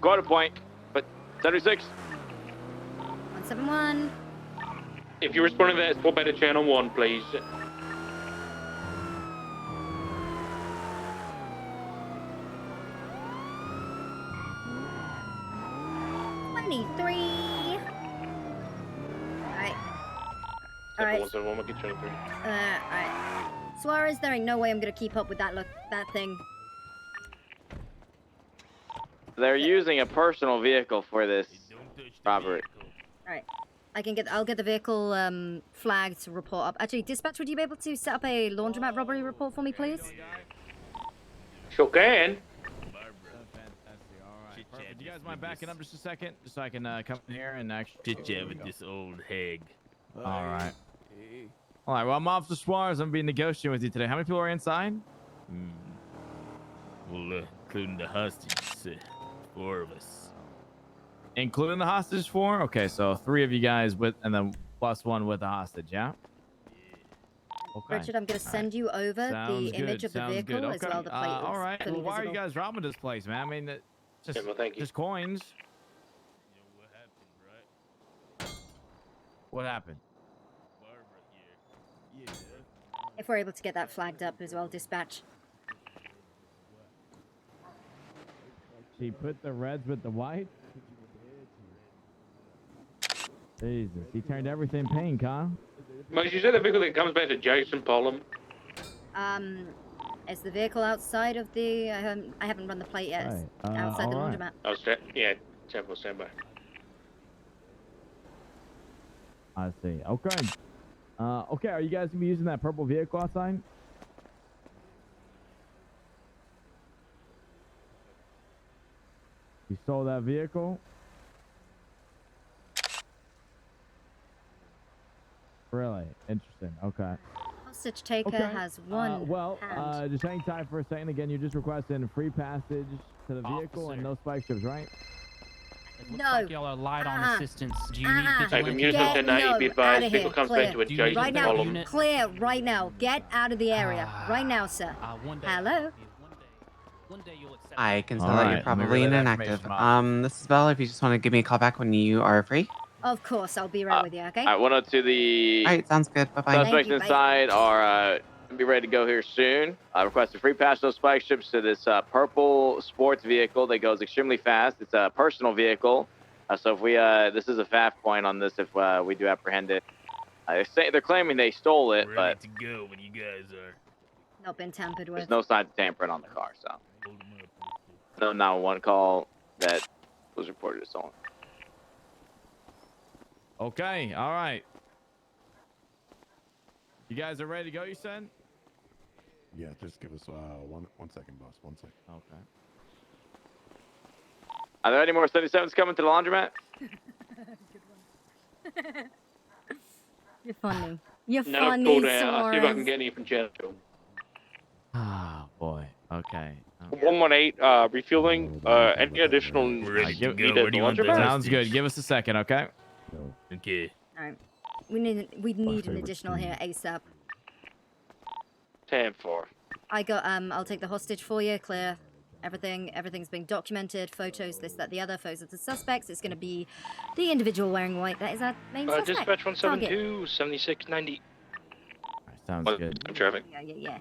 quarter point, but 76. 171. If you're responding to that, swap out to channel 1, please. 23. Alright. 171, we'll get channel 3. Alright. Suarez, there ain't no way I'm gonna keep up with that thing. They're using a personal vehicle for this robbery. Alright. I'll get the vehicle flagged to report up. Actually, dispatch, would you be able to set up a laundromat robbery report for me, please? Sure can. Do you guys mind backing up just a second, just so I can come in here and actually chit chat with this old hag? All right. All right. Well, I'm Officer Suarez. I'm being negotiating with you today. How many people are inside? Well, including the hostages, 4 of us. Including the hostage 4? Okay, so 3 of you guys with, and then plus 1 with the hostage. Yeah. Okay. Richard, I'm gonna send you over the image of the vehicle as well. The plate. All right. Well, why are you guys robbing this place, man? I mean, just coins. You know what happened, right? What happened? Barbara here. If we're able to get that flagged up as well, dispatch. She put the reds with the white. Jesus, he turned everything pink, huh? Mate, you said the vehicle that comes back to Jason Pollum. Is the vehicle outside of the? I haven't run the plate yet. It's outside the laundromat. Oh, yeah, Temple, stand by. I see. Okay. Okay. Are you guys gonna be using that purple vehicle outside? You stole that vehicle? Really? Interesting. Okay. Hostage taker has 1 hand. Just hang tight for a second. Again, you're just requesting free passage to the vehicle and no spike strips, right? No. Y'all are light on assistance. Do you need Hey, from vigilante? Unit 1090, be advised, vehicle comes back to a Jason right now, Pollum. clear right now. Get out of the area right now, sir. Hello. I can tell that you're probably inactive. This is Bella. If you just want to give me a call back when you are free. Of course, I'll be right with you. Okay. All right, 102. The All right, sounds good. Bye bye. suspects inside are be ready to go here soon. I request a free pass no spike strips to this purple sports vehicle that goes extremely fast. It's a personal vehicle, so if we this is a FAF point on this if we do apprehend it. They're claiming they stole it, Ready but to go when you guys are. Not been tampered with. there's no signs of tampering on the car, so no 911 call that was reported as stolen. Okay. All right. You guys are ready to go, you said? Yeah, just give us one second, boss. 1 second. Okay. Are there any more 77s coming to the laundromat? You're funny. You're No, funny, call down. I'll see if I can Suarez. get any from Channel 2. Ah, boy. Okay. 118, refueling, any additional Ready to need go. at Where the do you want the laundromat? Sounds good. Give us a second, okay? Okay. All right. We need an additional here ASAP. 10-4. I'll take the hostage for you. Clear. Everything's being documented. Photos, this, that, the other. Photos of the suspects. It's gonna be the individual wearing white. That is our main suspect. Dispatch Target. 172, 7690. Sounds good. I'm traffic. Yeah.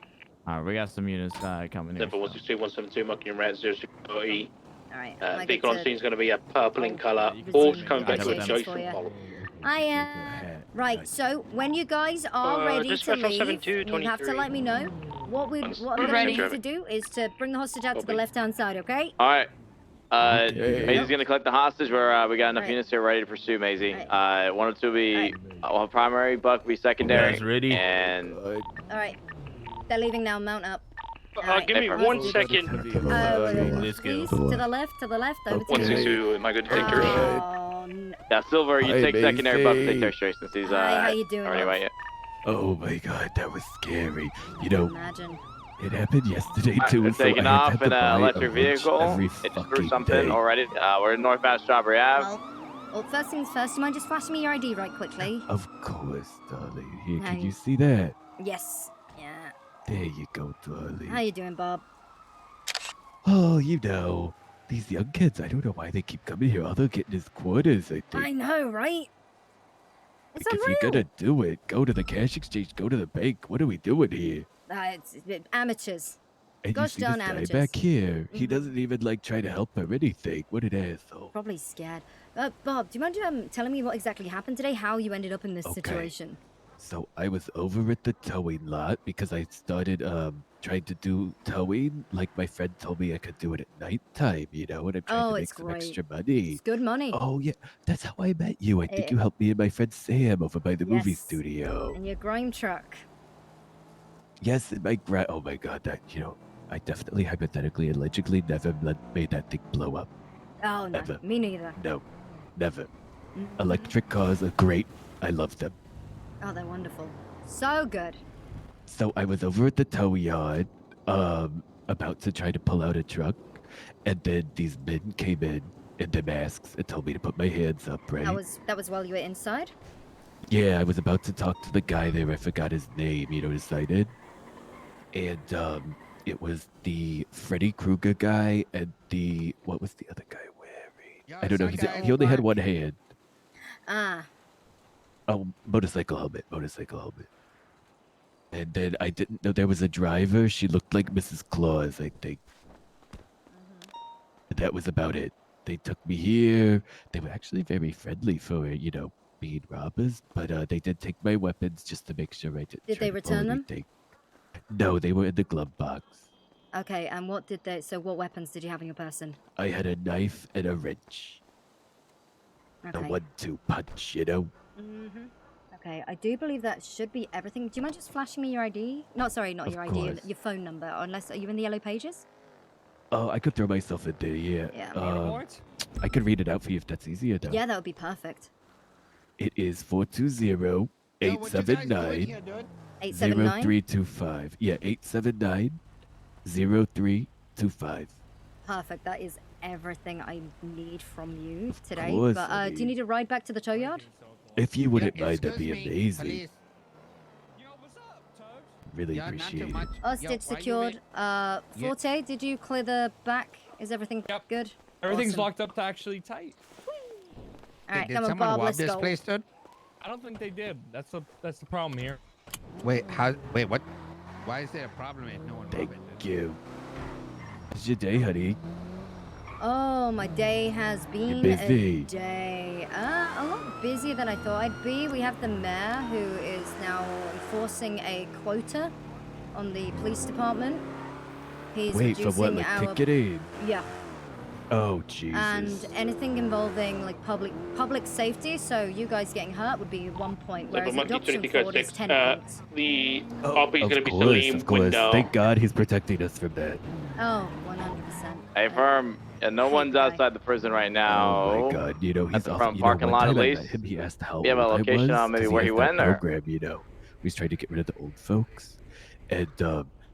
All right, we got some units coming in. Temple 162, 172, marking your rat 0630. All right. Vehicle on scene is going to be a purple in colour. All coming back to a negotiations Jason for you. Pollum. Right. So when you guys are ready to dispatch leave, 172, you have to 23. let me know. What I'm gonna need you to do is to bring the hostage out to the left-hand side, okay? All right. Maisy's gonna collect the hostage. We got enough units here ready to pursue Maisy. 102 will be primary, Buck will be secondary. You guys ready? And All right. They're leaving now. Mount up. Give me 1 second. Let's go. Please, to the left, over to 162, am I good to take care Oh, yeah, Silver, you take secondary, Buck will take tertiary since he's Hi, how you doing, already Buck? right yet. Oh my god, that was scary. You know, Imagine. it happened yesterday Alright, too. they're So taking I off had to in an buy electric a lunch vehicle. every It just threw fucking something day. already. We're in northbound Strawberry Ave. Well, first things first. Do you mind just flashing me your ID right quickly? Of course, darling. Here, Hi. can you see that? Yes. Yeah. There you go, darling. How you doing, Bob? Oh, you know, These young kids, I don't know why they keep coming here. All they're getting is quarters, I think. I know, right? It's Like, if you're unreal. gonna do it, go to the cash exchange, go to the bank. What are we doing here? It's amateurs. And Gosh you see this darn guy amateurs. back here. He Mhm. doesn't even like try to help or anything. What an asshole. Probably scared. Bob, do you mind telling me what exactly happened today? How you ended up in this Okay. situation? So I was over at the towing lot because I started trying to do towing. Like my friend told me I could do it at nighttime, you know, and I'm trying Oh, to it's make some great. extra money. It's good money. Oh yeah, that's how I met you. I think Eh, you helped me and my friend Sam over by the movie Yes. studio. In your grime truck. Yes, and oh my god, that I definitely hypothetically allegedly never made that thing blow up. Oh no, Ever. me neither. No, never. Mhm. Electric cars are great. I love them. Oh, they're wonderful. So good. So I was over at the tow yard, about to try to pull out a truck, and then these men came in their masks and told me to put my hands up, right? That was while you were inside? Yeah, I was about to talk to the guy there. I forgot his name. You know what I did? And it was the Freddy Krueger guy and what was the other guy wearing? I don't know. He only had one hand. Ah. Oh, motorcycle helmet. And then I didn't know there was a driver. She looked like Mrs. Claus, I think. That was about it. They took me here. They were actually very friendly for, being robbers, but they did take my weapons just to make sure I didn't Did try they to pull return them? anything. No, they were in the glove box. Okay, and what weapons did you have in your person? I had a knife and a wrench. A Okay. 1-2 punch, you know? Mm-hmm. Okay, I do believe that should be everything. Do you mind just flashing me your ID? No, sorry, not Of your ID, course. your phone number. Unless, are you in the yellow pages? Oh, I could throw myself in there, yeah. Yeah. I could read it out for you if that's easier, though. Yeah, that would be perfect. It is 420-879-0325. 879? Yeah, 879-0325. Perfect. That is everything I need from you Of today. course, But I do you mean- need a ride back to the tow yard? If you wouldn't mind, that'd be amazing. Police. Really Yeah, not too appreciate it. much. Hostage Yo, why you secured. Forte, did you clear the back? Is everything Yep. good? Everything's Awesome. locked up to actually tight. Alright, Did come on, someone Bob, rob let's this go. place, dude? I don't think they did. That's the problem here. Wait, what? Why is there a problem if no one Thank robbed it, dude? you. How's your day, honey? Oh, my day has been busy. a day. A lot busier than I thought I'd be. We have the mayor who is now enforcing a quota on the police department. He's Wait, for reducing what, like our ticketing? yeah, Oh, Jesus. and anything involving like public safety. So you guys getting hurt would be 1 point, whereas Monkey adoption 20 fraud is 6. 10 points. The Oh, RP is of going to be course, Salim of course. window. Thank God he's protecting us from that. Oh, 100%. Hey, firm. And no Hey, one's guy. outside the prison right now. Oh my God, he's At the off. front You know, parking one lot, at time I least. met him, he asked how You have a old I location was on maybe 'cause where he he has that went, or? program, you know. He was trying to get rid of the old folks, and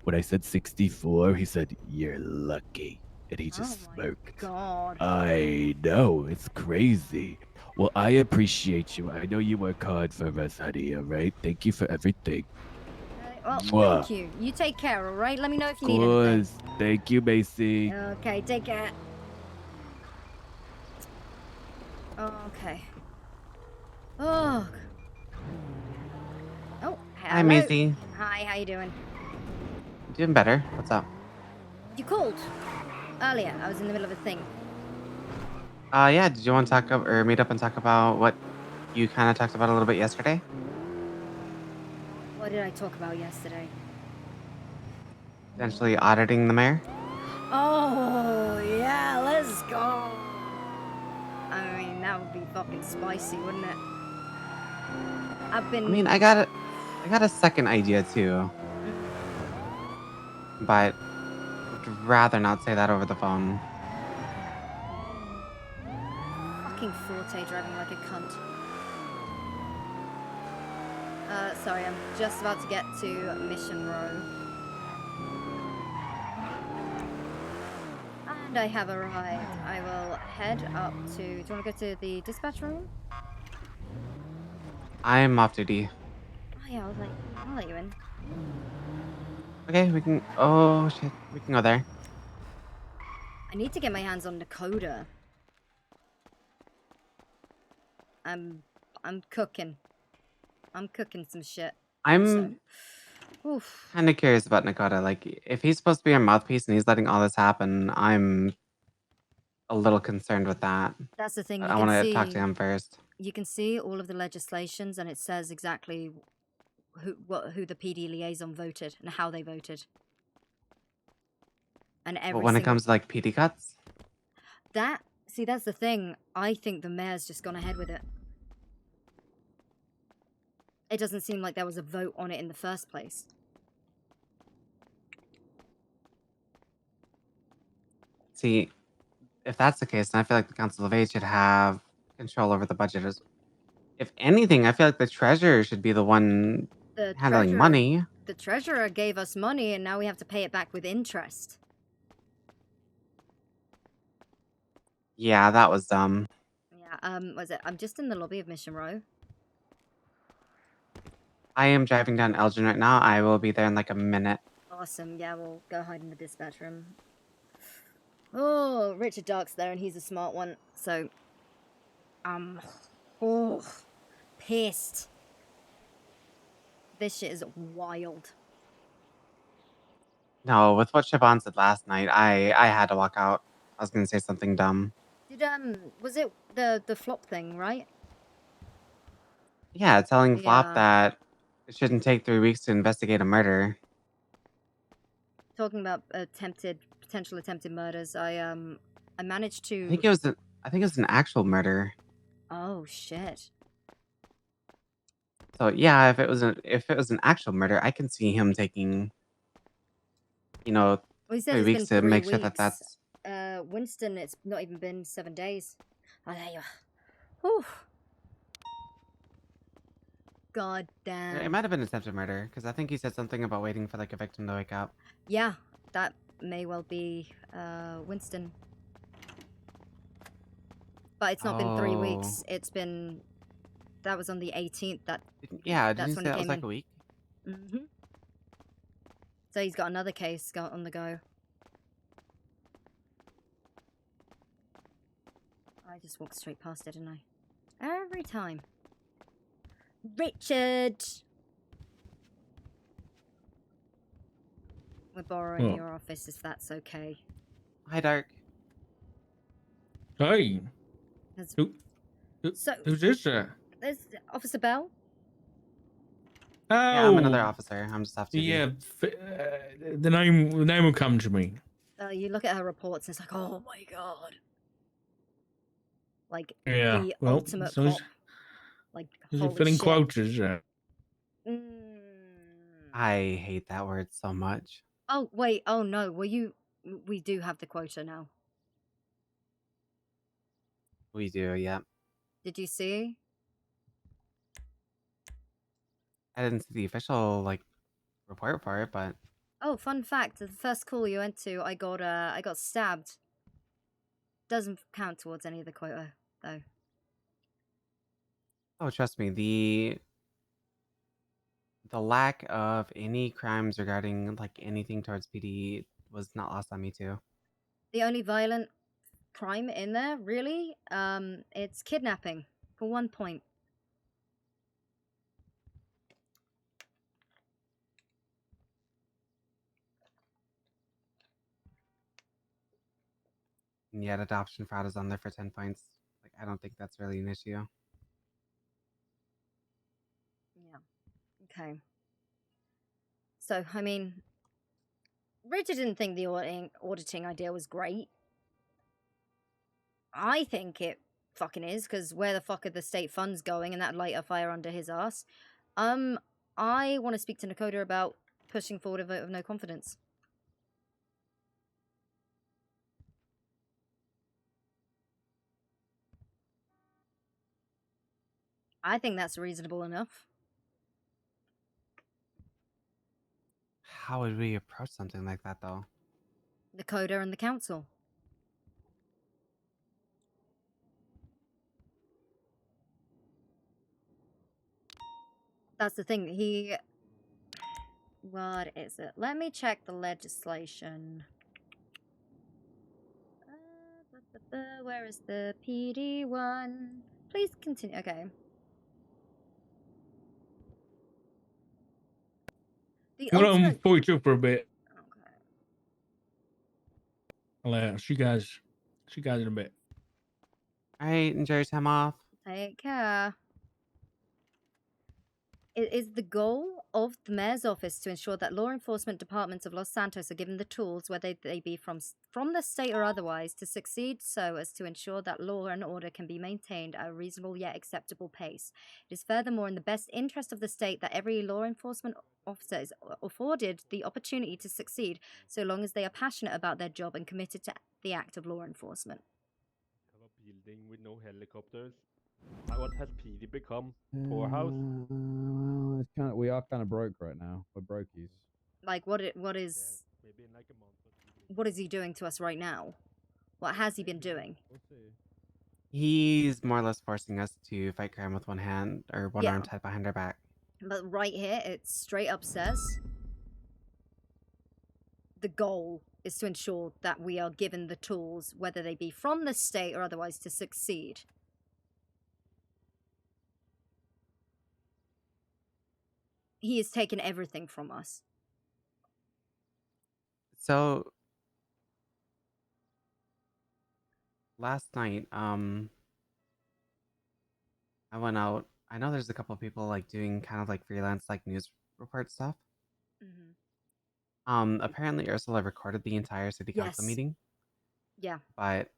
when I said 64, he said, "You're lucky," and he just Oh my smirked. God. I know, it's crazy. Well, I appreciate you. I know you work hard for us, honey. All right, thank you for everything. Well, Mwah. thank you. You take care, all right? Let me know if you Of need anything. course, thank you, Maisy. Okay, take care. Okay. Oh. Oh, Hi, hello. Maisy. Hi, how you doing? Doing better. What's up? You called earlier. I was in the middle of a thing. Yeah, did you want to talk or meet up and talk about what you kind of talked about a little bit yesterday? What did I talk about yesterday? Potentially auditing the mayor? Oh, yeah, let's go. I mean, that would be fucking spicy, wouldn't it? I've been... I mean, I got a second idea too. But I'd rather not say that over the phone. Fucking Forte driving like a cunt. Sorry, I'm just about to get to Mission Row. And I have arrived. I will head up to... Do you want to go to the dispatch room? I'm off duty. Oh yeah, I'll let you in. Okay, we can... Oh, shit. We can go there. I need to get my hands on Dakota. I'm cooking. I'm cooking some shit. I'm Oof. kind of curious about Nakota. Like, if he's supposed to be our mouthpiece and he's letting all this happen, I'm a little concerned with that. That's the thing. You I can want to see, talk to him first. You can see all of the legislations, and it says exactly who the PD liaison voted and how they voted. And every But when it comes to like PD cuts, that's the thing. I think the mayor's just gone ahead with it. It doesn't seem like there was a vote on it in the first place. see, if that's the case, then I feel like the Council of Eight should have control over the budget. If anything, I feel like the treasurer should be the one handling money. The treasurer gave us money, and now we have to pay it back with interest. Yeah, that was dumb. Yeah, was it? I'm just in the lobby of Mission Row. I am driving down Elgin right now. I will be there in like a minute. Awesome. Yeah, we'll go hide in the dispatch room. Oh, Richard Dark's there, and he's a smart one. So, pissed. This shit is wild. No, with what Siobhan said last night, I had to walk out. I was gonna say something dumb. Did was it the flop thing, right? Yeah, telling Flop Yeah. that it shouldn't take 3 weeks to investigate a murder. Talking about potential attempted murders, I managed to. I think it was an actual murder. Oh shit. So yeah, if it was an actual murder, I can see him taking, Well, he said 3 it's weeks been to 3 make sure weeks. that that's. Winston, it's not even been 7 days. Oh, there you are. Whew. God damn. It might have been attempted murder because I think he said something about waiting for like a victim to wake up. Yeah, that may well be Winston. But it's not been 3 weeks. It's been. That was on the 18th. Yeah, that's didn't you when say it that was came like in. a week? Mhm. So he's got another case on the go. I just walked straight past it, didn't I? Every time. Richard! We're borrowing your office if that's okay. Hi, Dark. Hey. So, Who's this? there's Officer Bell. Oh. Yeah, I'm another officer. I'm just off duty. Yeah, the name will come to me. You look at her reports and it's like, oh my god. Like, Yeah, the well, ultimate so cop. Like, is it holy filling shit. quotas? I hate that word so much. Oh, wait. Oh, no. We do have the quota now. We do, yeah. Did you see? I didn't see the official report for it, but Oh, fun fact. The first call you went to, I got stabbed. Doesn't count towards any of the quota, though. oh, trust me, the lack of any crimes regarding anything towards PD was not lost on me too. The only violent crime in there, really, it's kidnapping, for 1 point. And yet adoption fraud is on there for 10 points. I don't think that's really an issue. Yeah. Okay. So, I mean, Richard didn't think the auditing idea was great. I think it fucking is, because where the fuck are the state funds going, and that light a fire under his ass. I want to speak to Nakota about pushing forward a vote of no confidence. I think that's reasonable enough. How would we approach something like that, though? Nakota and the council. That's the thing. What is it? Let me check the legislation. Where is the PD one? Please continue. Okay. The I'm gonna ultimate. pull you through for a bit. Okay. I'll see you guys in a bit. All right, enjoy your time off. Take care. It is the goal of the mayor's office to ensure that law enforcement departments of Los Santos are given the tools, whether they be from the state or otherwise, to succeed so as to ensure that law and order can be maintained at a reasonable yet acceptable pace. It is furthermore in the best interest of the state that every law enforcement officer is afforded the opportunity to succeed so long as they are passionate about their job and committed to the act of law enforcement. Have a building with no helicopters. What has PD become? Poorhouse? Well, it's kind of, we are kind of broke right now. We're brokies. Like, what is Maybe in like a month or 2 weeks. what is he doing to us right now? What has he been doing? We'll see. He's more or less forcing us to fight crime with one hand or one arm tied behind our back. But right here, it straight up says the goal is to ensure that we are given the tools, whether they be from the state or otherwise, to succeed. He has taken everything from us. So last night, I went out. I know there's a couple of people like doing kind of like freelance like news report stuff. Apparently Ursula recorded the entire city council meeting. Yeah. But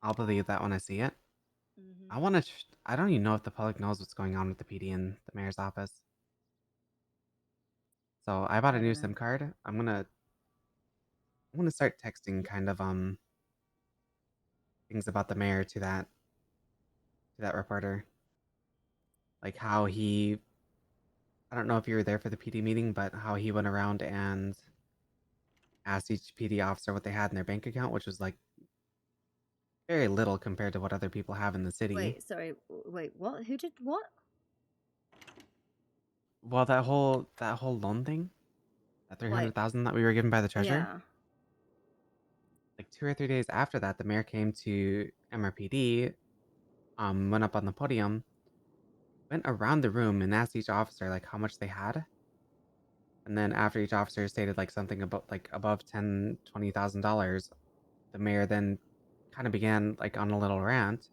I'll believe that when I see it. I want to. I don't even know if the public knows what's going on with the PD and the mayor's office. So I bought a new SIM card. I'm gonna start texting kind of things about the mayor to that reporter. Like how he, I don't know if you were there for the PD meeting, but how he went around and asked each PD officer what they had in their bank account, which was like very little compared to what other people have in the city. Wait, sorry. Wait, what? Who did what? Well, that whole loan thing, that 300,000 that we were given by the treasurer. Yeah. Like 2 or 3 days after that, the mayor came to MRPD, went up on the podium, went around the room and asked each officer like how much they had. And then after each officer stated like something about like above $20,000, the mayor then kind of began like on a little rant,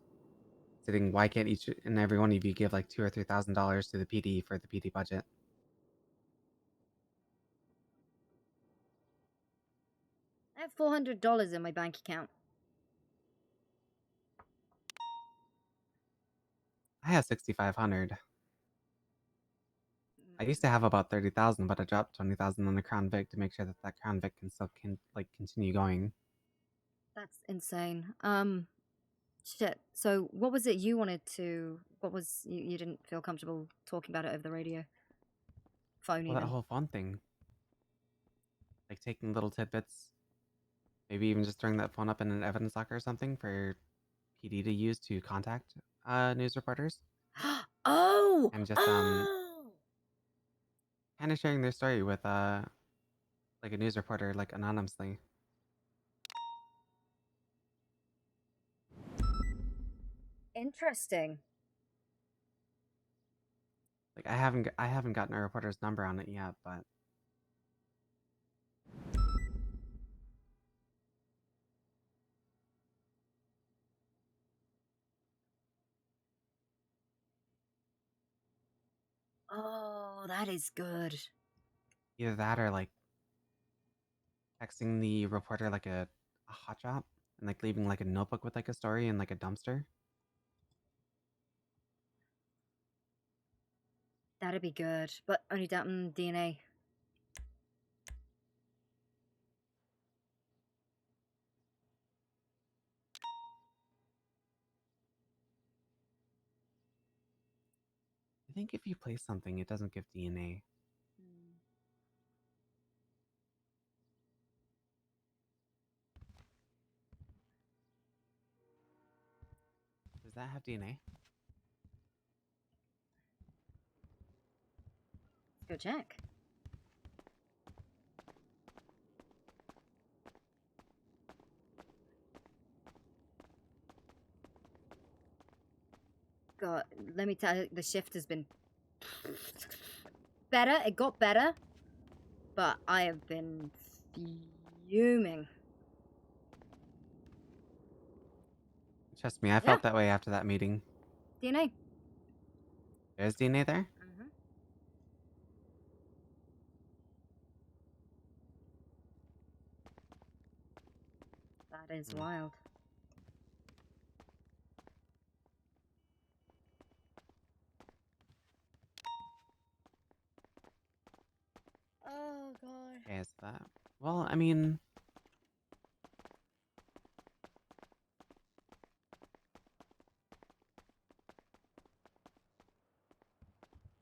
stating why can't each and every one of you give like $2,000 or $3,000 to the PD for the PD budget? I have $400 in my bank account. I have 6,500. I used to have about 30,000, but I dropped 20,000 on the Crown Vic to make sure that Crown Vic can still continue going. That's insane. Shit. So, what was it you wanted to? What was you didn't feel comfortable talking about it over the radio? Phone Well, even. that whole phone thing. Like taking little tidbits. Maybe even just throwing that phone up in an evidence locker or something for PD to use to contact news reporters. Oh! And just kind of sharing their story with like a news reporter like anonymously. Interesting. Like I haven't gotten a reporter's number on it yet, but Oh, that is good. either that or like texting the reporter like a hot drop and like leaving like a notebook with like a story in like a dumpster. That'd be good, but only down DNA. I think if you place something, it doesn't give DNA. Does that have DNA? Let's go check. let me tell you, the shift has been better. It got better, but I have been fuming. Trust me, I felt that way after that meeting. DNA. There's DNA there? Mm-hmm. That is wild. Oh, God. Okay, is that... Well, I mean...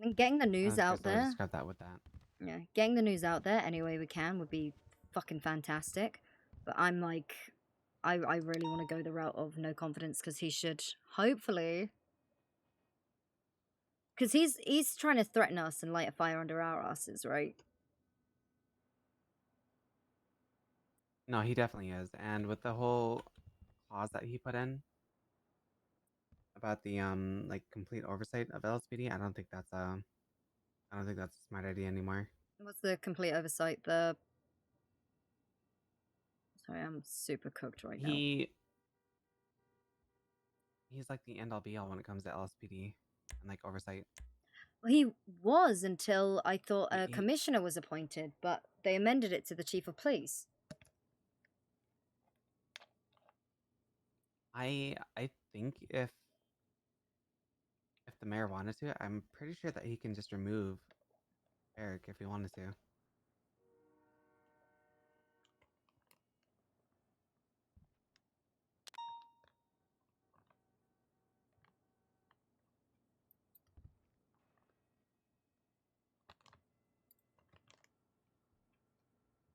And getting the news out Crystal would there. describe that with that. Yeah, getting the news out there any way we can would be fucking fantastic. But I'm like, I really want to go the route of no confidence because he should hopefully, because he's trying to threaten us and light a fire under our asses, right? No, he definitely is. And with the whole clause that he put in about the like complete oversight of LSPD, I don't think that's a smart idea anymore. What's the complete oversight? The sorry, I'm super cooked right now. He's like the end all be all when it comes to LSPD and like oversight. Well, he was until I thought a commissioner was appointed, but they amended it to the chief of police. I think if the mayor wanted to, I'm pretty sure that he can just remove Eric if he wanted to.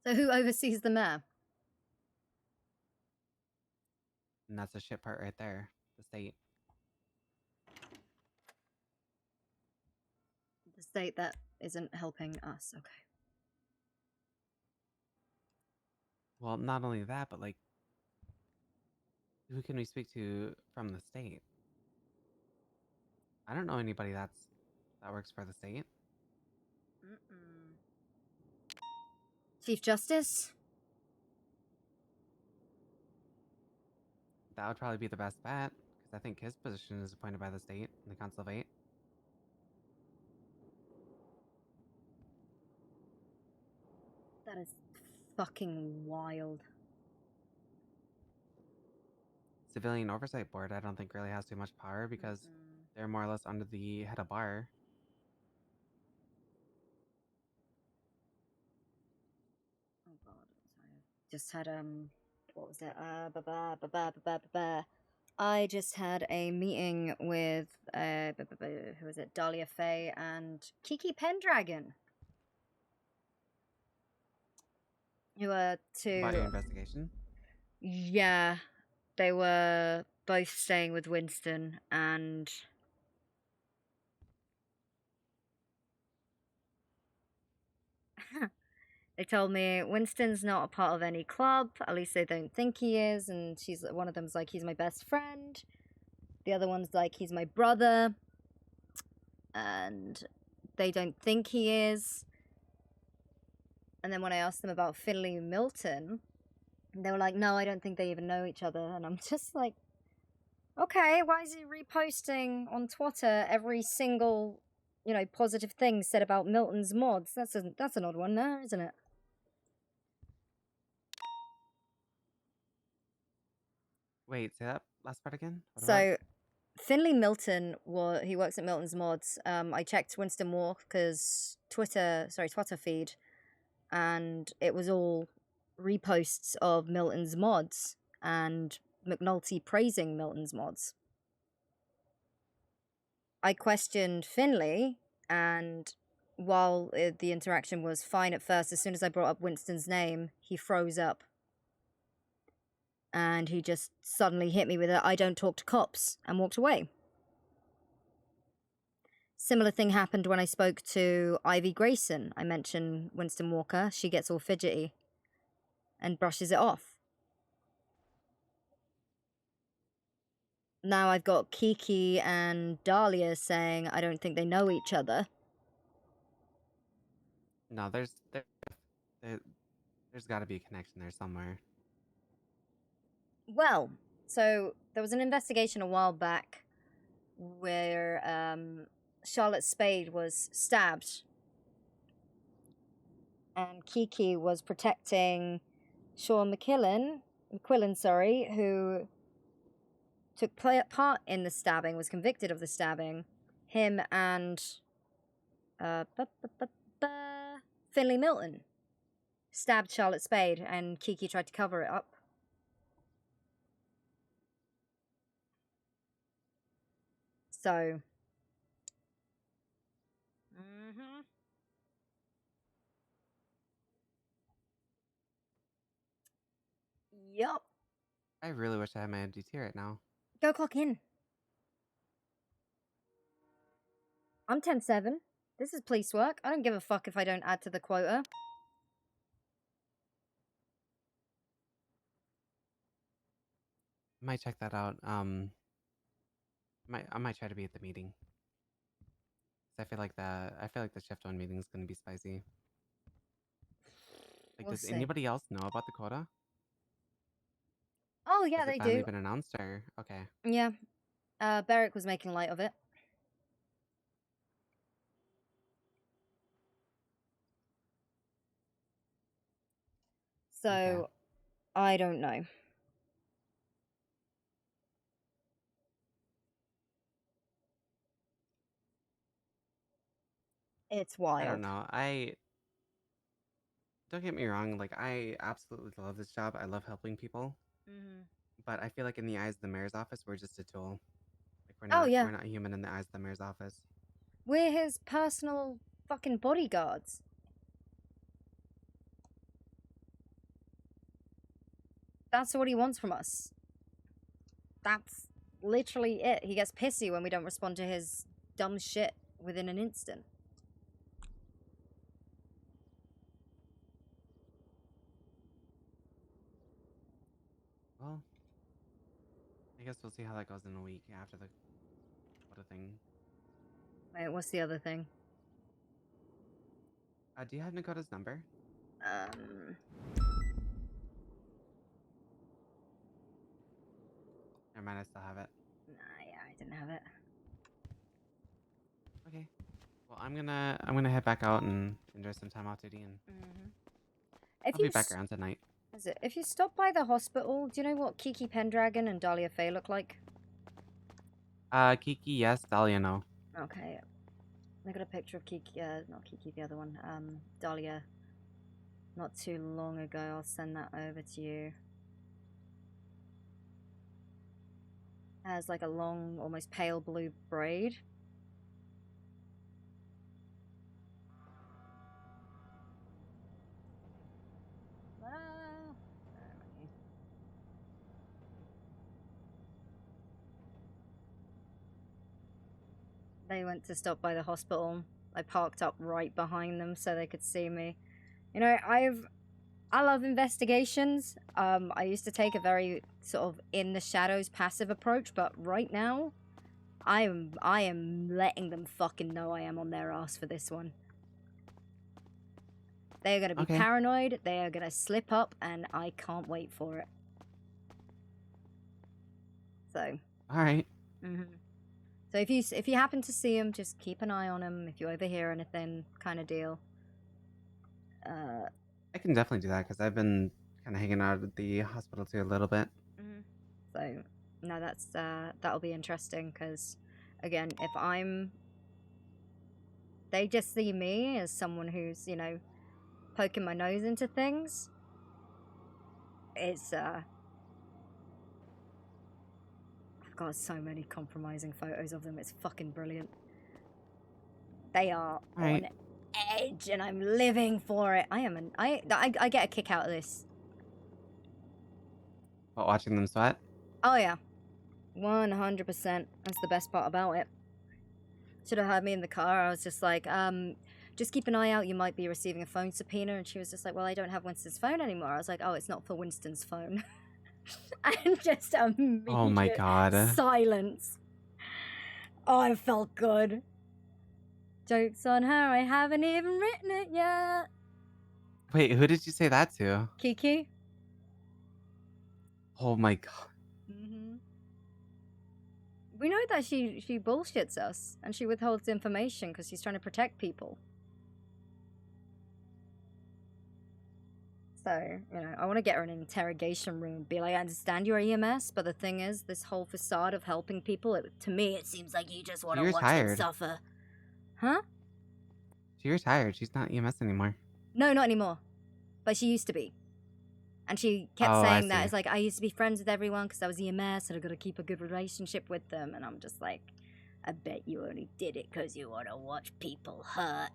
So who oversees the mayor? And that's the shit part right there. The state. The state that isn't helping us. Okay. Well, not only that, but like, who can we speak to from the state? I don't know anybody that works for the state. Chief Justice? That would probably be the best bet, because I think his position is appointed by the state in the Council of 8. That is fucking wild. Civilian Oversight Board, I don't think really has too much power because they're more or less under the head of bar. Oh god, sorry. Just had what was it? I just had a meeting with who was it? Dahlia Faye and Kiki Pendragon. Who are two About your investigation? Yeah. They were both staying with Winston and they told me Winston's not a part of any club, at least they don't think he is, and one of them's like, he's my best friend. The other one's like, he's my brother. And they don't think he is. And then when I asked them about Finley Milton, they were like, no, I don't think they even know each other. And I'm just like, okay, why is he reposting on Twitter every single, positive thing said about Milton's mods? That's an odd one there, isn't it? Wait, say that last part again? So, Finley Milton, he works at Milton's Mods. I checked Winston Walker's Twitter feed, and it was all reposts of Milton's mods and McNulty praising Milton's mods. I questioned Finley, and while the interaction was fine at first, as soon as I brought up Winston's name, he froze up. And he just suddenly hit me with a, I don't talk to cops, and walked away. Similar thing happened when I spoke to Ivy Grayson. I mentioned Winston Walker. She gets all fidgety and brushes it off. now I've got Kiki and Dahlia saying I don't think they know each other. No, there's got to be a connection there somewhere. Well, so there was an investigation a while back where Charlotte Spade was stabbed, and Kiki was protecting Sean McQuillan, who took part in the stabbing, was convicted of the stabbing. Him and Finley Milton stabbed Charlotte Spade, and Kiki tried to cover it up. So. Yup. I really wish I had my MDT right now. Go clock in. I'm 10-7. This is police work. I don't give a fuck if I don't add to the quota. I might check that out. I might try to be at the meeting. I feel like the shift one meeting is gonna be spicy. Like, We'll does see. anybody else know about the quota? Oh yeah, Has it they finally do. been announced, or okay? Yeah. Beric was making light of it. So, Okay. I don't know. It's wild. I don't know. Don't get me wrong. Like, I absolutely love this job. I love helping people. Mm-hmm. But I feel like in the eyes of the mayor's office, we're just a tool. Like, we're not human in the eyes of the mayor's office. We're his personal fucking bodyguards. That's what he wants from us. That's literally it. He gets pissy when we don't respond to his dumb shit within an instant. Well, I guess we'll see how that goes in a week after the quota thing. Wait, what's the other thing? Do you have Nakota's number? Never mind, I still have it. Nah, yeah, I didn't have it. Okay. Well, I'm gonna head back out and enjoy some time off duty, and If I'll be back around tonight. Is it? If you stop by the hospital, do you know what Kiki Pendragon and Dahlia Faye look like? Kiki, yes. Dahlia, no. Okay. I got a picture of Kiki, not Kiki, the other one, Dahlia, not too long ago. I'll send that over to you. Has like a long, almost pale blue braid. They went to stop by the hospital. I parked up right behind them so they could see me. You know, I love investigations. I used to take a very sort of in the shadows passive approach, but right now, I am letting them fucking know I am on their ass for this one. They are gonna be paranoid. They are gonna slip up, and I can't wait for it. So. All right. So if you happen to see them, just keep an eye on them. If you overhear anything, kind of deal. I can definitely do that because I've been kind of hanging out at the hospital too a little bit. So no, that'll be interesting because, again, if they just see me as someone who's, you know, poking my nose into things. It's I've got so many compromising photos of them. It's fucking brilliant. They are on edge, and I'm living for it. I get a kick out of this. What, watching them sweat? Oh yeah, 100%. That's the best part about it. Should have had me in the car. I was just like, just keep an eye out. You might be receiving a phone subpoena. And she was just like, well, I don't have Winston's phone anymore. I was like, oh, it's not for Winston's phone. And just immediate Oh my god. silence. Oh, it felt good. Joke's on her, I haven't even written it yet. Wait, who did you say that to? Kiki? Oh my god. Mm-hmm. We know that she bullshits us, and she withholds information because she's trying to protect people. So, you know, I want to get her in an interrogation room and be like, I understand you're EMS, but the thing is, this whole facade of helping people, to me, it seems like you just want to She watch them retired. suffer. Huh? She retired. She's not EMS anymore. No, not anymore. But she used to be. And she kept Oh, I saying that. see. It's like, I used to be friends with everyone because I was EMS and I got to keep a good relationship with them. And I'm just like, I bet you only did it because you want to watch people hurt.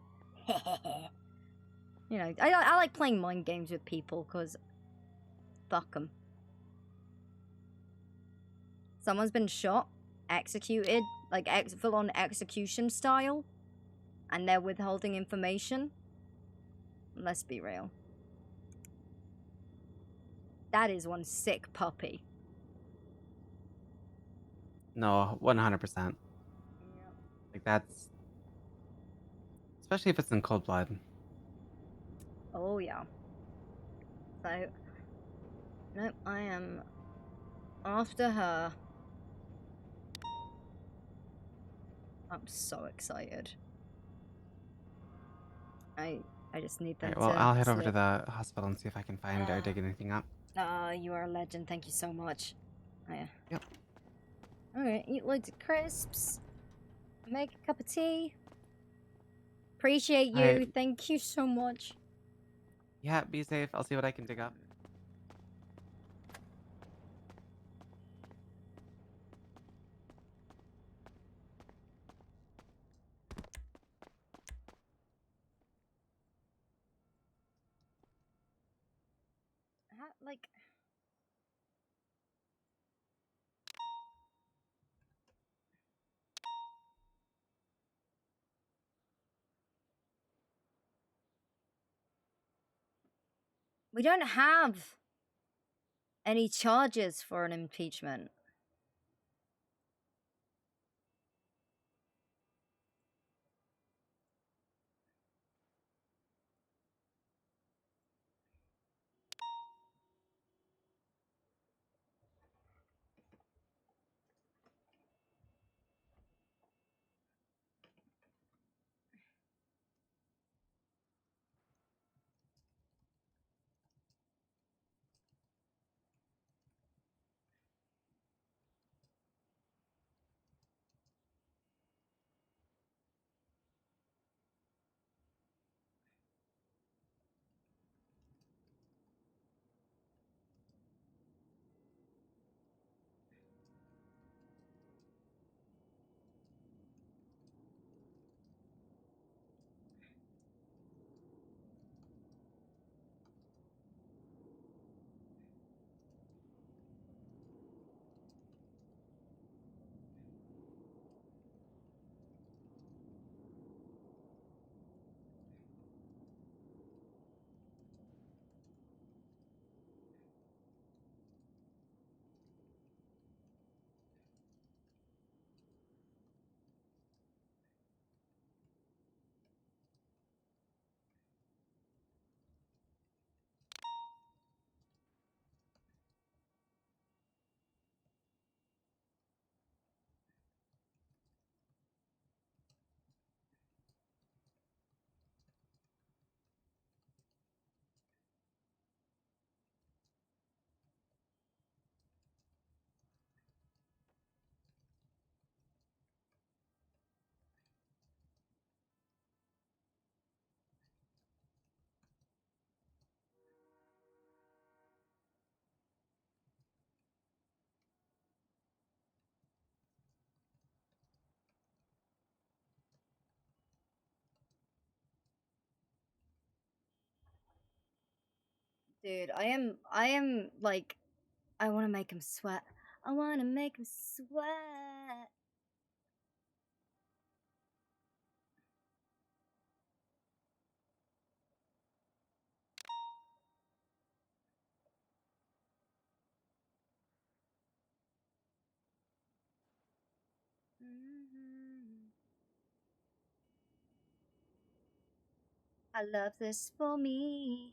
You know, I like playing mind games with people because fuck them. Someone's been shot, executed, like full-on execution style, and they're withholding information. Let's be real. That is one sick puppy. No, 100%. Like, that's... Especially if it's in cold blood. Oh, yeah. So, nope, I am after her. I'm so excited. I just need them Alright, well, to I'll head over to sleep. the hospital and see if I can find or dig anything up. You are a legend. Thank you so much. Oh, yeah. Yep. Alright, eat loads of crisps. Make a cup of tea. Appreciate you. Alright. Thank you so much. Yeah, be safe. I'll see what I can dig up. Like... We don't have any charges for an impeachment. Dude, I am like, I want to make him sweat. I want to make him sweat. I love this for me.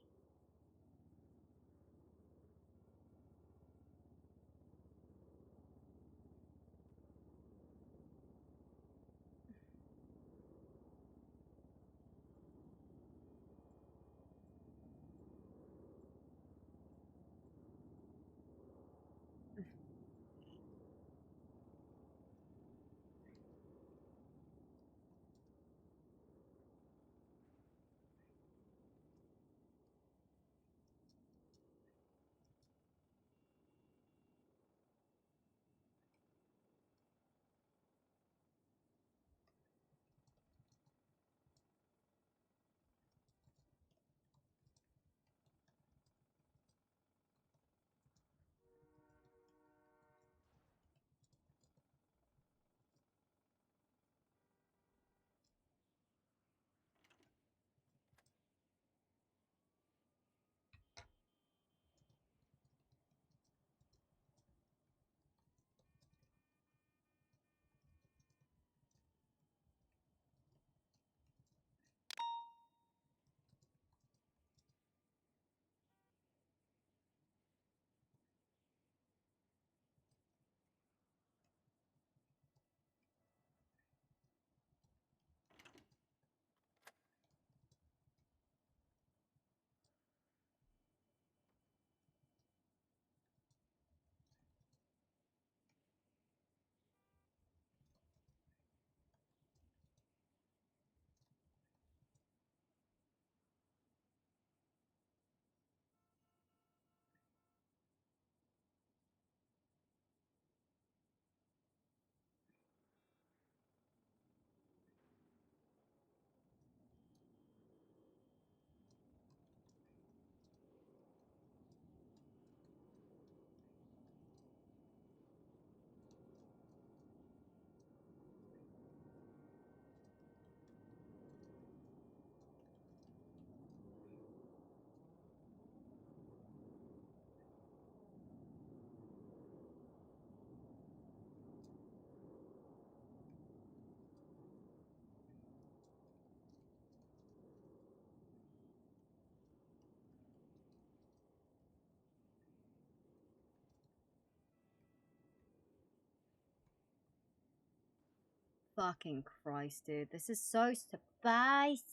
Fucking Christ, dude. This is so spice.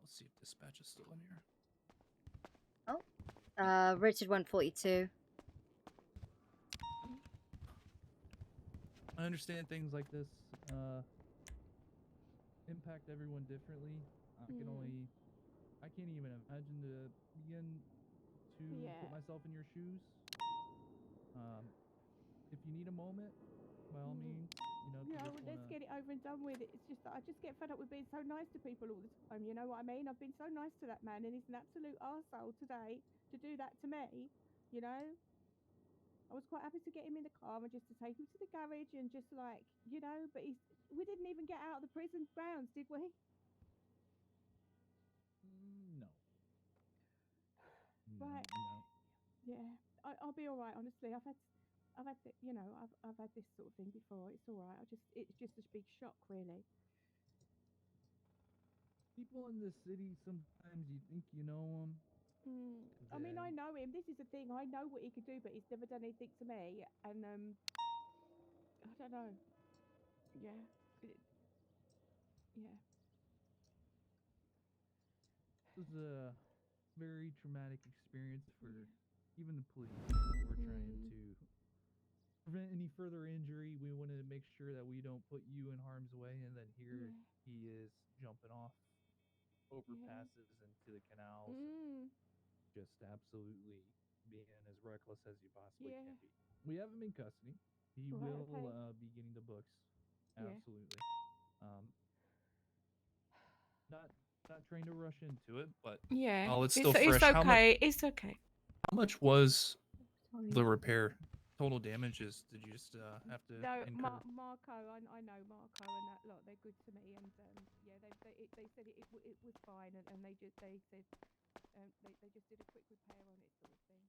Let's see if dispatch is still in here. Richard 142. I understand things like this impact everyone differently. I can't even imagine to begin to put myself in your shoes. If you need a moment, by all means, you know. Yeah, well, let's get it over and done with. It's just that I just get fed up with being so nice to people all the time. You know what I mean? I've been so nice to that man, and he's an absolute arsehole today to do that to me. You know, I was quite happy to get him in the car and just to take him to the garage and just like, you know. But we didn't even get out of the prison grounds, did we? No. Right. No. Yeah, I'll be all right. Honestly, I've had you know, I've had this sort of thing before. It's all right. It's just a big shock, really. People in this city, sometimes you think you know them. I mean, I know him. This is the thing. I know what he could do, but he's never done anything to me. And I don't know. Yeah. Yeah. This is a very traumatic experience for even the police. We're trying to prevent any further injury. We wanted to make sure that we don't put you in harm's way, and then here he is jumping off overpasses into the canals, and just absolutely being as reckless as you possibly can be. We have him in custody. He will be getting the books. Absolutely. Not trying to rush into it, but while it's still fresh, It's okay. how much was the repair? Total damages? Did you just have to incur? Marco, I know Marco and that lot. They're good to me, and yeah, they said it was fine, and they said they just did a quick repair on it, sort of thing.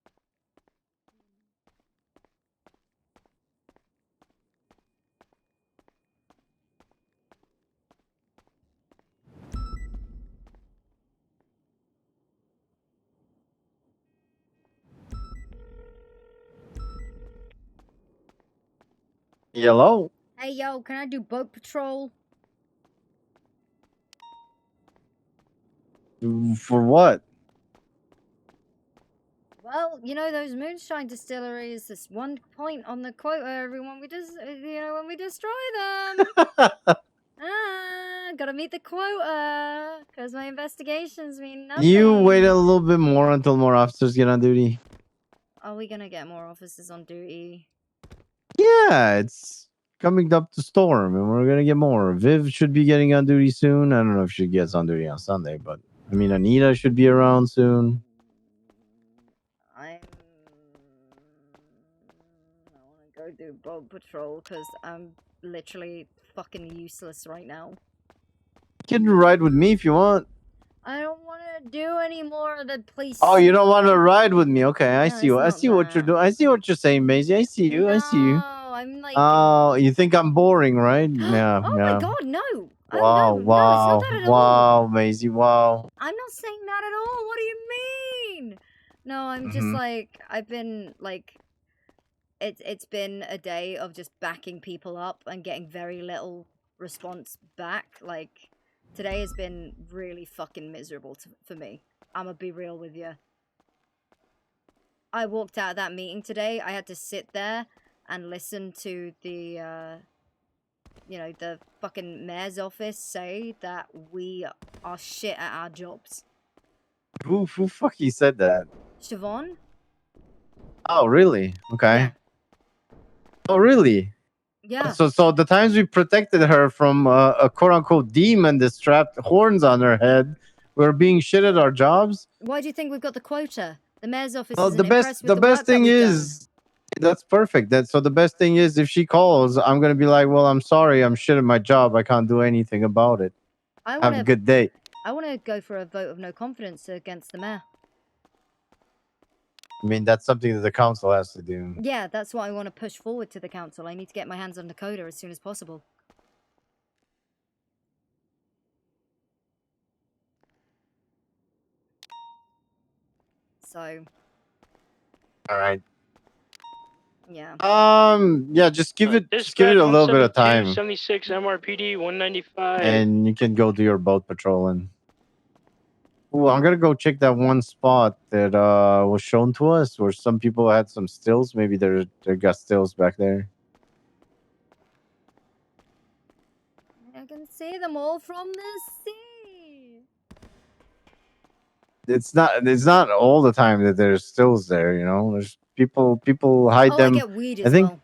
Hello? Hey, yo, can I do boat patrol? For what? Well, you know those moonshine distilleries. This one point on the quota. Everyone, we just, you know, when we destroy them. Gotta meet the quota, cause my investigations mean nothing. You wait a little bit more until more officers get on duty. Are we gonna get more officers on duty? Yeah, it's coming up to storm, and we're gonna get more. Viv should be getting on duty soon. I don't know if she gets on duty on Sunday, but I mean, Anita should be around soon. I wanna go do boat patrol, cause I'm literally fucking useless right now. You can ride with me if you want. I don't want to do any more of the police. Oh, you don't want to ride with me? Okay, I No, see you. I it's see not what you're that. doing. I see what you're saying, Maisy. I see you. I see you. No, I'm like. Oh, you think I'm boring, right? Yeah. Oh yeah. my god, no. Wow, no, wow, it's not that at all. wow, Maisy, wow. I'm not saying that at all. What do you mean? No, I'm just like, I've been like, it's been a day of just backing people up and getting very little response back. Like, today has been really fucking miserable for me. I'm gonna be real with you. I walked out of that meeting today. I had to sit there and listen to the, you know, the fucking mayor's office say that we are shit at our jobs. Who fucking said that? Siobhan? Oh, really? Okay. Yeah. Oh, really? Yeah. So the times we protected her from a quote unquote demon that strapped horns on her head, we're being shit at our jobs. Why do you think we've got the quota? The mayor's office Well, isn't impressed with the best work thing that we've is that's perfect. So the best thing is if she calls, I'm gonna be like, well, I'm sorry, I'm shit at my job. I can't do anything about it. done. Have a good day. I want to go for a vote of no confidence against the mayor. I mean, that's something that the council has to do. Yeah, that's what I want to push forward to the council. I need to get my hands on the coda as soon as possible. So. All right. Yeah. Yeah, just give it a little bit of time, 76 MRPD 195. and you can go do your boat patrolling. Well, I'm gonna go check that one spot that was shown to us, where some people had some stills. Maybe they got stills back there. I can see them all from the sea. It's not all the time that there's stills there. You know, there's people hide Oh, them. I get weed I as think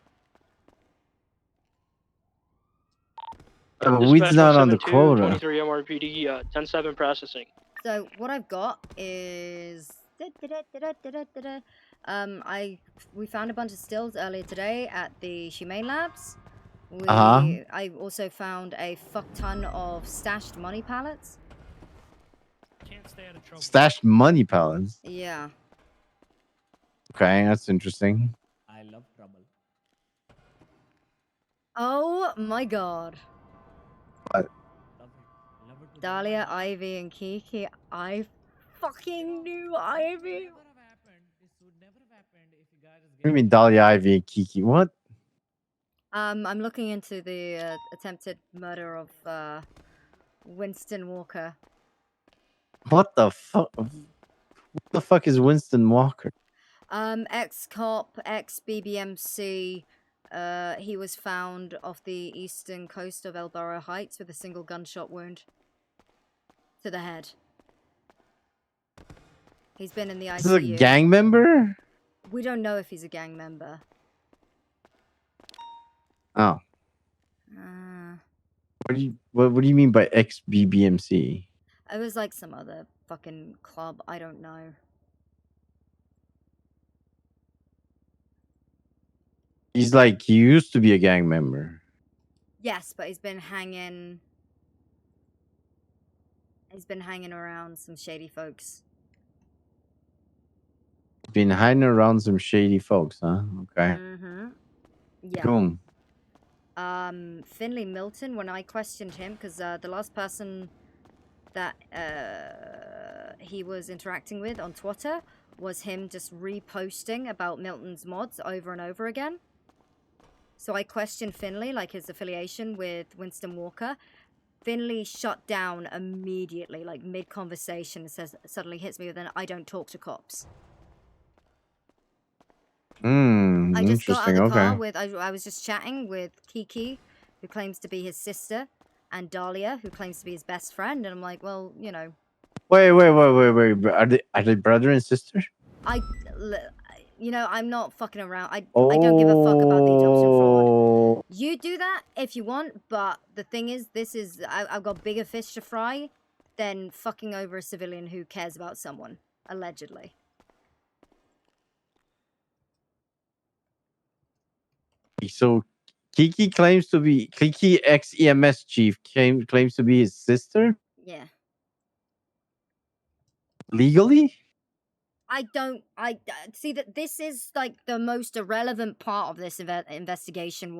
weed's Dispatch not on the 172, quota. 23 MRPD, 10-7 processing. So what I've got is we found a bunch of stills earlier today at the Humane Labs. I also found a fuck ton of stashed money pallets. Can't stay out of trouble. Stashed money pallets. Yeah. Okay, that's interesting. I love trouble. Oh my god. What? Dahlia, Ivy, and Kiki. I fucking knew Ivy. What do you mean Dahlia, Ivy, and Kiki? What? I'm looking into the attempted murder of Winston Walker. What the fuck? What the fuck is Winston Walker? Ex-cop, ex-BBMC. He was found off the eastern coast of El Burro Heights with a single gunshot wound to the head. He's been in the ICU. This is a gang member? We don't know if he's a gang member. Oh. What do you mean by ex BBMC? It was like some other fucking club. I don't know. He used to be a gang member. Yes, but he's been hanging. He's been hanging around some shady folks. Been hiding around some shady folks, huh? Okay. Mm-hmm. Yeah. Boom. Finley Milton, when I questioned him, because the last person that he was interacting with on Twitter was him just reposting about Milton's mods over and over again. So I questioned Finley, like his affiliation with Winston Walker. Finley shut down immediately, like mid-conversation, and suddenly hits me with an "I don't talk to cops." I just got out of the car with, I was just chatting with Kiki, who claims to be his sister, and Dahlia, who claims to be his best friend, and I'm like, well, you know. Wait. Are they brother and sister? You know, I'm not fucking around. I don't give a fuck about the adoption fraud. You do that if you want, but the thing is, I've got bigger fish to fry than fucking over a civilian who cares about someone, allegedly. So Kiki ex EMS chief claims to be his sister? Yeah. Legally? I see that this is like the most irrelevant part of this investigation.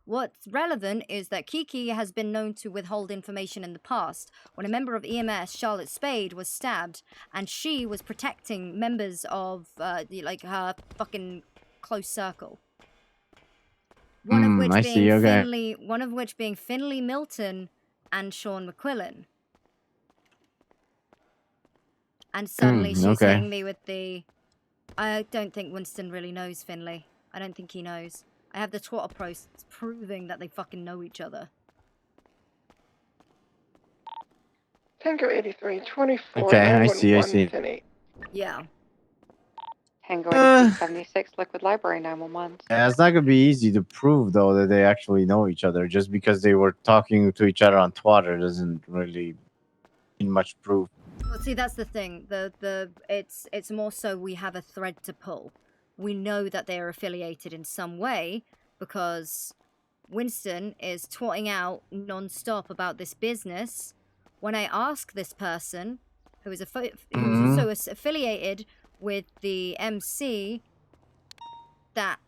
What's relevant is that Kiki has been known to withhold information in the past. When a member of EMS, Charlotte Spade, was stabbed, and she was protecting members of like her fucking close circle. One of which being Finley Milton and Sean McQuillan. And suddenly she's hitting me with the... I don't think Winston really knows Finley. I don't think he knows. I have the Twitter posts proving that they fucking know each other. Tango 83, 24, Okay, I see. 10-8. Yeah. Tango 8376, Liquid Library 911. Yeah, it's not gonna be easy to prove though that they actually know each other. Just because they were talking to each other on Twitter doesn't really mean much proof. Well, see, that's the thing. It's more so we have a thread to pull. We know that they are affiliated in some way because Winston is twatting out non-stop about this business. When I ask this person, who is also affiliated with the MC, that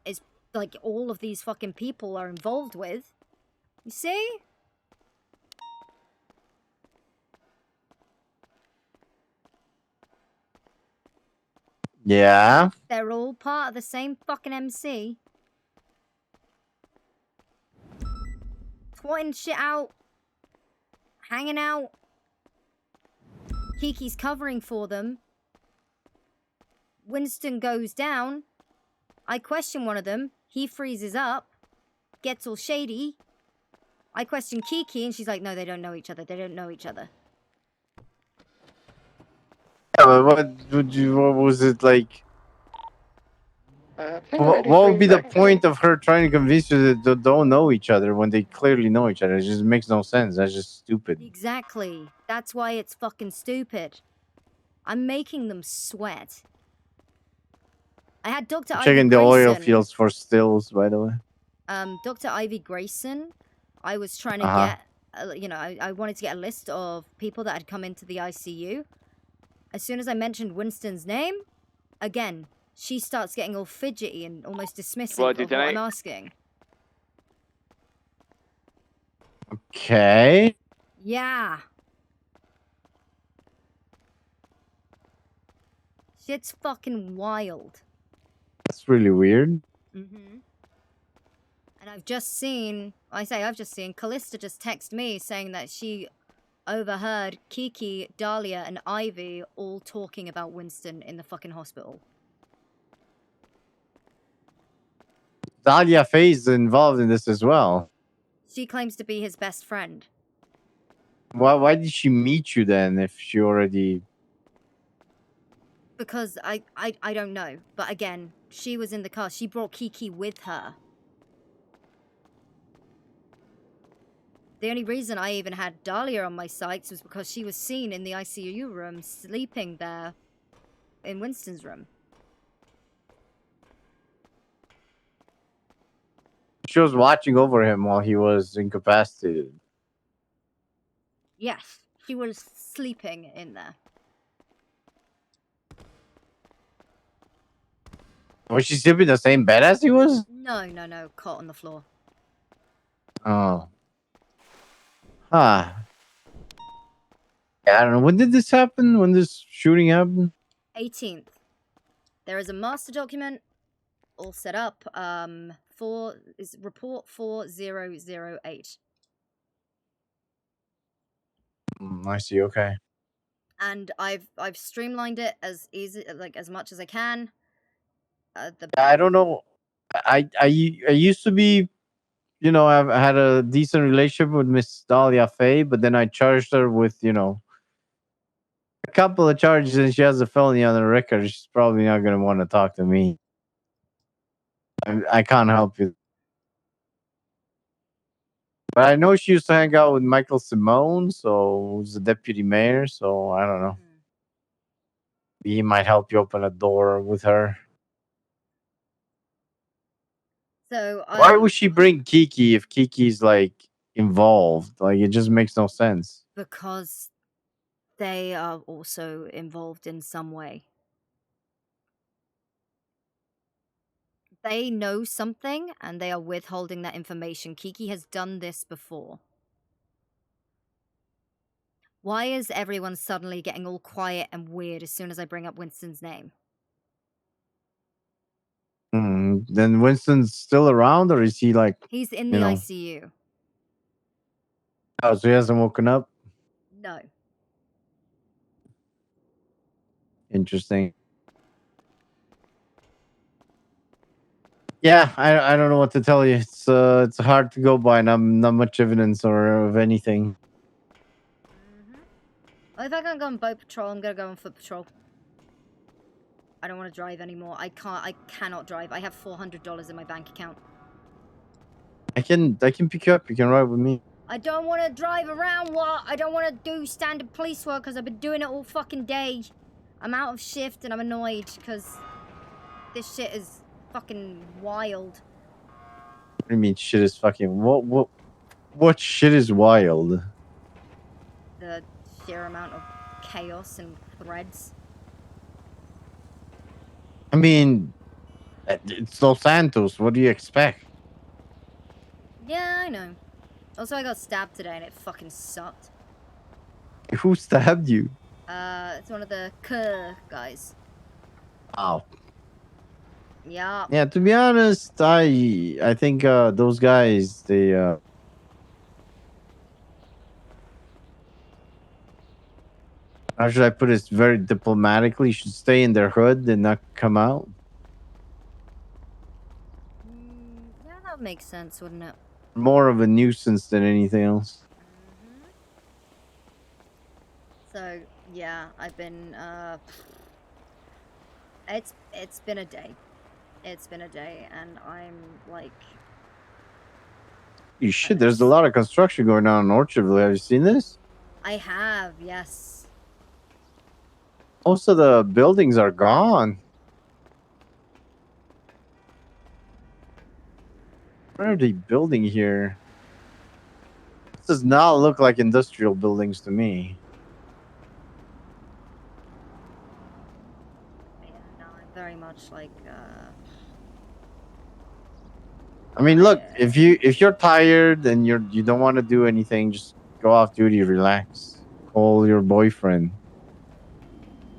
is like all of these fucking people are involved with. You see? Yeah. They're all part of the same fucking MC. Twatting shit out. Hanging out. Kiki's covering for them. Winston goes down. I question one of them. He freezes up. Gets all shady. I question Kiki and she's like, no, they don't know each other. They don't know each other. Yeah, but what was it like? What would be the point of her trying to convince you that they don't know each other when they clearly know each other? It just makes no sense. That's just stupid. Exactly. That's why it's fucking stupid. I'm making them sweat. I had Dr. I'm Ivy checking the oil Grayson. fields for stills, by the way. Dr. Ivy Grayson, I was trying to Uh-huh. get, I wanted to get a list of people that had come into the ICU. As soon as I mentioned Winston's name, again, she starts getting all fidgety and almost dismissive Well, of what tonight- I'm asking. Okay. Yeah. Shit's fucking wild. That's really weird. Mm-hmm. And I've just seen Callista just text me saying that she overheard Kiki, Dahlia, and Ivy all talking about Winston in the fucking hospital. Dahlia Faye is involved in this as well. She claims to be his best friend. Why did she meet you then if she already... Because I don't know. But again, she was in the car. She brought Kiki with her. The only reason I even had Dahlia on my sights was because she was seen in the ICU room sleeping there in Winston's room. She was watching over him while he was incapacitated. Yes, she was sleeping in there. Was she sleeping in the same bed as he was? No, caught on the floor. Oh. Huh. Yeah, I don't know. When did this happen? When this shooting happened? 18th. There is a master document all set up. Report 4008. I see. Okay. And I've streamlined it as easy, like as much as I can. I don't know. I used to be, I had a decent relationship with Miss Dahlia Faye, but then I charged her with, a couple of charges, and she has a felony on the record. She's probably not going to want to talk to me. I can't help you. But I know she used to hang out with Michael Simone, so who's the deputy mayor. So I don't know. He might help you open a door with her. So Why would she bring Kiki if Kiki's like involved? Like it just makes no sense. because they are also involved in some way. They know something and they are withholding that information. Kiki has done this before. Why is everyone suddenly getting all quiet and weird as soon as I bring up Winston's name? Then Winston's still around, or is he like? He's in the ICU. Oh, so he hasn't woken up. No. Interesting. Yeah, I don't know what to tell you. It's hard to go by. Not much evidence or of anything. Well, if I can't go on boat patrol, I'm gonna go on foot patrol. I don't want to drive anymore. I cannot drive. I have $400 in my bank account. I can pick you up. You can ride with me. I don't want to drive around. What? I don't want to do standard police work because I've been doing it all fucking day. I'm out of shift and I'm annoyed because this shit is fucking wild. What do you mean shit is fucking what shit is wild? The sheer amount of chaos and threads. I mean, it's Los Santos. What do you expect? Yeah, I know. Also, I got stabbed today and it fucking sucked. Who stabbed you? It's one of the guys. Oh. Yeah. Yeah, to be honest, I think those guys they How should I put it? Very diplomatically, should stay in their hood and not come out. Yeah, that would make sense, wouldn't it? More of a nuisance than anything else. So yeah, I've been it's been a day. It's been a day, and I'm like, You shit, there's a lot of construction going on in Orchardville. Have you seen this? I have, yes. Most of the buildings are gone. What are they building here? This does not look like industrial buildings to me. Yeah, no, I'm very much like I mean, look, if you're tired and you don't want to do anything, just go off duty, relax. Call your boyfriend.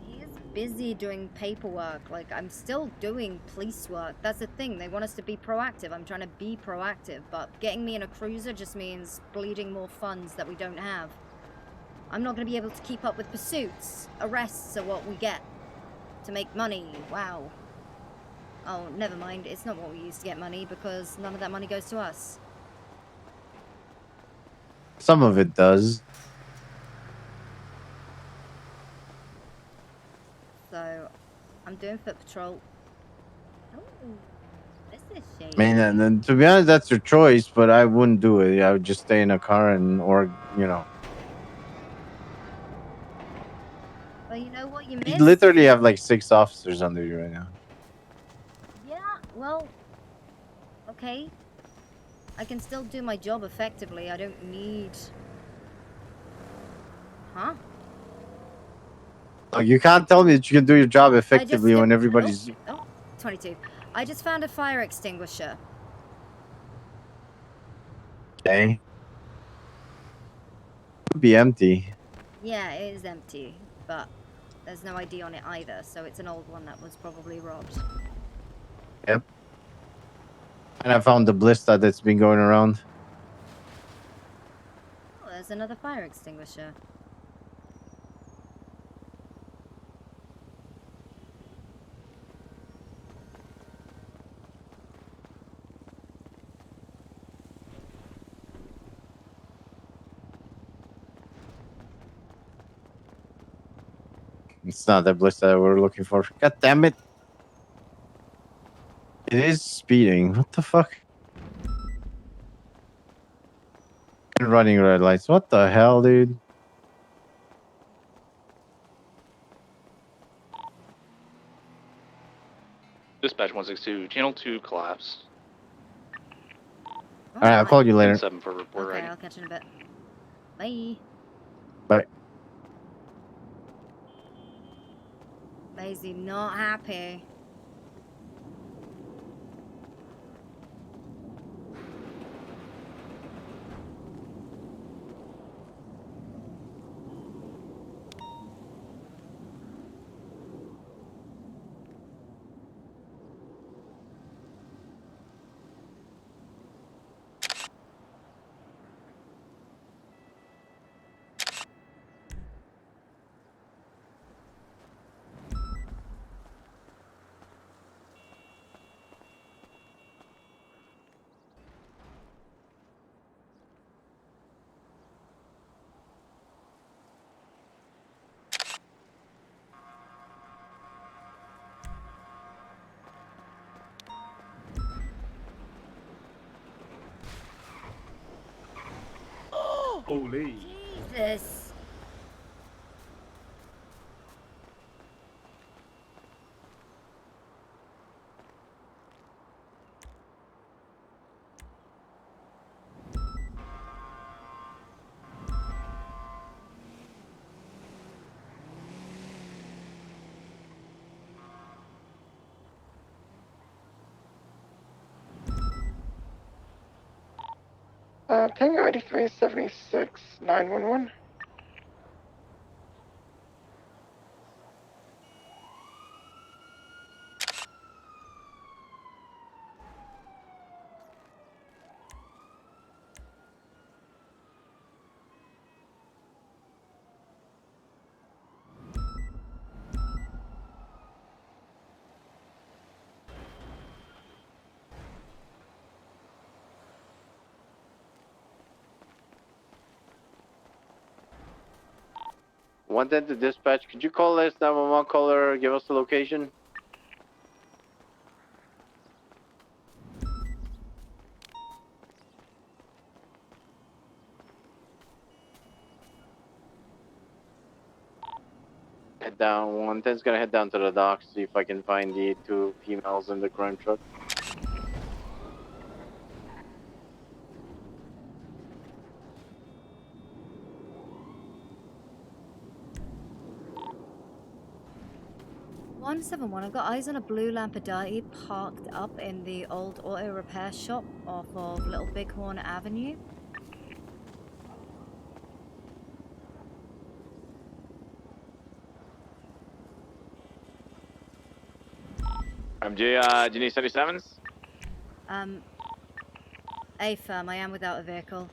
he is busy doing paperwork. Like, I'm still doing police work. That's the thing. They want us to be proactive. I'm trying to be proactive, but getting me in a cruiser just means bleeding more funds that we don't have. I'm not going to be able to keep up with pursuits. Arrests are what we get to make money. Wow. Oh, never mind. It's not what we use to get money because none of that money goes to us. Some of it does. So, I'm doing foot patrol. Oh, this is shady. I mean, and then to be honest, that's your choice, but I wouldn't do it. I would just stay in a car or Well, you know what you You missed? literally have like 6 officers under you right now. Yeah, well, okay. I can still do my job effectively. I don't need... Huh? Oh, you can't tell me that you can do your job effectively when Oh, everybody's... oh, 22. I just found a fire extinguisher. Okay. Could be empty. Yeah, it is empty, but there's no ID on it either, so it's an old one that was probably robbed. Yep. And I found the blister that's been going around. Oh, there's another fire extinguisher. It's not the blister that we're looking for. God damn it. It is speeding. What the fuck? Running red lights. What the hell, dude? Dispatch 162, channel 2 collapse. All right, I'll call you later. 7 for report Okay, writing. I'll catch you in a bit. Bye. Bye. Maisy, not happy. Holy. Jesus. Tango 8376, 911. 110 to dispatch. Could you call this 911 caller? Give us the location. Head down. 110's gonna head down to the docks. See if I can find the 2 females in the crime truck. "171, I've got eyes on a blue Lampadati parked up in the old auto repair shop off of Little Bighorn Avenue. Do you need 77s? A-firm, I am without a vehicle.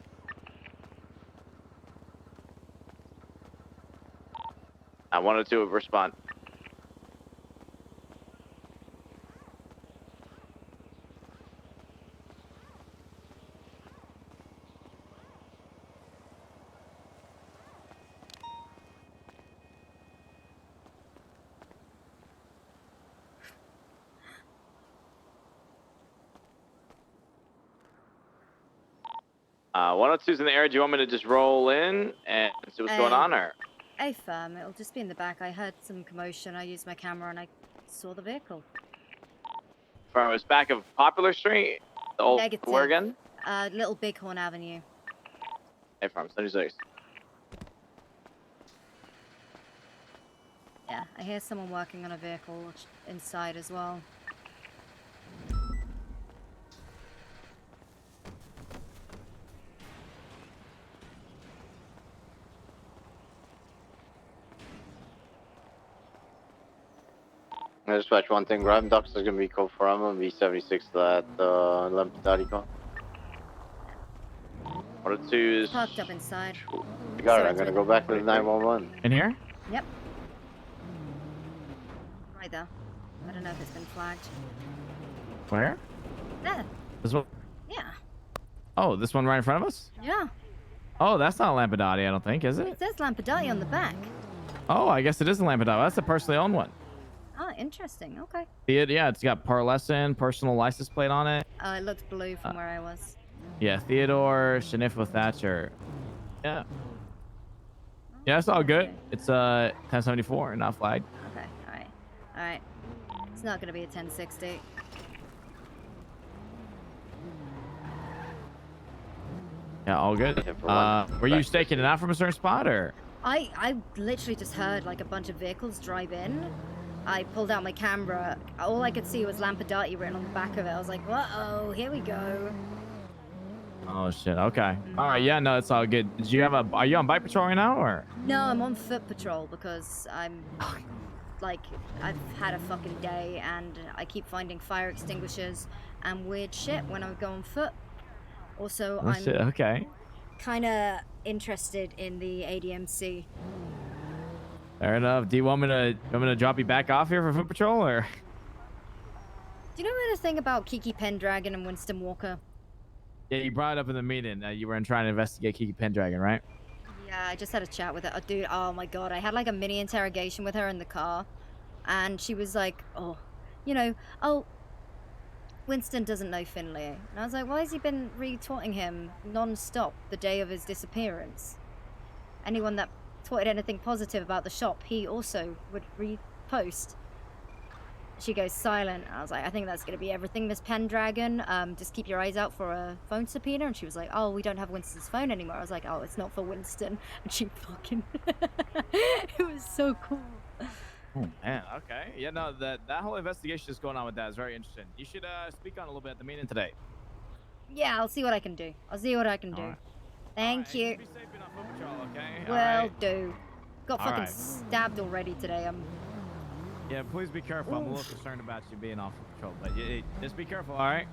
102, respond. Uh, 102's in the area. Do you want me to just roll in and see what's going on, or? A-firm, it'll just be in the back. I heard some commotion. I used my camera and I saw the vehicle. From it's back of Popular Street? The old, Negative. where again? Little Bighorn Avenue. Hey, from 76. Yeah, I hear someone working on a vehicle inside as well. I dispatch 1 thing. Grab ducks is gonna be code for I'm gonna be 76 to that Lampadati call. 102's parked up inside. You got it. I'm gonna go back to the 911. In here? Yep. Right there. I don't know if it's been flagged. Where? There. This one? Yeah. Oh, this one right in front of us? Yeah. Oh, that's not a Lampadati, I don't think, is it? It says Lampadati on the back. Oh, I guess it is a Lampadati. That's a personally owned one. Oh, interesting. Okay. Yeah, it's got Parlesson, personal license plate on it. It looks blue from where I was. Yeah, Theodore Shanifo Thatcher. Yeah. Yeah, it's all good. It's 1074, not flagged. Okay. All right. It's not gonna be a 1060. Yeah, all good. Were you staking it out from a certain spot, or? I literally just heard like a bunch of vehicles drive in. I pulled out my camera. All I could see was Lampadati written on the back of it. I was like, uh-oh, here we go. Oh shit. Okay. All right. Yeah. No, it's all good. Did you have a? Are you on bike patrol right now, or? No, I'm on foot patrol because I'm like I've had a fucking day and I keep finding fire extinguishers and weird shit when I go on foot. Also, Oh, shit. Okay. kind of interested in the ADMC. Fair enough. Do you want me to drop you back off here for foot patrol, or? Do you know anything about Kiki Pendragon and Winston Walker? Yeah, you brought it up in the meeting. You were trying to investigate Kiki Pendragon, right? Yeah, I just had a chat with her. Oh, dude, oh my god, I had like a mini interrogation with her in the car. And she was like, Winston doesn't know Finley. And I was like, why has he been retweeting him non-stop the day of his disappearance? Anyone that tweeted anything positive about the shop, he also would repost. She goes silent. I was like, I think that's going to be everything, Miss Pendragon. Just keep your eyes out for a phone subpoena. And she was like, oh, we don't have Winston's phone anymore. I was like, oh, it's not for Winston. And she fucking... It was so cool. Oh, man. Okay. Yeah, no, that whole investigation that's going on with that is very interesting. You should speak on it a little bit at the meeting today. Yeah, I'll see what I can do. Right. Thank you. Be safe enough foot patrol, okay? Will do. Got All fucking right. stabbed already today. Yeah, please be careful. I'm a little concerned about you being off patrol, but just be careful, all right?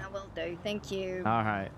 Yeah, will do. Thank you. All right.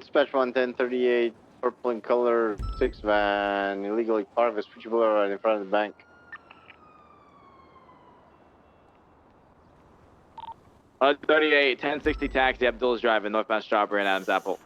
Dispatch 11038, purple in color, 6 van, illegally parked Vespucci Boulevard in front of the bank. 38, 1060 taxi, Abdul's driving, northbound Strawberry and Adams Apple.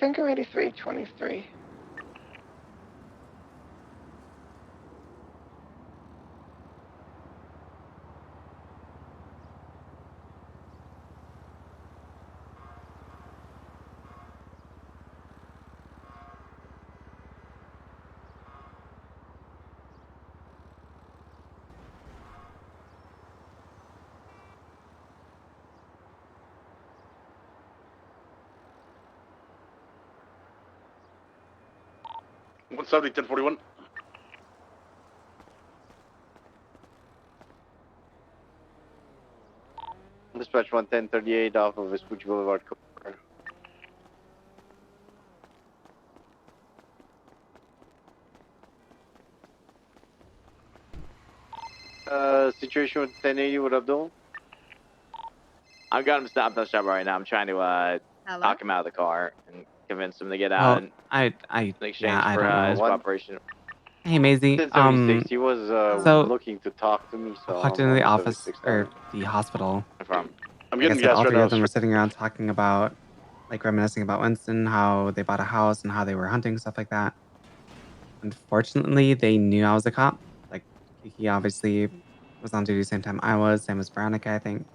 Finger 8323. One 1041. Dispatch 11038 off of Vespucci Boulevard. Situation with 1080 with Abdul. I've got him stopped on shop right now. I'm trying to Hello? talk him out of the car and convince him to get out in exchange I for don't know. his cooperation. Hey, Maisy. 1076, he was So looking to talk to me, so I walked I'm into the on office 76 or now. the hospital. From. I'm Like I getting said, gas all right three now. of them were sitting around talking about, like, reminiscing about Winston, how they bought a house and how they were hunting, stuff like that. Unfortunately, they knew I was a cop. Like, he obviously was on duty the same time I was, same as Veronica, I think.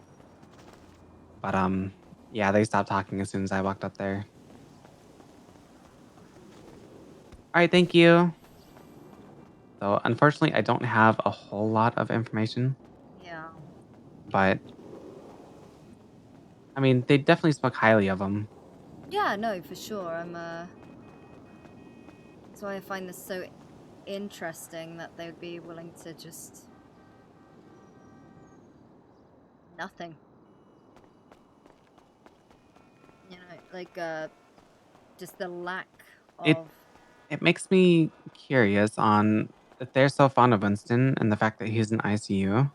But yeah, they stopped talking as soon as I walked up there. All right, thank you. So unfortunately, I don't have a whole lot of information, Yeah. but I mean, they definitely spoke highly of him. Yeah, no, for sure. That's why I find this so interesting that they would be willing to just nothing. You know, like just the lack It of it makes me curious on if they're so fond of Winston and the fact that he's in ICU.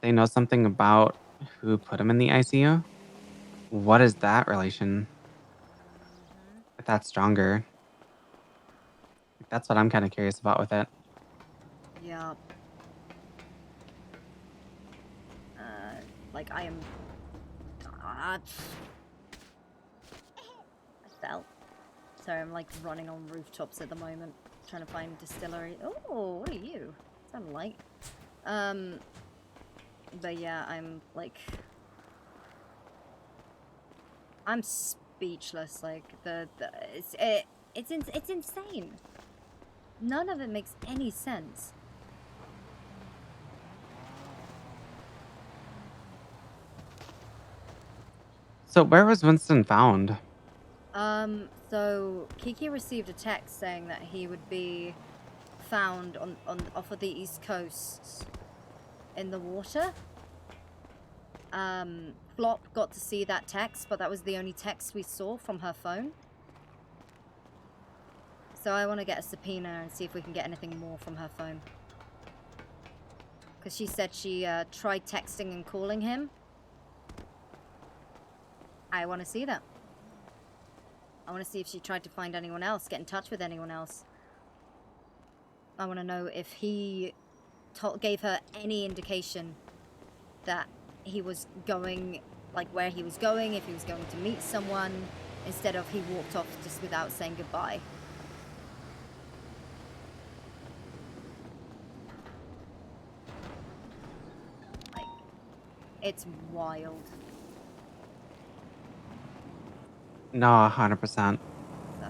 They know something about who put him in the ICU. What is that relation? If that's stronger, that's what I'm kind of curious about with it. yeah. Like I am. I fell. Sorry, I'm like running on rooftops at the moment, trying to find distillery. Oh, what are you? Sound light. But yeah, I'm like, I'm speechless. Like it's insane. None of it makes any sense. So where was Winston found? So Kiki received a text saying that he would be found off of the East Coast in the water. Flop got to see that text, but that was the only text we saw from her phone. So I want to get a subpoena and see if we can get anything more from her phone. Because she said she tried texting and calling him. I want to see that. I want to see if she tried to find anyone else, get in touch with anyone else. I want to know if he gave her any indication that he was going, like where he was going, if he was going to meet someone, instead of he walked off just without saying goodbye. Like, it's wild. No, 100%. So,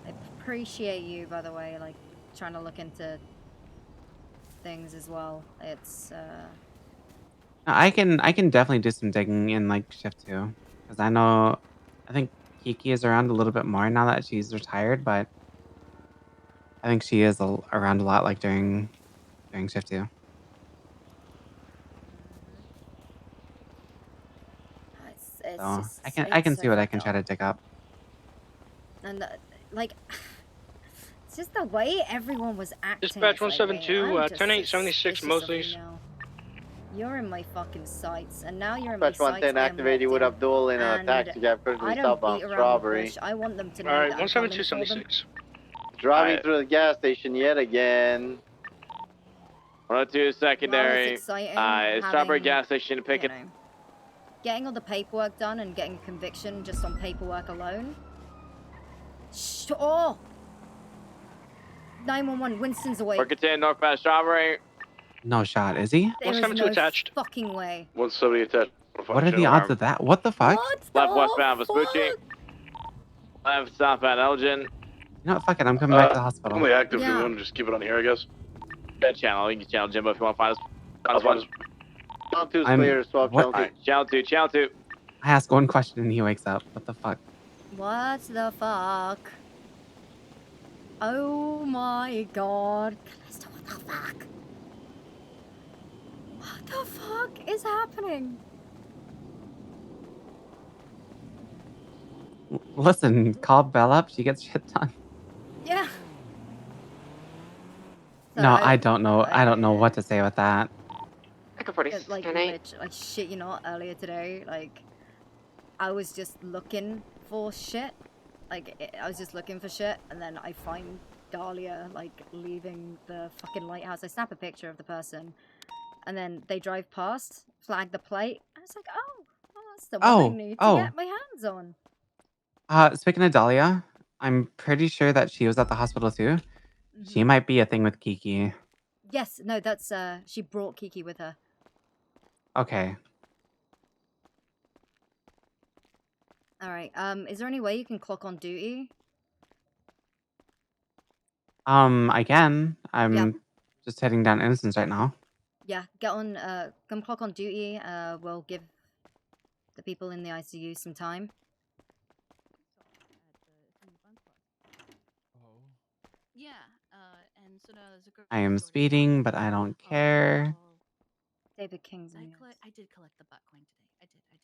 I appreciate you, by the way, like, trying to look into things as well. It's, I can definitely do some digging in like shift 2, because I think Kiki is around a little bit more now that she's retired, but I think she is around a lot like during shift 2. it's So just, I can it's see so what I fucked can try up. to dig up. And, like, it's just the way everyone was acting. Dispatch It's like, 172, I'm just 10876 suspicious of you Mosley's. now. You're in my fucking sights, and now you're in my Dispatch sights. 110 activated with Abdul in a taxi cab currently I don't southbound beat around the Strawberry. bush. I want them to know Alright, that I'm coming for them. 17276. Driving through the gas station yet again. 102 secondary. exciting Strawberry having, gas station pick it. Getting all the paperwork done and getting a conviction just on paperwork alone. Oh! 911, Winston's away. Work it 10 northbound Strawberry. No shot, is he? There is no fucking way. 170 attached. What are the odds of that? What the fuck? Left westbound Vespucci. Left southbound Elgin. You know what? Fuck it. I'm coming back to the hospital. Only active. Do we want to just keep it on here, I guess? That channel. You can channel Jimbo if you want to find us. I'll find us. Channel 2's I'm- clear, swap what? channel 2. Alright, channel 2, channel 2. I ask one question and he wakes up. What the fuck? What the fuck? Oh my god. Calista, what the fuck? What the fuck is happening? Listen, call Belle up. She gets shit done. Yeah. No, I don't know. I don't know what to say with that. Like, Rich, like, shit, you know, earlier today, like, I was just looking for shit. Like, I was just looking for shit, and then I find Dahlia, like, leaving the fucking lighthouse. I snap a picture of the person, and then they drive past, flag the plate, and it's like, oh, well, that's the one I need to get my hands on. Speaking of Dahlia, I'm pretty sure that she was at the hospital too. She might be a thing with Kiki. Yes, no, that's, she brought Kiki with her. Okay. Alright, is there any way you can clock on duty? I can. I'm just heading down Innocence right now. Yeah, get on, come clock on duty, we'll give the people in the ICU some time. Yeah, and so now there's a girl. I am speeding, but I don't care. David King's in I did collect the butt coin today. I did.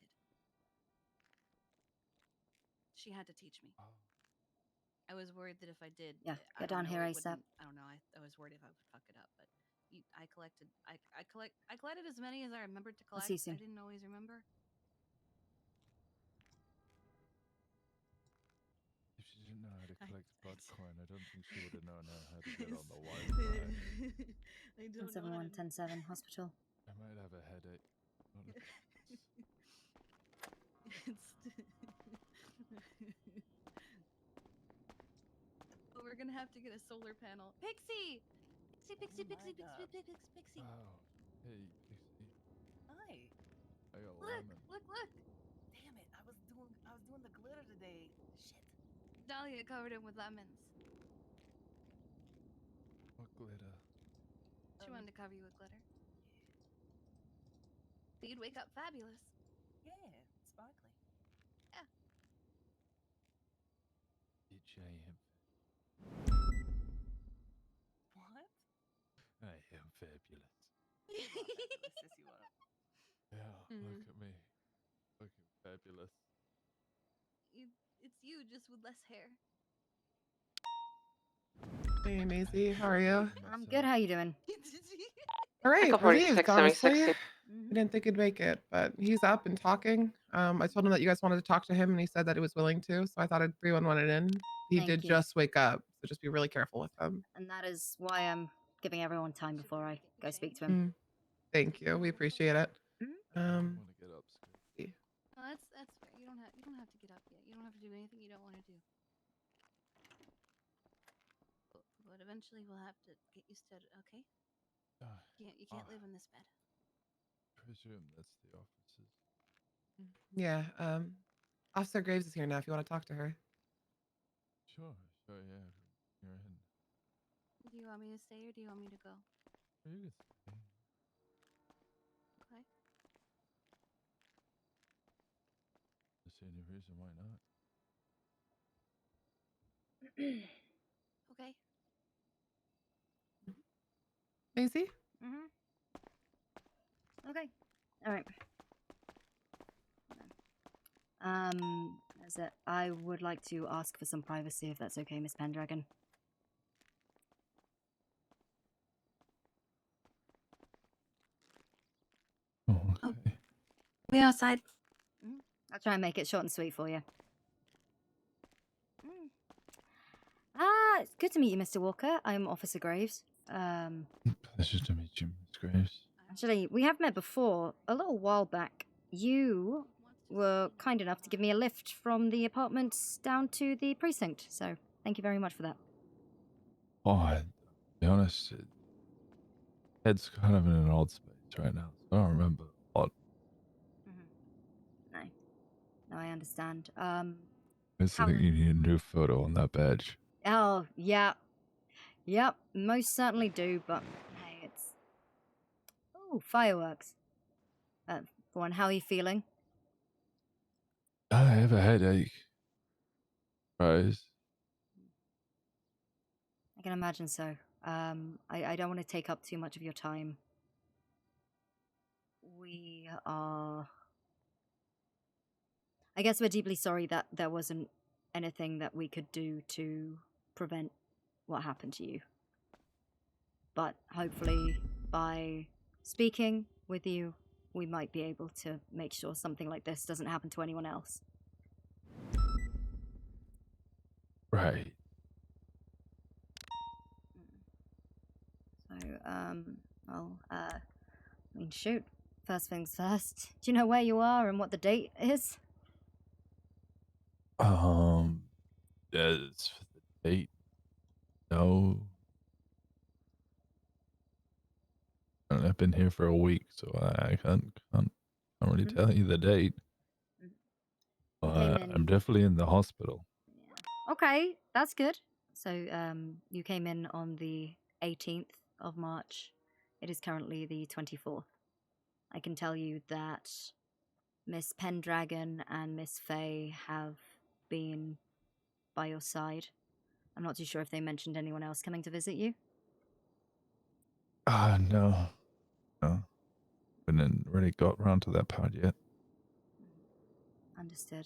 She had to teach me. I was worried that if I did, Yeah, I get don't down know, here it ASAP. wouldn't- I don't know. I was worried if I would fuck it up, but I collected as many as I remembered to I'll collect. see you soon. I didn't always remember. If she didn't know how to collect Bitcoin, I don't think she would have known how to get on the Wi-Fi. I don't know. 171-107 hospital. I might have a headache. Oh, we're gonna have to get a solar panel. Pixie! Pixie! Oh, hey, Pixie. Hi. I got Look! lemon. Look! Damn it! I was doing the glitter today. Shit. Dahlia covered him with lemons. What glitter? She wanted to cover you with glitter. So you'd wake up fabulous. Yeah, sparkly. Yeah. What? I am fabulous. You are fabulous, yes, you are. Yeah, look Mm. at me. Looking fabulous. It's you, just with less hair. Hey, Maisy, how are you? I'm good. How you doing? All right, Michael relieved, 46, honestly. 76. I didn't think he'd make it, but he's up and talking. I told him that you guys wanted to talk to him, and he said that he was willing to, so I thought I'd 311 it in. He Thank did you. just wake up, so just be really careful with him. And that is why I'm giving everyone time before I go speak to him. Mm, thank you. We appreciate it. I want to get up. See. No, that's fair. You don't have to get up yet. You don't have to do anything you don't want to do. But eventually we'll have to get used to it. Okay? You can't live in this bed. Presume that's the officers. Yeah, Officer Graves is here now if you want to talk to her. Sure, yeah. You're in. Do you want me to stay or do you want me to go? You can stay. Okay. I see any reason why not. Okay. Maisy? Mm-hmm. Okay. All right. Is it? I would like to ask for some privacy, if that's okay, Miss Pendragon. Oh, okay. We outside. I'll try and make it short and sweet for you. It's good to meet you, Mr. Walker. I'm Officer Graves. Pleasure to meet you, Miss Graves. Actually, we have met before, a little while back. You were kind enough to give me a lift from the apartments down to the precinct, so thank you very much for that. Oh, to be honest, head's kind of in an odd space right now, so I don't remember a lot. No, I understand. I think you need a new photo on that badge. Oh, yeah. Yep, most certainly do, but hey, it's... Oh, fireworks. For one, how are you feeling? I have a headache. Surprise. I can imagine so. I don't want to take up too much of your time. We are... I guess we're deeply sorry that there wasn't anything that we could do to prevent what happened to you. But hopefully, by speaking with you, we might be able to make sure something like this doesn't happen to anyone else. Right. So, I mean, shoot. First things first. Do you know where you are and what the date is? As for the date, no. I've been here for a week, so I can't really tell you the date. I'm definitely in the hospital. Okay, that's good. So, you came in on the 18th of March. It is currently the 24th. I can tell you that Miss Pendragon and Miss Faye have been by your side. I'm not too sure if they mentioned anyone else coming to visit you. No. We didn't really got around to that part yet. Understood.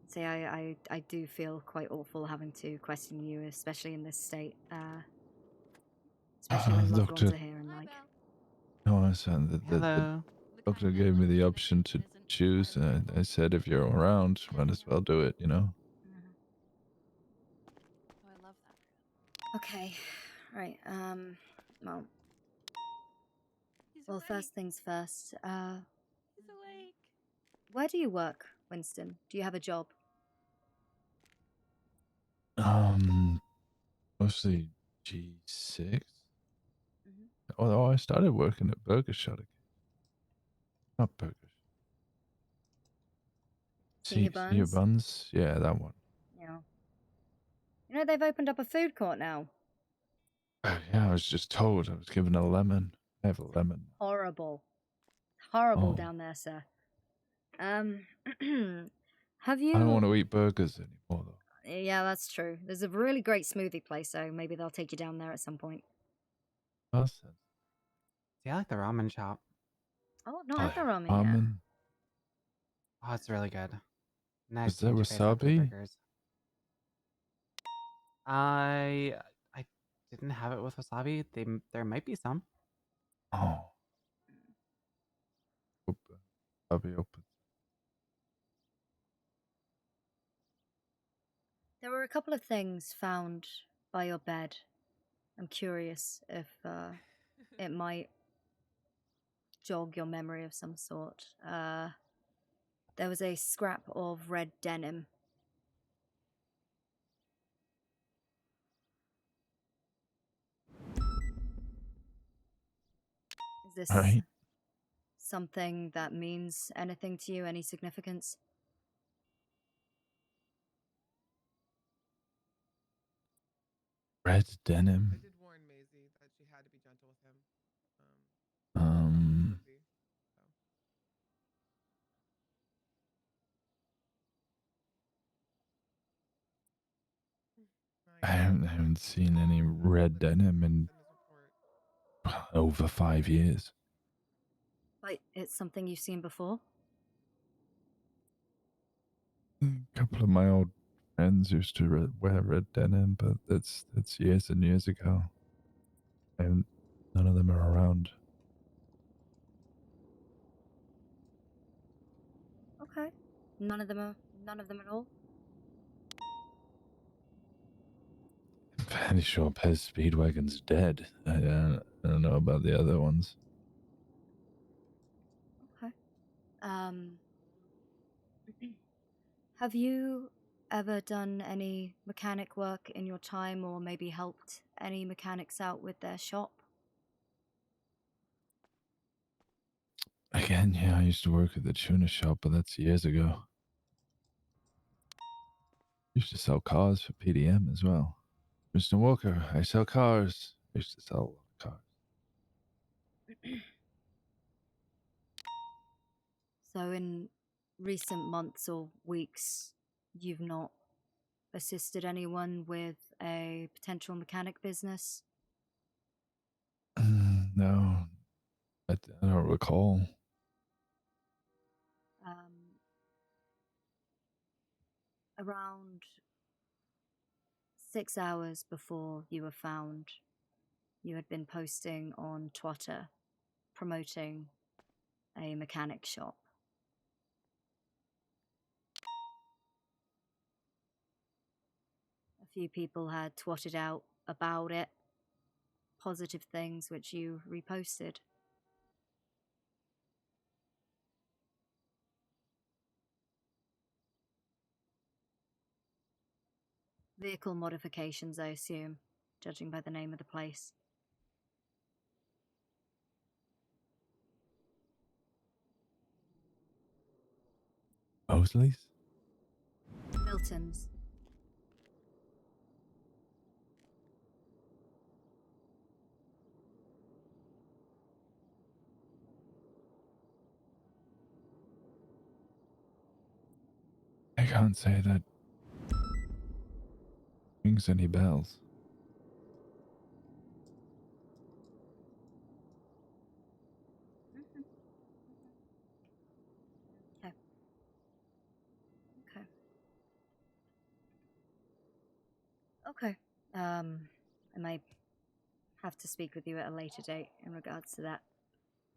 See, I do feel quite awful having to question you, especially in this state. Especially when loved ones Doctor, are here and like... no, I said the doctor gave me the option to choose, and I said if you're around, might as well do it, you know? Oh, I love that. Okay, right, well, first things first, He's awake. where do you work, Winston? Do you have a job? Mostly G6. Although I started working at Burger Shot again. Not Burger. Senior Senior Buns? Buns? Yeah, that one. Yeah. You know, they've opened up a food court now. Oh, yeah, I was just told. I was given a lemon. I have a lemon. Horrible. Horrible Oh. down there, sir. Have I don't want you? to eat burgers anymore, though. Yeah, that's true. There's a really great smoothie place, so maybe they'll take you down there at some point. Awesome. See, I like the ramen shop. Oh, I've not I had the have ramen yet. ramen. Oh, it's really good. Is Nice to that meet you face after the wasabi? burgers. I didn't have it with wasabi. There might be some. Oh. Wasabi open. There were a couple of things found by your bed. I'm curious if it might jog your memory of some sort. There was a scrap of red denim. Is this Right. something that means anything to you? Any significance? Red I denim. did warn Maisy that she had to be gentle with him. Um. Busy, so. I haven't seen any red denim in over 5 years. Like, it's something you've seen before? A couple of my old friends used to wear red denim, but that's years and years ago. And none of them are around. Okay. None of them at all? I'm fairly sure Pez Speedwagon's dead. I don't know about the other ones. Okay. Have you ever done any mechanic work in your time, or maybe helped any mechanics out with their shop? Again, yeah, I used to work at the tuna shop, but that's years ago. Used to sell cars for PDM as well. Mr. Walker, I sell cars. Used to sell cars. So, in recent months or weeks, you've not assisted anyone with a potential mechanic business? No, I don't recall. Around 6 hours before you were found, you had been posting on Twitter promoting a mechanic shop. A few people had twatted out about it, positive things which you reposted. Vehicle modifications, I assume, judging by the name of the place. Mosley's? Milton's. I can't say that rings any bells. Okay. Okay. Okay. I might have to speak with you at a later date in regards to that.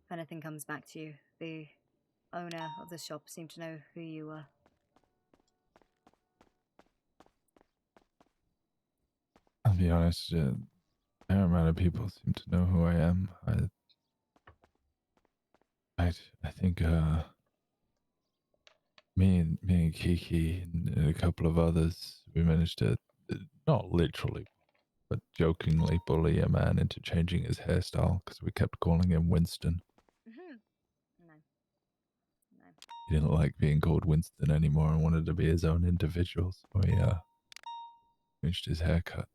If anything comes back to you, the owner of the shop seemed to know who you were. I'll be honest, a fair amount of people seem to know who I am. I think me and Kiki and a couple of others, we managed to not literally, but jokingly bully a man into changing his hairstyle because we kept calling him Winston. No. He didn't like being called Winston anymore and wanted to be his own individual, so he changed his haircut.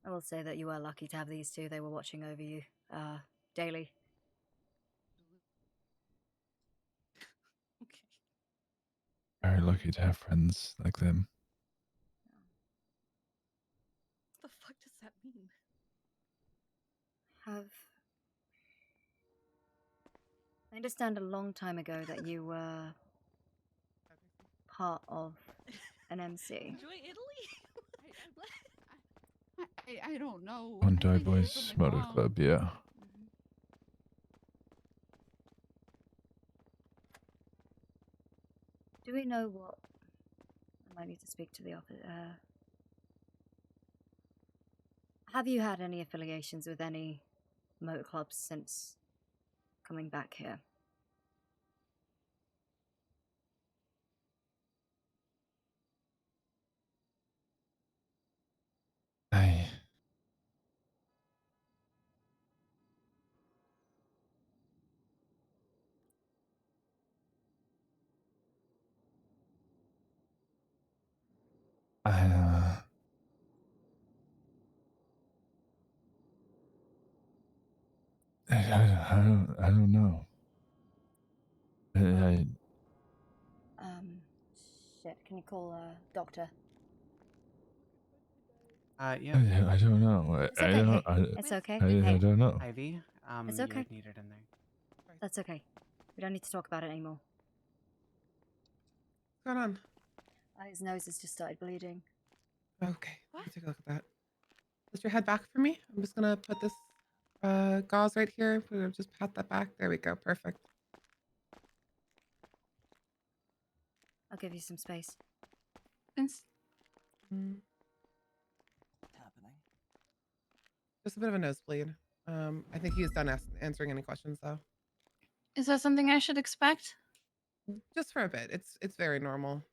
I will say that you were lucky to have these two. They were watching over you daily. Very lucky to have friends like them. What the fuck does that mean? I understand a long time ago that you were part of an MC. Enjoy Italy? I don't know. Bondi I think Boys it's from my Motor mom. Club, yeah. Do we know what? I might need to speak to the office. Have you had any affiliations with any motor clubs since coming back here? I don't know. Shit, can you call a doctor? Yeah. I don't know. It's okay. It's okay. I Hey. don't know. Ivy, It's you okay. would need it in there. That's okay. We don't need to talk about it anymore. What's going on? His nose has just started bleeding. Okay, let me take a look at that. Lift your head back for me. I'm just gonna put this gauze right here. We'll just pat that back. There we go. Perfect. I'll give you some space. Mm. Just a bit of a nosebleed. I think he is done answering any questions though. Is that something I should expect? Just for a bit. It's very normal.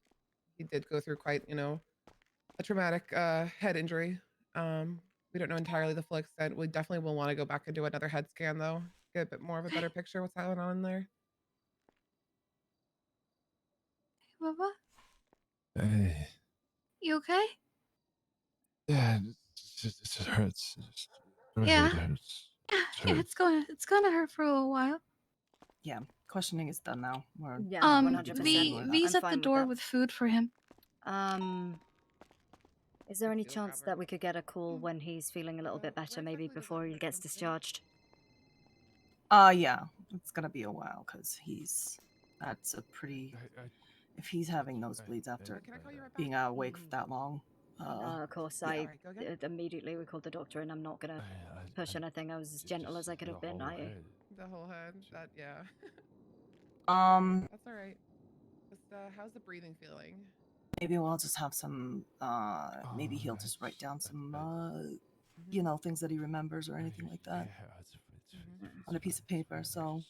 He did go through quite, a traumatic head injury. We don't know entirely the full extent. We definitely will want to go back and do another head scan though. Get a bit more of a better picture of what's going on in there. Baba, Hey. you okay? Yeah, it just hurts. My Yeah. head hurts. Yeah, it's gonna hurt for a while. Yeah, questioning is done now. We're 100%. V's I'm at the fine with door that. with food for him. Is there any chance that we could get a call when he's feeling a little bit better, maybe before he gets discharged? Yeah, it's gonna be a while because that's a pretty. If he's having nosebleeds after being awake for that long. Of course, yeah. immediately we called the doctor, and I'm not gonna push anything. I was as gentle as I could have been. The whole head. That yeah. That's all right. Just how's the breathing feeling? Maybe we'll just have some. Maybe he'll just write down some. Things that he remembers or anything like that on a piece of paper. So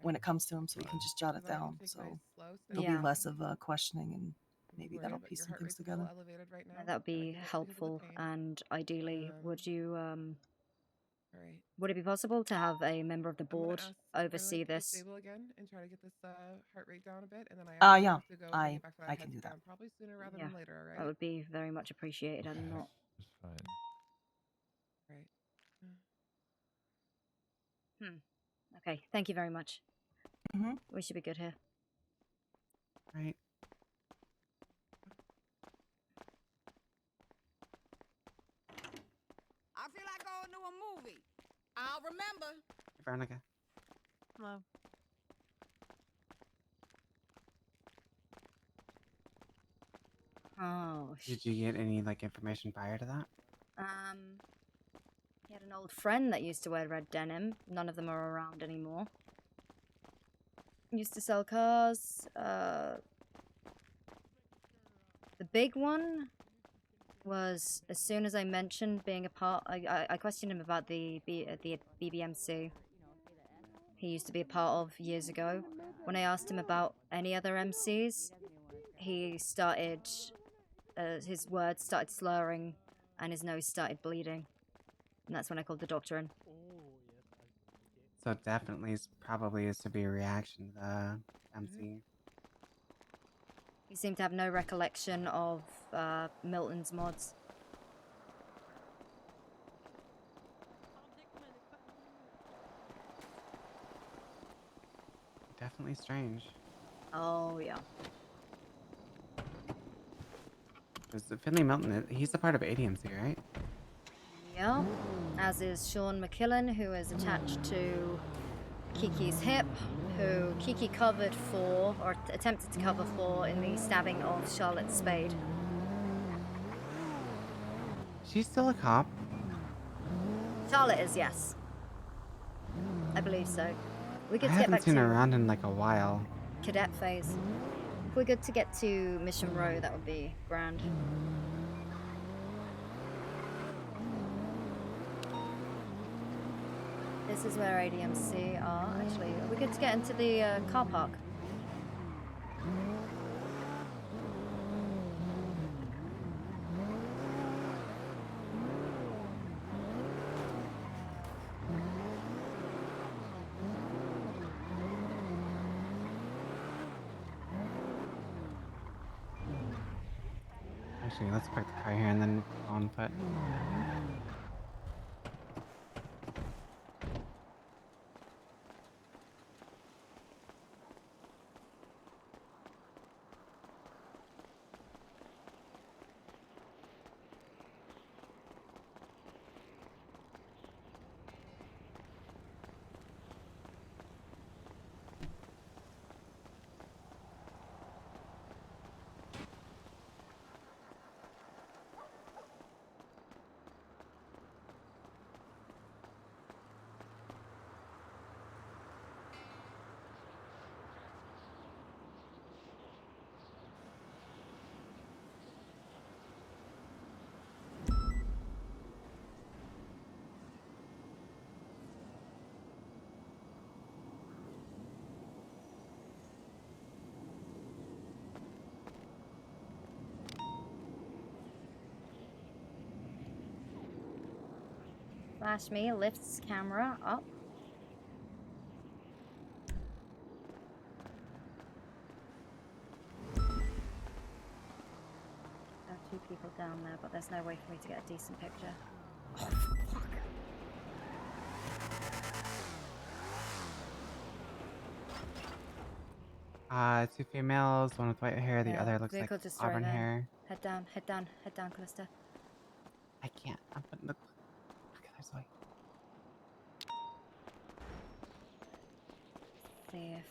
when it comes to him, so he can just jot it down. So there'll be less of questioning, and maybe that'll piece some things together. That would be helpful, and ideally, would you would it be possible to have a member of the board oversee this? Stable again and try to get this heart rate down a bit, and then I Yeah, have to go and get back to that I head can do that. scan, probably sooner rather Yeah, than later. All right. that would be very much appreciated. I'm not. Right. Okay, thank you very much. Mm-hmm. We should be good here. Right. I feel like going to a movie. I'll remember. Veronica. Hello. Oh. Did you get any information prior to that? He had an old friend that used to wear red denim. None of them are around anymore. Used to sell cars. The big one was, as soon as I mentioned being a part, I questioned him about the BBMC he used to be a part of years ago. When I asked him about any other MCs, he started, his words started slurring and his nose started bleeding. And that's when I called the doctor in. So definitely is probably a severe reaction to the MC. He seemed to have no recollection of Milton's mods. Definitely strange. Oh, yeah. Is Finley Milton? He's a part of ADMC, right? Yeah. As is Sean McKillen, who is attached to Kiki's hip, who Kiki covered for, or attempted to cover for, in the stabbing of Charlotte Spade. She's still a cop. Charlotte is, yes. I believe so. We're I good to get haven't back seen her to around in like a while. cadet phase. If we're good to get to Mission Row, that would be grand. This is where ADMC are. Actually, are we good to get into the car park? Actually, let's park the car here and then go on foot. Flash me lifts camera up. There are two people down there, but there's no way for me to get a decent picture. Oh, fuck. Two females, one with white hair, the Yeah, other looks like vehicle just auburn right there. hair. Head down, head down, head down, Callista. I can't. I'm putting the. Okay, there's white. See if.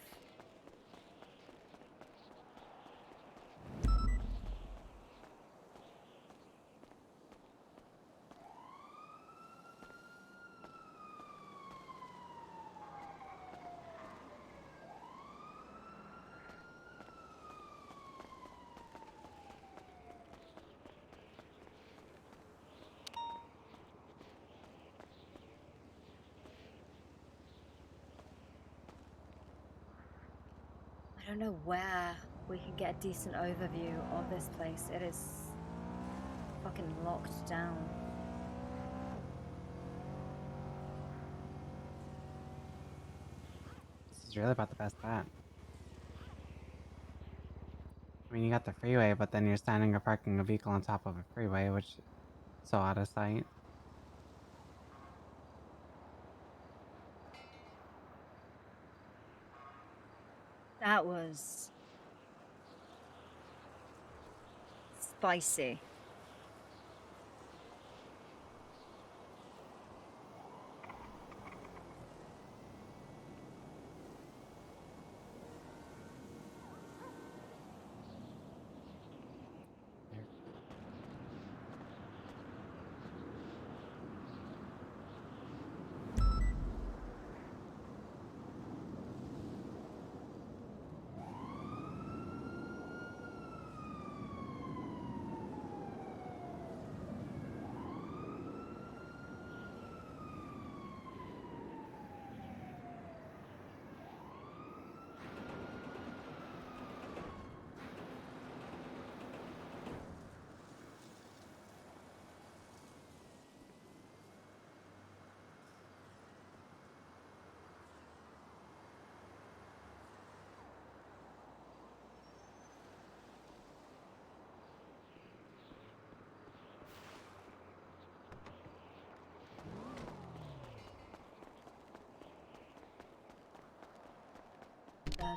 I don't know where we can get a decent overview of this place. It is fucking locked down. This is really about the best bet. I mean, you got the freeway, but then you're standing or parking a vehicle on top of a freeway, which is so out of sight. That was spicy.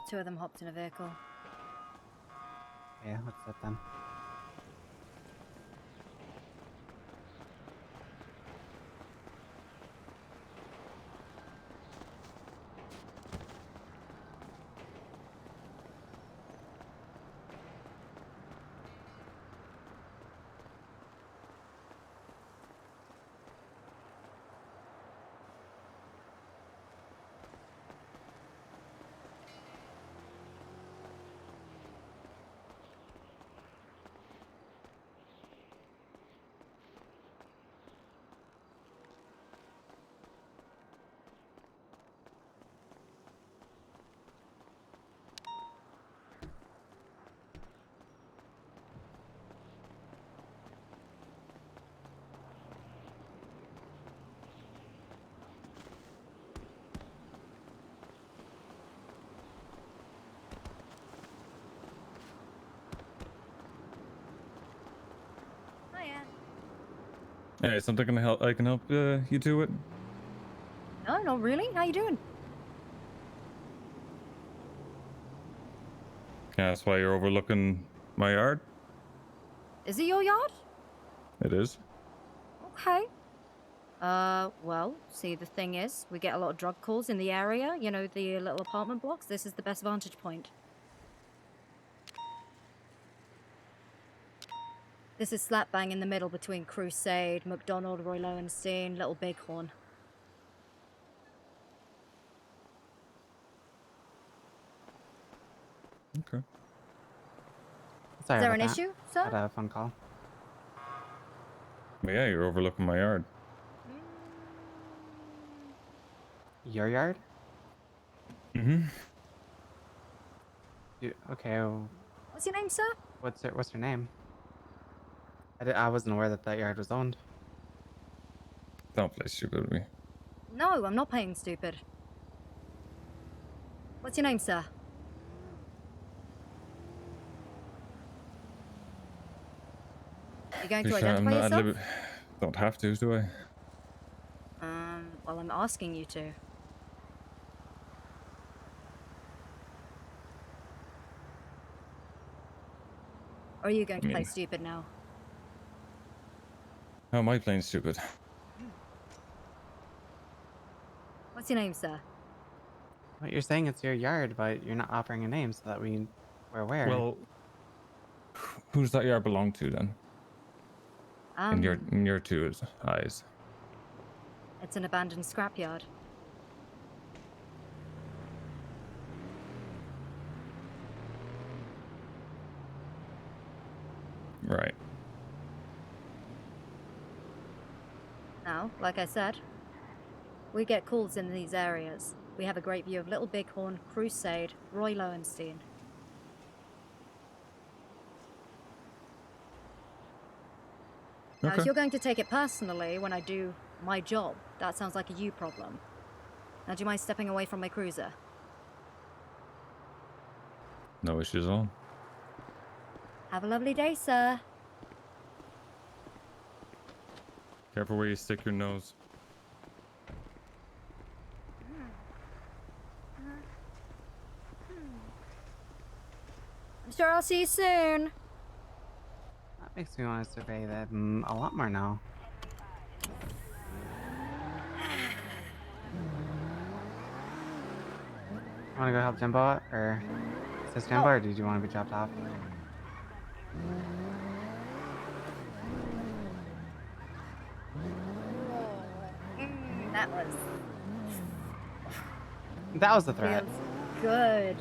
Two of them hopped in a vehicle. Yeah, let's let them. Hey, something can help. I can help you two with. No, not really. How you doing? Yeah, that's why you're overlooking my yard. Is it your yard? It is. Okay. Well, see, the thing is, we get a lot of drug calls in the area, you know, the little apartment blocks. This is the best vantage point. This is slap bang in the middle between Crusade, McDonald, Roy Lowenstein, Little Bighorn. Okay. Sorry Is there about an that. issue, sir? Had a phone call. But yeah, you're overlooking my yard. Your yard? Mm-hmm. Okay. Well, What's your name, sir? what's her name? I wasn't aware that that yard was owned. Don't play stupid with me. No, I'm not playing stupid. What's your name, sir? You going to identify yourself? Don't have to, do I? Well, I'm asking you to. Or are you going to play stupid now? How am I playing stupid? What's your name, sir? What you're saying it's your yard, but you're not offering a name so that we're aware. Well, who's that yard belong to then? In your two eyes. It's an abandoned scrapyard. Right. Now, like I said, we get calls in these areas. We have a great view of Little Bighorn, Crusade, Roy Lowenstein. Now, if Okay. you're going to take it personally when I do my job, that sounds like a you problem. Now, do you mind stepping away from my cruiser? No issues at all. Have a lovely day, sir. Careful where you stick your nose. I'm sure I'll see you soon. That makes me want to survey them a lot more now. Want to go help Jimbo, or assist Jimbo, or did you want to be dropped off? That was the threat. feels good.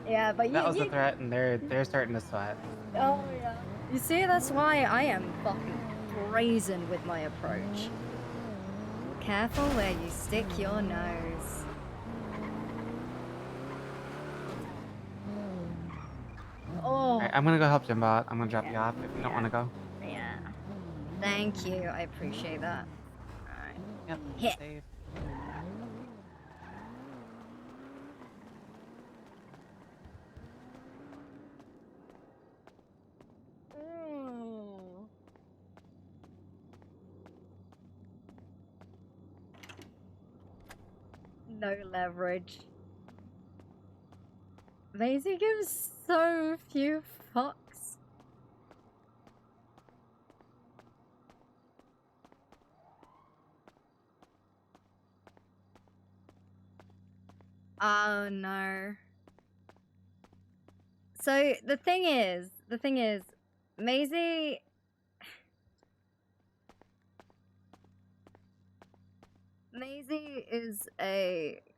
Yeah, but That was the threat, and they're starting to sweat. Oh yeah. You see, that's why I am fucking brazen with my approach. Careful where you stick your nose. Oh. Alright, I'm gonna go help Jimbo. I'm gonna drop you off if you don't want to go. Yeah. Thank you. I appreciate that. Alright. Yep. Yeah. Safe. No leverage. Maisy gives so few fucks. Oh no. So the thing is, Maisy is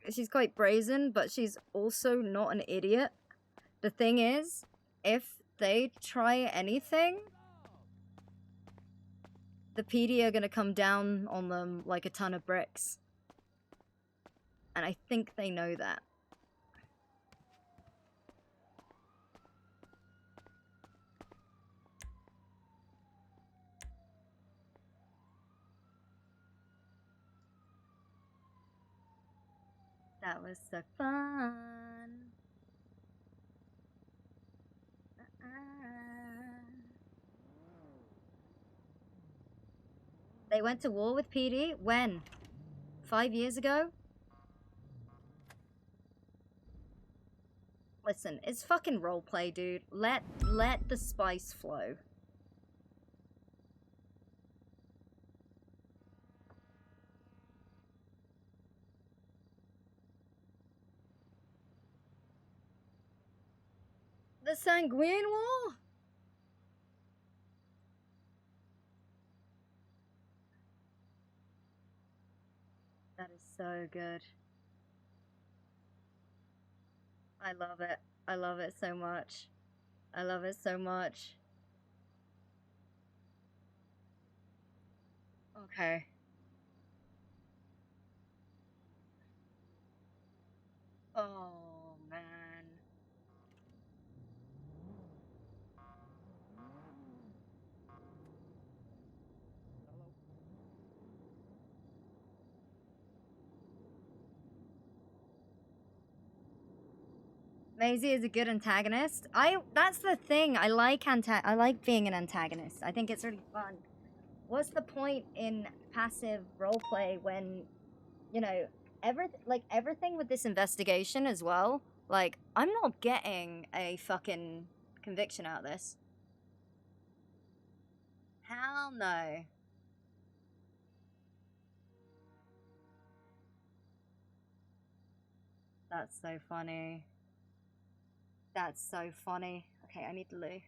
she's quite brazen, but she's also not an idiot. The thing is, if they try anything, the PD are gonna come down on them like a ton of bricks. And I think they know that. That was so fun. They went to war with PD? When? 5 years ago? Listen, it's fucking roleplay, dude. Let the spice flow. The Sanguine War? That is so good. I love it. I love it so much. I love it so much. Okay. Oh, man. Maisy is a good antagonist. That's the thing. I like being an antagonist. I think it's really fun. What's the point in passive roleplay when, you know, everything with this investigation as well? Like, I'm not getting a fucking conviction out of this. Hell no. That's so funny. That's so funny. Okay, I need to loo.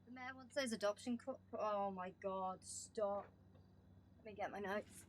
The mayor wants those adoption oh my god, stop. Let me get my notes.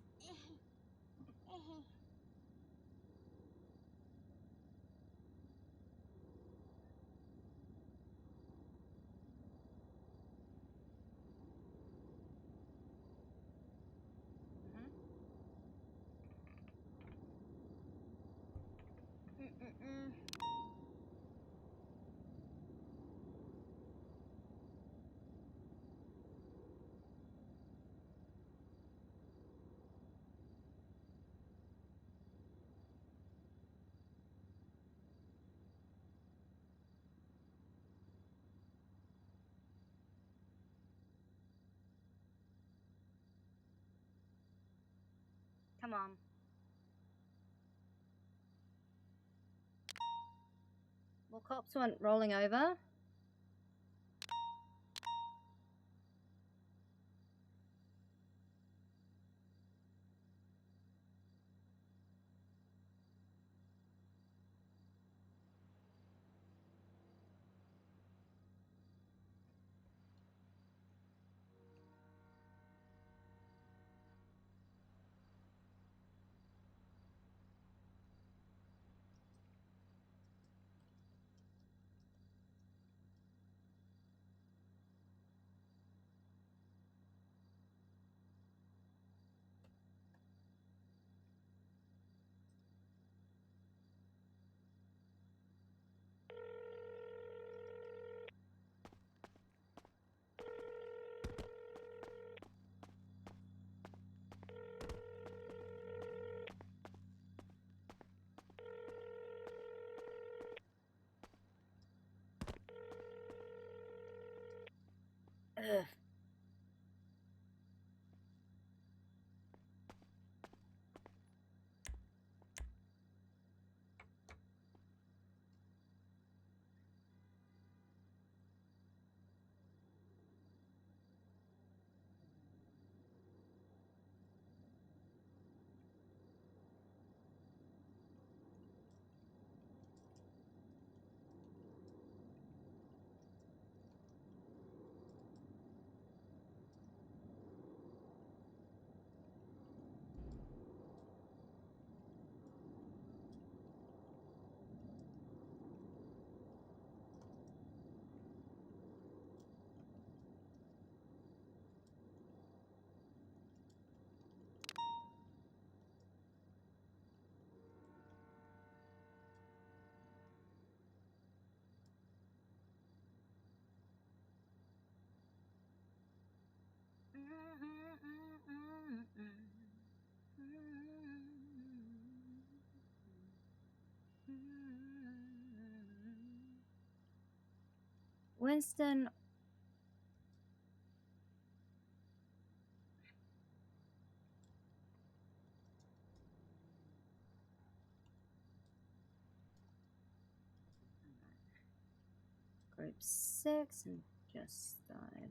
Come on. Well, cops went rolling over. Ugh. Winston. Group 6 and just started.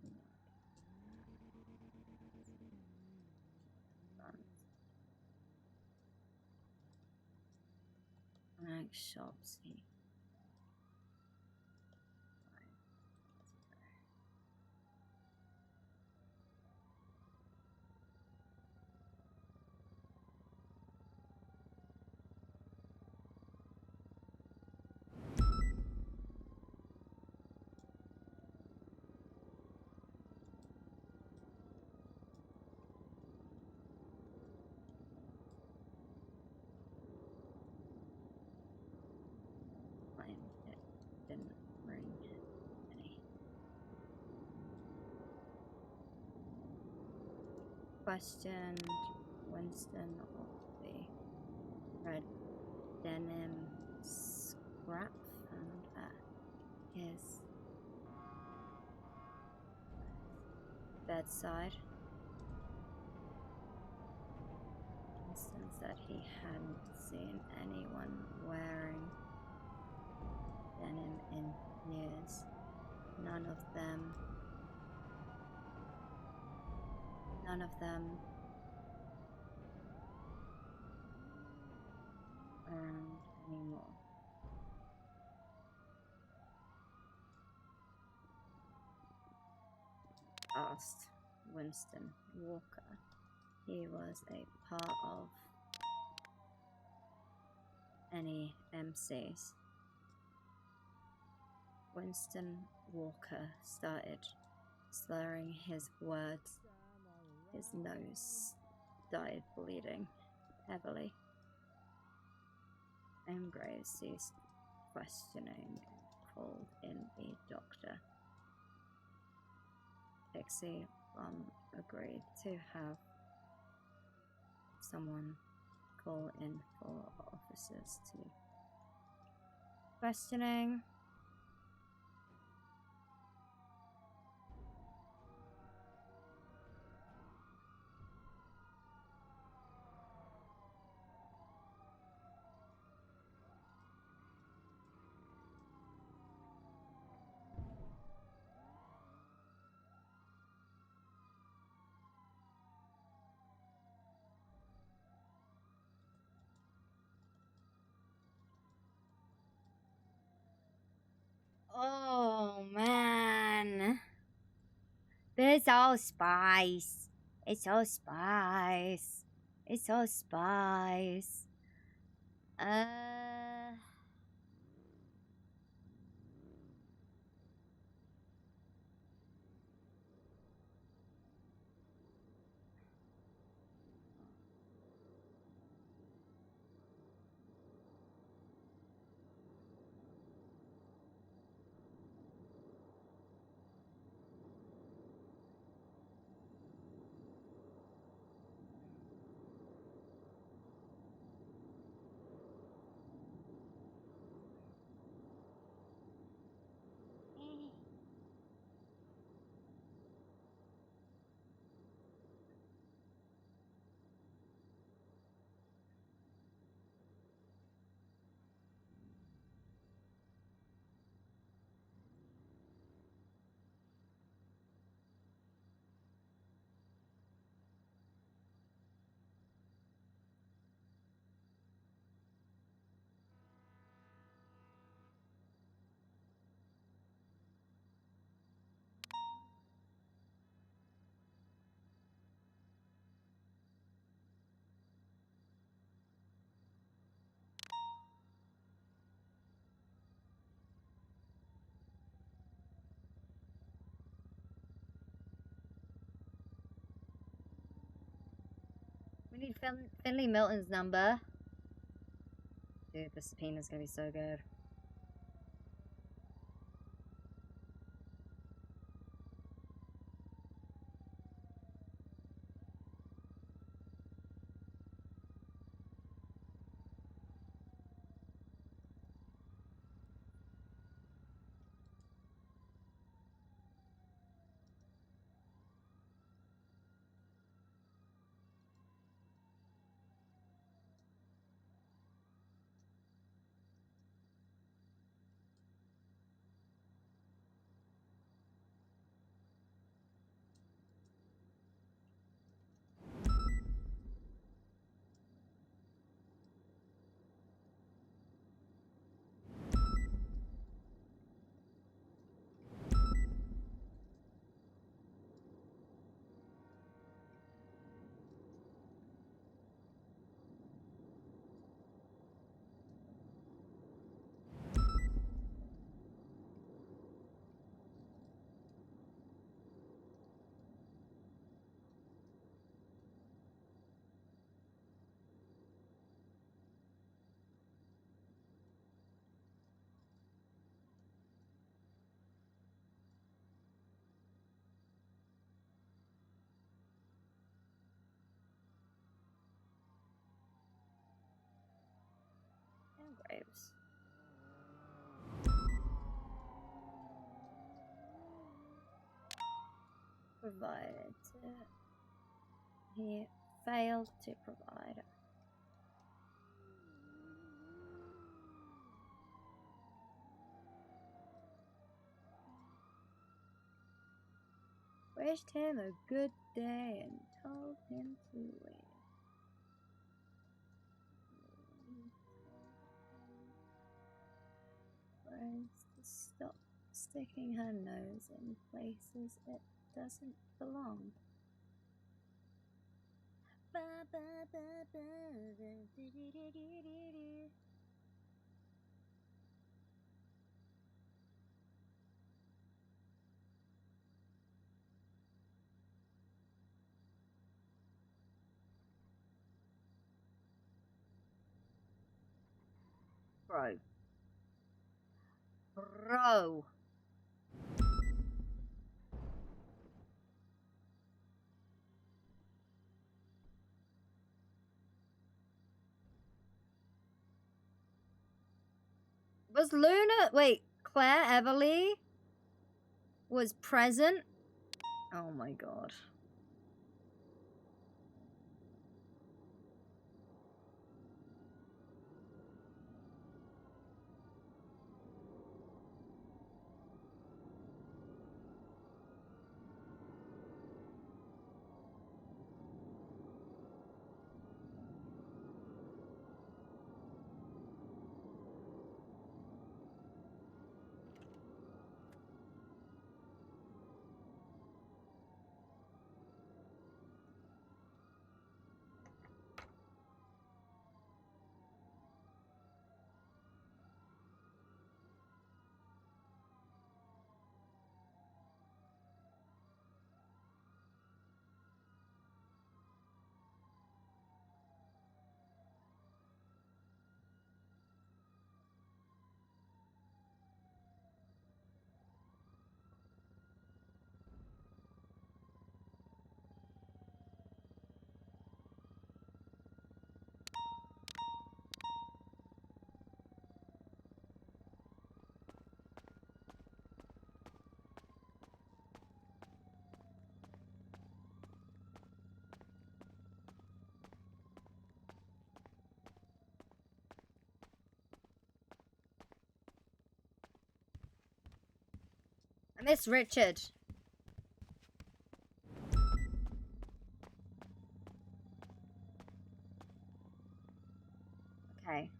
Rank shops. Didn't bring any. Questioned Winston of the red denim scrap found at his bedside. Winston said he hadn't seen anyone wearing denim in years. None of them around anymore. Asked Winston Walker. He was a part of any MCs. Winston Walker started slurring his words. His nose started bleeding heavily. Graves ceased questioning and called in the doctor. Pixie agreed to have someone call in for officers to questioning. Oh man, it's all spice. It's all spice. It's all spice. We need Finley Milton's number. Dude, the subpoena's gonna be so good. Graves. Provided. He failed to provide. Wished him a good day and told him to leave. Friends to stop sticking her nose in places it doesn't belong. Bro. Bro. Was Luna... Wait, Claire Everly was present? Oh my god. I miss Richard. Okay.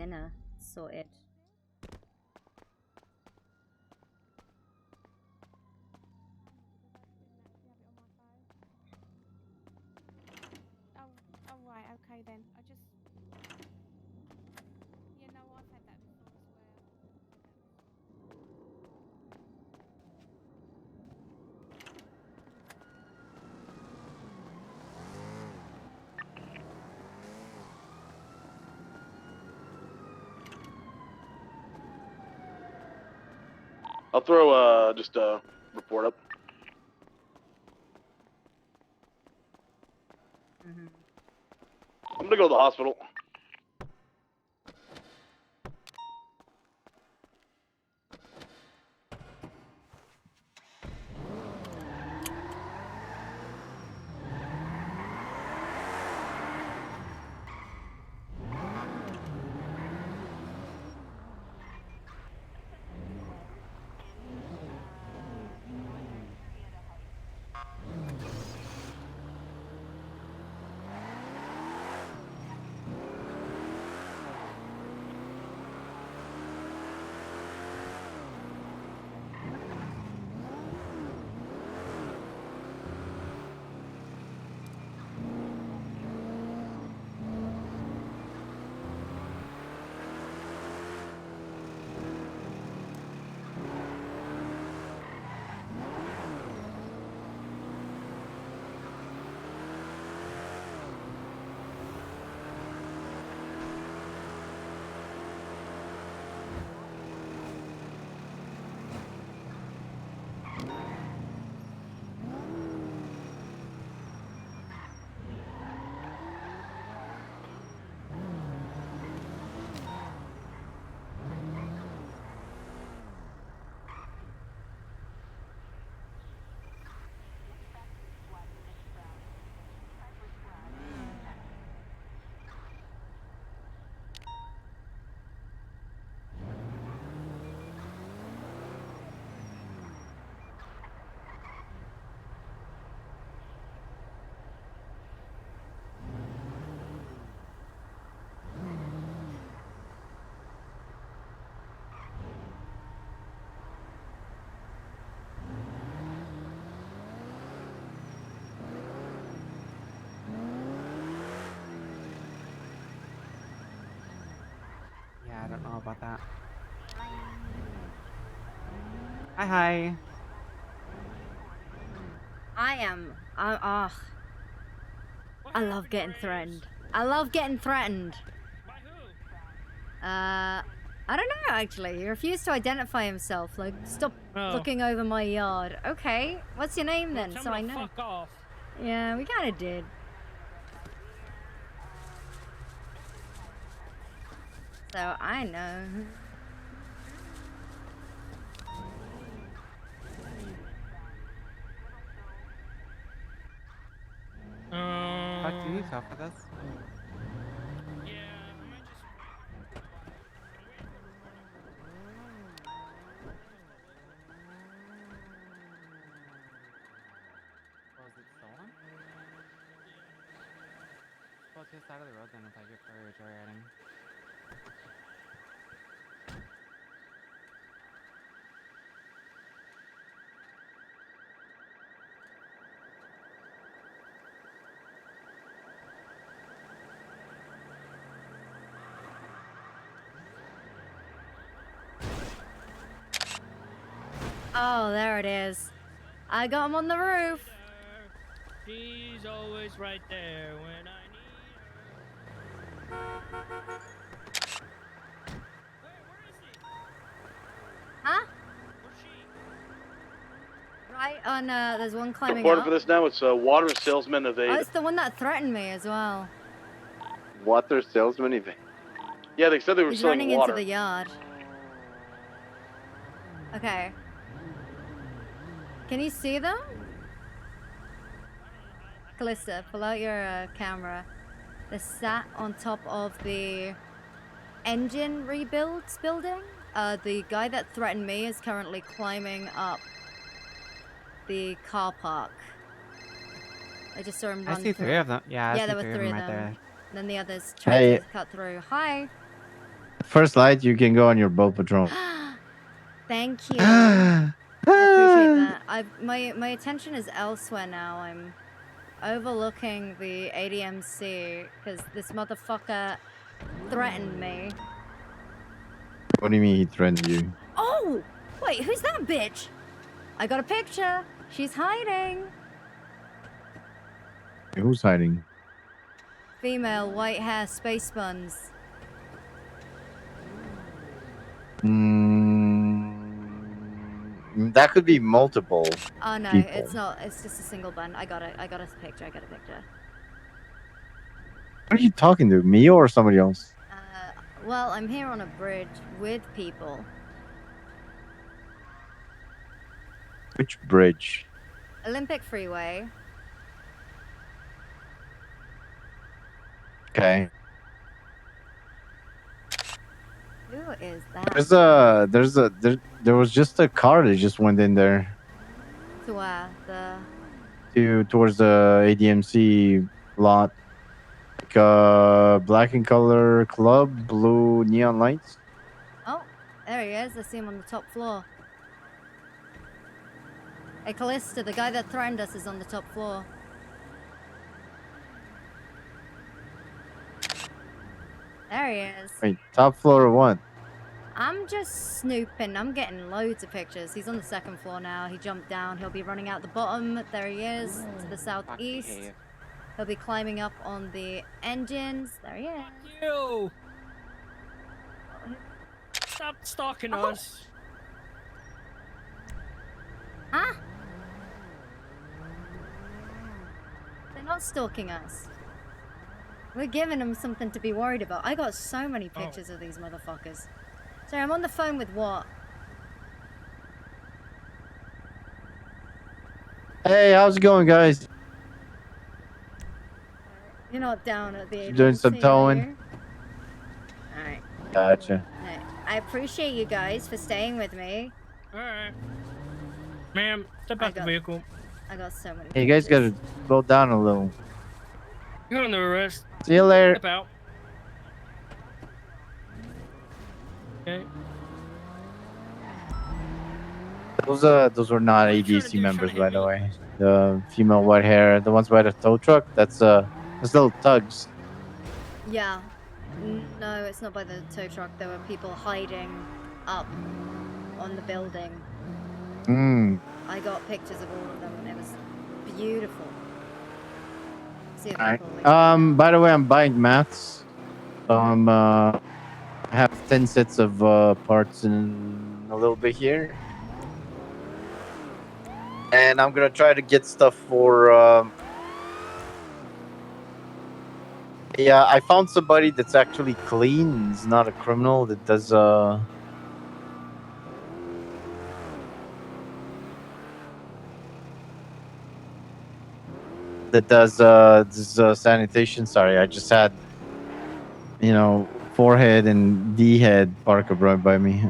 dinner sorted. Oh, right, okay then. I just... You know, I've had that before as well. I'll throw just a report up. I'm gonna go to the hospital. Yeah, I don't know about that. Hi. I love getting threatened. I love getting threatened. I don't know actually. He refused to identify himself. Like, stop looking over my yard. Okay, what's your name then? Tell So me I to know. fuck off. Yeah, we kind of did. So I know. Fuck, do you need help for this? Was it stolen? Well, just out of the road then if I get for joyriding. Oh, there it is. I got him on the roof. She's always right there when I need Huh? Right on, there's one climbing Reporting up. for this now. It's water salesman Oh, evade. it's the one that threatened me as well. Water salesman evade. Yeah, they said they were He's selling running water. into the yard. Okay. Can you see them? Calista, pull out your camera. They're sat on top of the engine rebuilds building. The guy that threatened me is currently climbing up the car park. I just saw him run I see through. 3 of them. Yeah, I see there were 3 of three them of right them. there. Then the others tried Hey. to cut through. Hi. first light, you can go on your boat patrol. Thank you. I appreciate that. My attention is elsewhere now. I'm overlooking the ADMC because this motherfucker threatened me. What do you mean he threatened you? Oh! Wait, who's that bitch? I got a picture. She's hiding. Who's hiding? Female, white hair, space buns. That could be multiple Oh no, people. it's not. It's just a single bun. I got it. I got a picture. I got a picture. What are you talking to? Me or somebody else? Well, I'm here on a bridge with people. Which bridge? Olympic Freeway. Okay. Who is that? There was just a car that just went in there To where? towards the ADMC lot. Like black in color club, blue neon lights. Oh, there he is. I see him on the top floor. Hey, Callista, the guy that threatened us is on the top floor. There he is. Wait, top floor or what? I'm just snooping. I'm getting loads of pictures. He's on the second floor now. He jumped down. He'll be running out the bottom. There he is, to the southeast. He'll be climbing up on the engines. There he is. You! Stop stalking us. Huh? They're not stalking us. We're giving them something to be worried about. I got so many pictures of these motherfuckers. Sorry, I'm on the phone with what? Hey, how's it going, guys? You're not down at the agency, Doing some towing. Alright. Gotcha. I appreciate you guys for staying with me. Alright. Ma'am, step out the vehicle. I got so many Hey, you guys gotta slow down a little. You're under arrest. See you later. Step out. Okay. Those were not ADC members, by the way. The female white hair, the ones by the tow truck. That's little thugs. Yeah. No, it's not by the tow truck. There were people hiding up on the building. I got pictures of all of them and it was beautiful. See if All right. By the way, I'm buying mats. So I have 10 sets of parts in a little bit here. And I'm gonna try to get stuff for yeah, I found somebody that's actually clean. He's not a criminal that does this sanitation. Sorry, I just had forehead and D head park up right by me.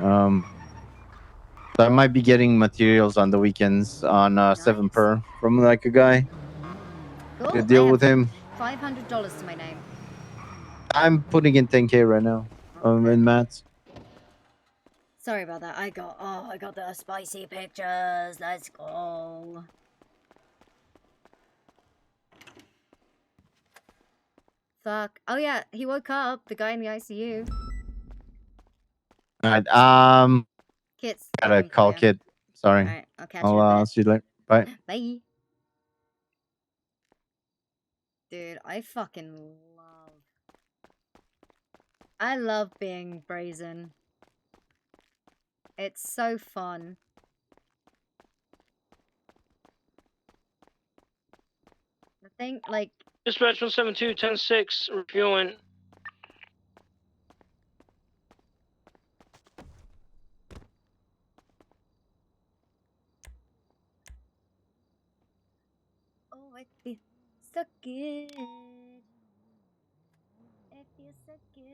So I might be getting materials on the weekends on 7 per from like a guy. Cool. To deal with him. $500 to my name. I'm putting in 10K right now. In mats. Sorry about that. I got the spicy pictures. Let's go. Fuck. Oh yeah, he woke up. The guy in the ICU. Alright, Kit's gotta looking for call you. Kid. Sorry. Alright, I'll catch you in a I'll bit. see you later. Bye. Bye. Dude, I love being brazen. It's so fun. The thing, like... Dispatch 172, 10-6, reviewing. Oh, it feels so good. It feels so good.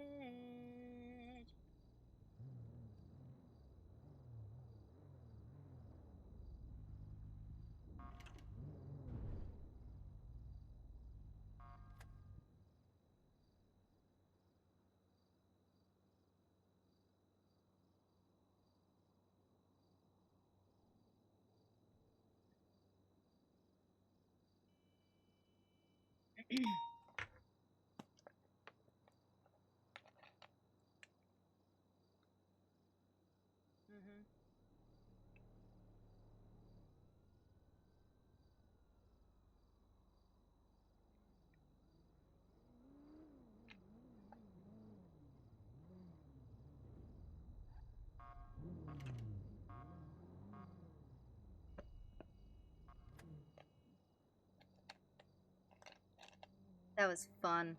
That was fun.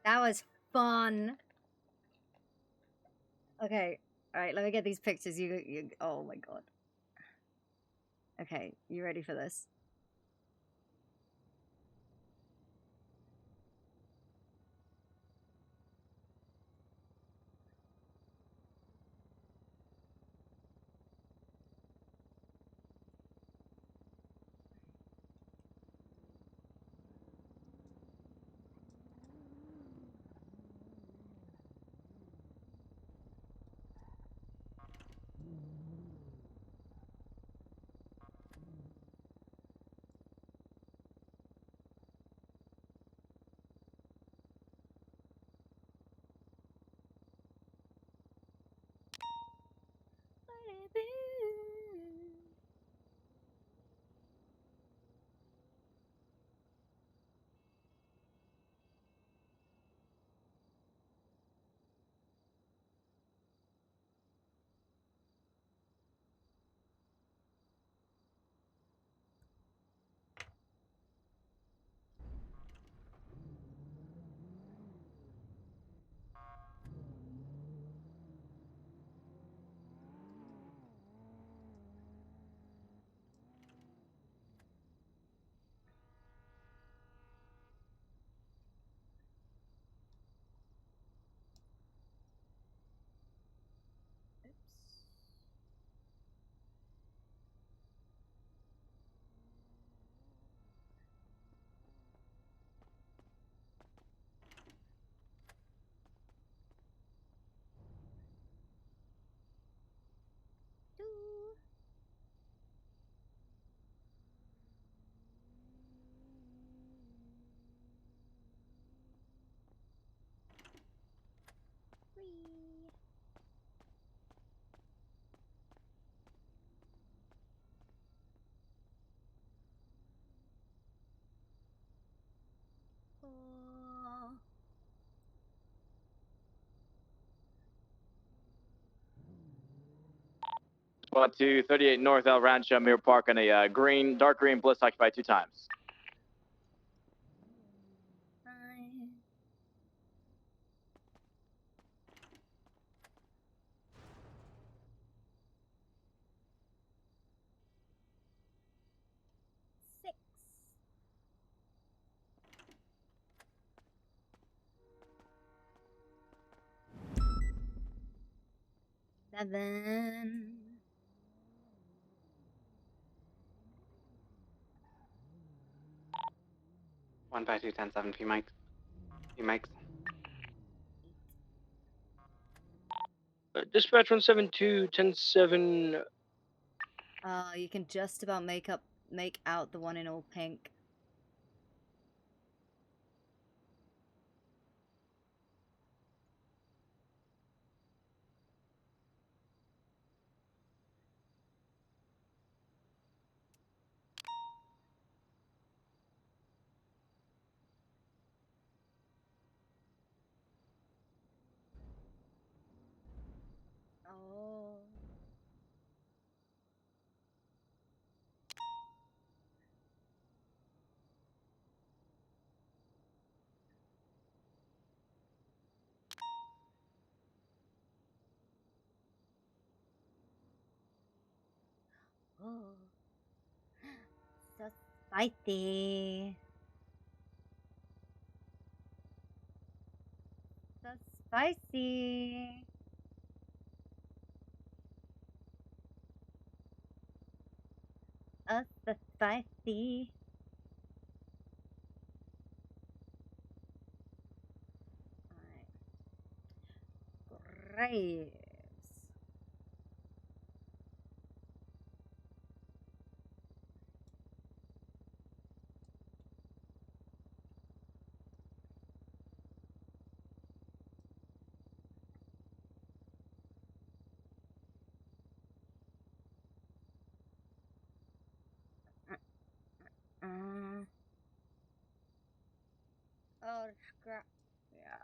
That was fun. Okay, all right. Let me get these pictures. You. Oh my god. Okay, you ready for this? Oh. Spot 238 North El Rancho, Mirror Park on a dark green bliss occupied 2 times. Seven. One by 210-7 P mics. P mics. Dispatch 172-10-7. You can just about make out the one in all pink. Oh. Oh. So spicy. So spicy. So spicy. Graves. scrap. Yeah.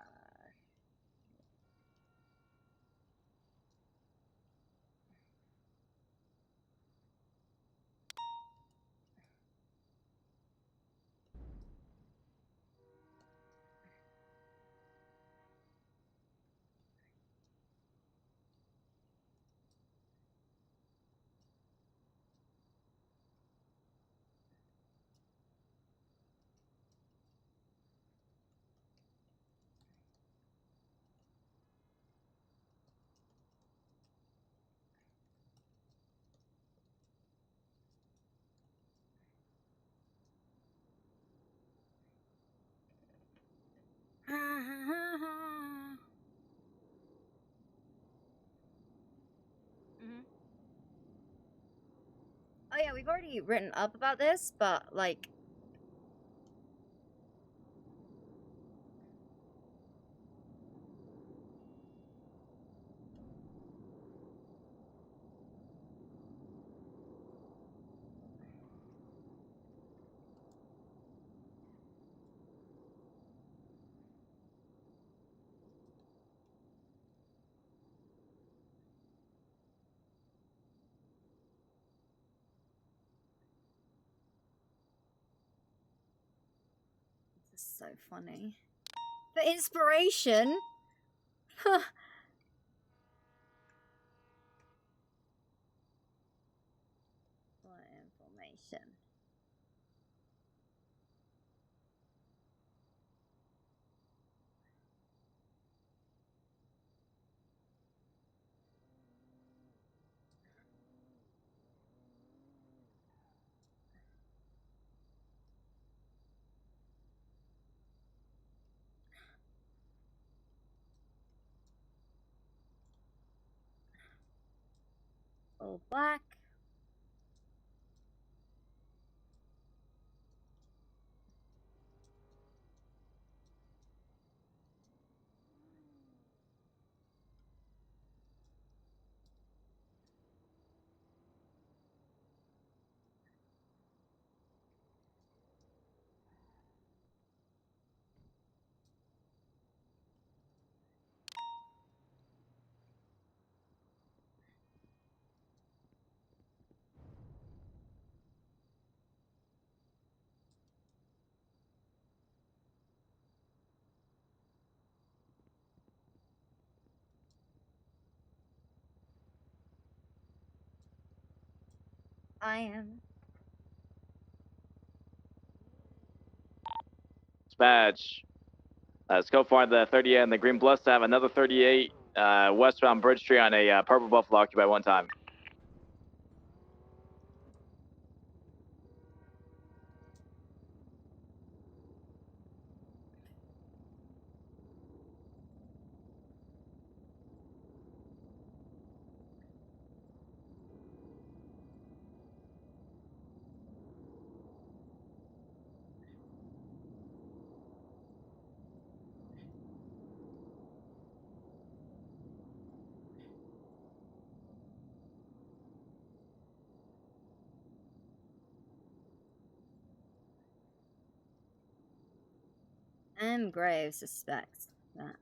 Mhm. Oh yeah, we've already written up about this, but like this is so funny. For inspiration? Huh. For information. All black. I am. Dispatch. Scope find the 38 and the green blessed to have another 38 westbound Bridge Street on a purple Buffalo occupied one time. M. Graves suspects that.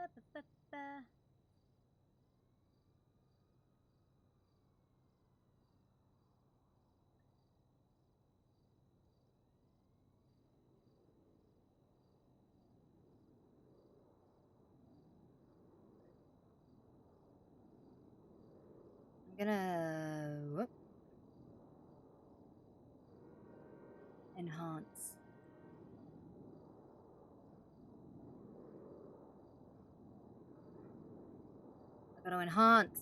Ba-ba-ba-ba. gonna whoop. Enhance. I gotta enhance.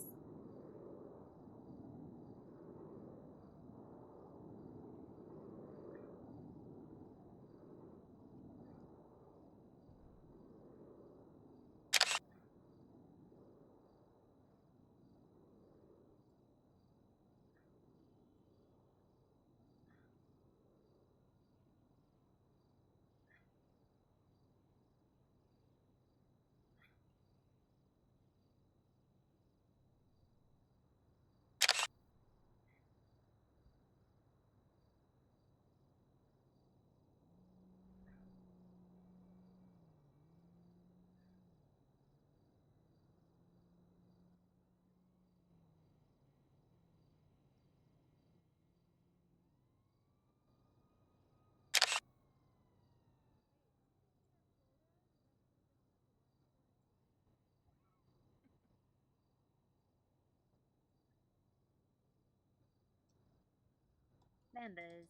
Members.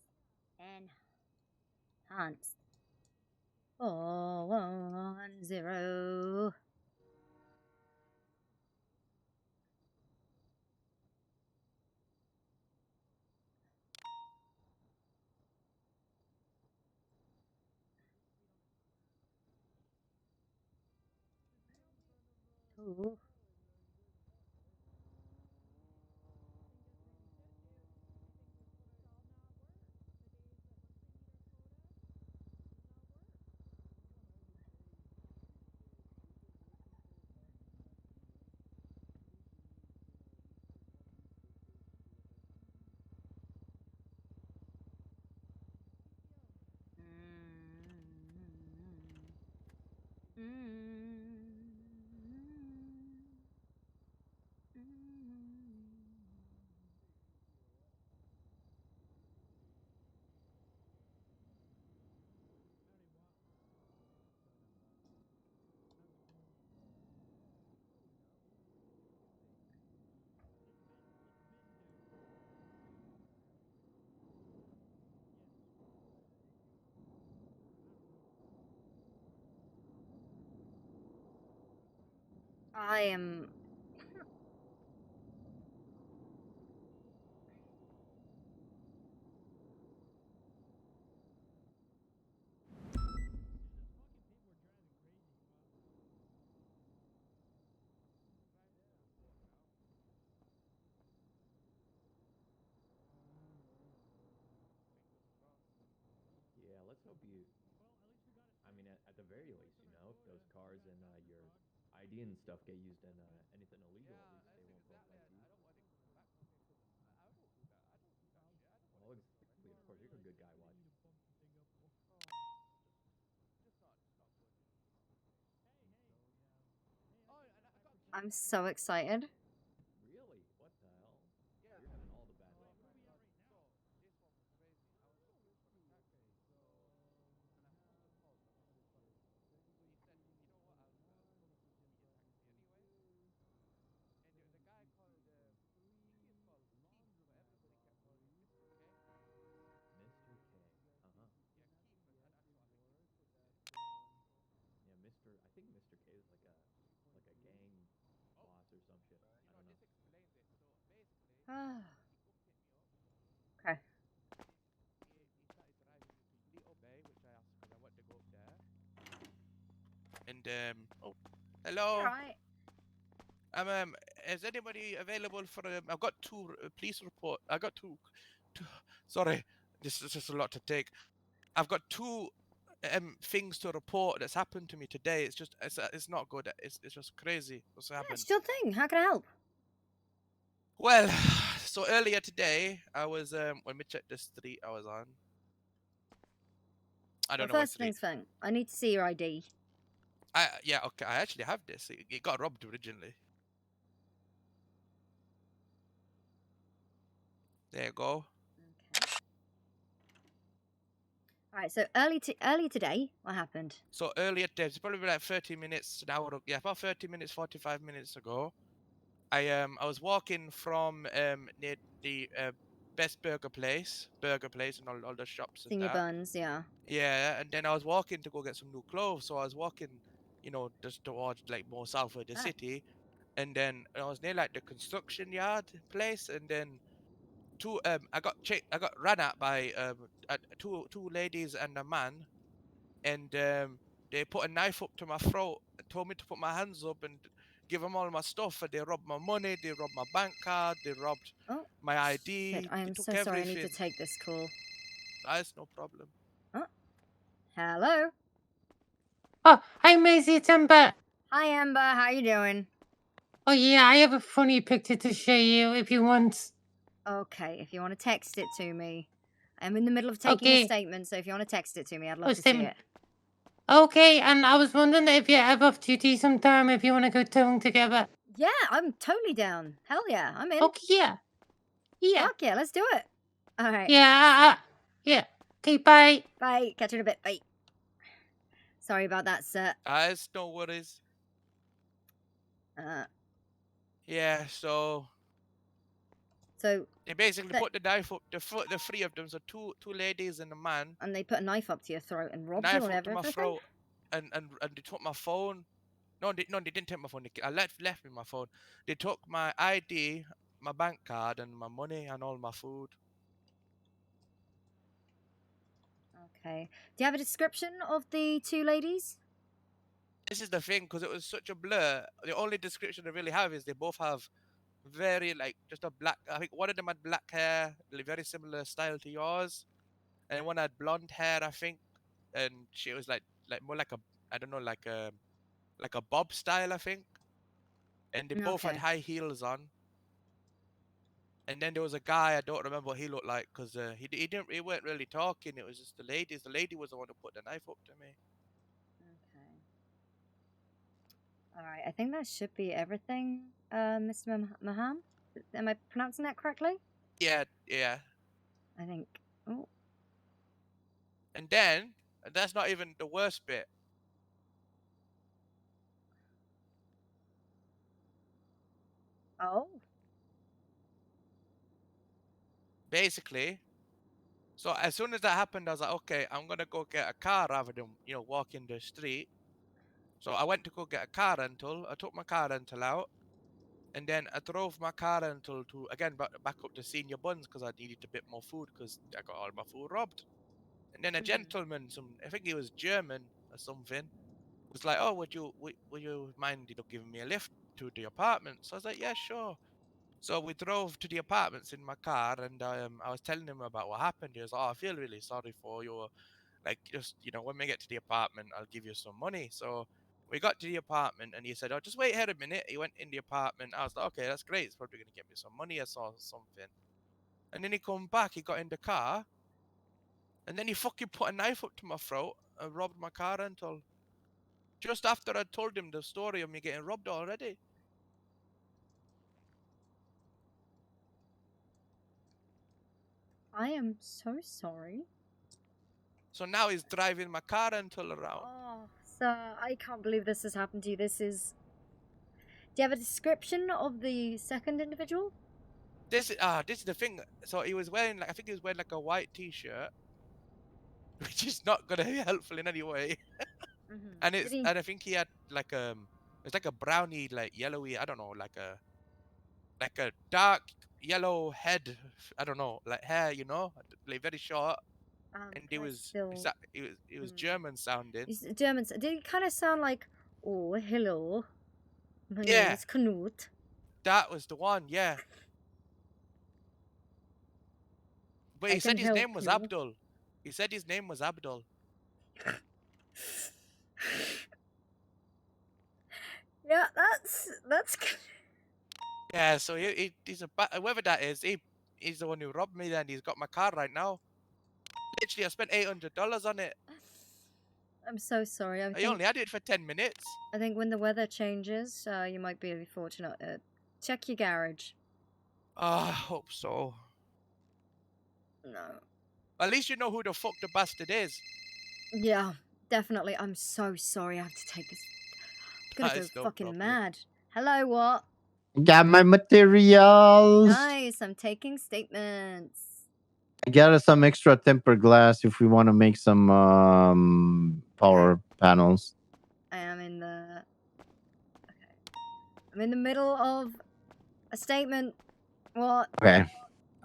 Enhance. 410. Two. I am. Yeah, let's hope you. I mean, at the very least, you know, if those cars and your ID and stuff get used in anything illegal, at least they won't both ID. Well, exactly. Of course, you're a good guy, watch. I'm so excited. Really? What the hell? You're having all the bad luck. Mr. K. Uh-huh. Yeah, Mr. I think Mr. K is like a gang boss or some shit. I don't know. Okay. And hello. Right. Is anybody available for? I've got two police report. I got two. Sorry, this is just a lot to take. I've got two things to report that's happened to me today. It's not good. It's just crazy what's happened. It's your thing. How can I help? Well, so earlier today, I was when we checked the street I was on. I don't know what First street. things first. I need to see your ID. Yeah, okay. I actually have this. It got robbed originally. There you go. All right. So early today, what happened? So earlier today, it's probably like 30 minutes, an hour. Yeah, about 30 minutes, 45 minutes ago. I was walking from near the best burger place and all the shops and Senior that. Buns, yeah. Yeah, and then I was walking to go get some new clothes. So I was walking, just towards like more south of the Nice. city, and then I was near like the construction yard place, and then I got ran at by two ladies and a man, and they put a knife up to my throat and told me to put my hands up and give them all my stuff. And they robbed my money, they robbed my bank card, they robbed my ID, Shit, I they am took so sorry. I need everything. to take this call. That's no problem. Oh, hello. Oh, hi, Maisy, it's Amber. Hi, Amber. How you doing? Oh, yeah, I have a funny picture to show you if you want. Okay, if you want to text it to me. I'm in the middle of taking a statement, so if you want to text it to me, I'd love to see it. Okay, and I was wondering if you're ever off duty sometime, if you want to go towing together. Yeah, I'm totally down. Hell yeah, I'm in. Okay, yeah. Yeah. Fuck yeah, let's do it. All right. Yeah, yeah. Okay, bye. Bye. Catch you in a bit. Bye. Sorry about that, sir. That's no worries. Yeah, so they basically put the knife up. The three of them, so two ladies and a man. And they put a knife up to your throat and robbed you Knife and up to my everything? throat, and they took my phone. No, they didn't take my phone. I left me my phone. They took my ID, my bank card, and my money and all my food. Okay. Do you have a description of the two ladies? This is the thing, because it was such a blur. The only description I really have is they both have very just a black. I think one of them had black hair, very similar style to yours, and one had blonde hair, I think, and she was like more like a, I don't know, like a bob style, I think. And they both had high heels on. And then there was a guy, I don't remember what he looked like, because he weren't really talking. It was just the ladies. The lady was the one who put the knife up to me. Okay. All right. I think that should be everything, Mr. Maham. Am I pronouncing that correctly? Yeah. I think. Oh. And then, and that's not even the worst bit. Oh. Basically, so as soon as that happened, I was like, okay, I'm gonna go get a car rather than walk in the street. So I went to go get a car rental. I took my car rental out, and then I drove my car rental to again back up to Senior Buns because I needed a bit more food because I got all my food robbed. And then a gentleman, I think he was German or something, was like, "Oh, would you mind giving me a lift to the apartment?" So I was like, "Yeah, sure." So we drove to the apartments in my car, and I was telling him about what happened. He was, "Oh, I feel really sorry for you. Like, just when we get to the apartment, I'll give you some money." So we got to the apartment, and he said, "Oh, just wait here a minute." He went in the apartment. I was like, "Okay, that's great. He's probably gonna give me some money. I saw something." And then he come back. He got in the car, and then he fucking put a knife up to my throat and robbed my car rental. Just after I told him the story of me getting robbed already. I am so sorry. So now he's driving my car rental around. Oh, sir, I can't believe this has happened to you. This is... Do you have a description of the second individual? This is the thing. So he was wearing I think he was wearing like a white t-shirt, which is not gonna be helpful in any way. And I think he had it's like a brownie, like yellowy, I don't know, like a dark yellow head, I don't know, like hair, like very short. And he was German sounding. He's German. Did he kind of sound like, "Oh, hello, my name Yeah. is Knut"? That was the one, yeah. But he said his name was Abdul. He said his name was Abdul. Yeah, that's. Yeah, so he's whoever that is. He's the one who robbed me. Then he's got my car right now. Literally, I spent $800 on it. I'm so sorry. I only had it for 10 minutes. I think when the weather changes, you might be fortunate. Check your garage. I hope so. No. At least you know who the fuck the bastard is. Yeah, definitely. I'm so sorry. I have to take this. I'm gonna go fucking mad. Hello, what? Got my materials. Nice. I'm taking statements. I got us some extra tempered glass if we want to make some power panels. I am in the. Okay. I'm in the middle of a statement. What? Okay.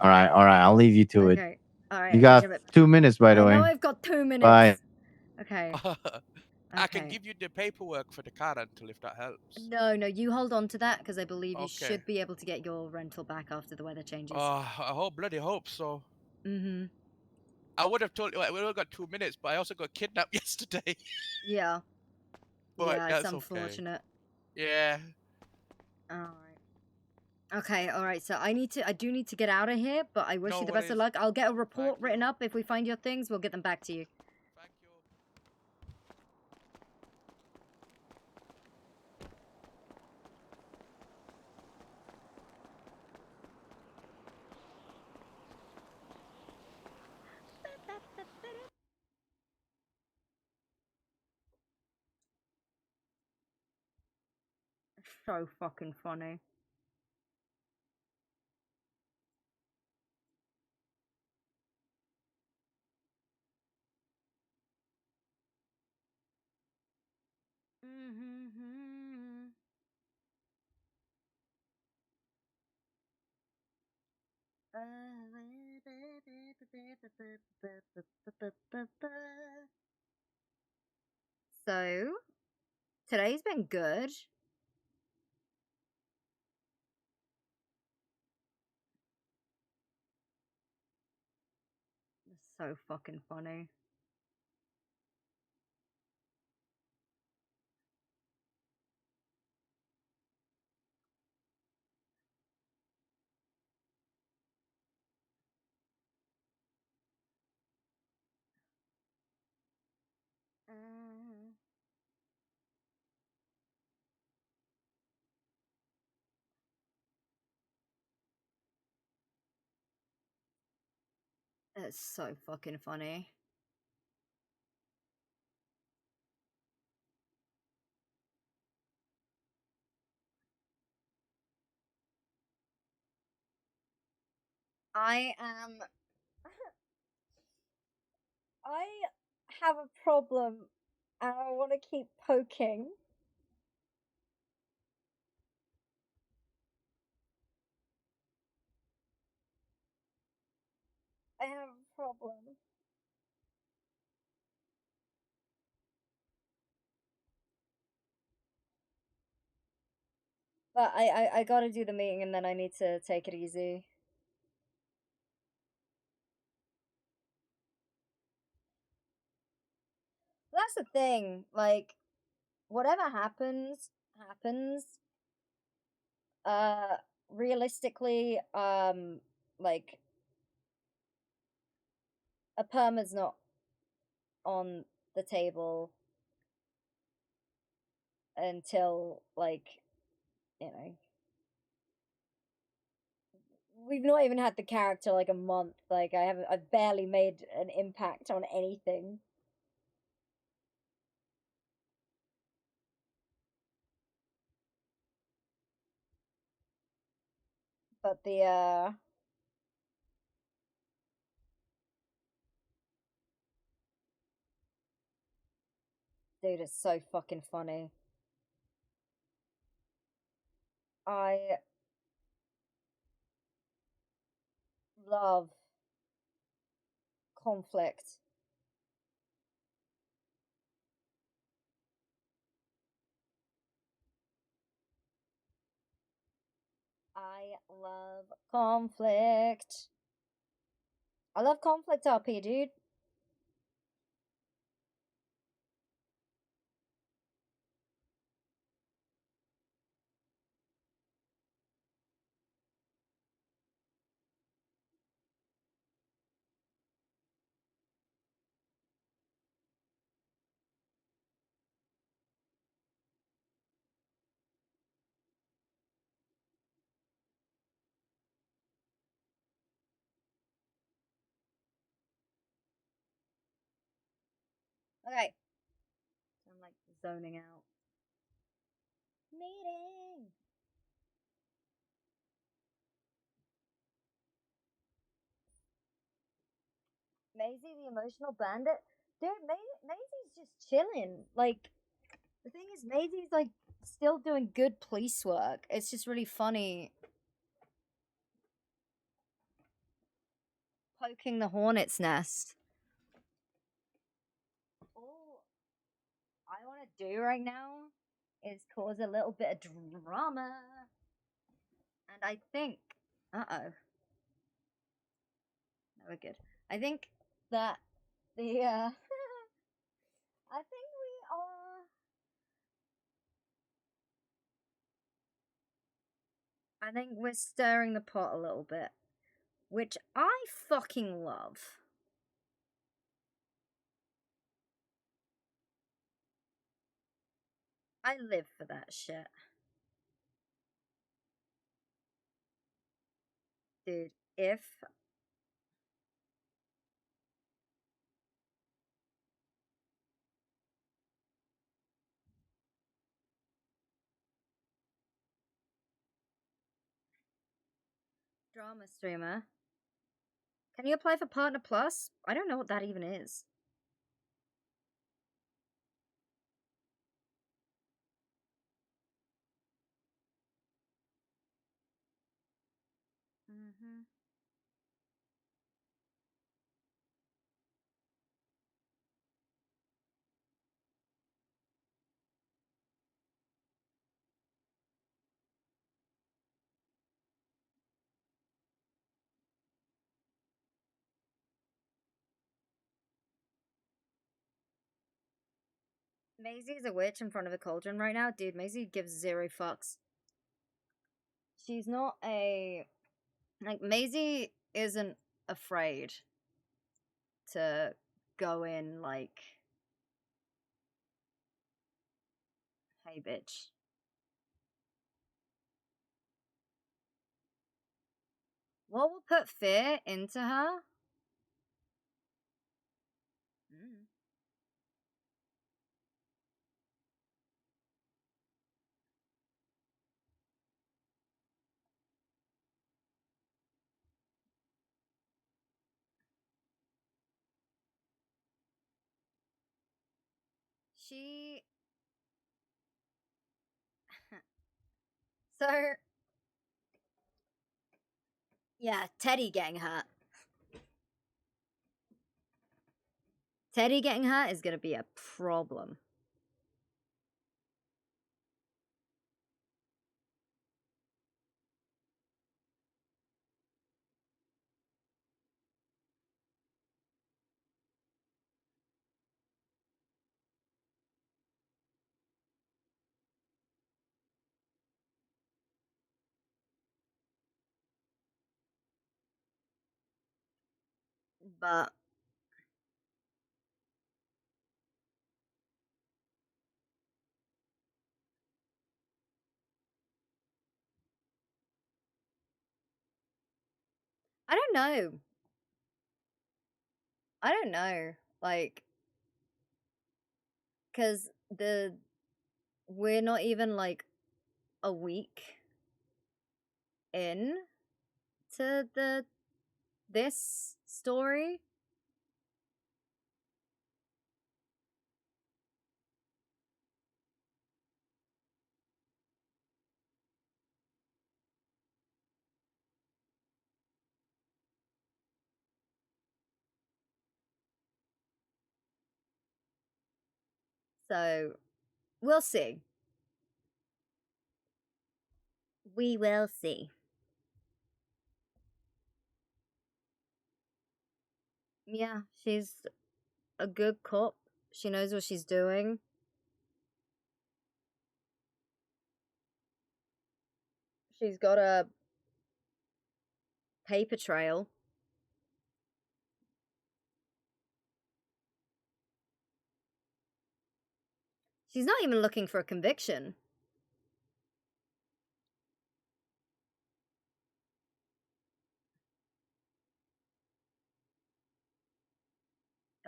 All right. I'll leave you to it. Okay. All right. You I got got you. 2 minutes, by the I way. know I've got 2 minutes. Bye. Okay. I can Okay. give you the paperwork for the car rental if that helps. No, you hold on to that because I believe you Okay. should be able to get your rental back after the weather changes. I bloody hope so. Mm-hmm. I would have told you, we only got 2 minutes, but I also got kidnapped yesterday. Yeah. But Yeah, it's that's unfortunate. Okay. Yeah. Alright. Okay, alright, so I do need to get out of here, but I wish No you the best of worries. luck. I'll get a report written up. If we find your things, we'll get them back to you. Thank you. So fucking funny. So, today's been good. So fucking funny. It's so fucking funny. I have a problem and I want to keep poking. I have a problem. But I gotta do the meeting and then I need to take it easy. That's the thing, like, whatever happens, happens. Realistically, like, a perma's not on the table until, like, you know, we've not even had the character like a month. Like, I've barely made an impact on anything. But the dude, it's so fucking funny. I love conflict. I love conflict. I love conflict RP, dude. Okay. I'm like zoning out. Meeting. Maisy, the emotional bandit. Dude, Maisy's just chilling. Like, the thing is, Maisy's like still doing good police work. It's just really funny poking the hornet's nest. All I want to do right now is cause a little bit of drama. And I think, no, we're good. I think that the, I think we are. I think we're stirring the pot a little bit, which I fucking love. I live for that shit. Dude, if drama streamer, can you apply for Partner Plus? I don't know what that even is. Mm-hmm. Maisy is a witch in front of a cauldron right now. Dude, Maisy gives zero fucks. She's not a... Like, Maisy isn't afraid to go in, like... Hey, bitch. What will put fear into her? Mm. She... So... Yeah, Teddy getting hurt. Teddy getting hurt is gonna be a problem. But... I don't know. I don't know. Like... Because we're not even, like, a week in to this story. So, we'll see. We will see. Yeah, she's a good cop. She knows what she's doing. She's got a paper trail. She's not even looking for a conviction.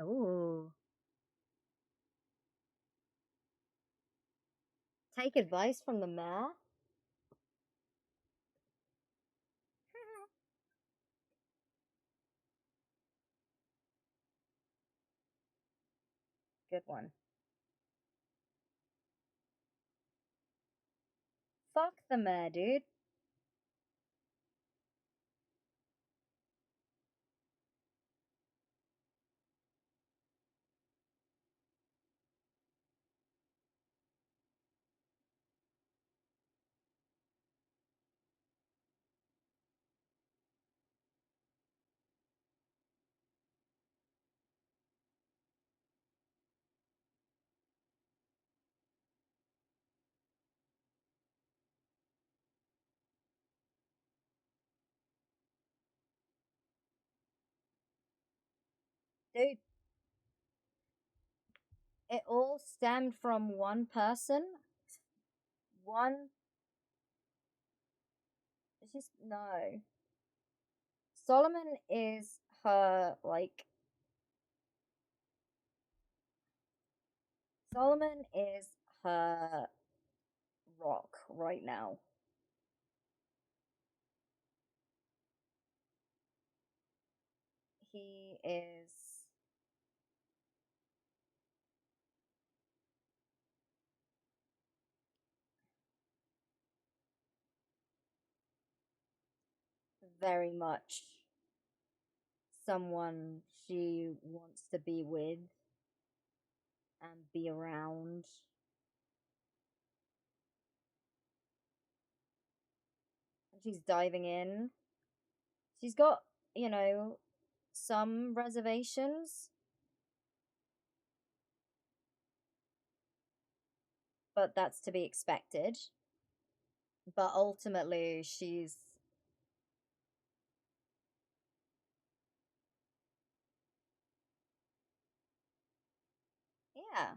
Oh. Take advice from the mayor? Good one. Fuck the mayor, dude. Dude, it all stemmed from one person. One. She's no. Solomon is her like. Solomon is her rock right now. He is. Very much someone she wants to be with and be around. And she's diving in. She's got, you know, some reservations, but that's to be expected. But ultimately, she's yeah.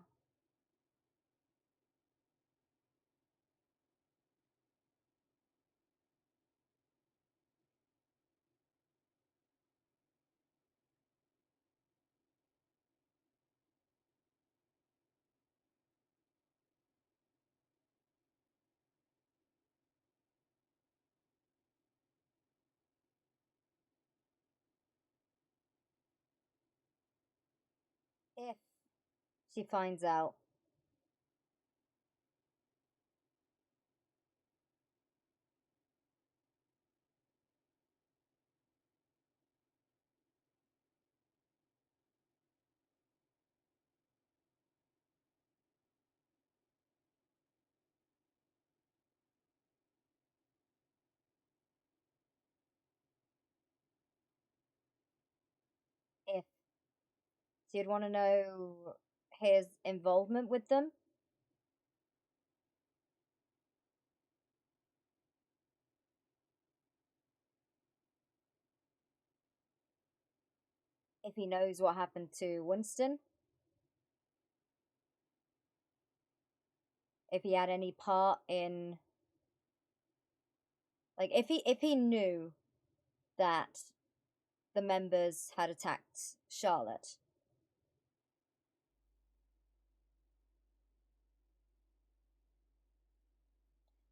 If she finds out. If she'd want to know his involvement with them. If he knows what happened to Winston. If he had any part in like if he knew that the members had attacked Charlotte.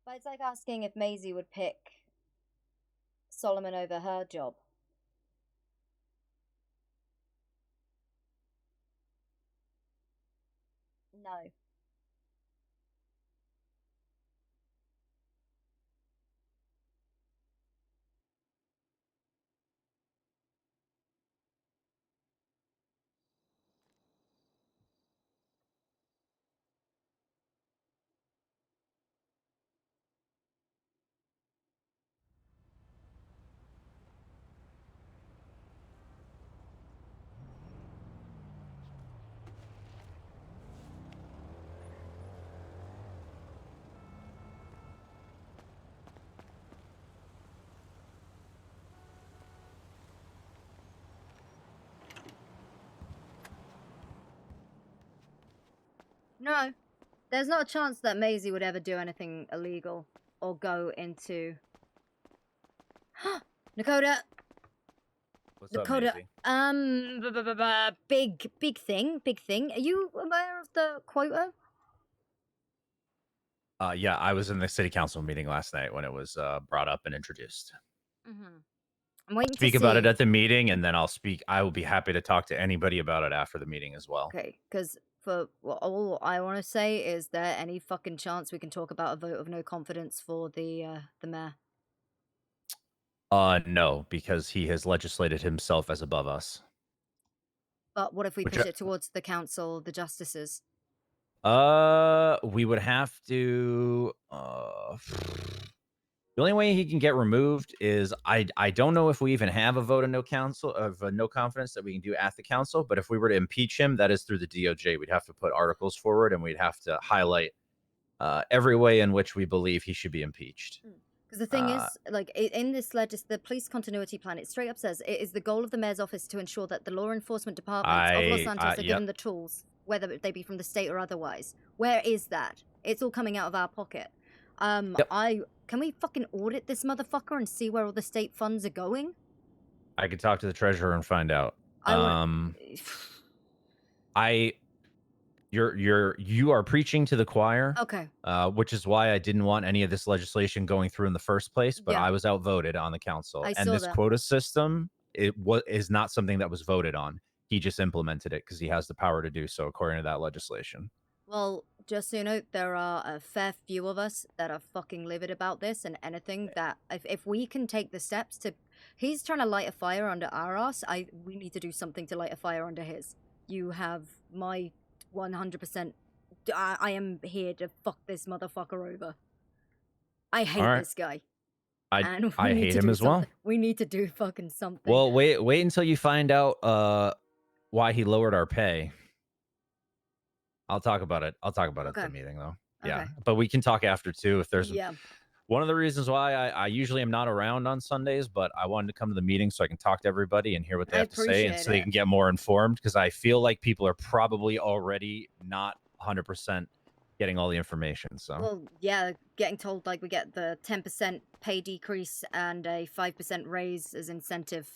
But it's like asking if Maisy would pick Solomon over her job. No. No. There's not a chance that Maisy would ever do anything illegal or go into Dakota. What's up, Dakota, Maisy? big thing. Are you aware of the quota? Yeah, I was in the city council meeting last night when it was brought up and introduced. I'm waiting Speak to about it see. at the meeting, and then I will be happy to talk to anybody about it after the meeting as well. Okay, because well, all I want to say is there any fucking chance we can talk about a vote of no confidence for the mayor? No, because he has legislated himself as above us. But what if we Which push it towards the council, the justices? We would have to. The only way he can get removed is I don't know if we even have a vote of no confidence that we can do at the council. But if we were to impeach him, that is through the DOJ. We'd have to put articles forward, and we'd have to highlight every way in which we believe he should be impeached. Because the thing is, like, in this the police continuity plan, it straight up says it is the goal of the mayor's office to ensure that the law enforcement departments of Los Santos are given the tools, whether they be from the state or otherwise. Where is that? It's all coming out of our pocket. Can we fucking audit this motherfucker and see where all the state funds are going? I could talk to the treasurer and find out. You are preaching to the choir. Okay. Which is why I didn't want any of this legislation going through in the first place, but Yeah. I was outvoted on the council. I And saw this that. quota system, is not something that was voted on. He just implemented it because he has the power to do so according to that legislation. Well, just so you know, there are a fair few of us that are fucking livid about this, and anything that if we can take the steps to, he's trying to light a fire under our ass. We need to do something to light a fire under his. You have my 100%. I am here to fuck this motherfucker over. I hate this guy. I need hate to him do as well. something. We need to do fucking something. Well, wait until you find out why he lowered our pay. I'll talk about it. At the meeting, though. Yeah, but we can talk after too. If there's one of the reasons why I usually am not around on Sundays, but I wanted to come to the meeting so I can talk to everybody and hear what they have to say, and so they can get more informed. Because I feel like people are probably already not 100% getting all the information. So Well, yeah, getting told like we get the 10% pay decrease and a 5% raise as incentive.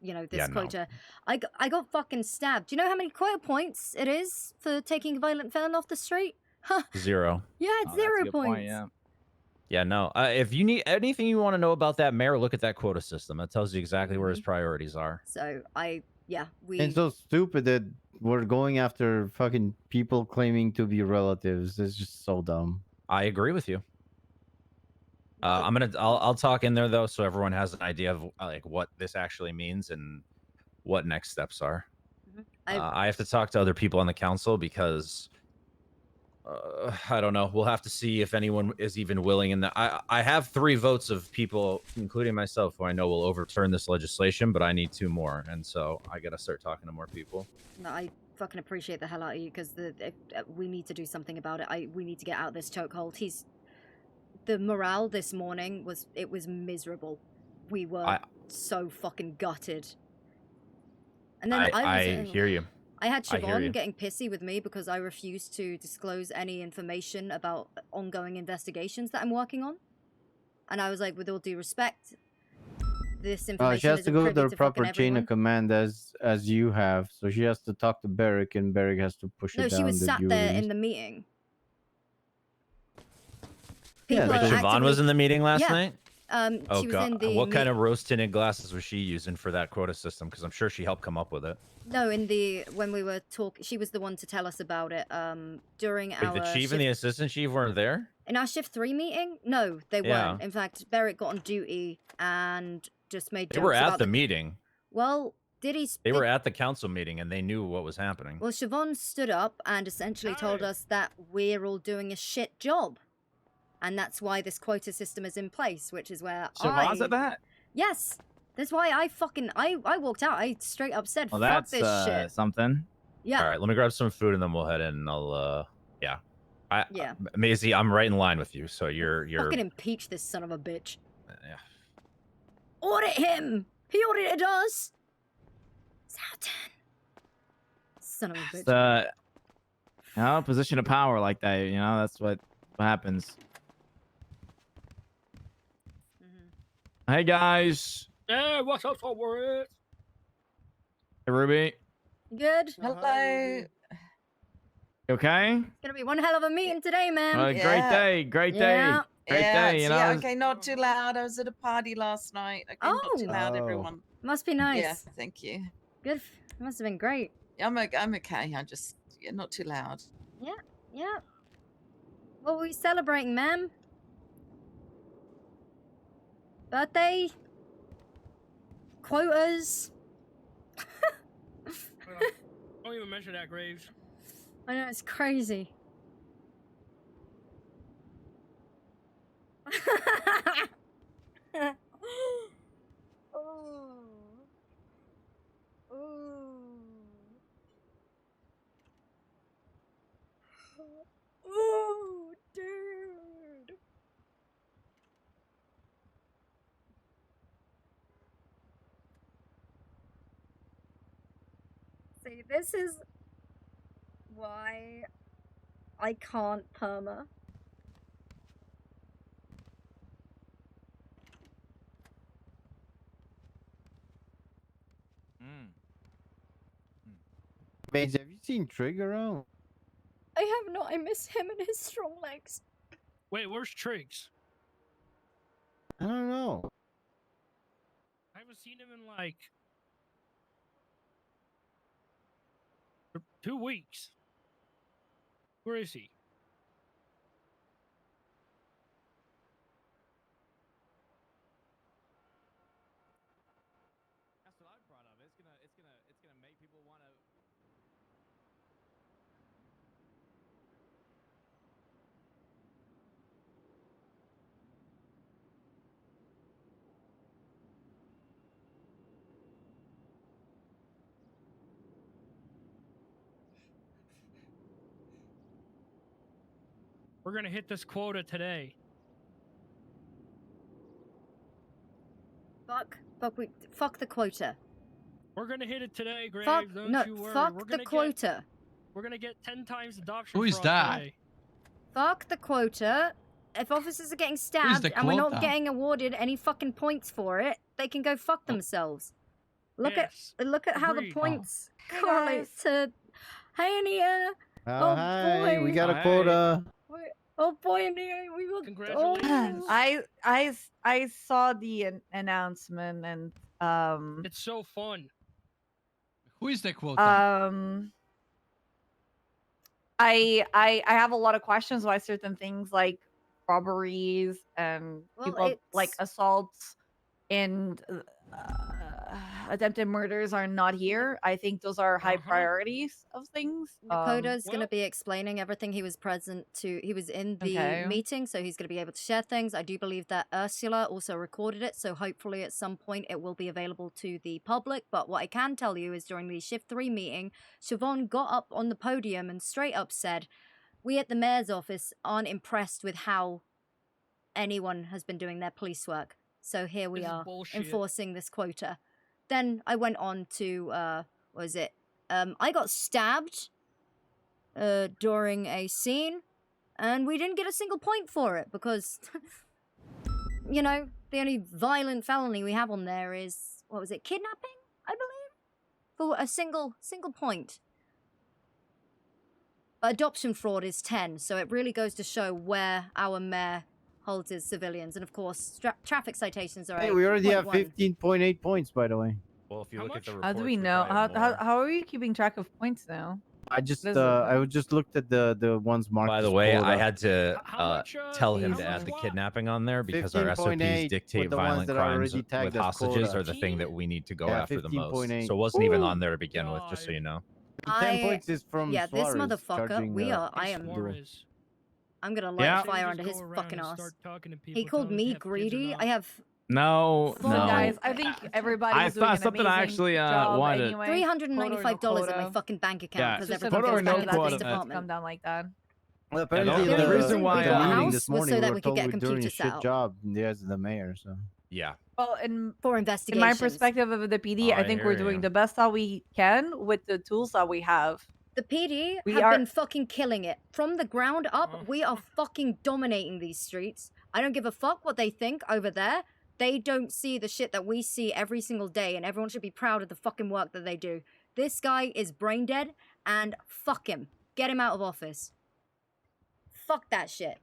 You know, this quota. I got fucking stabbed. Do you know how many quota points it is for taking a violent felon off the street? Huh. 0. Yeah, it's 0 points. Yeah, no. If you need anything you want to know about that mayor, look at that quota system. That tells you exactly where his priorities are. So It's so stupid that we're going after fucking people claiming to be relatives. It's just so dumb. I agree with you. I'll talk in there though, so everyone has an idea of like what this actually means and what next steps are. I have to talk to other people on the council because I don't know. We'll have to see if anyone is even willing. And I have 3 votes of people, including myself, who I know will overturn this legislation, but I need 2 more, and so I gotta start talking to more people. No, I fucking appreciate the hell out of you because we need to do something about it. We need to get out of this chokehold. The morale this morning was miserable. We were so fucking gutted. And then I hear you. I had Siobhan getting pissy with me because I refused to disclose any information about ongoing investigations that I'm working on. And I was like, with all due respect, this information she has is to a go to privy the to proper fucking chain of everyone. command as you have. So she has to talk to Barrick, and Barrick has to push No, it down. she was that sat you there released. in the meeting. Yeah, People are Siobhan was in the meeting last Yeah. night? Oh, She was God. in the What kind of rose-tinted glasses was she using for that quota system? Because I'm sure she helped come up with it. No, when we were talking, she was the one to tell us about it. During Wait, our the chief shift, and the assistant chief weren't there? in our shift 3 meeting. No, they Yeah. weren't. In fact, Barrett got on duty and just made jokes They were at about the meeting. Well, did he? They were at the council meeting, and they knew what was happening. Well, Siobhan stood up and essentially told us that we're all doing a shit job, and that's why this quota system is in place. Which is where Siobhan said that? Yes. That's why I walked out. I straight up said, Well, "Fuck that's this shit." something. Yeah. All right, let me grab some food, and then we'll head in. And I'll, yeah. Yeah. Maisy, I'm right in line with you. So you're. Fucking impeach this son of a bitch. Yeah. Audit him. He audited us. Satan. Son of a bitch. The position of power like that, that's what happens. Hey guys. Hey, what's up, Forward? Hey Ruby. Good. Hello. You okay? It's gonna be one hell of a meeting today, man. Great day. Great day. Yeah. Great day. Yeah, okay, not too loud. I was at a party last night. Okay, not too loud, everyone. Must be nice. Yeah, thank you. Good. It must have been great. I'm okay. I just, Yeah, not too loud. Yeah, yeah. What were we celebrating, ma'am? Birthday? Quotas? Don't even mention that, Graves. I know, it's crazy. Oh. Ooh, dude. See, this is why I can't perma. Maisy, have you seen Trigger around? I have not. I miss him and his strong legs. Wait, where's Triggs? I don't know. I haven't seen him in like 2 weeks. Where is he? That's what I brought up. It's gonna make people want to. We're gonna hit this quota today. Fuck the quota. We're gonna hit it today, Graves. Fuck, Don't no, you worry. fuck We're the gonna quota. We're gonna get 10 times adoption. Who is fraud that? Today. Fuck the quota. If officers are getting stabbed and we're not quota? getting awarded any fucking points for it, they can go fuck themselves. Look at how the Agreed. points Hey, correlate to. Hey, Ania. Oh Hi, boy. we got a quota. Oh boy, Ania, we will. Congratulations. I saw the announcement and It's so fun. Who is the quota? I have a lot of questions why certain things like robberies and people like assaults and attempted murders are not here. I think those are high priorities of things. Nakoda's going to be explaining everything. He was in the meeting, so he's going to be able to share things. I do believe that Ursula also recorded it, so hopefully at some point it will be available to the public. But what I can tell you is during the Shift 3 meeting, Siobhan got up on the podium and straight up said, "We at the mayor's office aren't impressed with how anyone has been doing their police work. So here we are, enforcing this quota." Then I went on to, what was it? I got stabbed during a scene, and we didn't get a single point for it because, you know, the only violent felony we have on there is, what was it, kidnapping, I believe? For a single point. But adoption fraud is 10, so it really goes to show where our mayor holds his civilians. And of course, traffic citations are Hey, we already have 15.8 points, by the way. Well, if you look at the How reports, do we know? How are you keeping track of points now? I just I just looked at the ones marked. By the as way, quota. I had to tell him to add the kidnapping on there because our 15.8 SOPs dictate with the ones violent that are crimes already tagged with as hostages quota. are the thing that we need to go Yeah, after the most. 15.8. So it wasn't even on there to begin with, just so you know. 10 points is from yeah, this Suarez motherfucker. charging, I'm gonna light Yeah. fire under his fucking ass. He called me greedy. I have No, So guys, I think everybody's doing saw an something I amazing actually job wanted. anyway. $395 in my fucking bank account Yeah, because just everybody photo was or no back in the police quota. department. Come down like that. Well, apparently the the reason why the meeting house this was morning so that we were we could told get we're doing a computers set shit up. job as the mayor. So yeah. Well, in for my investigations. perspective of the PD, Oh, I I think hear we're doing you. the best that we can with the tools that we have. The PD We have are- been fucking killing it. From the ground up, we are fucking dominating these streets. I don't give a fuck what they think over there. They don't see the shit that we see every single day, and everyone should be proud of the fucking work that they do. This guy is brain dead, and fuck him. Get him out of office. Fuck that shit.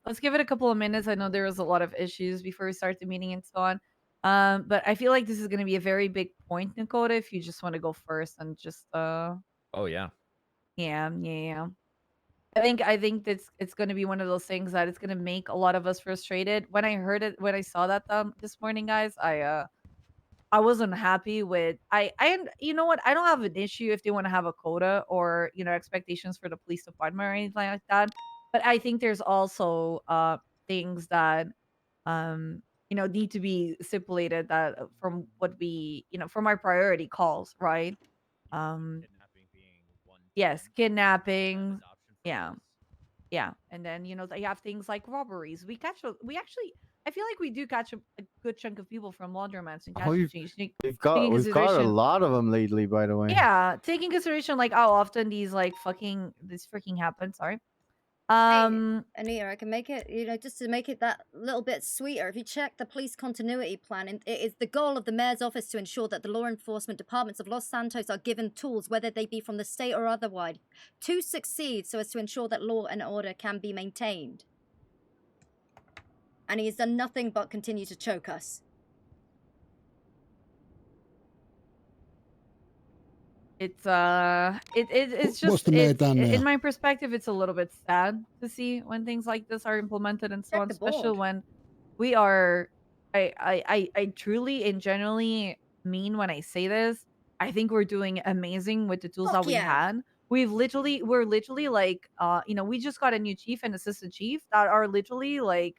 Let's give it a couple of minutes. I know there was a lot of issues before we start the meeting and so on. But I feel like this is going to be a very big point, Dakota, if you just want to go first and just Oh yeah. Yeah. I think it's going to be one of those things that it's going to make a lot of us frustrated. When I saw that this morning, guys, I wasn't happy with you know what? I don't have an issue if they want to have a quota or, expectations for the police department or anything like that. But I think there's also things that need to be stipulated that from what we, from our priority calls, right? Yes, kidnapping. Yeah. Yeah, and then they have things like robberies. We actually, I feel like we do catch a good chunk of people from laundromats and Oh, cash we've, exchange. we've Taking caught a consideration, lot of them lately, by the way. yeah, taking consideration like how often these freaking happen. Sorry. Anita, I can make it, just to make it that little bit sweeter. If you check the police continuity plan, it is the goal of the mayor's office to ensure that the law enforcement departments of Los Santos are given tools, whether they be from the state or otherwise, to succeed so as to ensure that law and order can be maintained. And he has done nothing but continue to choke us. It's just What's the mayor done now? in my perspective, it's a little bit sad to see when things like this are implemented and so on, especially when we are. I truly and genuinely mean when I say this. I think we're doing amazing with the tools that we had. We're literally like, we just got a new chief and assistant chief that are literally like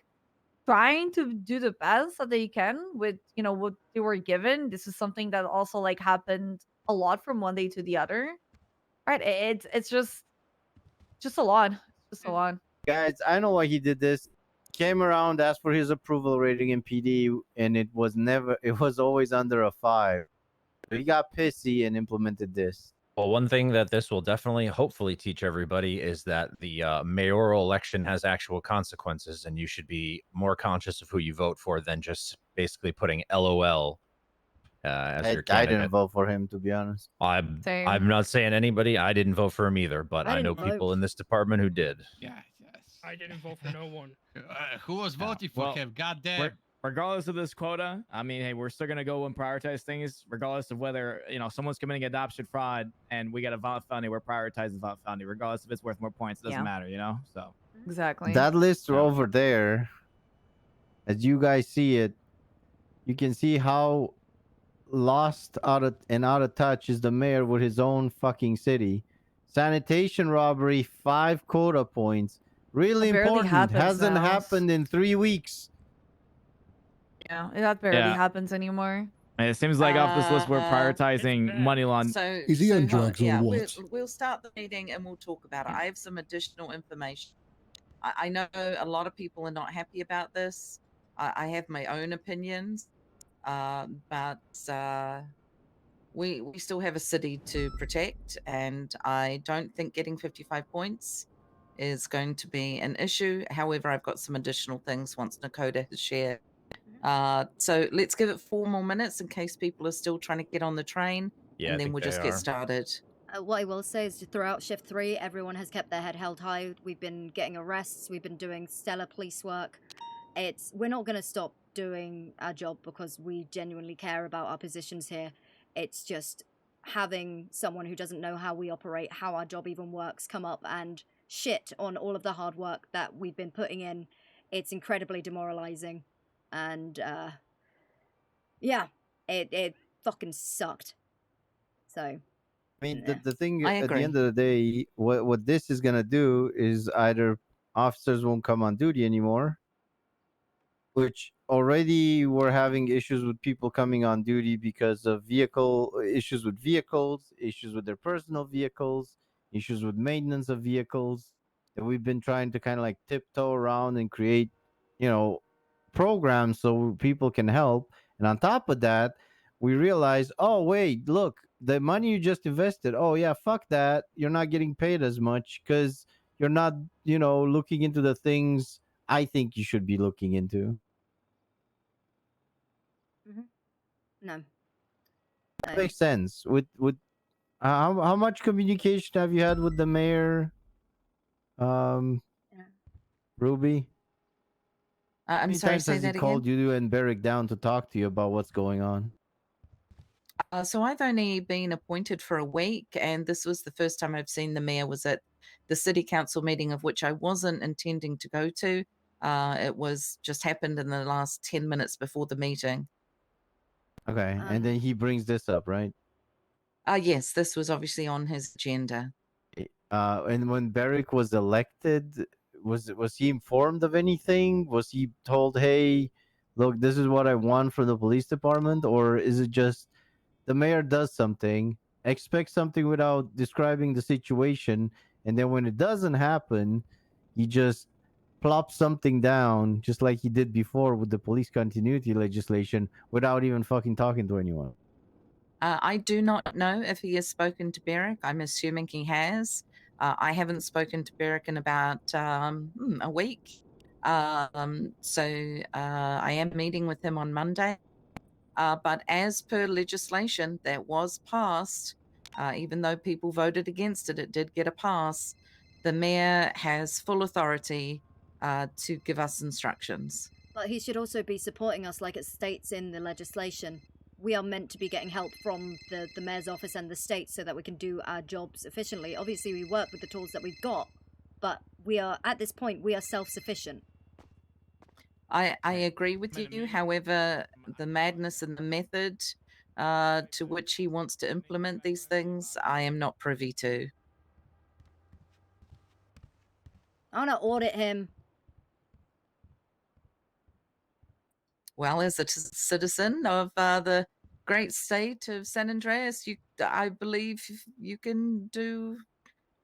trying to do the best that they can with what they were given. This is something that also like happened a lot from one day to the other, right? It's just a lot. It's just a lot. Guys, I know why he did this. Came around, asked for his approval rating in PD, and it was always under a 5. He got pissy and implemented this. Well, one thing that this will definitely, hopefully, teach everybody is that the mayoral election has actual consequences, and you should be more conscious of who you vote for than just basically putting LOL as your candidate. I didn't vote for him, to be honest. I'm not saying anybody. I didn't vote for him either, but I know people in this department who did. Yes. I didn't vote for no one. Who was voting for him? God damn. Regardless of this quota, I mean, hey, we're still gonna go and prioritize things, regardless of whether someone's committing adoption fraud and we got a violent felony. We're prioritizing violent felony, regardless if it's worth more points. It doesn't matter, So exactly that list over there, as you guys see it, you can see how lost out of touch is the mayor with his own fucking city. Sanitation robbery, 5 quota points. Really important. Hasn't happened in 3 weeks. Yeah, that barely happens anymore. It seems like off this list we're prioritizing money laundering. Is he on drugs or yeah, what? we'll start the meeting and we'll talk about it. I have some additional information. I know a lot of people are not happy about this. I have my own opinions, but we still have a city to protect, and I don't think getting 55 points is going to be an issue. However, I've got some additional things once Nakota has shared. So let's give it 4 more minutes in case people are still trying to get on the train, and then we'll just get started. What I will say is throughout shift 3, everyone has kept their head held high. We've been getting arrests. We've been doing stellar police work. We're not going to stop doing our job because we genuinely care about our positions here. It's just having someone who doesn't know how we operate, how our job even works, come up and shit on all of the hard work that we've been putting in. It's incredibly demoralizing. And, yeah, it fucking sucked. So... I mean, the thing at the end of the day, what this is gonna do is either officers won't come on duty anymore, which already we're having issues with people coming on duty because of issues with vehicles, issues with their personal vehicles, issues with maintenance of vehicles that we've been trying to kind of like tiptoe around and create, programs so people can help. And on top of that, we realize, oh wait, look, the money you just invested, oh yeah, fuck that, you're not getting paid as much because you're not looking into the things I think you should be looking into. No, that makes sense. With how much communication have you had with the mayor, Ruby? I'm sorry, say has he that called again? you and Beric down to talk to you about what's going on? So I've only been appointed for a week, and this was the first time I've seen the mayor was at the city council meeting, of which I wasn't intending to go to. It was just happened in the last 10 minutes before the meeting. Okay, and then he brings this up, right? Yes, this was obviously on his agenda. And when Beric was elected, was he informed of anything? Was he told, "Hey, look, this is what I want from the police department," or is it just the mayor does something, expects something without describing the situation, and then when it doesn't happen, he just plops something down, just like he did before with the police continuity legislation, without even fucking talking to anyone? I do not know if he has spoken to Beric. I'm assuming he has. I haven't spoken to Beric in about a week. So I am meeting with him on Monday. But as per legislation that was passed, even though people voted against it, it did get a pass. The mayor has full authority to give us instructions. But he should also be supporting us like it states in the legislation. We are meant to be getting help from the mayor's office and the state so that we can do our jobs efficiently. Obviously, we work with the tools that we've got, but we are, at this point, we are self-sufficient. I agree with you. However, the madness and the method to which he wants to implement these things, I am not privy to. I want to audit him. Well, as a citizen of the great state of San Andreas, I believe you can do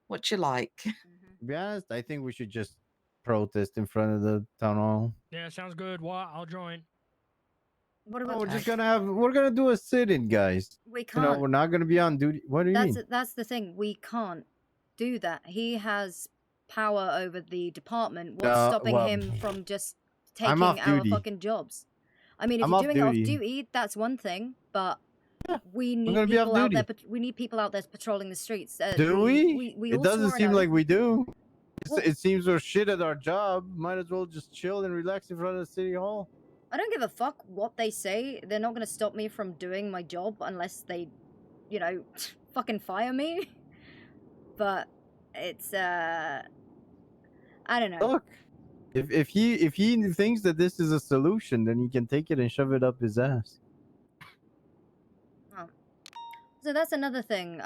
what you like. To be honest, I think we should just protest in front of the town hall. Yeah, sounds good. What? I'll join. What we're gonna do a sit-in, guys. We You can't. know, we're not gonna be on duty. What do you mean? That's the thing. We can't do that. He has power over the department. What's stopping him from just taking our fucking jobs? I mean, if you're doing off duty, that's one thing, but we need people out there. We need people out there patrolling the streets. Do we? It doesn't seem like we do. Well, it seems we're shit at our job. Might as well just chill and relax in front of the city hall. I don't give a fuck what they say. They're not going to stop me from doing my job unless they, you know, fucking fire me. But it's I don't know. Look, if he thinks that this is a solution, then he can take it and shove it up his ass. Oh. So that's another thing,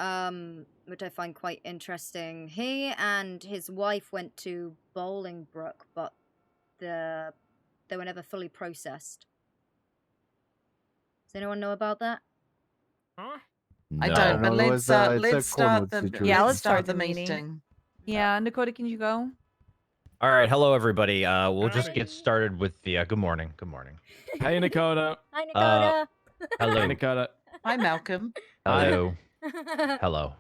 which I find quite interesting. He and his wife went to Bolingbrook, but they were never fully processed. Does anyone know about that? Huh? I don't, but let's start the meeting. meeting. Yeah, Dakota, can you go? All right, hello everybody. We'll just get started with the good morning. Good morning. Hey, Dakota. Hi, Dakota. Hello. Hey, Dakota. Hi, Malcolm. Hello. Hello.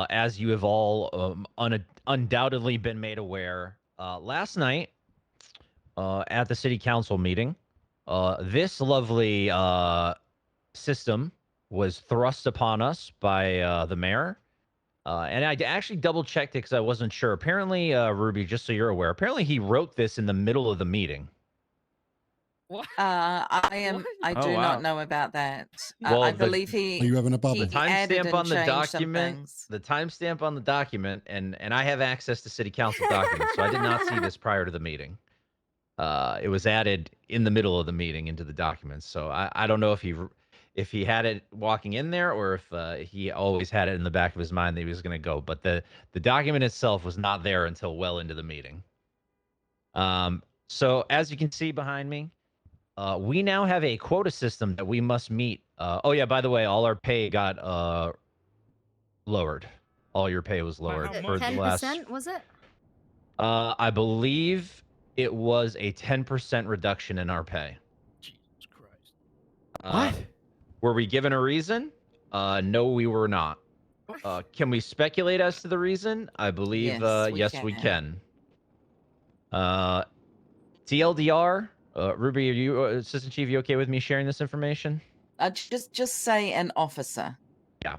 As you have all undoubtedly been made aware, last night at the city council meeting, this lovely system was thrust upon us by the mayor. And I actually double checked it because I wasn't sure. Apparently, Ruby, just so you're aware, apparently he wrote this in the middle of the meeting. What? I do not know about that. Well, I believe he. Are you having a The timestamp on the changed document. The timestamp on the document, and I have access to city council documents, so I did not see this prior to the meeting. It was added in the middle of the meeting into the documents, so I don't know if he had it walking in there or if he always had it in the back of his mind that he was going to go. But the document itself was not there until well into the meeting. So as you can see behind me, we now have a quota system that we must meet. Oh yeah, by the way, all our pay got lowered. All your pay was lowered for the last. 10%, was it? I believe it was a 10% reduction in our pay. Jesus Christ. What? Were we given a reason? No, we were not. Can we speculate as to the reason? I believe yes, we can. TLDR, Ruby, are you Assistant Chief? You okay with me sharing this information? Just say an officer. Yeah.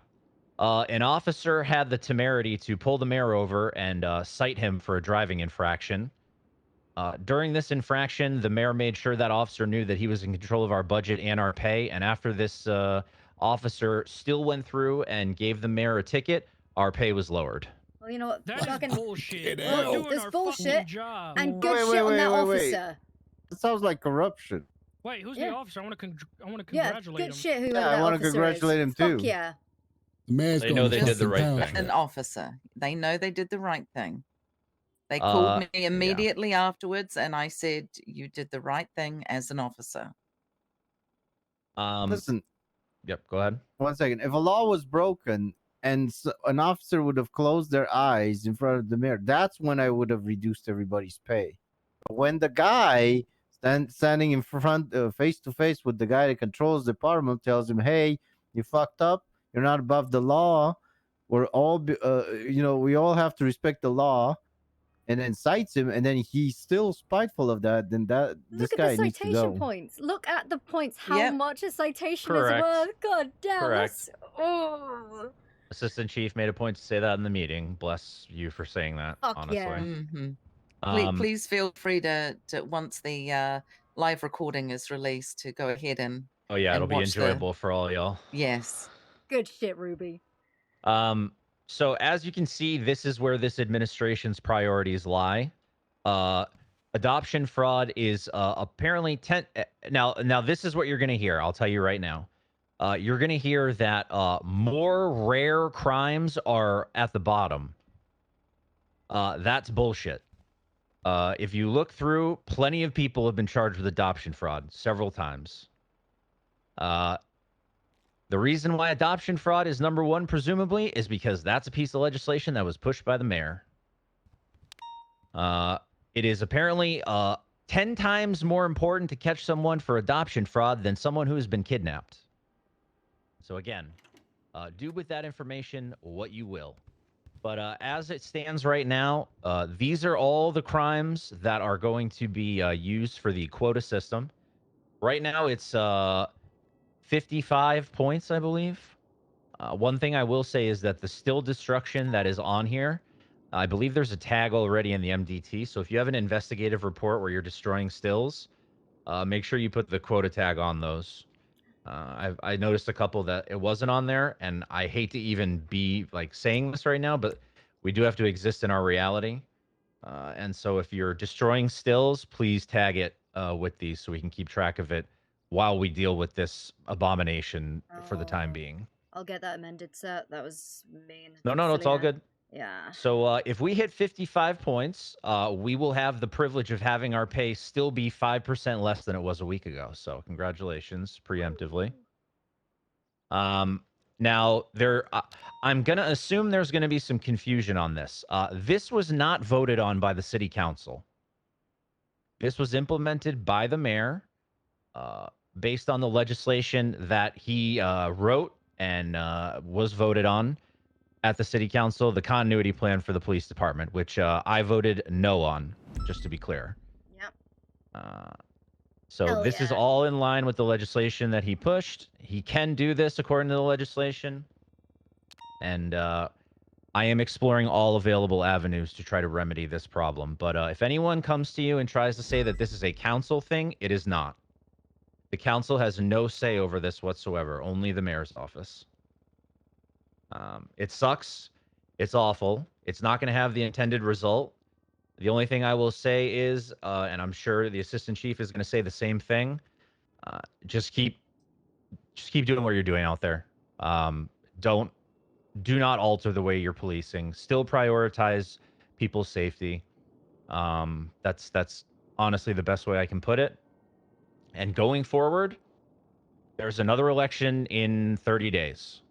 An officer had the temerity to pull the mayor over and cite him for a driving infraction. During this infraction, the mayor made sure that officer knew that he was in control of our budget and our pay. And after this officer still went through and gave the mayor a ticket, our pay was lowered. Well, you know what? That is bullshit. Get We're out. doing There's our bullshit fucking job. and good shit on that officer. That sounds like corruption. Wait, who's the officer? I want to Yeah, congratulate good him. shit. Whoever Yeah, I that want to officer congratulate is. him too. Fuck yeah. They know they did the right Just thing. an officer. They know they did the right thing. They Uh, called me yeah. immediately afterwards, and I said, "You did the right thing as an officer." Listen. Yep. Go ahead. 1 second. If a law was broken and an officer would have closed their eyes in front of the mirror, that's when I would have reduced everybody's pay. But when the guy standing in front, face to face with the guy that controls the department, tells him, "Hey, you fucked up. You're not above the law. We're all, we all have to respect the law." And then cites him, and then he's still spiteful of that. Then this Look at guy the needs to citation go. points. Look at the points. How much a citation Correct. is worth. God damn. Correct. Oh. Assistant Chief made a point to say that in the meeting. Bless you for saying that. Fuck honestly. yeah. Please feel free to once the live recording is released to go ahead and Oh yeah, it'll be watch the- enjoyable for all y'all. Yes. Good shit, Ruby. So as you can see, this is where this administration's priorities lie. Adoption fraud is apparently now this is what you're going to hear. I'll tell you right now. You're going to hear that more rare crimes are at the bottom. That's bullshit. If you look through, plenty of people have been charged with adoption fraud several times. The reason why adoption fraud is number one, presumably, is because that's a piece of legislation that was pushed by the mayor. It is apparently 10 times more important to catch someone for adoption fraud than someone who has been kidnapped. So again, do with that information what you will. But as it stands right now, these are all the crimes that are going to be used for the quota system. Right now, it's 55 points, I believe. One thing I will say is that the still destruction that is on here, I believe there's a tag already in the MDT. So if you have an investigative report where you're destroying stills, make sure you put the quota tag on those. I noticed a couple that it wasn't on there, and I hate to even be like saying this right now, but we do have to exist in our reality. And so if you're destroying stills, please tag it with these so we can keep track of it while we deal with this abomination for the time being. I'll get that amended, sir. That was mean. No, it's all good. Yeah. So if we hit 55 points, we will have the privilege of having our pay still be 5% less than it was a week ago. So congratulations, preemptively. Now, I'm going to assume there's going to be some confusion on this. This was not voted on by the city council. This was implemented by the mayor based on the legislation that he wrote and was voted on at the city council, the continuity plan for the police department, which I voted no on, just to be clear. Yep. So this is all in line with the legislation that he pushed. He can do this according to the legislation. And I am exploring all available avenues to try to remedy this problem. But if anyone comes to you and tries to say that this is a council thing, it is not. The council has no say over this whatsoever, only the mayor's office. It sucks. It's awful. It's not going to have the intended result. The only thing I will say is, and I'm sure the assistant chief is going to say the same thing, just keep doing what you're doing out there. Do not alter the way you're policing. Still prioritize people's safety. That's honestly the best way I can put it. And going forward, there's another election in 30 days.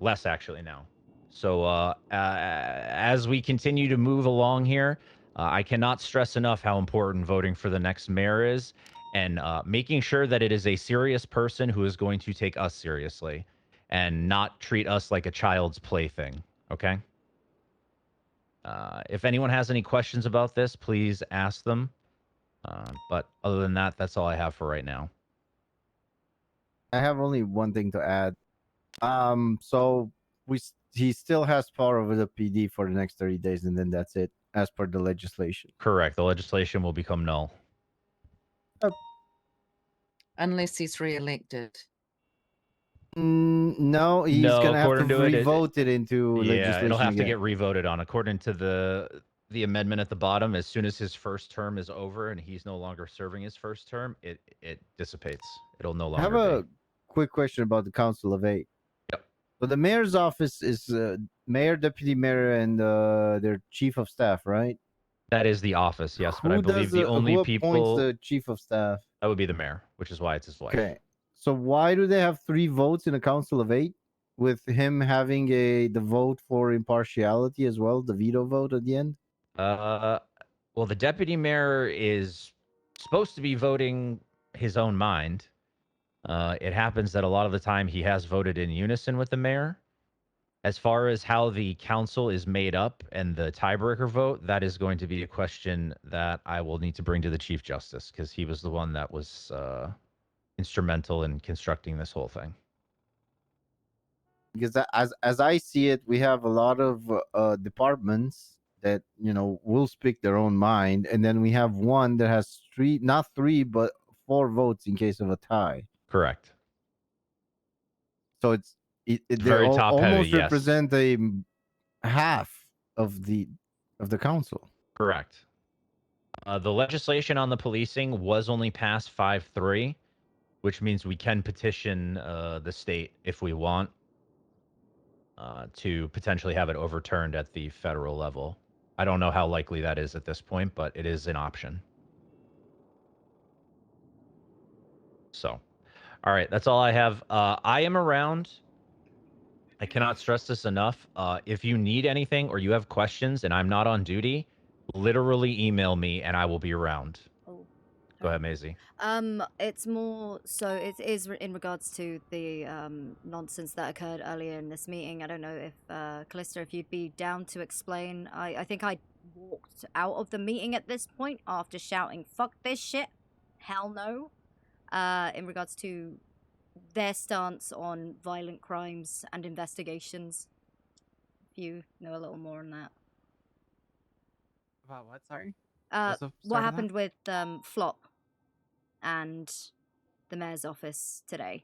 Less, actually, now. So as we continue to move along here, I cannot stress enough how important voting for the next mayor is, and making sure that it is a serious person who is going to take us seriously and not treat us like a child's plaything, okay? If anyone has any questions about this, please ask them. But other than that, that's all I have for right now. I have only one thing to add. So he still has power over the PD for the next 30 days, and then that's it. as per the legislation. Correct. The legislation will become null. Unless he's re-elected. No, he's No, gonna have to according to it, re-vote it into yeah, legislation it'll have again. to get re-voted on. According to the amendment at the bottom, as soon as his first term is over and he's no longer serving his first term, it dissipates. It'll no I have longer a quick question about the Council of Eight. Yep. So the mayor's office is mayor, deputy mayor, and their chief of staff, right? That is the office, yes. But I Who believe does the only who appoints people the chief of staff? that would be the mayor, which is why it's his wife. Okay. So why do they have 3 votes in a Council of 8, with him having the vote for impartiality as well, the veto vote at the end? Well, the deputy mayor is supposed to be voting his own mind. It happens that a lot of the time he has voted in unison with the mayor. As far as how the council is made up and the tiebreaker vote, that is going to be a question that I will need to bring to the Chief Justice, because he was the one that was instrumental in constructing this whole thing. Because as I see it, we have a lot of departments that will speak their own mind, and then we have one that has not 3 but 4 votes in case of a tie. Correct. So they very top heavy, almost yes. represent a half of the council. Correct. The legislation on the policing was only passed 5-3, which means we can petition the state if we want to potentially have it overturned at the federal level. I don't know how likely that is at this point, but it is an option. So, all right, that's all I have. I am around. I cannot stress this enough. If you need anything or you have questions and I'm not on duty, literally email me and I will be around. Oh. Go ahead, Maisy. It's more so it is in regards to the nonsense that occurred earlier in this meeting. I don't know if Callista, if you'd be down to explain. I think I walked out of the meeting at this point after shouting "fuck this shit," hell no, in regards to their stance on violent crimes and investigations. If you know a little more on that. About what? Sorry. What happened with Flop and the mayor's office today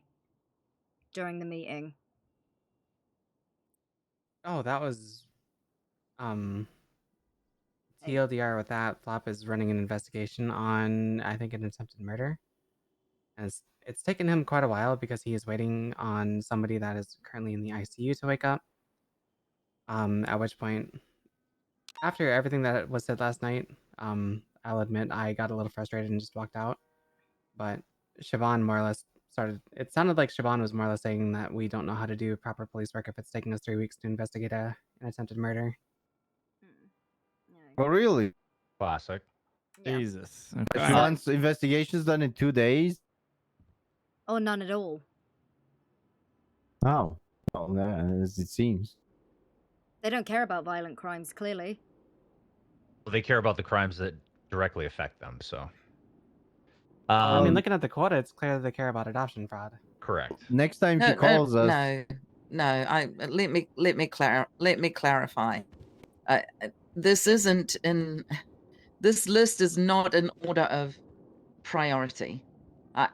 during the meeting? Oh, that was TLDR with that. Flop is running an investigation on, I think, an attempted murder. As it's taken him quite a while because he is waiting on somebody that is currently in the ICU to wake up. At which point, after everything that was said last night, I'll admit I got a little frustrated and just walked out. But Siobhan more or less it sounded like Siobhan was more or less saying that we don't know how to do proper police work if it's taking us 3 weeks to investigate an attempted murder. Oh, really? Classic. Yeah. Jesus. Siobhan's investigation's done in 2 days? Oh, none at all. Oh. Well, as it seems. They don't care about violent crimes, clearly. Well, they care about the crimes that directly affect them, so. I mean, looking at the quota, it's clear that they care about adoption fraud. Correct. Next time she calls us. No. Let me clarify. This list is not in order of priority.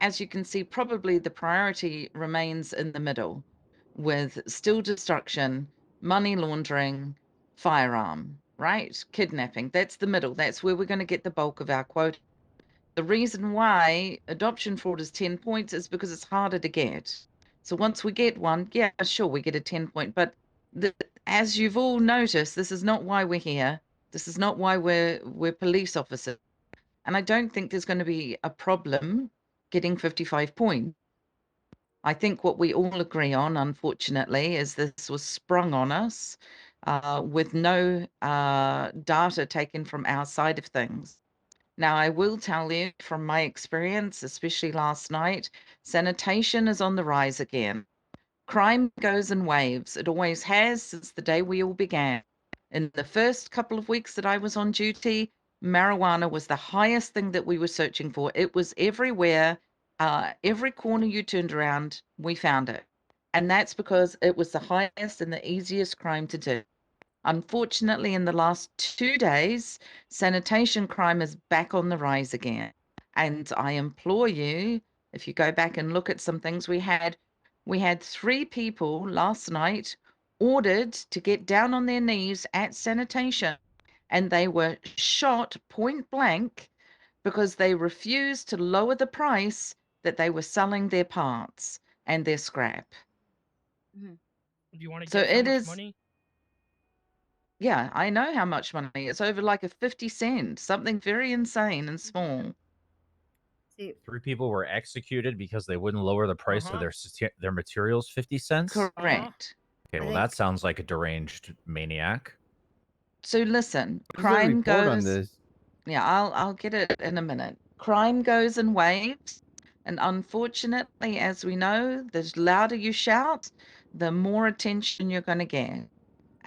As you can see, probably the priority remains in the middle, with still destruction, money laundering, firearm, right? Kidnapping. That's the middle. That's where we're going to get the bulk of our quota. The reason why adoption fraud is 10 points is because it's harder to get. So once we get one, yeah, sure, we get a 10-point. But as you've all noticed, this is not why we're here. This is not why we're police officers. And I don't think there's going to be a problem getting 55 points. I think what we all agree on, unfortunately, is this was sprung on us with no data taken from our side of things. Now, I will tell you from my experience, especially last night, sanitation is on the rise again. Crime goes in waves. It always has since the day we all began. In the first couple of weeks that I was on duty, marijuana was the highest thing that we were searching for. It was everywhere. Every corner you turned around, we found it. And that's because it was the highest and the easiest crime to do. Unfortunately, in the last 2 days, sanitation crime is back on the rise again. And I implore you, if you go back and look at some things we had 3 people last night ordered to get down on their knees at sanitation, and they were shot point blank because they refused to lower the price that they were selling their parts and their scrap. Do you want to So guess how it much is. money? Yeah, I know how much money. It's over like a 50 cent, something very insane and small. 3 people were executed because they wouldn't lower the price of their materials 50 cents. Correct. Okay, well that sounds like a deranged maniac. So listen, What's the crime report on goes. this? Yeah, I'll get it in a minute. Crime goes in waves, and unfortunately, as we know, the louder you shout, the more attention you're going to get.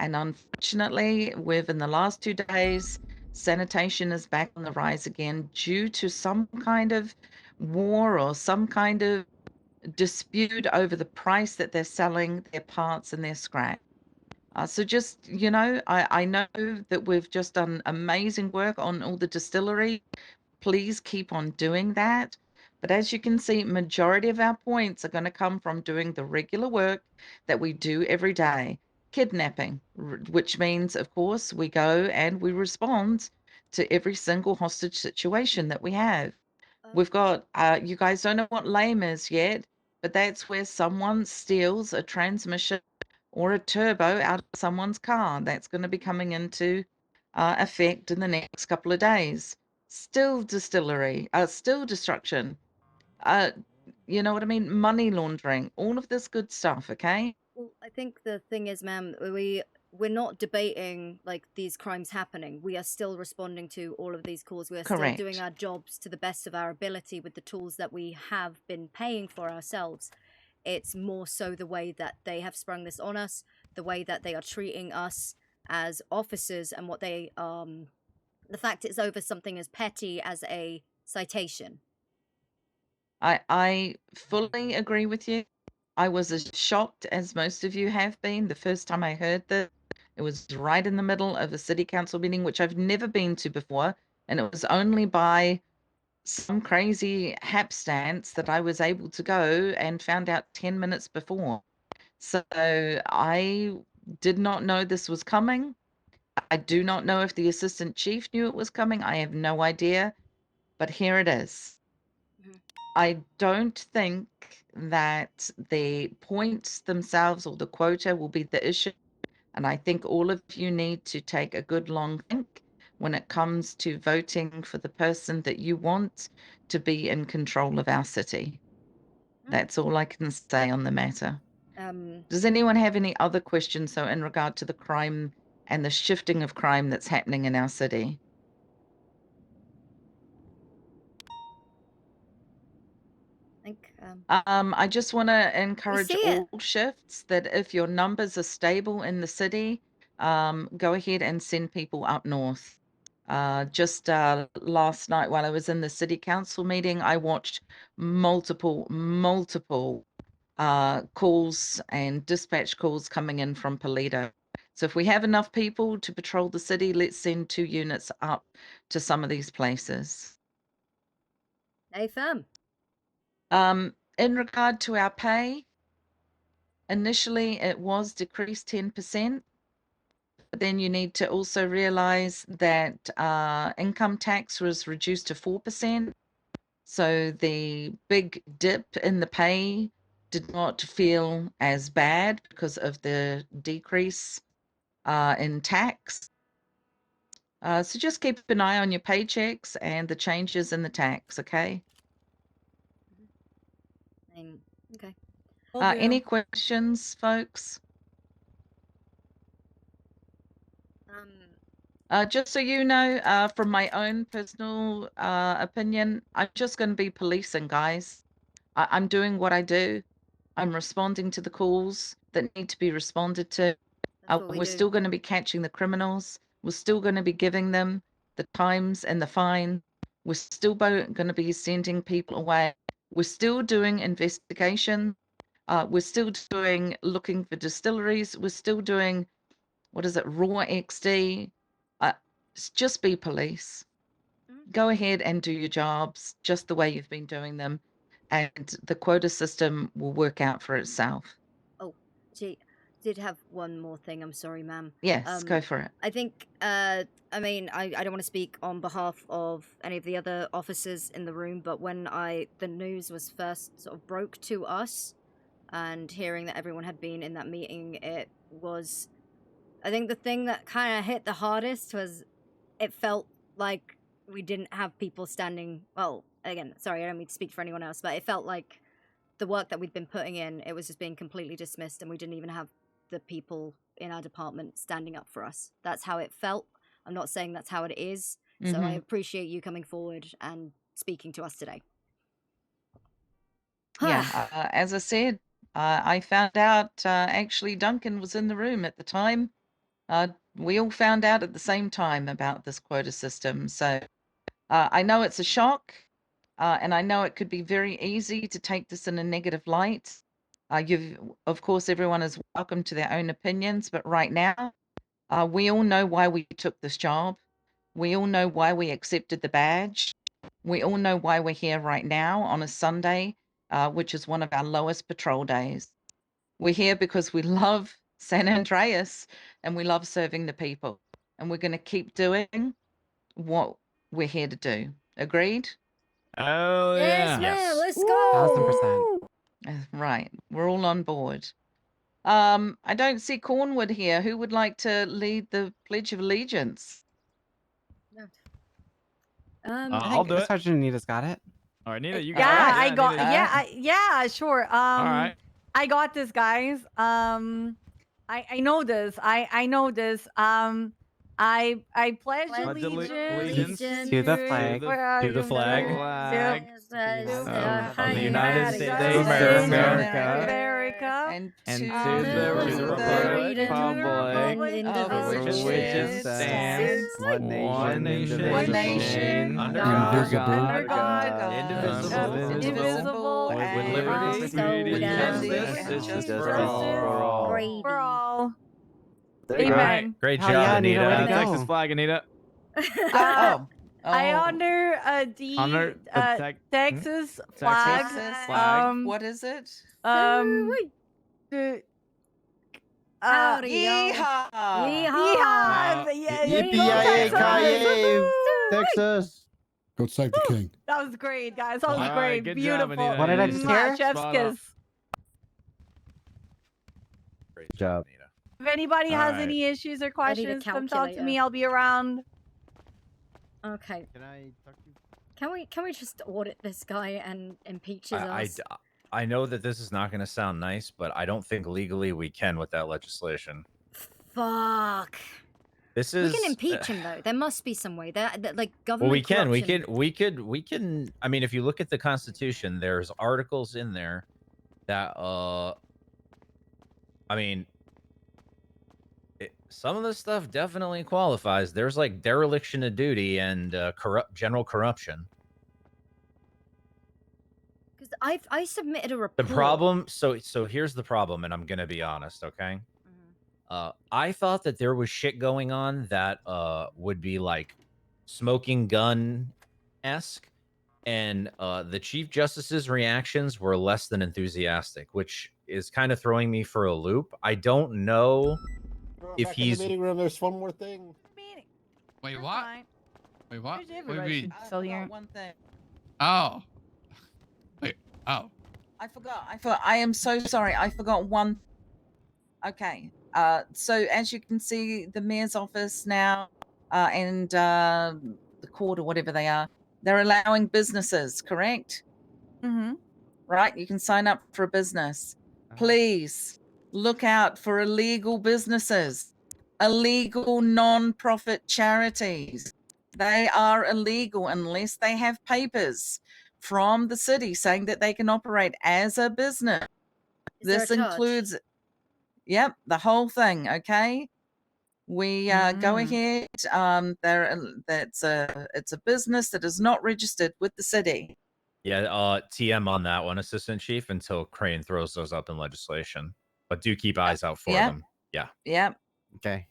And unfortunately, in the last 2 days, sanitation is back on the rise again due to some kind of war or some kind of dispute over the price that they're selling their parts and their scrap. So just, I know that we've just done amazing work on all the distillery. Please keep on doing that. But as you can see, majority of our points are going to come from doing the regular work that we do every day. Kidnapping, which means, of course, we go and we respond to every single hostage situation that we have. We've got, you guys don't know what lame is yet, but that's where someone steals a transmission or a turbo out of someone's car. That's going to be coming into effect in the next couple of days. Still distillery, still destruction. You know what I mean? Money laundering, all of this good stuff, okay? Well, I think the thing is, ma'am, we're not debating like these crimes happening. We are still responding to all of these calls. We are still doing Correct. our jobs to the best of our ability with the tools that we have been paying for ourselves. It's more so the way that they have sprung this on us, the way that they are treating us as officers, and what they the fact it's over something as petty as a citation. I fully agree with you. I was as shocked as most of you have been the first time I heard this. It was right in the middle of a city council meeting, which I've never been to before, and it was only by some crazy hapstance that I was able to go and found out 10 minutes before. So I did not know this was coming. I do not know if the assistant chief knew it was coming. I have no idea, but here it is. I don't think that the points themselves or the quota will be the issue. And I think all of you need to take a good long think when it comes to voting for the person that you want to be in control of our city. That's all I can say on the matter. Does anyone have any other questions, so in regard to the crime and the shifting of crime that's happening in our city? I just want to encourage all shifts that if your numbers are stable in the city, go ahead and send people up north. Just last night while I was in the city council meeting, I watched multiple calls and dispatch calls coming in from Polito. So if we have enough people to patrol the city, let's send 2 units up to some of these places. AFM. In regard to our pay, initially it was decreased 10%, but then you need to also realize that income tax was reduced to 4%. So the big dip in the pay did not feel as bad because of the decrease in tax. So just keep an eye on your paychecks and the changes in the tax, okay? Okay. Any questions, folks? Just so you know, from my own personal opinion, I'm just going to be policing, guys. I'm doing what I do. I'm responding to the calls that need to be responded to. We're still going to be catching the criminals. We're still going to be giving them the times and the fine. We're still going to be sending people away. We're still doing investigation. We're still looking for distilleries. We're still doing what is it, Raw XD. Just be police. Go ahead and do your jobs just the way you've been doing them, and the quota system will work out for itself. Oh, gee, did have one more thing. I'm sorry, ma'am. Yes, go for it. I think, I mean, I don't want to speak on behalf of any of the other officers in the room, but when the news was first sort of broke to us, and hearing that everyone had been in that meeting, it was, I think the thing that kind of hit the hardest was it felt like we didn't have people standing, well, again, sorry, I don't mean to speak for anyone else, but it felt like the work that we'd been putting in, it was just being completely dismissed, and we didn't even have the people in our department standing up for us. That's how it felt. I'm not saying that's how it is, so I appreciate you coming forward and speaking to us today. Yeah, as I said, I found out actually Duncan was in the room at the time. We all found out at the same time about this quota system. So I know it's a shock, and I know it could be very easy to take this in a negative light. Of course, everyone is welcome to their own opinions, but right now, we all know why we took this job. We all know why we accepted the badge. We all know why we're here right now on a Sunday, which is one of our lowest patrol days. We're here because we love San Andreas and we love serving the people. And we're going to keep doing what we're here to do. Agreed? Oh, Yes, yeah. ma'am. Let's go. 1000%. Right. We're all on board. I don't see Cornwood here. Who would like to lead the Pledge of Allegiance? I'll do it. Sergeant Anita's got it. All right, Nita, you Yeah, got it. I got. Nita, Yeah, sure. All right. I got this, guys. I know this. I know this. I pledge allegiance to the flag. To the flag. Of the United States of America. And to the republic for which it stands, one nation, under God, indivisible, with liberty and justice for all. For all. There you Amen. go. Great Hell job, yeah, Anita, way to Anita. go. Texas flag, Anita. I honor the Texas flag. What is it? Howdy, Yeehaw! Yeehaw! Yippee-yi-yi-ki-yay, Texas. Go save the king. That was great, guys. That was All great. right, good Beautiful. job, Anita. What did I just hear? Chef's Spot kiss. Great job, Anita. If anybody All has right. any issues or I need a questions, come talk to calculator. me. I'll be around. Okay. Can I talk to you? Can we just audit this guy and impeach his I, ass? I know that this is not going to sound nice, but I don't think legally we can with that legislation. Fuck. This We is. can impeach him though. There must be some way. That like government. Well, we can. corruption. We can. I mean, if you look at the Constitution, there's articles in there that. I mean, some of this stuff definitely qualifies. There's like dereliction of duty and general corruption. Because I submitted a report. The problem. So here's the problem, and I'm gonna be honest, okay? I thought that there was shit going on that would be like smoking gun-esque, and the Chief Justice's reactions were less than enthusiastic, which is kind of throwing me for a loop. I don't know if Back in he's. the meeting room, there's one more thing. Wait, what? Wait, what? What do you mean? Still here. One thing. Oh. Wait. Oh. I forgot. I am so sorry. I forgot one. Okay. So as you can see, the mayor's office now, and the court or whatever they are, they're allowing businesses, correct? Mm-hmm. Right? You can sign up for a business. Please look out for illegal businesses, illegal non-profit charities. They are illegal unless they have papers from the city saying that they can operate as a business. This includes, yep, the whole thing. Okay, we go ahead. It's a business that is not registered with the city. Yeah, TM on that one, Assistant Chief, until Crane throws those up in legislation. But do keep eyes out for them. Yeah. Yep. Okay.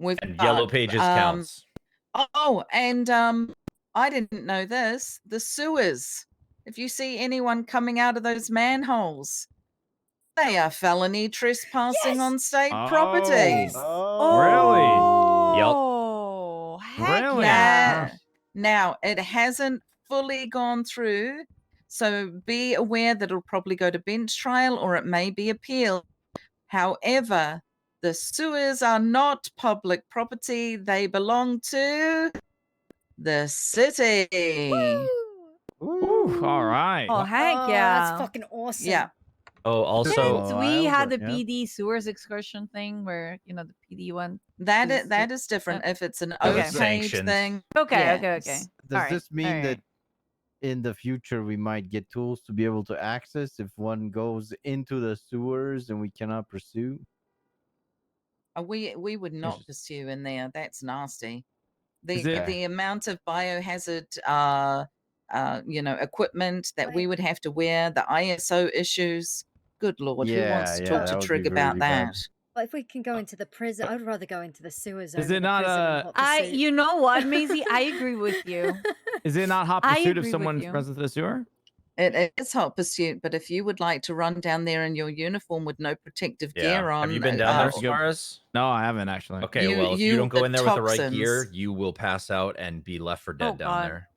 We've And got, yellow pages counts. Oh, and I didn't know this. The sewers. If you see anyone coming out of those manholes, they are felony trespassing on state property. Really? Oh, heck Really? yeah. Now, it hasn't fully gone through, so be aware that it'll probably go to bench trial or it may be appealed. However, the sewers are not public property. They belong to the city. Ooh, all right. Oh, heck yeah. That's fucking awesome. Yeah. Oh, also, Didn't we had the PD sewers excursion thing where, you know, the PD one? That is different. If it's an That was O-page sanctioned. thing. Okay, yes. okay. Does this mean that in the future we might get tools to be able to access if one goes into the sewers and we cannot pursue? We would not pursue in there. That's nasty. Is it- The amount of biohazard equipment that we would have to wear, the ISO issues. Good Lord, who wants to talk to Trig about that? But if we can go into the prison, I'd rather go into the sewers. Is it not You know what, Maisy? I agree with you. Is it not hot I pursuit if agree with someone you. runs into the sewer? It is hot pursuit, but if you would like to run down there in your uniform with no protective gear on, Have you been down there, Suarez? No, I haven't actually. Okay, well, if you don't go in there with the right toxins. gear, you will pass out and be left for dead down there.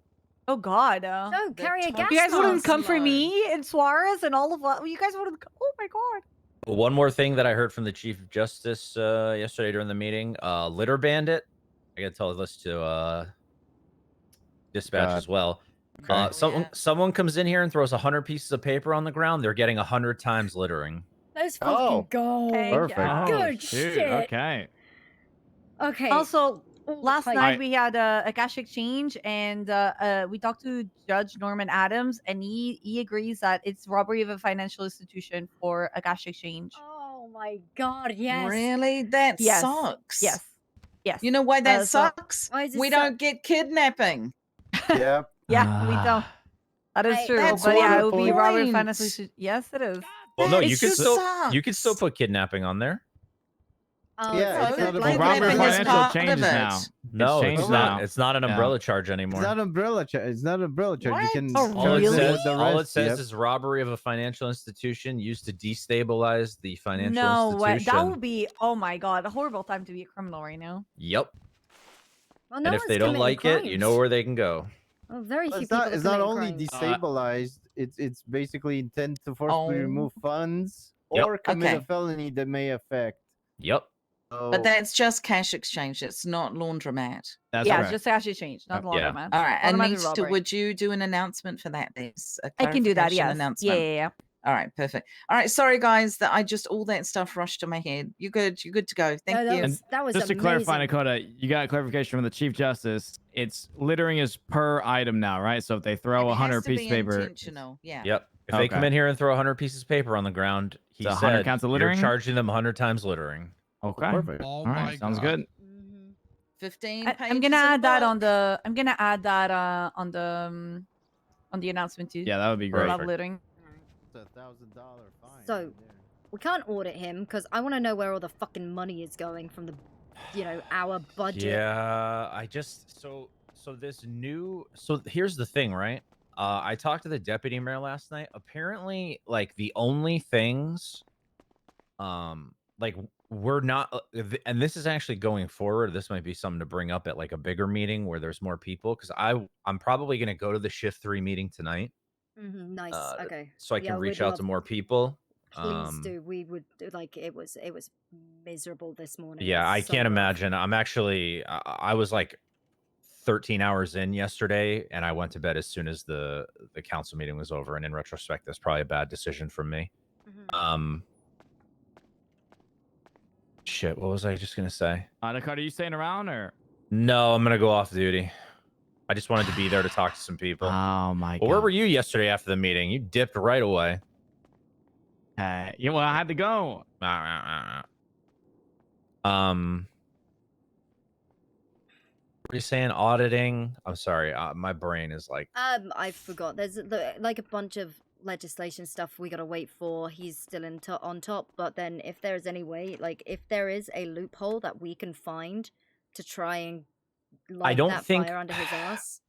Oh God! Don't carry a gas You guys wouldn't mask. come for me and Suarez and all of what? You guys wouldn't. Oh my God! One more thing that I heard from the Chief of Justice yesterday during the meeting: litter bandit. I gotta tell this to dispatch as well. Someone comes in here and throws 100 pieces of paper on the ground. They're getting 100 times littering. Let's fucking go. Perfect. Good shit. Okay. Okay. Also, last Like- night we had a cash exchange, and we talked to Judge Norman Adams, and he agrees that it's robbery of a financial institution for a cash exchange. Oh my God! Yes. Really? That Yes. sucks. Yes. Yes. You know why that So- sucks? Why does it We suck? don't get kidnapping. Yep. Yeah, we don't. That is true. That's But yeah, one it would be robbery of point. financial institution. Yes, it is. Well, no, That you can still sucks. put kidnapping on there. Oh, Yeah, it's it's not a like robbery of Kidnapping is financial part of changes it. now. No, changed it's not. now. It's not an Yeah. umbrella charge anymore. It's not umbrella charge. It's not umbrella charge. You What? can Oh, All it charge them really? with the all it rest, says yep. is robbery of a financial institution used to destabilize the financial No way. institution. That would be. Oh my God, a horrible time to be a criminal right now. Yep. Well, no And if one's they don't committing like it, you know crimes. where they can go. Well, very few It's people. not. are It's not committing only crimes. destabilized. It's basically intent to forcibly Oh. remove funds Yep. or commit a Okay. felony that may affect. Yep. But that's just cash exchange. It's not laundromat. That's Yeah, correct. just cash exchange, not Yeah. laundromat. All right. And Laundromat is Nita, robbery. would you do an announcement for that? There's a I can do that. clarification Yes. announcement. Yeah. All right, perfect. All right, sorry guys that I just all that stuff rushed to my head. You're good. You're good to go. Thank No, that you. was- that was Just to clarify, amazing. Dakota, you got clarification from the Chief Justice. It's littering is per item now, right? So if they throw It 100 has to pieces be of paper, intentional. Yeah. Yep. If they come Okay. in here and throw 100 pieces of paper on the ground, he So 100 said counts of you're littering? charging them 100 times littering. okay, Perfect. Oh all my right, sounds God. good. 15 I'm pages gonna of add that book. on the. I'm gonna add that on the announcement too. Yeah, that would be great. Love littering. It's $1,000 fine. So, right there. we can't audit him because I want to know where all the fucking money is going from the, our budget. Yeah, I just so this new here's the thing, right? I talked to the deputy mayor last night. Apparently, like the only things, like we're not, and this is actually going forward. This might be something to bring up at like a bigger meeting where there's more people, because I'm probably gonna go to the shift 3 meeting tonight. Nice. Okay. So I can Yeah, reach we'd out love- to more people. Please do. We would like it was miserable this morning. Yeah, It was I so can't rough. imagine. I'm actually, I was like 13 hours in yesterday, and I went to bed as soon as the council meeting was over. And in retrospect, that's probably a bad decision from me. Shit, what was I just gonna say? Dakota, are you staying around or? No, I'm gonna go off duty. I just wanted to be there to talk to some people. Oh my Well, where were you yesterday after the meeting? You dipped right away. Yeah, well, I had to go. What are you saying? Auditing? I'm sorry. My brain is like. I forgot. There's like a bunch of legislation stuff we gotta wait for. He's still on top. But then, if there's any way, like, if there is a loophole that we can find to try and light that fire under his ass.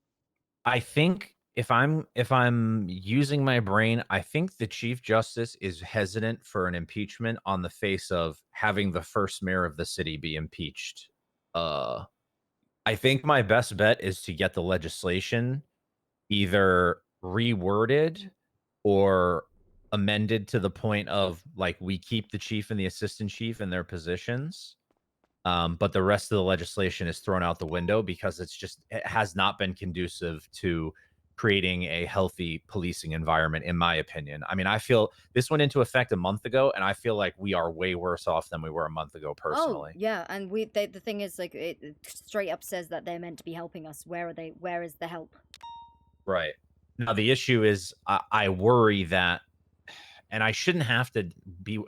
I think if I'm using my brain, I think the Chief Justice is hesitant for an impeachment on the face of having the first mayor of the city be impeached. I think my best bet is to get the legislation either reworded or amended to the point of, like, we keep the chief and the assistant chief in their positions, but the rest of the legislation is thrown out the window because it has not been conducive to creating a healthy policing environment, in my opinion. I mean, I feel this went into effect a month ago, and I feel like we are way worse off than we were a month ago, personally. Oh, yeah, and the thing is, like, it straight up says that they're meant to be helping us. Where are they? Where is the help? Right. Now, the issue is I worry that, and I shouldn't have to be,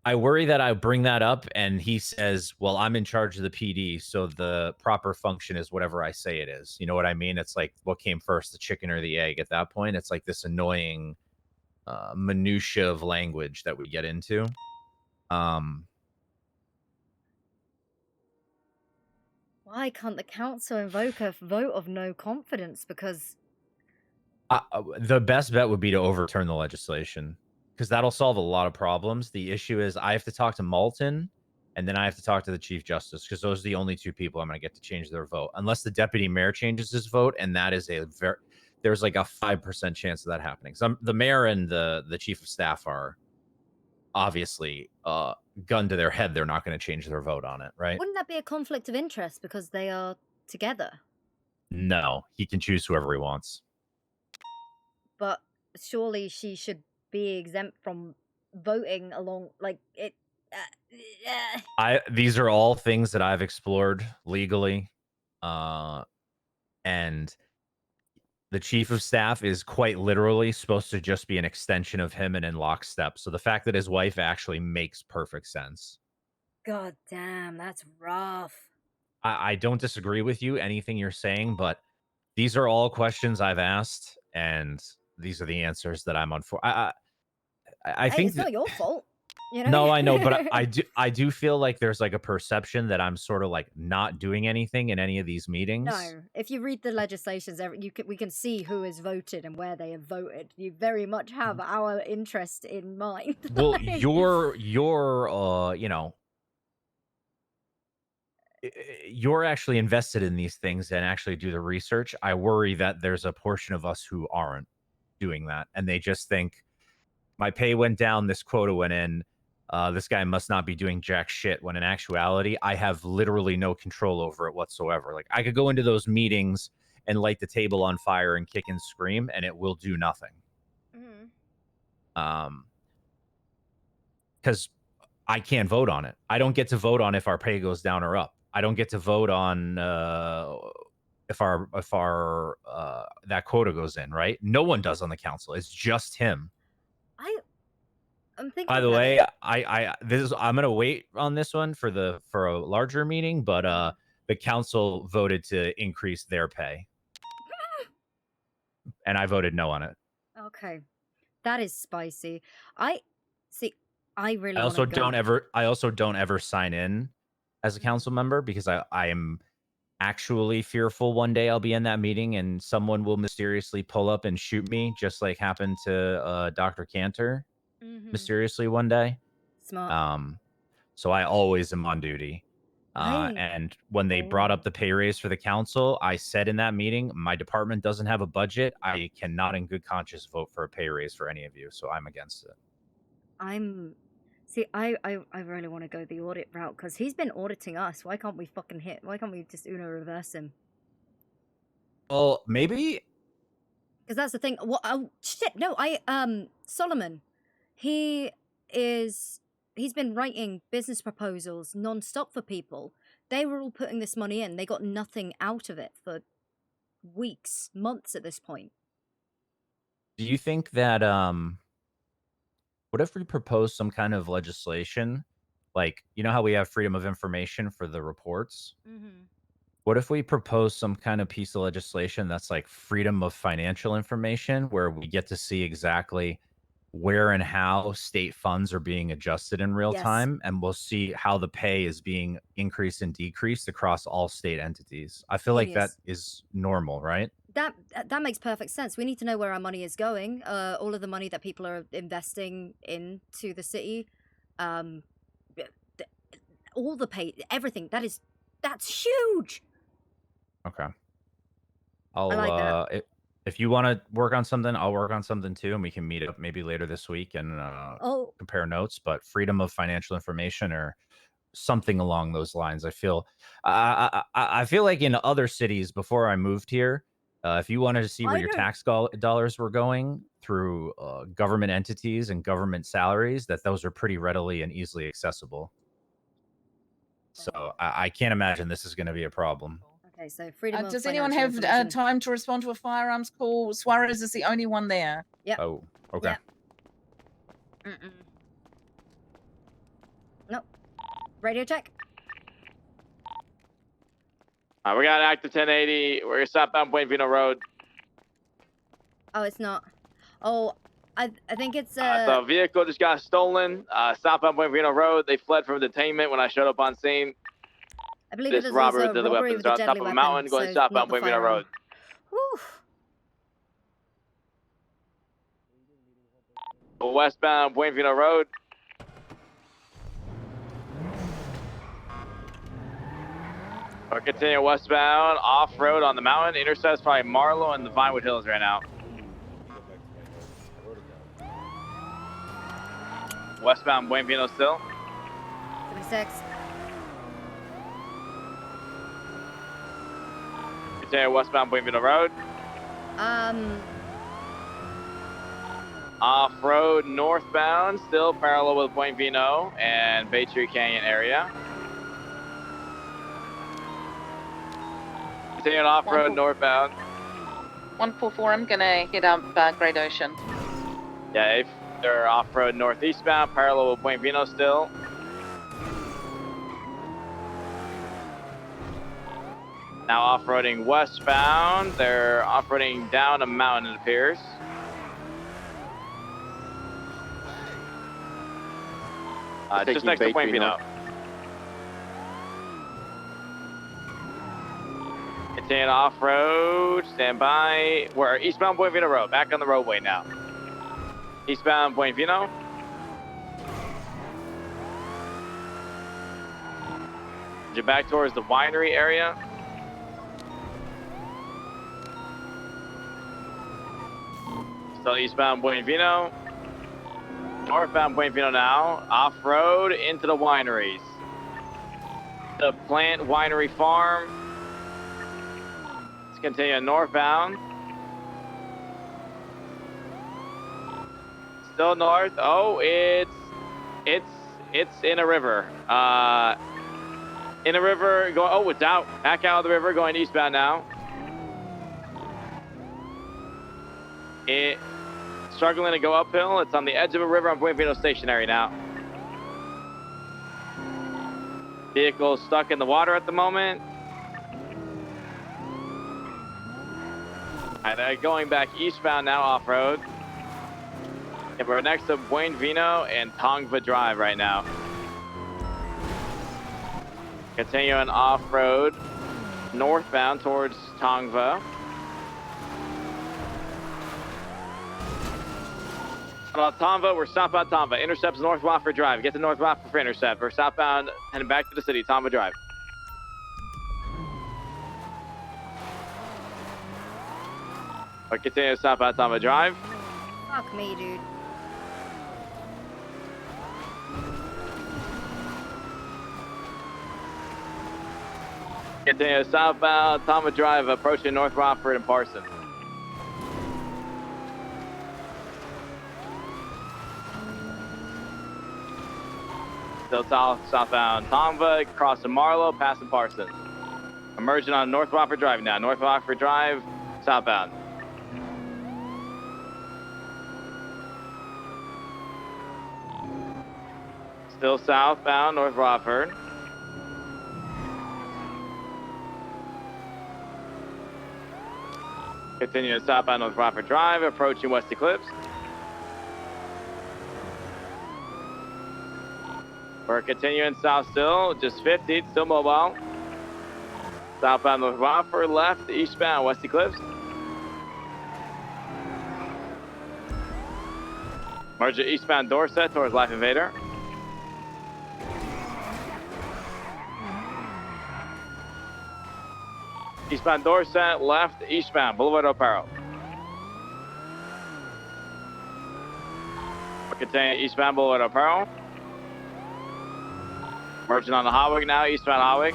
I worry that I bring that up and he says, well, I'm in charge of the PD, so the proper function is whatever I say it is. You know what I mean? It's like, what came first, the chicken or the egg at that point? It's like this annoying minutia of language that we get into. Why can't the council invoke a vote of no confidence? Because the best bet would be to overturn the legislation, because that'll solve a lot of problems. The issue is I have to talk to Malton, and then I have to talk to the Chief Justice, because those are the only two people I'm going to get to change their vote, unless the deputy mayor changes his vote, and that is there's like a 5% chance of that happening. So the mayor and the chief of staff are obviously gun to their head. They're not going to change their vote on it, right? Wouldn't that be a conflict of interest because they are together? No, he can choose whoever he wants. But surely she should be exempt from voting along, like, it. These are all things that I've explored legally, and the chief of staff is quite literally supposed to just be an extension of him and in lockstep. So the fact that his wife actually makes perfect sense. God damn, that's rough. I don't disagree with you, anything you're saying, but these are all questions I've asked, and these are the answers that I'm on for. I think it's not your fault. You know? No, I know, but I do feel like there's like a perception that I'm sort of like not doing anything in any of these meetings. No, if you read the legislations, we can see who has voted and where they have voted. You very much have our interest in mind. Well, you're you know, you're actually invested in these things and actually do the research. I worry that there's a portion of us who aren't doing that, and they just think my pay went down, this quota went in. This guy must not be doing jack shit, when in actuality, I have literally no control over it whatsoever. Like, I could go into those meetings and light the table on fire and kick and scream, and it will do nothing. Because I can't vote on it. I don't get to vote on if our pay goes down or up. I don't get to vote on if our that quota goes in, right? No one does on the council. It's just him. I'm thinking. By the way, I'm gonna wait on this one for a larger meeting, but the council voted to increase their pay, and I voted no on it. Okay, that is spicy. I really. I also don't ever sign in as a council member, because I am actually fearful one day I'll be in that meeting and someone will mysteriously pull up and shoot me, just like happened to Dr. Cantor. Mysteriously one day. Smart. So I always am on duty. And when they brought up the pay raise for the council, I said in that meeting, my department doesn't have a budget. I cannot in good conscience vote for a pay raise for any of you, so I'm against it. I really want to go the audit route, because he's been auditing us. Why can't we just Uno reverse him? Well, maybe. Because that's the thing. What? Oh shit! No, Solomon. He's been writing business proposals non-stop for people. They were all putting this money in. They got nothing out of it for weeks, months at this point. Do you think that what if we propose some kind of legislation, like, you know how we have freedom of information for the reports? What if we propose some kind of piece of legislation that's like freedom of financial information, where we get to see exactly where and how state funds are being adjusted in real time, and we'll see how the pay is being increased and decreased across all state entities. I feel like that is normal, right? That makes perfect sense. We need to know where our money is going. All of the money that people are investing into the city, all the pay, everything. That's huge. Okay. I like that. If you want to work on something, I'll work on something too, and we can meet up maybe later this week and compare notes. But freedom of financial information or something along those lines. I feel like in other cities before I moved here, if you wanted to see where your tax dollars were going through government entities and government salaries, that those are pretty readily and easily accessible. So I can't imagine this is going to be a problem. Okay, so freedom of does anyone have time to respond to a firearms call? Suarez is the only one there. Yep. Oh, okay. Yep. Nope. Radio check. We got active 1080. We're southbound Buen Vino Road. Oh, it's not. Oh, I think it's the vehicle just got stolen. Southbound Buen Vino Road. They fled from detainment when I showed up on scene. I believe this it is robber also with the weapons with a on top deadly of a weapon, mountain going so southbound not the Buen Vino firearm. Road. Westbound Buen Vino Road. We'll continue westbound, off-road on the mountain. Intercepts probably Marlow and the Vinewood Hills right now. Westbound Buen Vino still. 76. Continue westbound Buen Vino Road. Off-road northbound, still parallel with Buen Vino and Bay Tree Canyon area. Continuing off-road northbound. 144, I'm gonna hit up Great Ocean. Yeah, if they're off-road northeastbound, parallel with Buen Vino still. Now off-roading westbound. They're off-roading down a mountain, it appears. Just next to Buen Vino. Continuing off-road, stand by. We're eastbound Buen Vino Road, back on the roadway now. Eastbound Buen Vino. You're back towards the winery area. Still eastbound Buen Vino. Northbound Buen Vino now. Off-road into the wineries. The Plant Winery Farm. Let's continue northbound. Still north. Oh, it's in a river. In a river going. Oh, it's out. Back out of the river, going eastbound now. It struggling to go uphill. It's on the edge of a river on Buen Vino stationary now. Vehicle stuck in the water at the moment. All right, they're going back eastbound now off-road. And we're next to Buen Vino and Tongva Drive right now. Continuing off-road northbound towards Tongva. Tongva, we're southbound Tongva. Intercepts North Wofford Drive. Get to North Wofford for intercept. We're southbound heading back to the city, Tongva Drive. We'll continue southbound Tongva Drive. Fuck me, dude. Continue southbound Tongva Drive, approaching North Wofford and Parsons. Still southbound Tongva, crossing Marlow, passing Parsons. Emerging on North Wofford Drive now. North Wofford Drive, southbound. Still southbound North Wofford. Continuing southbound North Rockford Drive, approaching West Eclipse. We're continuing south still, just 50, still mobile. Southbound North Rockford, left, eastbound West Eclipse. Merge at eastbound Dorset towards Life Invader. Eastbound Dorset, left, eastbound Boulevard O'Parrow. We're continuing eastbound Boulevard O'Parrow. Merging on the Hawick now, eastbound Hawick.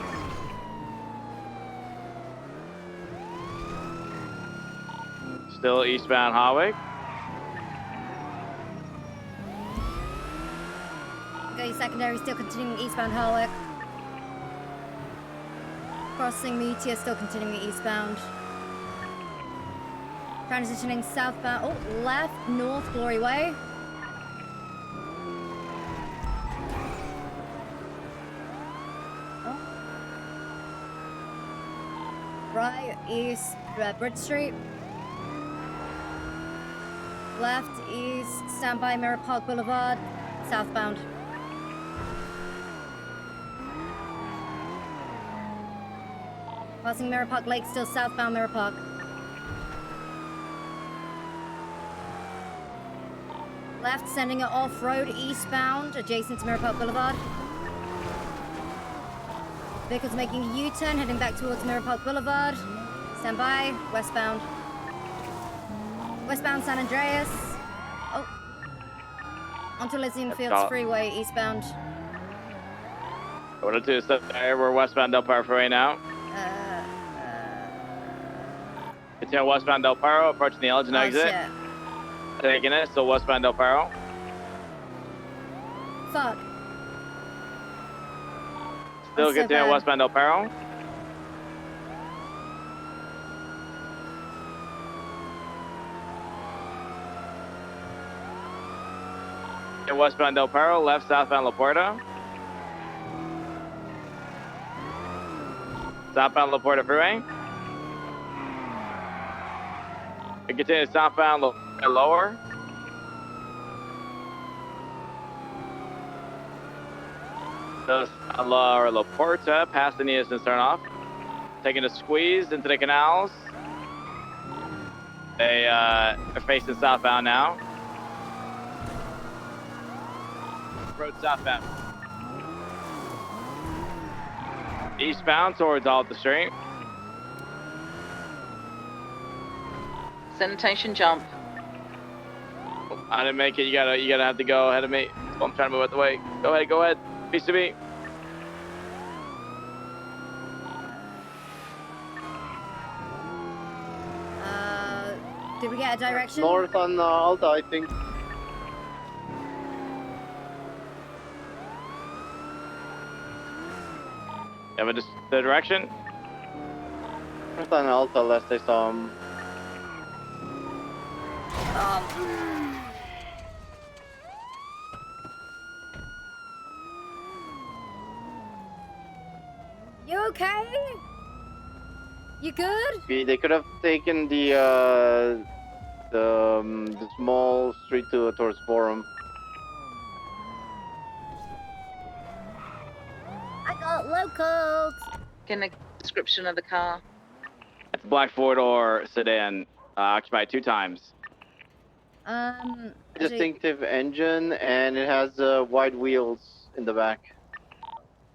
Still eastbound Hawick. Okay, secondary still continuing eastbound Hawick. Crossing Meteor, still continuing eastbound. Transitioning southbound. Oh, left, north, Glory Way. Oh. Right, east, Bridge Street. Left, east, standby Mirror Park Boulevard, southbound. Passing Mirror Park Lake, still southbound Mirror Park. Left, sending it off-road eastbound, adjacent to Mirror Park Boulevard. Vehicles making a U-turn, heading back towards Mirror Park Boulevard. Stand by, westbound. Westbound San Andreas. Oh. Onto Elysian Fields Freeway, eastbound. Order to step there, we're westbound Del Perro Freeway now. Continue westbound Del Perro, approaching the Elgin exit. Shit. Taking it, still westbound Del Perro. Fuck. Still continue westbound Del Perro. Westbound Del Perro, left southbound La Puerta. Southbound La Puerta Freeway. We continue southbound lower. La Puerta, past the Nielsen turn off. Taking a squeeze into the canals. They are facing southbound now. Road southbound. Eastbound towards Alta Street. Sanitation jump. I didn't make it. You gotta have to go ahead of me. So I'm trying to move out the way. Go ahead. Peace to me. Did we get a direction? North on Alta, I think. You have the direction? North on Alta, last I saw him. You okay? You good? They could have taken the small street towards Forum. I got locals. Can I description of the car? It's a black four-door sedan, occupied 2 times. Distinctive engine, and it has wide wheels in the back.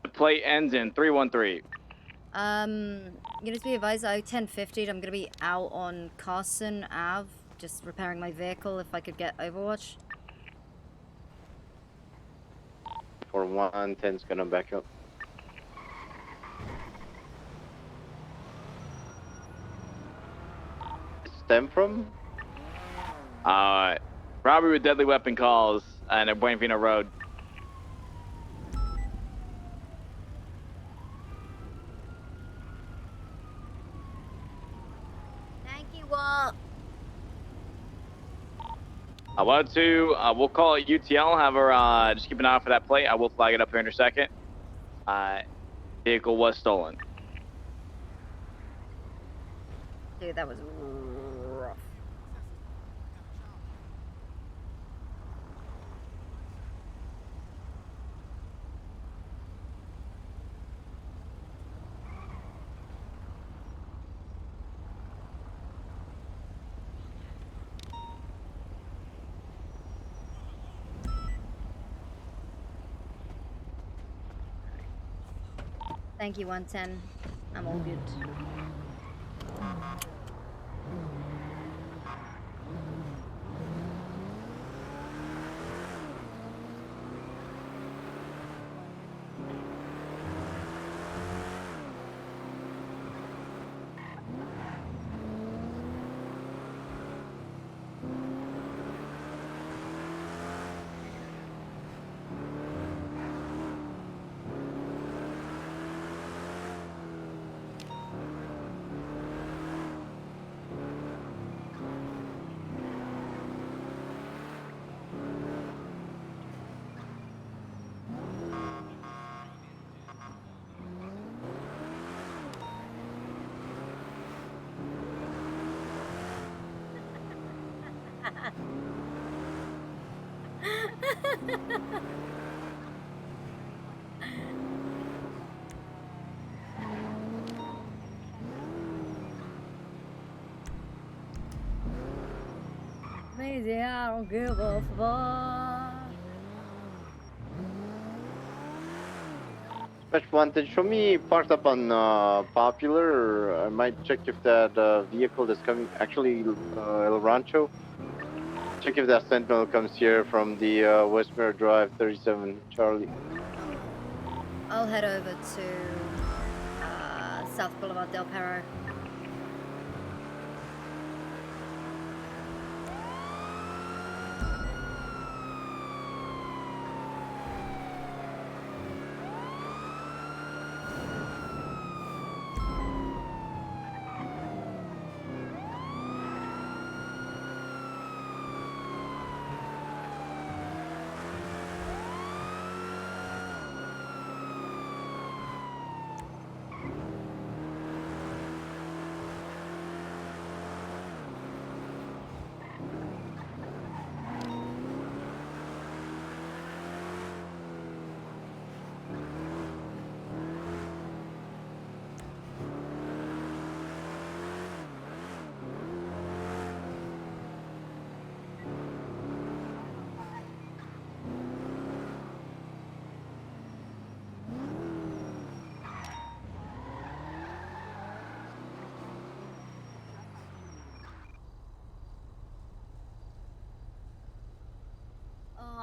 The plate ends in 313. You need to be advised, 1050. I'm gonna be out on Carson Ave, just repairing my vehicle. If I could get Overwatch. For 110's gonna back up. Stem from? Robbery with deadly weapon calls and a Buenavina Road. Thank you, Walt. I wanted to, we'll call it UTL, have her, just keep an eye out for that plate. I will flag it up here in a second. Vehicle was stolen. Dude, that was Thank you, 110. I'm all good. Maisy, I don't give a fuck. Special Wanted, show me parked up on Popular, or I might check if that vehicle that's coming, actually El Rancho. Check if that Sentinel comes here from the Westmere Drive 37 Charlie. I'll head over to South Boulevard Del Perro.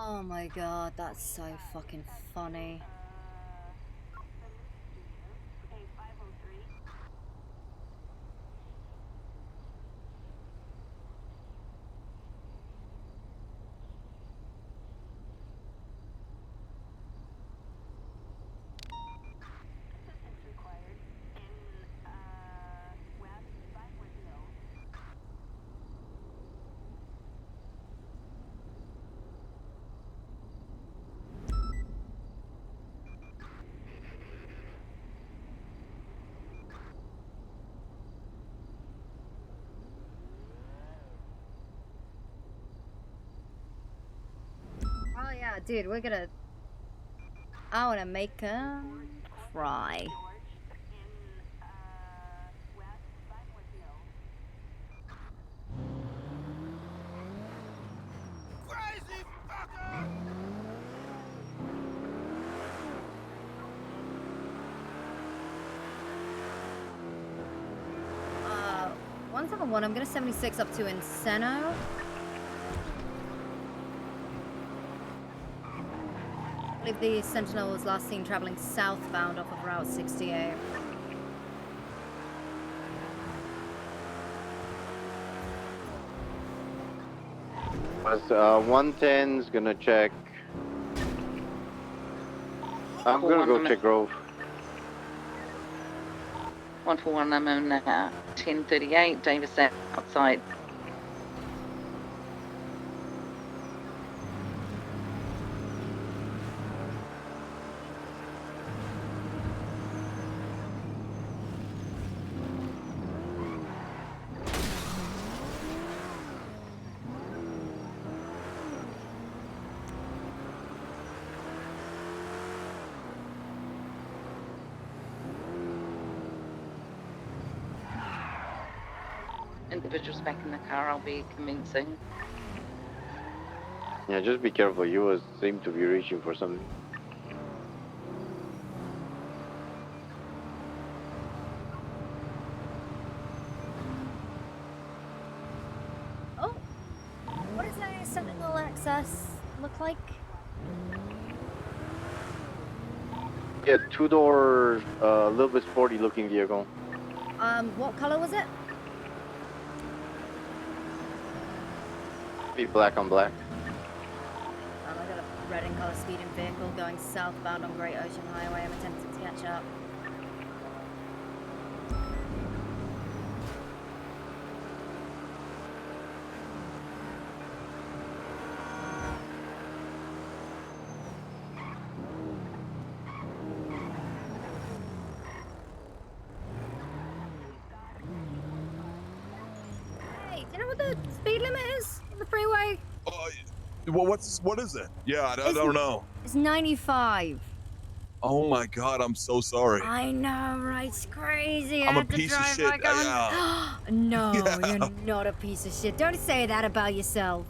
Oh my god, that's so fucking funny. Oh yeah, dude, I wanna make him cry. Crazy fucker! Uh, 171, I'm gonna 76 up to Encino. I believe the Sentinel was last seen traveling southbound off of Route 68. Was 110's gonna check. I'm gonna go check Grove. 141, I'm on 1038, Davis outside. Individuals back in the car, I'll be commencing. Yeah, just be careful. Seem to be reaching for something. Sentinel access look like? Yeah, two-door, a little bit sporty-looking vehicle. What color was it? Be black on black. I got a red and color speeding vehicle going southbound on Great Ocean Highway. I'm attempting to catch up. Hey, do you know what the speed limit is on the freeway? Well, what is it? Yeah, I don't know. It's 95. Oh my God, I'm so sorry. I know, right? It's crazy. I'm I a had to piece of drive shit. like on. Yeah. No, Yeah. you're not a piece of shit. Don't say that about yourself.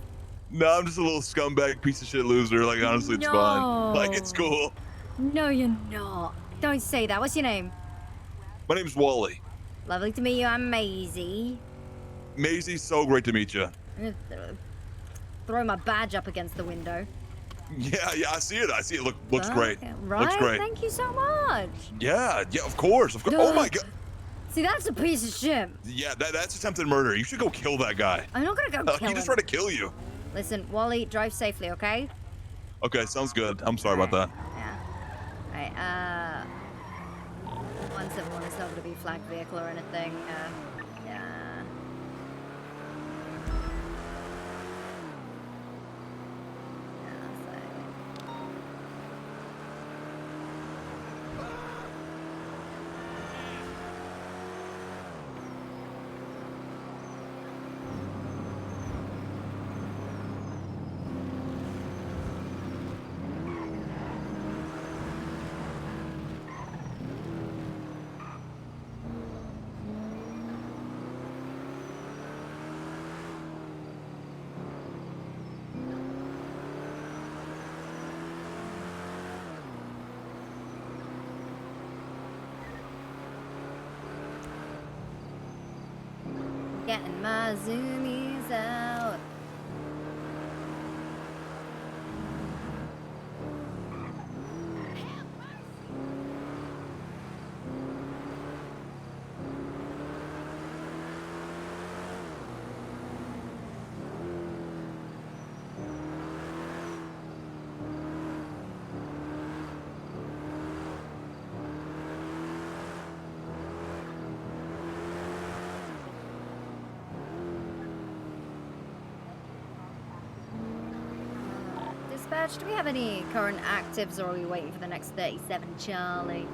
No, I'm just a little scumbag piece of shit loser. Like honestly, it's fine. Like it's cool. No, you're not. Don't say that. What's your name? My name's Wally. Lovely to meet you. I'm Maisy. Maisy, so great to meet you. I'm gonna throw my badge up against the window. Yeah, I see it. I see it. Looks great. Right? Looks great. Thank you so much. Yeah, of course. Oh my God. See, that's a piece of shit. Yeah, that's attempted murder. You should go kill that guy. I'm not gonna go kill He just him. tried to kill you. Listen, Wally, drive safely, okay? Okay, sounds good. I'm sorry about that. Alright, 171 is not gonna be a flagged vehicle or anything. Yeah. Getting my zoomies out. Dispatch, do we have any current actives or are we waiting for the next 37 Charlie?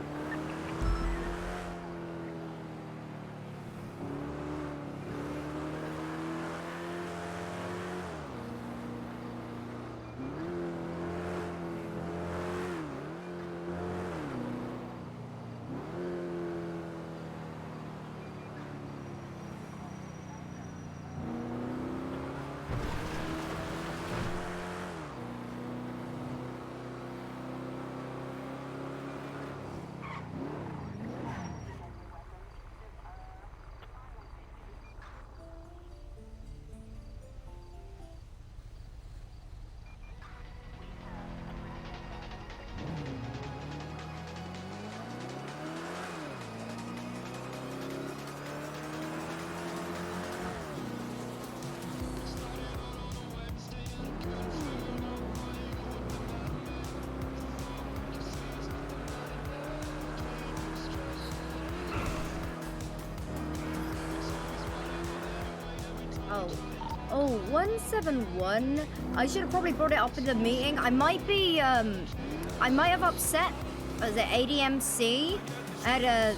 Oh, 171. I should have probably brought it up in the meeting. I might have upset, was it ADMC? I had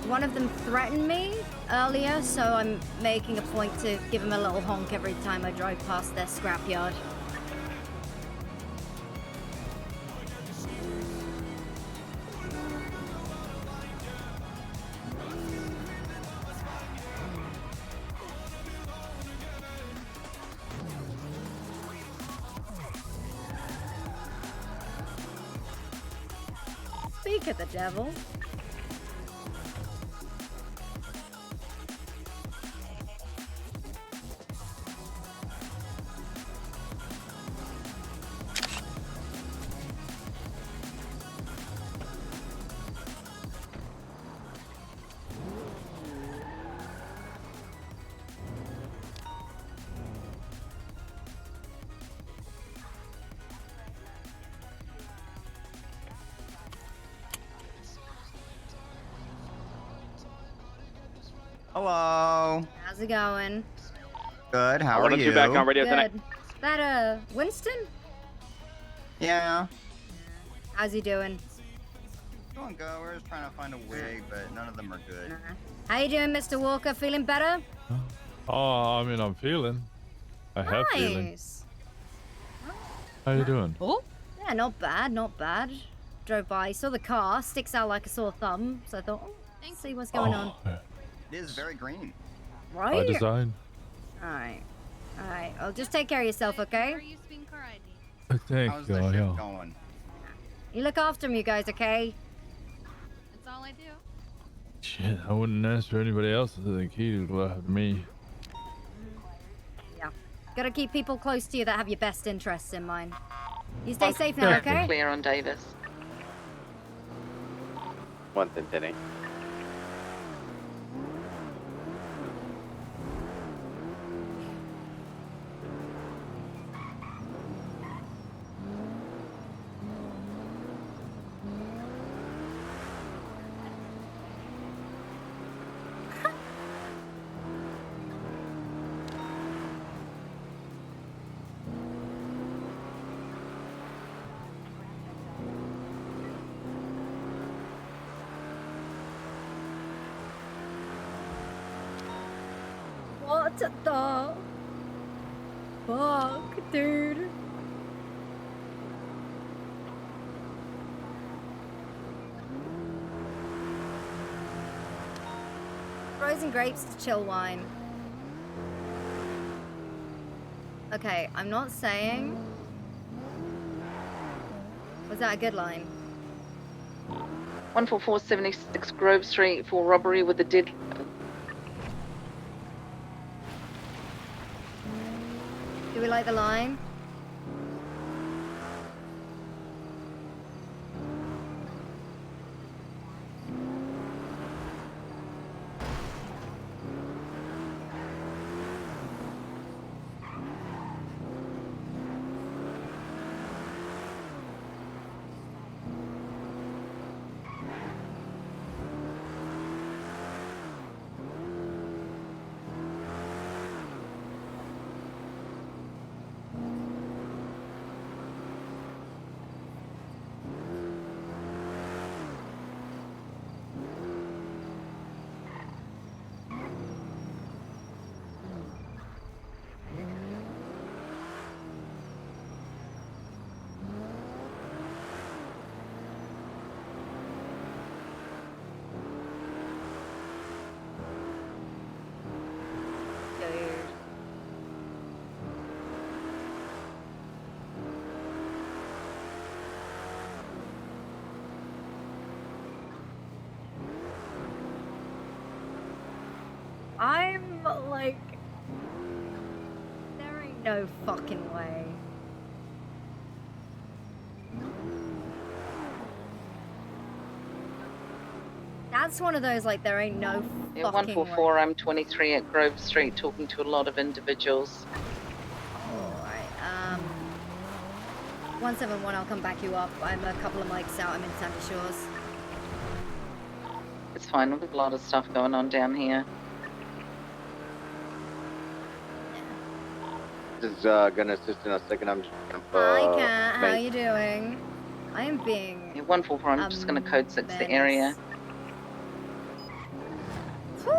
one of them threaten me earlier, so I'm making a point to give him a little honk every time I drive past their scrapyard. Speak of the devil. Hello. How's it going? Good. How are you? 102 back on radio Good. tonight. Is that Winston? Yeah. How's he doing? Doing good. We're just trying to find a wig, but none of them are good. How you doing, Mr. Walker? Feeling better? Oh, I mean, I'm feeling. I have feeling. Nice. How you doing? Oh. Yeah, not bad, not bad. Drove by, saw the car, sticks out like a sore thumb, so I thought, oh, see what's going on. It is very green. Right? By design. Alright. Alright, well, just take care of yourself, okay? Thank How's you. the shift Yeah. going? You look after me, you guys, okay? That's all I do. Shit, I wouldn't answer anybody else other than Key to after me. Yeah. Gotta keep people close to you that have your best interests in mind. You stay safe now, Traffic okay? clear on Davis. 110. What the fuck, dude? Frozen grapes to chill wine. Okay, I'm not saying. Was that a good line? 14476 Grove Street for robbery with a dead. Do we like the line? I'm like, there ain't no fucking way. That's one of those like there ain't no Yeah, fucking 144, I'm 23 at Grove Street talking to a lot of individuals. Alright, 171, I'll come back you up. I'm a couple of mics out, I'm in Sandy Shores. It's fine, we've got a lot of stuff going on down here. This is gonna assist in a second. I'm just Hi Kat, how you doing? I am being Yeah, 144, I'm just gonna code 6 the area. Whew.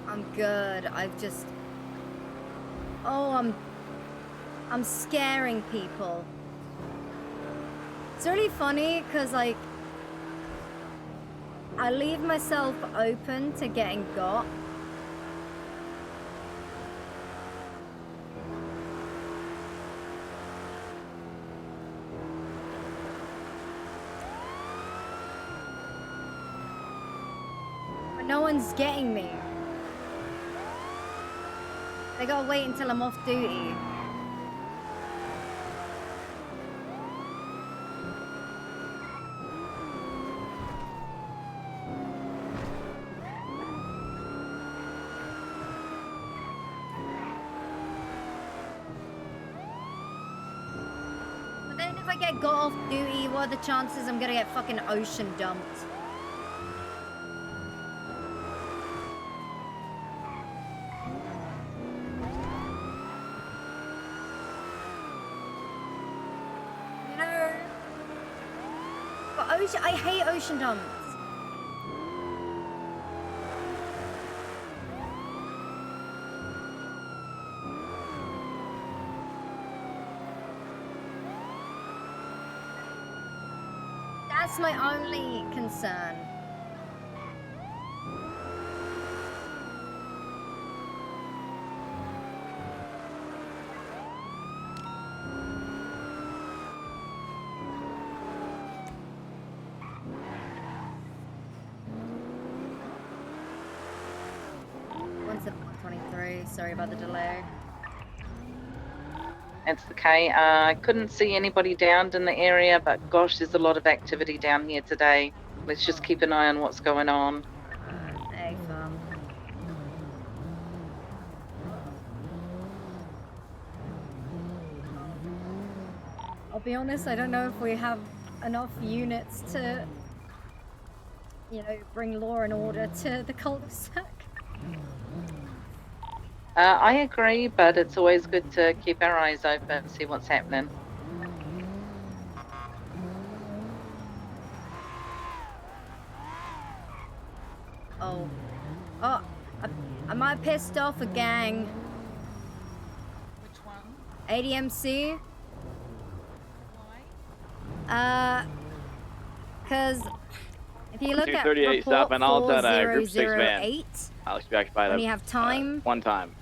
I'm good. I've just... Oh, I'm scaring people. It's really funny because, like, I leave myself open to getting got. But no one's getting me. They gotta wait until I'm off duty. I get got off duty, what are the chances I'm gonna get fucking ocean dumped? No. But I hate ocean dumps. That's my only concern. One's at 123. Sorry about the delay. It's okay. I couldn't see anybody downed in the area, but gosh, there's a lot of activity down here today. Let's just keep an eye on what's going on. Hey, fam. I'll be honest, I don't know if we have enough units to, you know, bring law and order to the cul-de-sac. I agree, but it's always good to keep our eyes open, see what's happening. Oh. Oh, I might have pissed off a gang. Which one? ADMC. Why? Cause if you look at 238 report stop and all done, group 6 man. 4008, Alex, be occupied. when you have time. One time.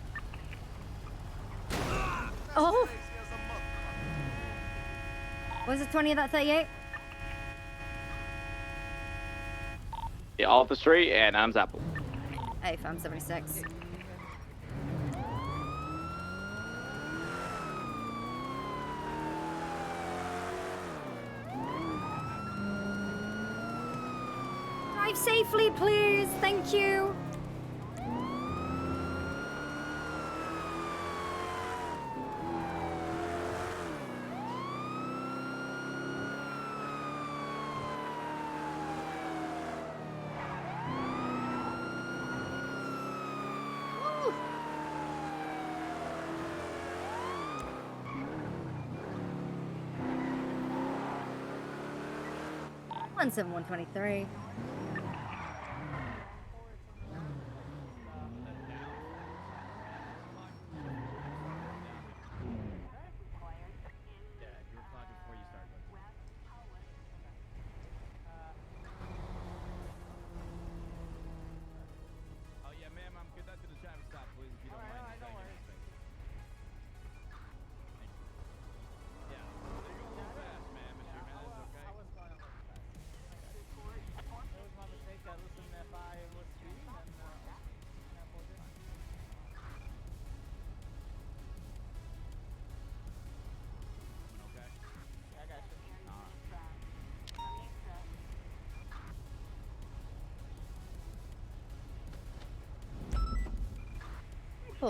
Oh! Was it 20 of that 38? Yeah, off the street and I'm Apple. Hey, fam, 76. Drive safely, please. Thank you. Woo. 17123. Oh yeah, ma'am, I'm conducting the traffic stop, please, if you don't mind. Thank you. Yeah, they're going a little fast, ma'am, Mr. Jimenez, okay? I was going a little fast. It was my mistake. I listened if I was speeding, and I pulled in. Okay. Yeah, I got you. All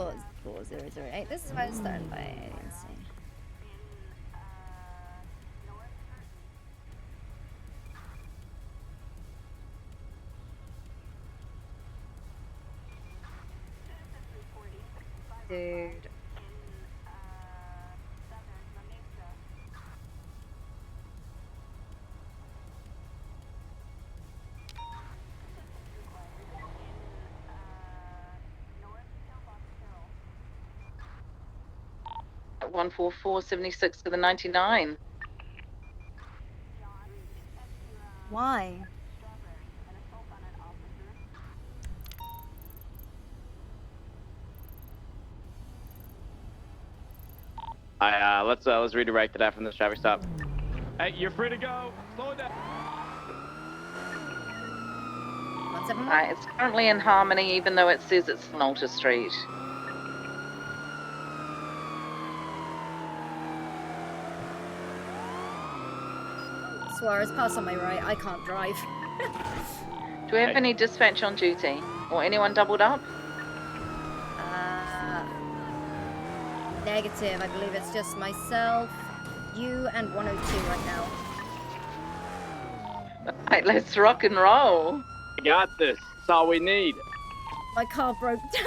right. Pause 4008. This is where it's starting by ADMC. Dude. At 14476 to the 99. Why? Let's redirect to that from this traffic stop. Hey, you're free to go. Slow it down. It's currently in Harmony, even though it says it's Nolta Street. Suarez, pass on my right. I can't drive. Do we have any dispatch on duty? Or anyone doubled up? Negative. I believe it's just myself, you and 102 right now. Right, let's rock and roll. I got this. That's all we need. My car broke down.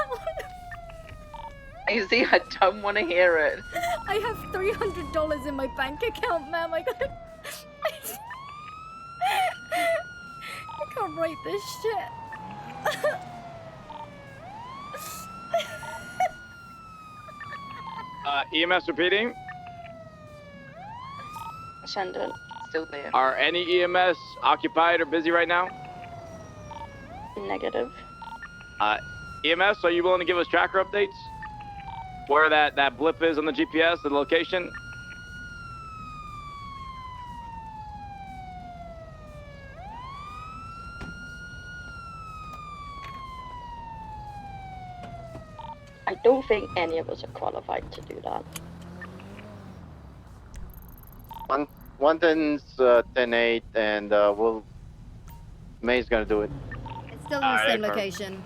Maisy, I don't want to hear it. I have $300 in my bank account, ma'am. I can't write this shit. EMS repeating. Shandon, still there. Are any EMS occupied or busy right now? Negative. EMS, are you willing to give us tracker updates? Where that blip is on the GPS, the location? I don't think any of us are qualified to do that. 110's 10-8, and May's gonna do it. It's still in the same location.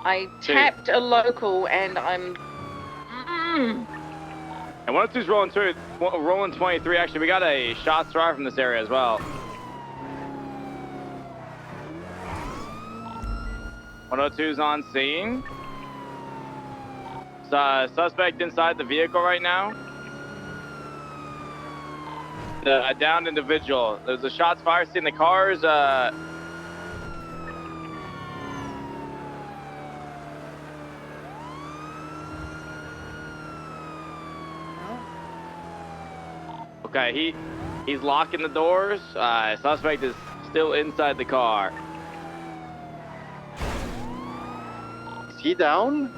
I tapped a local and I'm... And 102's rolling 23. Actually, we got a shots fired from this area as well. 102's on scene. Suspect inside the vehicle right now. A downed individual. There's a shots fired. Seen the cars. Okay, he's locking the doors. Suspect is still inside the car. Is he down?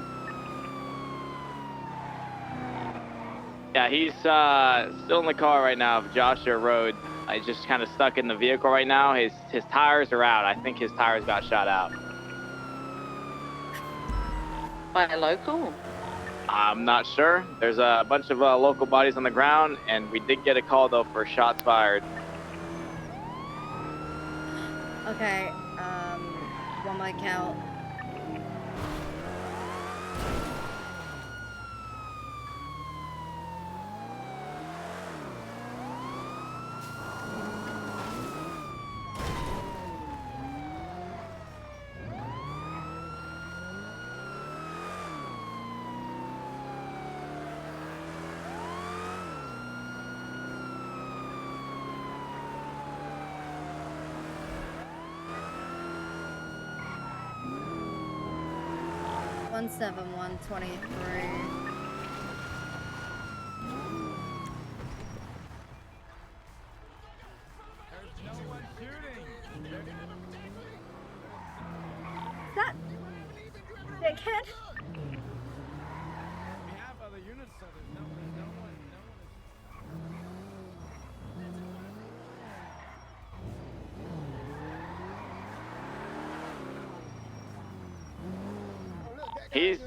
Yeah, he's still in the car right now of Joshua Road. He's just kind of stuck in the vehicle right now. His tires are out. I think his tires got shot out. By a local? I'm not sure. There's a bunch of local bodies on the ground, and we did get a call, though, for shots fired. Okay, one mic count. One 123. That dickhead. We have other units, so there's no one He's...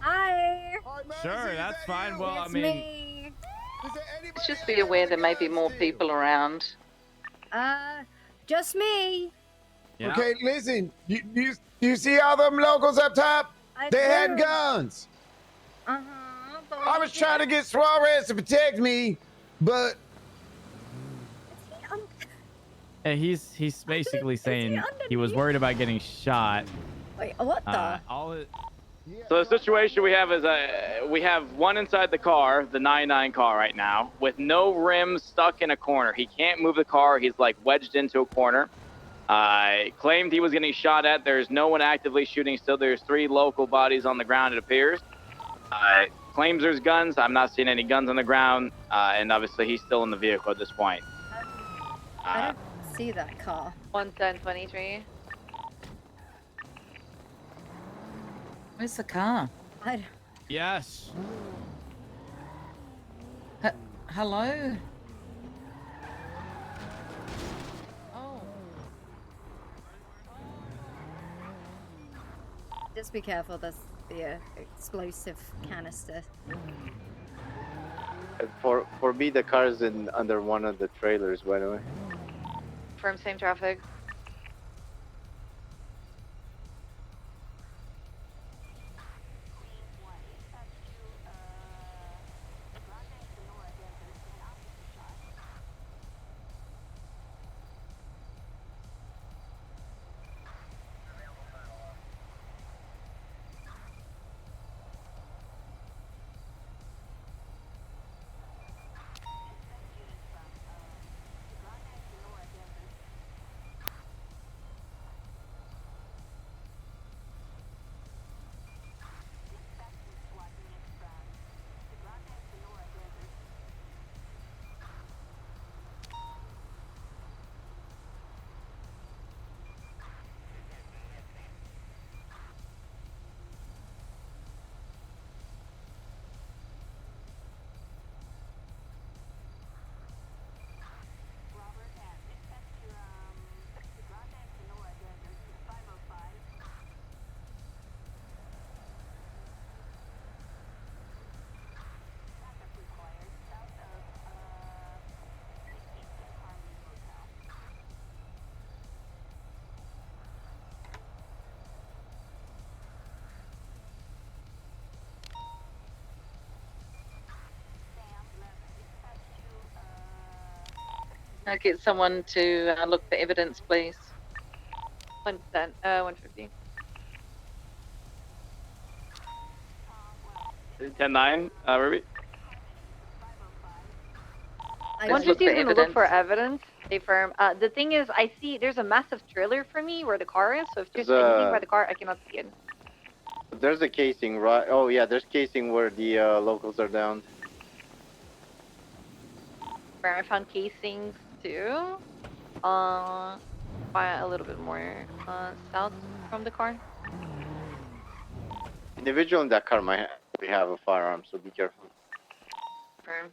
Hi. Sure, that's fine. Well, It's I mean... me. Let's just be aware there may be more people around. Just me. Yeah. Okay, listen. You see all them locals up top? They had guns. I was trying to get Suarez to protect me, but Hey, he's basically saying he was worried about getting shot. Wait, what the? So the situation we have is we have one inside the car, the 99 car right now, with no rims, stuck in a corner. He can't move the car. He's like wedged into a corner. Claimed he was getting shot at. There's no one actively shooting still. There's 3 local bodies on the ground, it appears. Claims there's guns. I'm not seeing any guns on the ground. And obviously he's still in the vehicle at this point. I don't see that car. 110-23. Where's the car? Yes. Hello? Just be careful, that's the explosive canister. For me, the car's under one of the trailers, by the way. Firm same traffic. I'll get someone to look for evidence, please. 1%, 150. 10-9, Ruby. 150 is gonna look for evidence. Stay firm. The thing is, I see there's a massive trailer for me where the car is. So if there's anything by the car, I cannot see it. There's a casing, right? Oh yeah, there's casing where the locals are down. Where I found casings too. By a little bit more south from the car. Individual in that car might have a firearm, so be careful. Firm.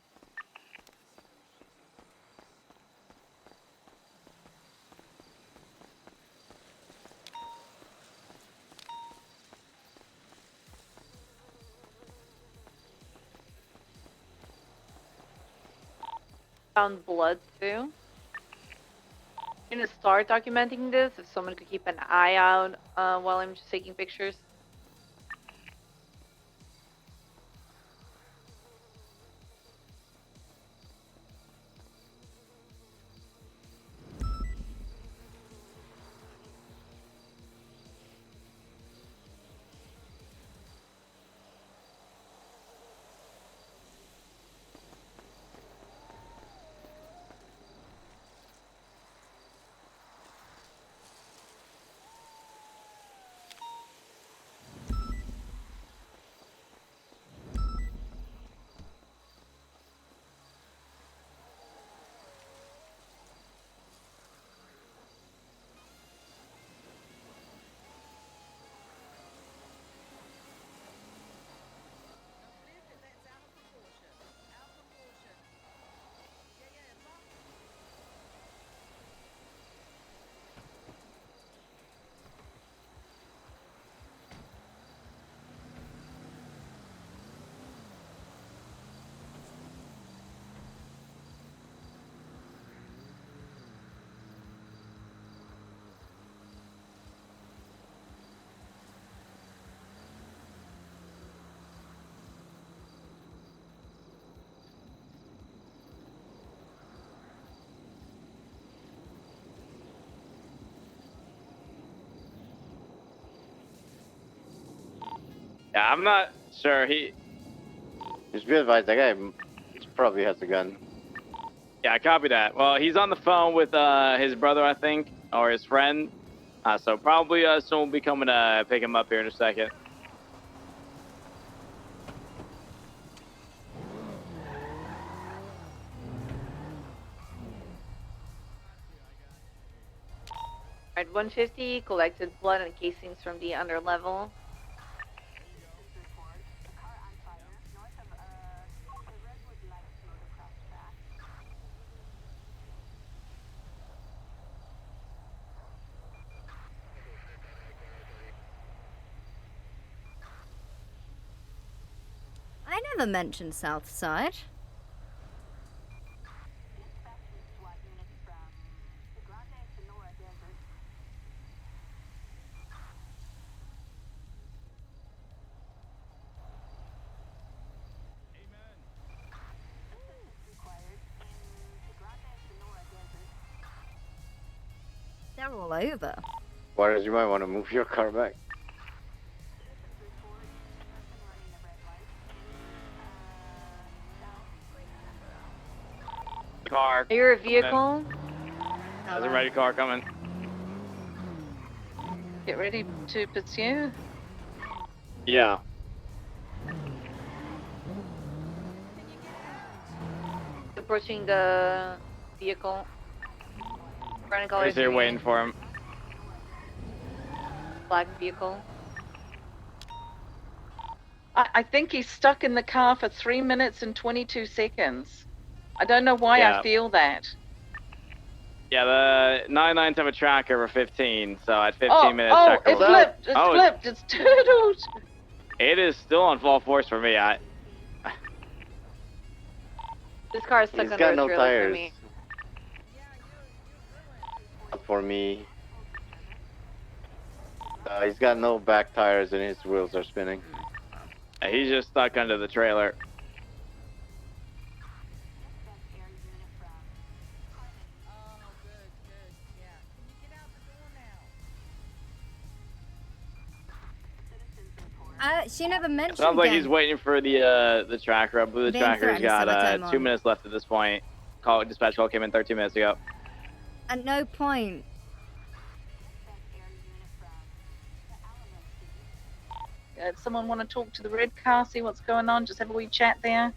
Found blood too. I'm gonna start documenting this. If someone could keep an eye out while I'm just taking pictures. Yeah, I'm not sure. Just be advised, that guy probably has a gun. Yeah, copy that. Well, he's on the phone with his brother, I think, or his friend. So probably someone will be coming to pick him up here in a second. Alright, 150 collected blood and casings from the under level. I never mentioned South Side. They're all over. Waters, you might want to move your car back. Car. Are you a vehicle? There's a ready car coming. Get ready to pursue. Yeah. Approaching the vehicle. He's here waiting for him. Black vehicle. I think he's stuck in the car for 3 minutes and 22 seconds. I don't know why I feel that. Yeah, the 99s have a tracker for 15, so at 15 minutes. It flipped. It's flipped. It's turtled. It is still on full force for me. This car is stuck He's under got a no trailer tires. for me. For me. He's got no back tires and his wheels are spinning. He's just stuck under the trailer. She never mentioned. Sounds like gang. he's waiting for the tracker. I believe the Being tracker's threatened is got summertime 2 on. minutes left at this point. Dispatch call came in 13 minutes ago. At no point. If someone want to talk to the red car, see what's going on, just have a wee chat there.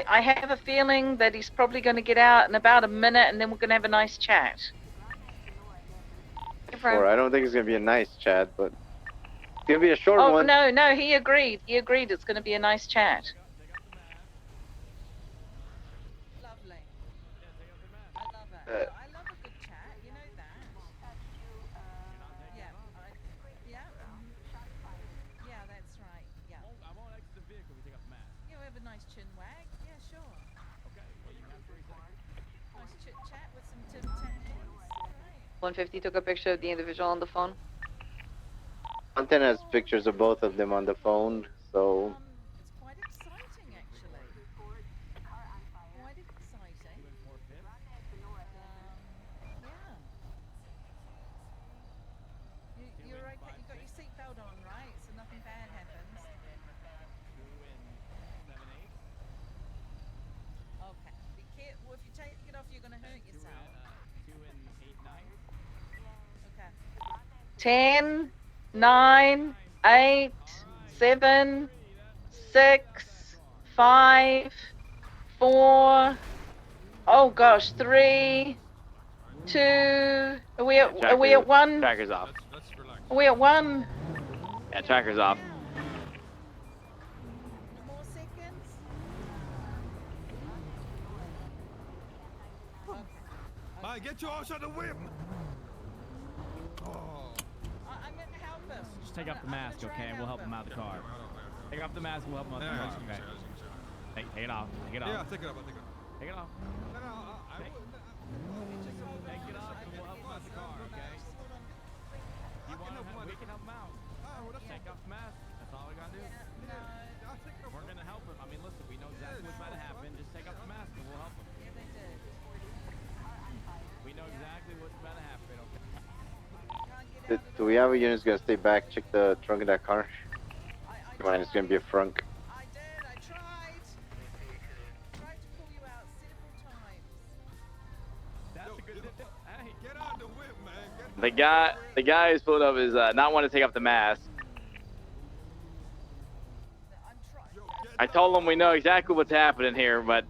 I have a feeling that he's probably going to get out in about a minute, and then we're going to have a nice chat. Or I don't think it's gonna be a nice chat, but it's gonna be a short one. Oh no, he agreed. He agreed it's going to be a nice chat. Lovely. I love it. I love a good chat. You know that. Yeah. Yeah, that's right. Yeah. I won't exit the vehicle. We take off the mask. You have a nice chin wag. Yeah, sure. Okay. Well, you have 3 seconds. Nice chit chat with some Tim Tams. 150 took a picture of the individual on the phone. Content has pictures of both of them on the phone, so. It's quite exciting, actually. Quite exciting. Yeah. You're okay. You got your seatbelt on, right? So nothing bad happens. 2 and 7/8. Okay. Be careful. If you take it off, you're going to hurt yourself. 2 and 8/9. Okay. 10, 9, 8, 7, 6, 5, 4. Oh gosh, 3, 2. Are we at 1? Tracker's off. Are we at 1? Yeah, tracker's off. More seconds. Man, get your ass out the whip! I'm going to help him. Just take off the mask, okay? And we'll help him out of the car. Take off the mask. We'll help him out of the car. Okay. Take it off. Take it off. Yeah, take it off. I'll take it off. Take it off. I Take it off and we'll help him out of the car, okay? You want him? We can help him out. Take off the mask. That's all we gotta do. We're gonna help him. I mean, listen, we know exactly what's about to happen. Just take off the mask and we'll help him. Yeah, they did. We know exactly what's about to happen, okay? Do we have a unit that's gonna stay back, check the trunk of that car? Mine is gonna be a frunk. I did. I tried. Tried to pull you out several times. That's a good tip. Hey, get out the whip, man. The guy who's pulled up is not wanting to take off the mask. I told him we know exactly what's happening here, but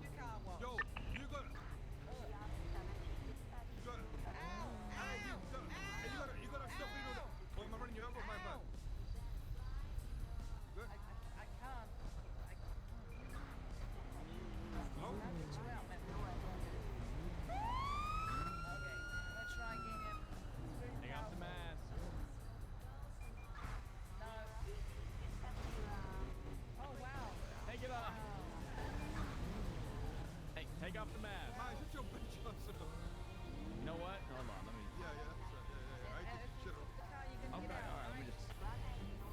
take off the mask. Take it off. Hey, take off the mask. You know what? Hold on, let me. Okay, all right, let me just.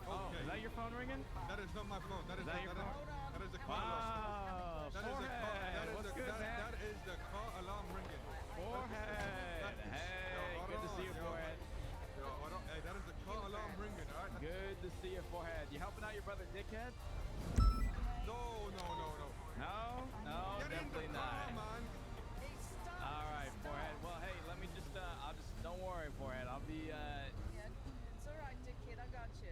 Oh, is that your phone ringing? That is not my phone. That is your phone? That is a car alarm. Wow, That is a car. What's good, man? That is the car alarm ringing. Forehead. Hey, good to see you, forehead. Hey, that is the car alarm ringing, all right? Good to see you, forehead. You helping out your brother, dickhead? No. No, definitely not. All right, forehead. Well, hey, let me just. I'll just. Don't worry, forehead. I'll be. Yeah, it's all right, dickhead. I got you.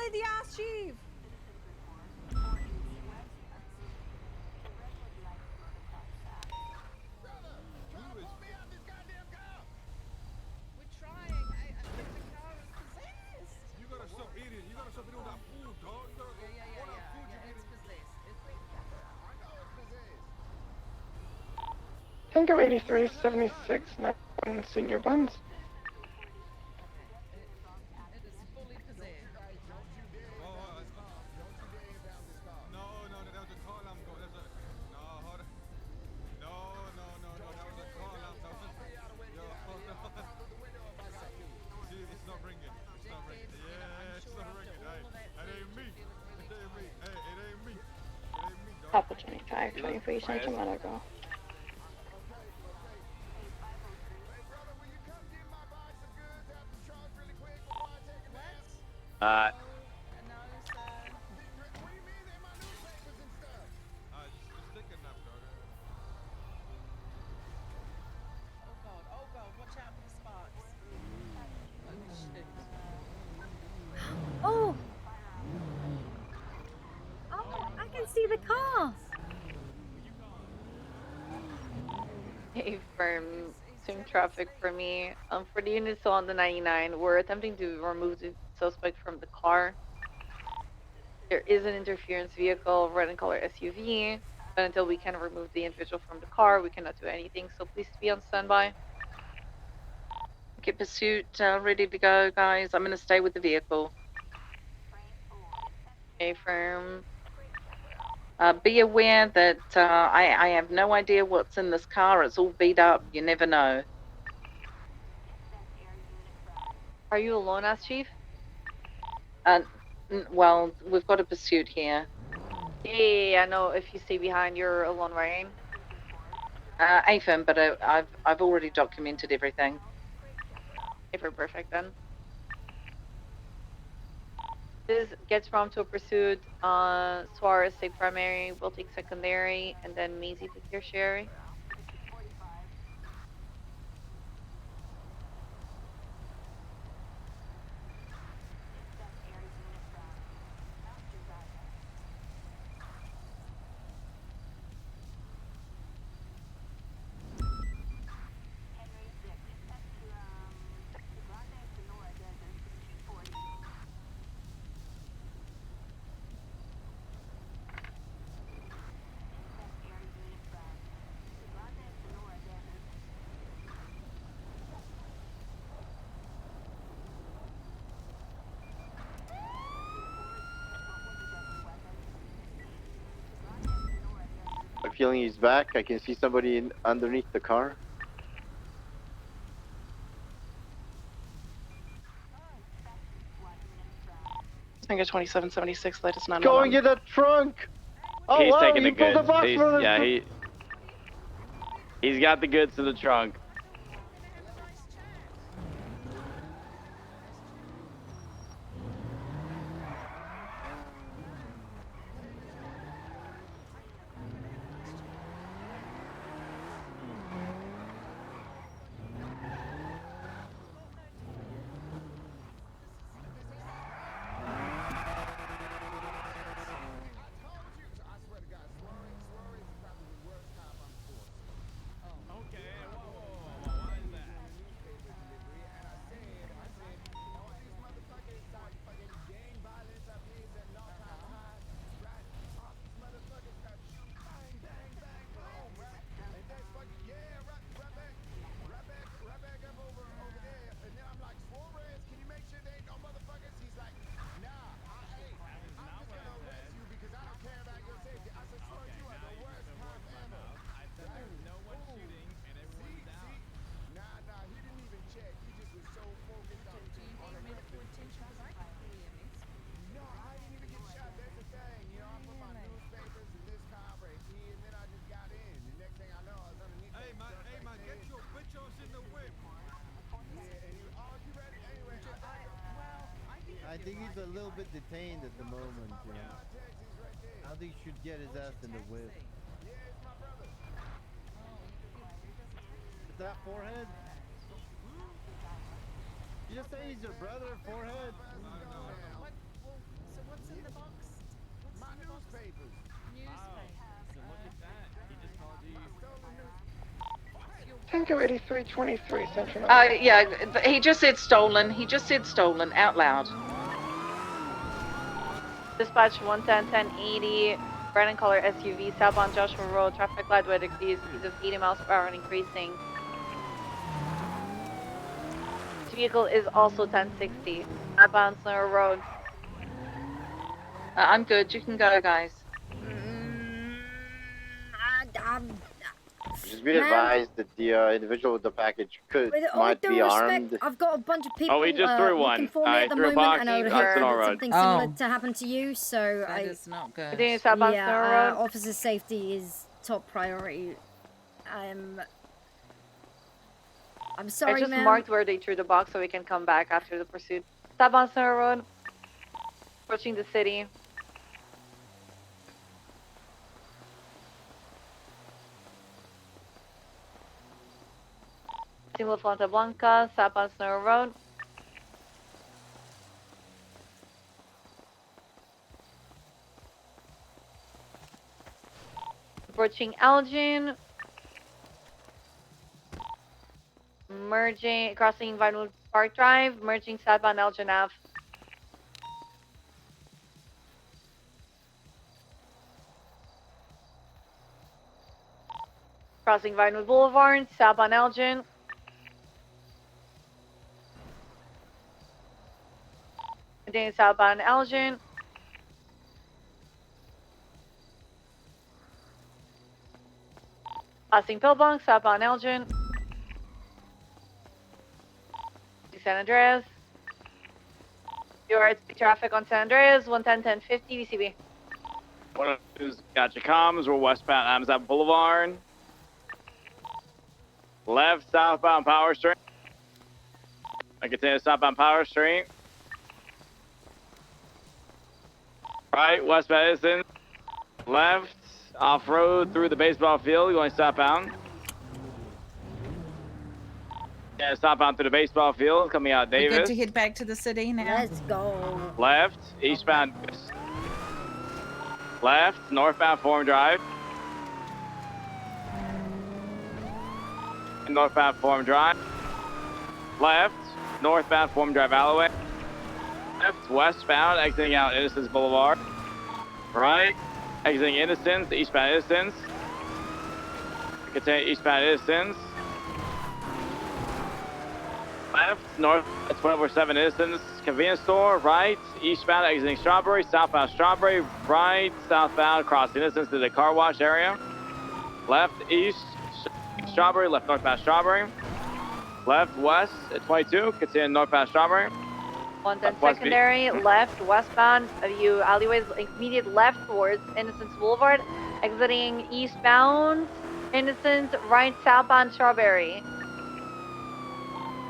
wanted the ass chief. We're trying. I think the car is possessed. You gotta stop eating. You gotta stop eating all that food, dog. You gotta Yeah. all that food you It's eating. possessed. I know it's possessed. Tango 8376, not senior buns. It is fully possessed. Don't you dare impound this car. Don't you dare impound this car. No, that was a car alarm going. No, hold on. No, that was a car alarm. That was See, it's not ringing. It's not ringing. Yeah, it's not ringing. Hey, it ain't me. It ain't me. Hey, it ain't me. It ain't me, dog. Papa 25, 23 Central Monaco. Uh, Just take a nap, dog. Oh god, watch out for the sparks. Holy shit. Oh! Oh, I can see the car! Hey, firm, soon traffic for me. For the units on the 99, we're attempting to remove the suspect from the car. There is an interference vehicle, red and color SUV, but until we can remove the individual from the car, we cannot do anything, so please be on standby. Okay, pursuit ready to go, guys. I'm going to stay with the vehicle. Okay, firm. Be aware that I have no idea what's in this car. It's all beat up. You never know. Are you alone, as chief? Well, we've got a pursuit here. Yeah, I know. If you stay behind, you're alone, right? AFM, but I've already documented everything. Okay, perfect then. This gets from to a pursuit. Suarez take primary, we'll take secondary, and then Maisy take tertiary. I'm feeling he's back. I can see somebody underneath the car. I think it's 2776, let us not Go and get that trunk! Oh he's wow, taking the you pulled the goods. box from the He's got the goods in the trunk. I think he's a little bit detained at the moment. You know? I think he should get his ass in the whip. Is that forehead? Did you just say he's your brother, forehead? Tango 8323 Central. Yeah, he just said stolen. He just said stolen out loud. Dispatch 110 1080, brown and color SUV, southbound Joshua Road, traffic light with speeds of 80 miles per hour and increasing. This vehicle is also 1060, southbound Snow Road. I'm good. You can go, guys. Just be advised that the individual with the package might be armed. I've got a bunch of people we just threw one. looking for me at the moment, and I would hope that something similar to happen to you. So that is not good. Yeah, officer safety is top priority. I'm sorry, I just ma'am. marked where they threw the box so we can come back after the pursuit. Southbound Snow Road, approaching the city. La Fuente Blanca, southbound Snow Road. Approaching Elgin. Merging, crossing Vinewood Park Drive, merging southbound Elgin Ave. Crossing Vinewood Boulevard, southbound Elgin. Continuing southbound Elgin. Passing Pillbong, southbound Elgin. San Andreas. You're at traffic on San Andreas, 110 1050 DCB. One of those gotcha comms. We're westbound Amazon Boulevard. Left southbound Power Street. I continue southbound Power Street. Right, westbound Edison. Left, off-road through the baseball field, going southbound. Yeah, southbound through the baseball field, coming out Davis. We're good to head back to the city now. Let's go. Left, eastbound. Left, northbound Forum Drive. Northbound Forum Drive. Left, northbound Forum Drive alleyway. Left, westbound, exiting out Innocence Boulevard. Right, exiting Innocence, eastbound Innocence. Continue eastbound Innocence. Left, north, 24/7 Innocence convenience store. Right, eastbound, exiting Strawberry. Southbound Strawberry. Right, southbound, cross Innocence to the car wash area. Left, east, Strawberry. Left, northbound Strawberry. Left, west at 22. Continue northbound Strawberry. 110 secondary, left, westbound, view alleyways, immediate left towards Innocence Boulevard, exiting eastbound, Innocence, right, southbound Strawberry.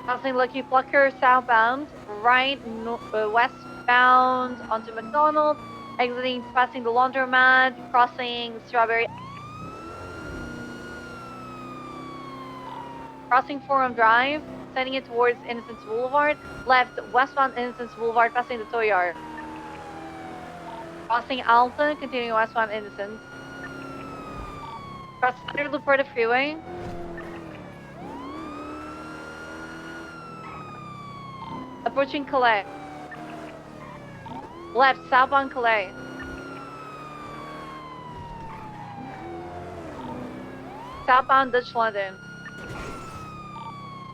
Crossing Lucky Plucker, southbound, right, westbound onto McDonald, exiting, passing the laundromat, crossing Strawberry. Crossing Forum Drive, sending it towards Innocence Boulevard. Left, westbound Innocence Boulevard, passing the tow yard. Crossing Alta, continuing westbound Innocence. Cross under Luperta Freeway. Approaching Calais. Left, southbound Calais. Southbound Dutch London.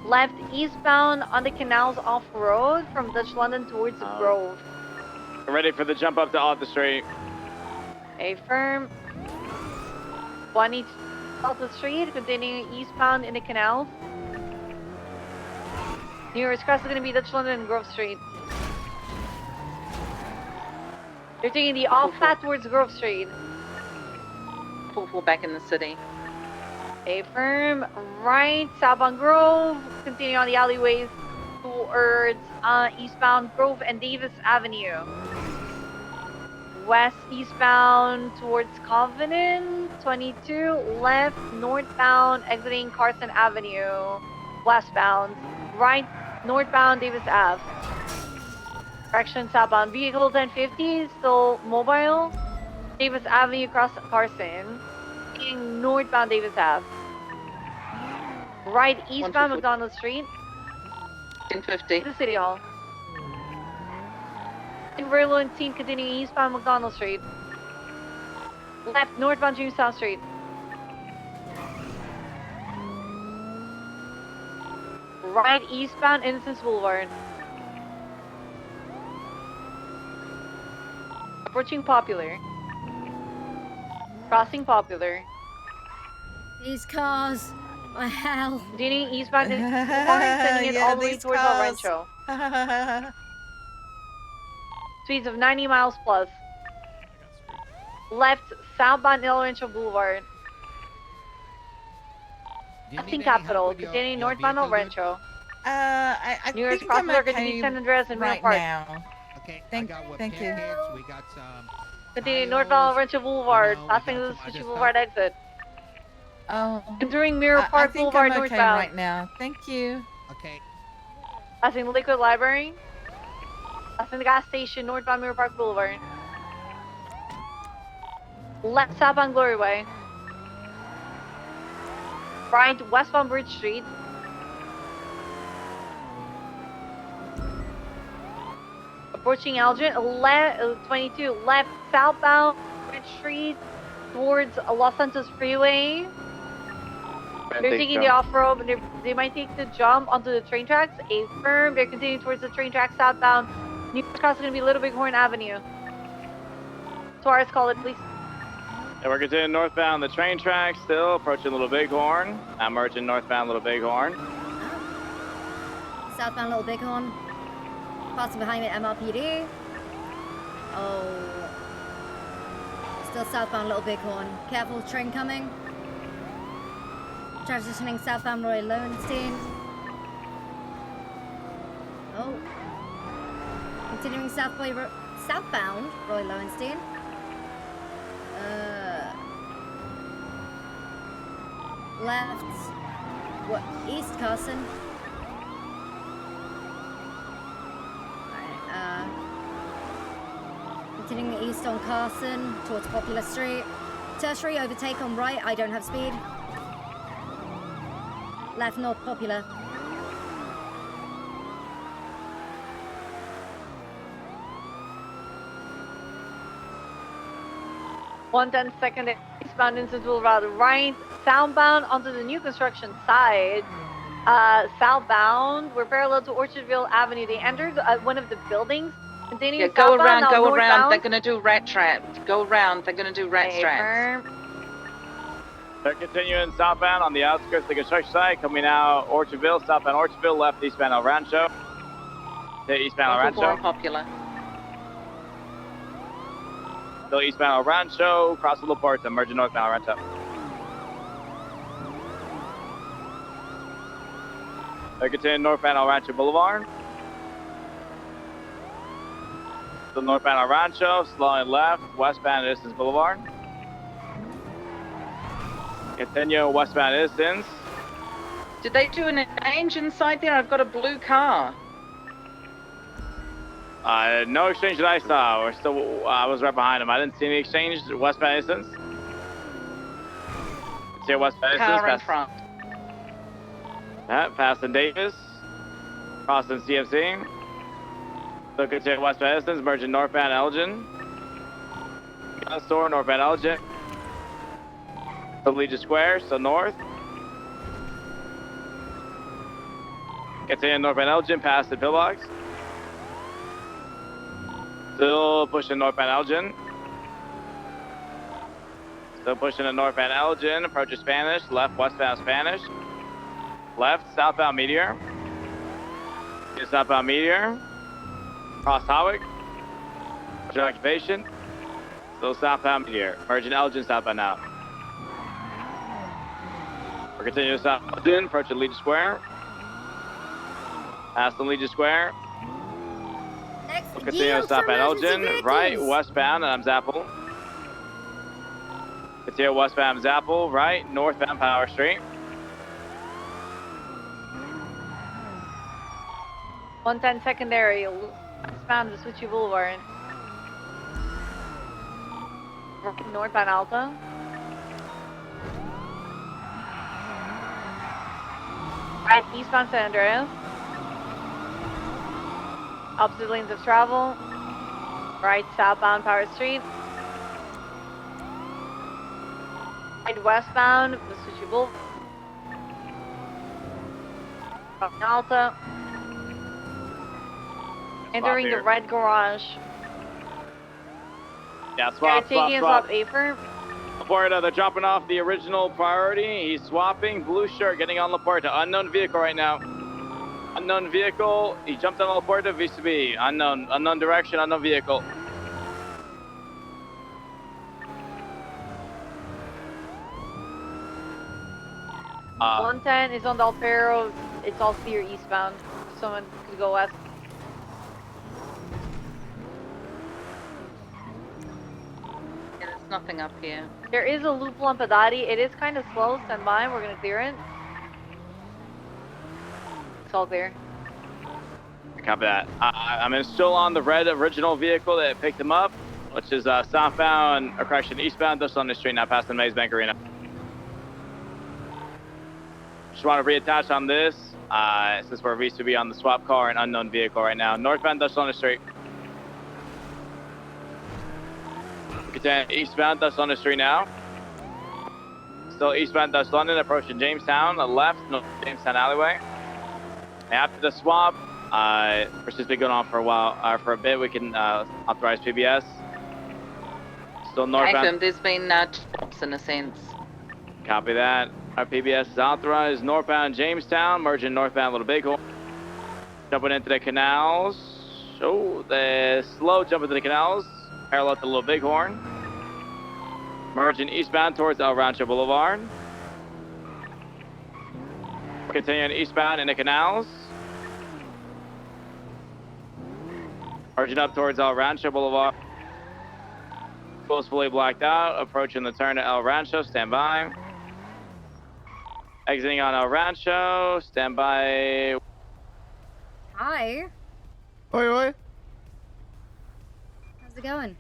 Left eastbound on the canals off-road from Dutch London towards Grove. Ready for the jump up to Alta Street. A firm. 1 Alta Street, continuing eastbound in the canals. Nearest cross is going to be Dutch London and Grove Street. You're taking the off-path towards Grove Street. Pull back in the city. A firm right, southbound Grove, continue on the alleyways towards eastbound Grove and Davis Avenue. West eastbound towards Covenant, 22, left northbound exiting Carson Avenue, westbound, right northbound Davis Ave. Correction southbound vehicle 1050, still mobile. Davis Avenue across Carson. Taking northbound Davis Ave. Right eastbound McDonald Street. 1050. To the City Hall. In Verlo and Teen continuing eastbound McDonald Street. Left northbound Jamestown Street. Right eastbound Innocence Boulevard. Approaching Popular. Crossing Popular. These cars are hell. Continuing eastbound Innocence Boulevard, sending it all the way towards El Rancho. Speeds of 90 miles plus. Left southbound El Rancho Boulevard. Passing Capitol, continuing northbound El Rancho. I Nearest think I'm crosswalk okay continuing San Andreas and right Mill Park. now. Okay, Thank you. We got some. Continuing northbound El Rancho Boulevard, passing the Sushi Boulevard exit. Oh. Entering Mirror I Park think Boulevard I'm okay northbound. right now. Thank you. Okay. Passing the Liquid Library. Passing the gas station northbound Mirror Park Boulevard. Left southbound Glory Way. Right westbound Bridge Street. Approaching Elgin, 22 left southbound Bridge Street towards Los Santos Freeway. They're taking the off-road, they might take the jump onto the train tracks. Affirm, they're continuing towards the train tracks southbound. New cross is going to be Little Bighorn Avenue. Suarez, call it, please. And we're continuing northbound the train track, still approaching Little Bighorn. I'm merging northbound Little Bighorn. Southbound Little Bighorn. Passing behind me, MRPD. Oh. Still southbound Little Bighorn. Careful, train coming. Transitioning southbound Roy Lowenstein. Oh. Continuing southbound Roy Lowenstein. Left. What? East Carson. Continuing east on Carson towards Popular Street. Tertiary overtake on right. I don't have speed. Left North Popular. One 10-second eastbound Innocence Boulevard, right southbound onto the new construction side. Southbound, we're parallel to Orchardville Avenue. They entered one of the buildings. Yeah, go around. They're gonna do rat traps. Go around. They're gonna do rat traps. They're continuing southbound on the outskirts of the construction site, coming out Orchardville, southbound Orchardville, left eastbound El Rancho. To eastbound El Rancho. Popular. Still eastbound El Rancho, cross Little Ports, and merging northbound El Rancho. They're continuing northbound El Rancho Boulevard. Still northbound El Rancho, slowing left, westbound Innocence Boulevard. Continue westbound Innocence. Did they do an exchange inside there? I've got a blue car. No exchange that I saw. I was right behind him. I didn't see any exchange. Westbound Innocence. See westbound Innocence. Car in front. Passing Davis. Crossing CFC. So continue westbound Innocence, merging northbound Elgin. Gun store, northbound Elgin. Legion Square, so north. Continue northbound Elgin, past the pillbox. Still pushing northbound Elgin. Still pushing to northbound Elgin, approaching Spanish, left westbound Spanish. Left, southbound Meteor. Southbound Meteor. Cross Howick. Occupation. Still southbound Meteor. Merging Elgin southbound now. We're continuing south Elgin, approaching Legion Square. Past the Legion Square. We'll continue southbound Elgin, right, westbound, and I'm Zapple. Continue westbound Zapple, right, northbound Power Street. 110 secondary, westbound Vespucci Boulevard. Northbound Alta. Right, eastbound San Andreas. Opposite lanes of travel. Right, southbound Power Street. Right, westbound Vespucci Boulevard. Alta. Entering the red garage. Yeah, They're swap, taking us swap. off Afer. Laporta, they're dropping off the original priority. He's swapping. Blue shirt getting on Laporta. Unknown vehicle right now. Unknown vehicle. He jumped on Laporta. VCB. Unknown direction. Unknown vehicle. 110 is on the Alpero. It's all clear eastbound. Someone could go west. Yeah, there's nothing up here. There is a loop Lampadati. It is kind of slow. Stand by. We're going to clear it. It's all clear. Copy that. I'm still on the red original vehicle that picked him up, which is southbound, or correction, eastbound, just on the street now, past the Maze Bank Arena. Just want to reattach on this, since we're VCB on the swap car and unknown vehicle right now. Northbound, Dutch on the street. Eastbound, Dutch on the street now. Still eastbound, Dutch London, approaching Jamestown, the left, North Jamestown alleyway. After the swap, which has been going on for a while, for a bit, we can authorize PBS. Still northbound. There's been chops in a sense. Copy that. Our PBS is authorized. Northbound Jamestown, merging northbound Little Bighorn. Jumping into the canals. Oh, the slow jump into the canals, parallel to Little Bighorn. Merging eastbound towards El Rancho Boulevard. Continuing eastbound in the canals. Merging up towards El Rancho Boulevard. Post fully blacked out. Approaching the turn to El Rancho. Stand by. Exiting on El Rancho. Stand by. Hi. Oi, oi. How's it going?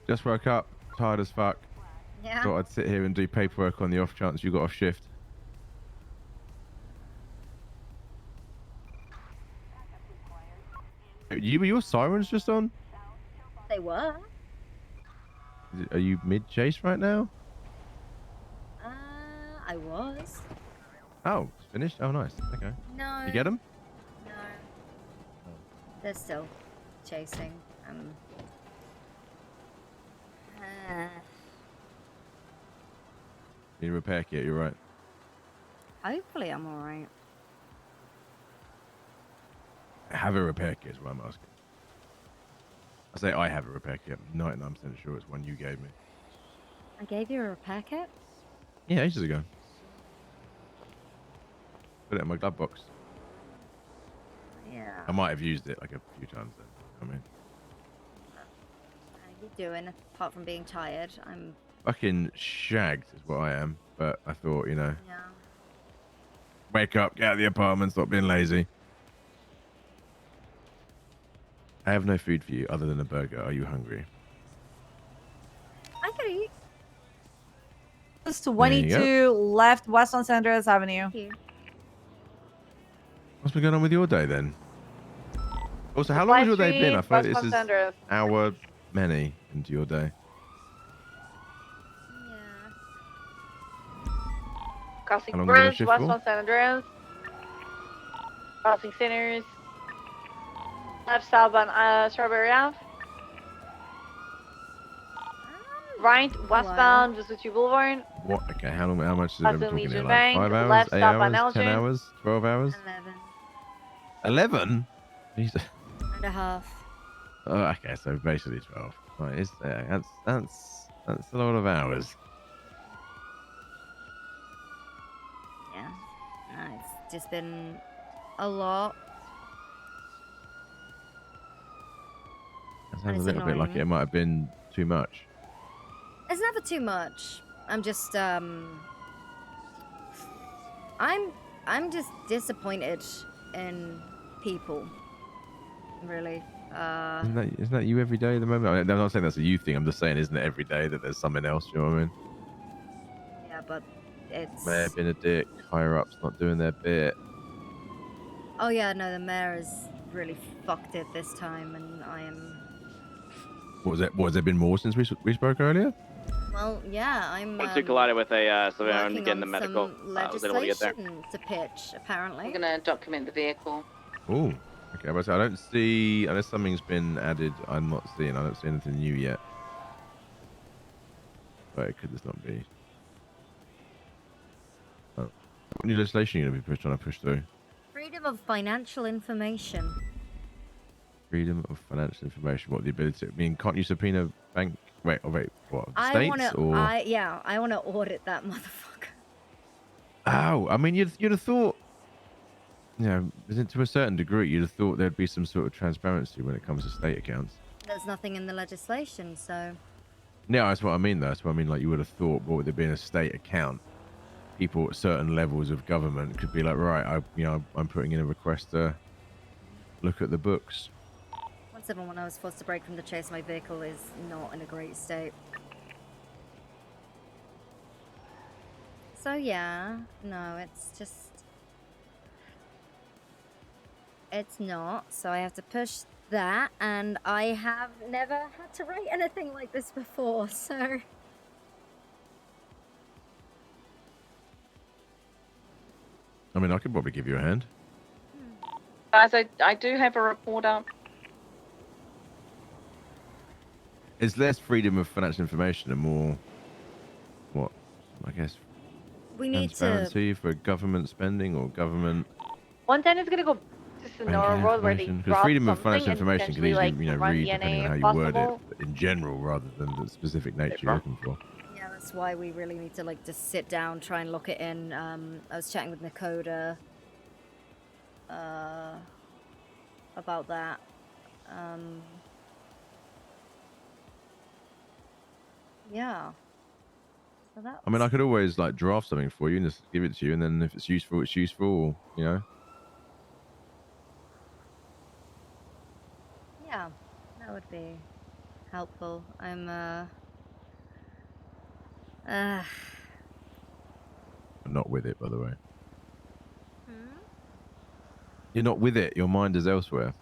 Just woke up, tired as fuck. Yeah. Thought I'd sit here and do paperwork on the off chance you got off shift. Were your sirens just on? They were. Are you mid chase right now? I was. Oh, it's finished? Oh, nice. Okay. No. You get them? No. They're still chasing. Need a repair kit, you're right. Hopefully I'm alright. Have a repair kit is what I'm asking. I say I have a repair kit. I'm 99% sure it's one you gave me. I gave you a repair kit? Yeah, ages ago. Put it in my glove box. Yeah. I might have used it like a few times then. I mean, How are you doing? Apart from being tired, I'm... fucking shagged is what I am. But I thought, you know, Yeah. wake up, get out of the apartment, stop being lazy. I have no food for you other than a burger. Are you hungry? I could eat. It's 22 left, west on San Andreas Avenue. What's been going on with your day then? Also, how long has your day been? I feel like this is hour many into your day. Crossing How long have you got a Bridge, shift west for? on San Andreas. Crossing Sinners. Left southbound Strawberry Ave. Right, westbound Vespucci Boulevard. What? Okay, how long? How much is it? Past I'm talking Legion here, like Bank, 5 hours, left 8 stop on hours, 10 Elgin. hours, 12 hours, 11. Jesus. And a half. Oh, okay, so basically 12. Right, that's a lot of hours. Yeah. No, it's just been a lot. That sounds a little bit like it might have been too much. It's never too much. I'm just I'm just disappointed in people. Really. Isn't that you every day at the moment? I'm not saying that's a you thing. I'm just saying, isn't it every day that there's something else? You know what I mean? Yeah, but it's. Mayor being a dick, higher ups not doing their bit. Oh yeah, no, the mayor has really fucked it this time, and I am. What was it? Has there been more since we spoke earlier? Well, yeah, I'm. Once you collided with a civilian working getting the on medical, some was able to get there. legislation to pitch, apparently. I'm gonna document the vehicle. Oh, okay. But I don't see, unless something's been added. I'm not seeing. I don't see anything new yet. But it could just not be. Oh. What new legislation are you going to be trying to push through? Freedom of financial information. Freedom of financial information. What the ability? I mean, can't you subpoena bank? Wait, what? I States wanna, or? I wanna audit that motherfucker. Oh, I mean, you'd have thought. You know, to a certain degree, you'd have thought there'd be some sort of transparency when it comes to state accounts. There's nothing in the legislation, so. No, that's what I mean. Though. That's what I mean. Like you would have thought, but with there being a state account, people at certain levels of government could be like, right, I'm putting in a request to look at the books. 171, I was forced to brake from the chase. My vehicle is not in a great state. So yeah, no, it's just. It's not, so I have to push that, and I have never had to write anything like this before, so. I mean, I could probably give you a hand. Guys, I do have a report up. It's less freedom of financial information and more, what, I guess, we need transparency for government spending or government. 110 is gonna go to Sonora Road where they Because freedom of financial something and information can potentially, easily, like, run read DNA depending on how if you word possible. it in general rather than the specific nature you're looking for. Yeah, that's why we really need to, like, just sit down, try and look it in. I was chatting with Nakoda about that. Yeah. So that. I mean, I could always like draft something for you and just give it to you, and then if it's useful, it's useful. You know. Yeah, that would be helpful. I'm I'm not with it, by the way. You're not with it. Your mind is elsewhere.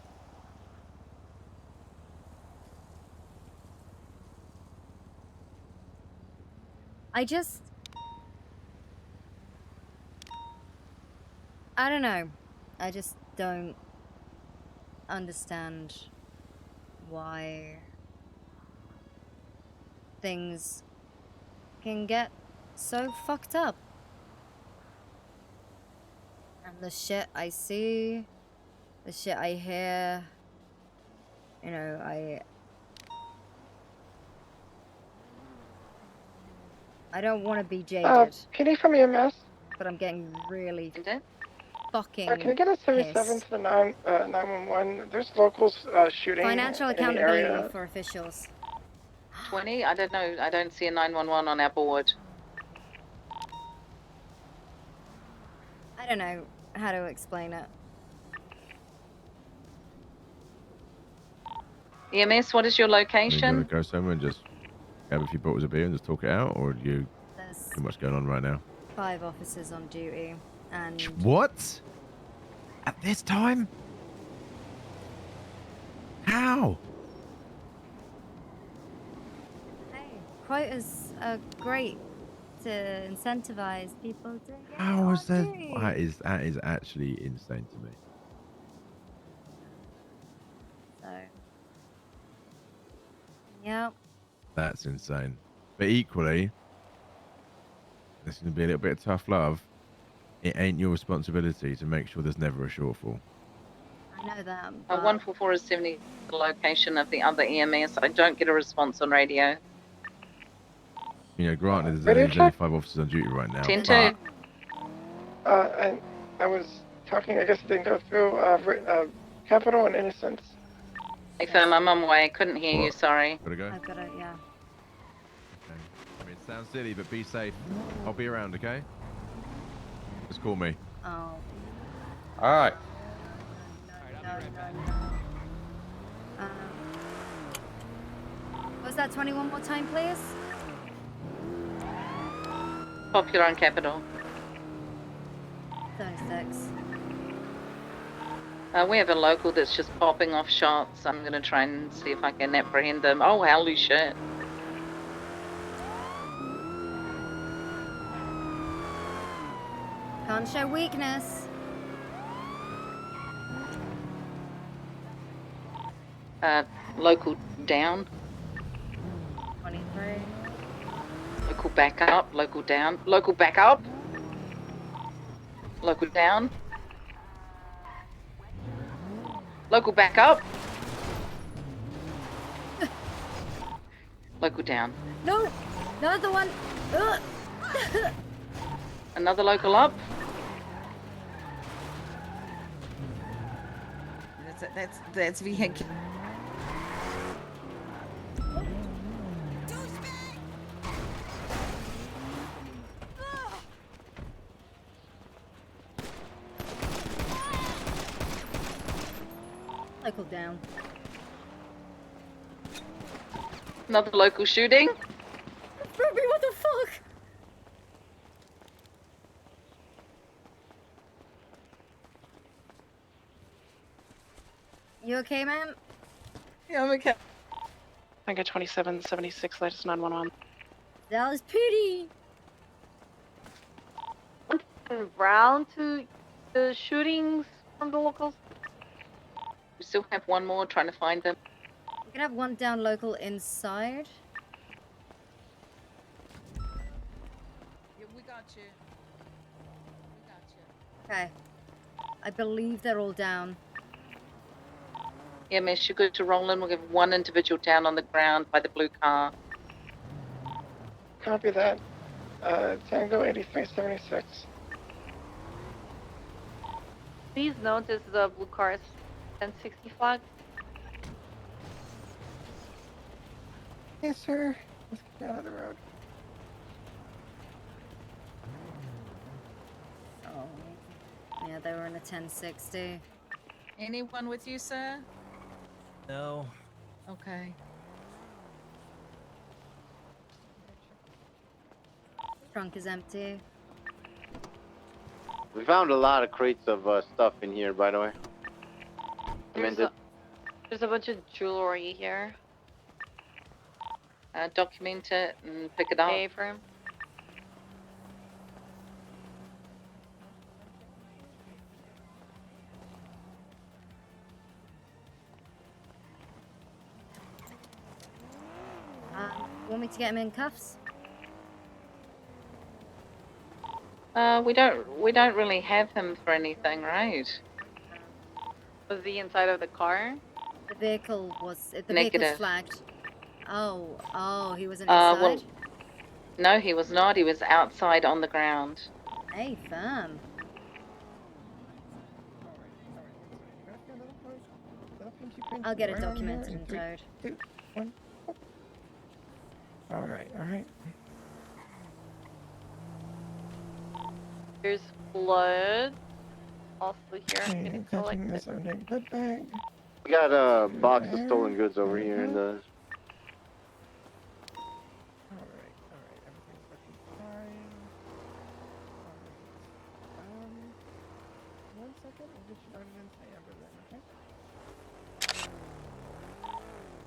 I don't know. I just don't understand why things can get so fucked up. And the shit I see, the shit I hear, you know, I don't want to be jaded. PD from EMS. But I'm getting really fucking Can I get a 77 to the 911? There's locals shooting financial in the accountability area. for officials. 20? I don't know. I don't see a 911 on our board. I don't know how to explain it. EMS, what is your Are you location? gonna go somewhere and just have a few bottles of beer and just talk it out, or do you too much going on right now? 5 officers on duty, and What? At this time? How? hey, quotas are great to incentivize people to get How is on that? duty. That is actually insane to me. So, yep. That's insane. But equally, this is gonna be a little bit of tough love. It ain't your responsibility to make sure there's never a shortfall. I know that. 144 is 70 the location of the other EMS. I don't get a response on radio. You know, granted, Radio there's only check? 5 officers on duty right now. 10-2. but I was talking, I guess it didn't go through, Capital and Innocence. Hey, firm, I'm on my way. Couldn't hear you, sorry. Gotta go? I've got it, yeah. Okay. I mean, it sounds silly, but be safe. I'll be around, okay? Just call me. Oh. All right. No. Was that 21 more time, please? Popular on Capital. 76. We have a local that's just popping off shots. I'm gonna try and see if I can apprehend them. Oh, holy shit. Can't show weakness. Local down. 23. Local back up. Local down. Local back up. Local down. Local back up. Local down. No! Another one! Ugh. Another local up. That's vehicle. Local down. Another local shooting. Ruby, what the fuck? You okay, ma'am? Yeah, I'm okay. I got 2776, latest 911. That was pretty. Round to the shootings from the locals. We still have one more trying to find them. We can have one down local inside. Yeah, we got you. We got you. Okay. I believe they're all down. Yeah, miss, you're good to roll in. We'll give one individual down on the ground by the blue car. Copy that. Tango 8376. Please notice the blue car's 1060 flag. Yes, sir. Let's get down the road. Oh. Yeah, they were in a 1060. Anyone with you, sir? No. Okay. Trunk is empty. We found a lot of crates of stuff in here, by the way. There's a bunch of jewelry here. Document it and pick it up. Pay for him. Want me to get him in cuffs? We don't really have him for anything, right? Was he inside of the car? The vehicle was Negative. flagged. Oh, he wasn't inside? Well, no, he was not. He was outside on the ground. Hey, fam. I'll get it documented and towed. 3, 2, 1. All right. There's blood. Also here, I'm Okay, gonna touching collect this it. on the good bag. We got a box of stolen goods over here in the. All right, everything's looking fine. All right. 1 second, I'll get you on the inside, okay?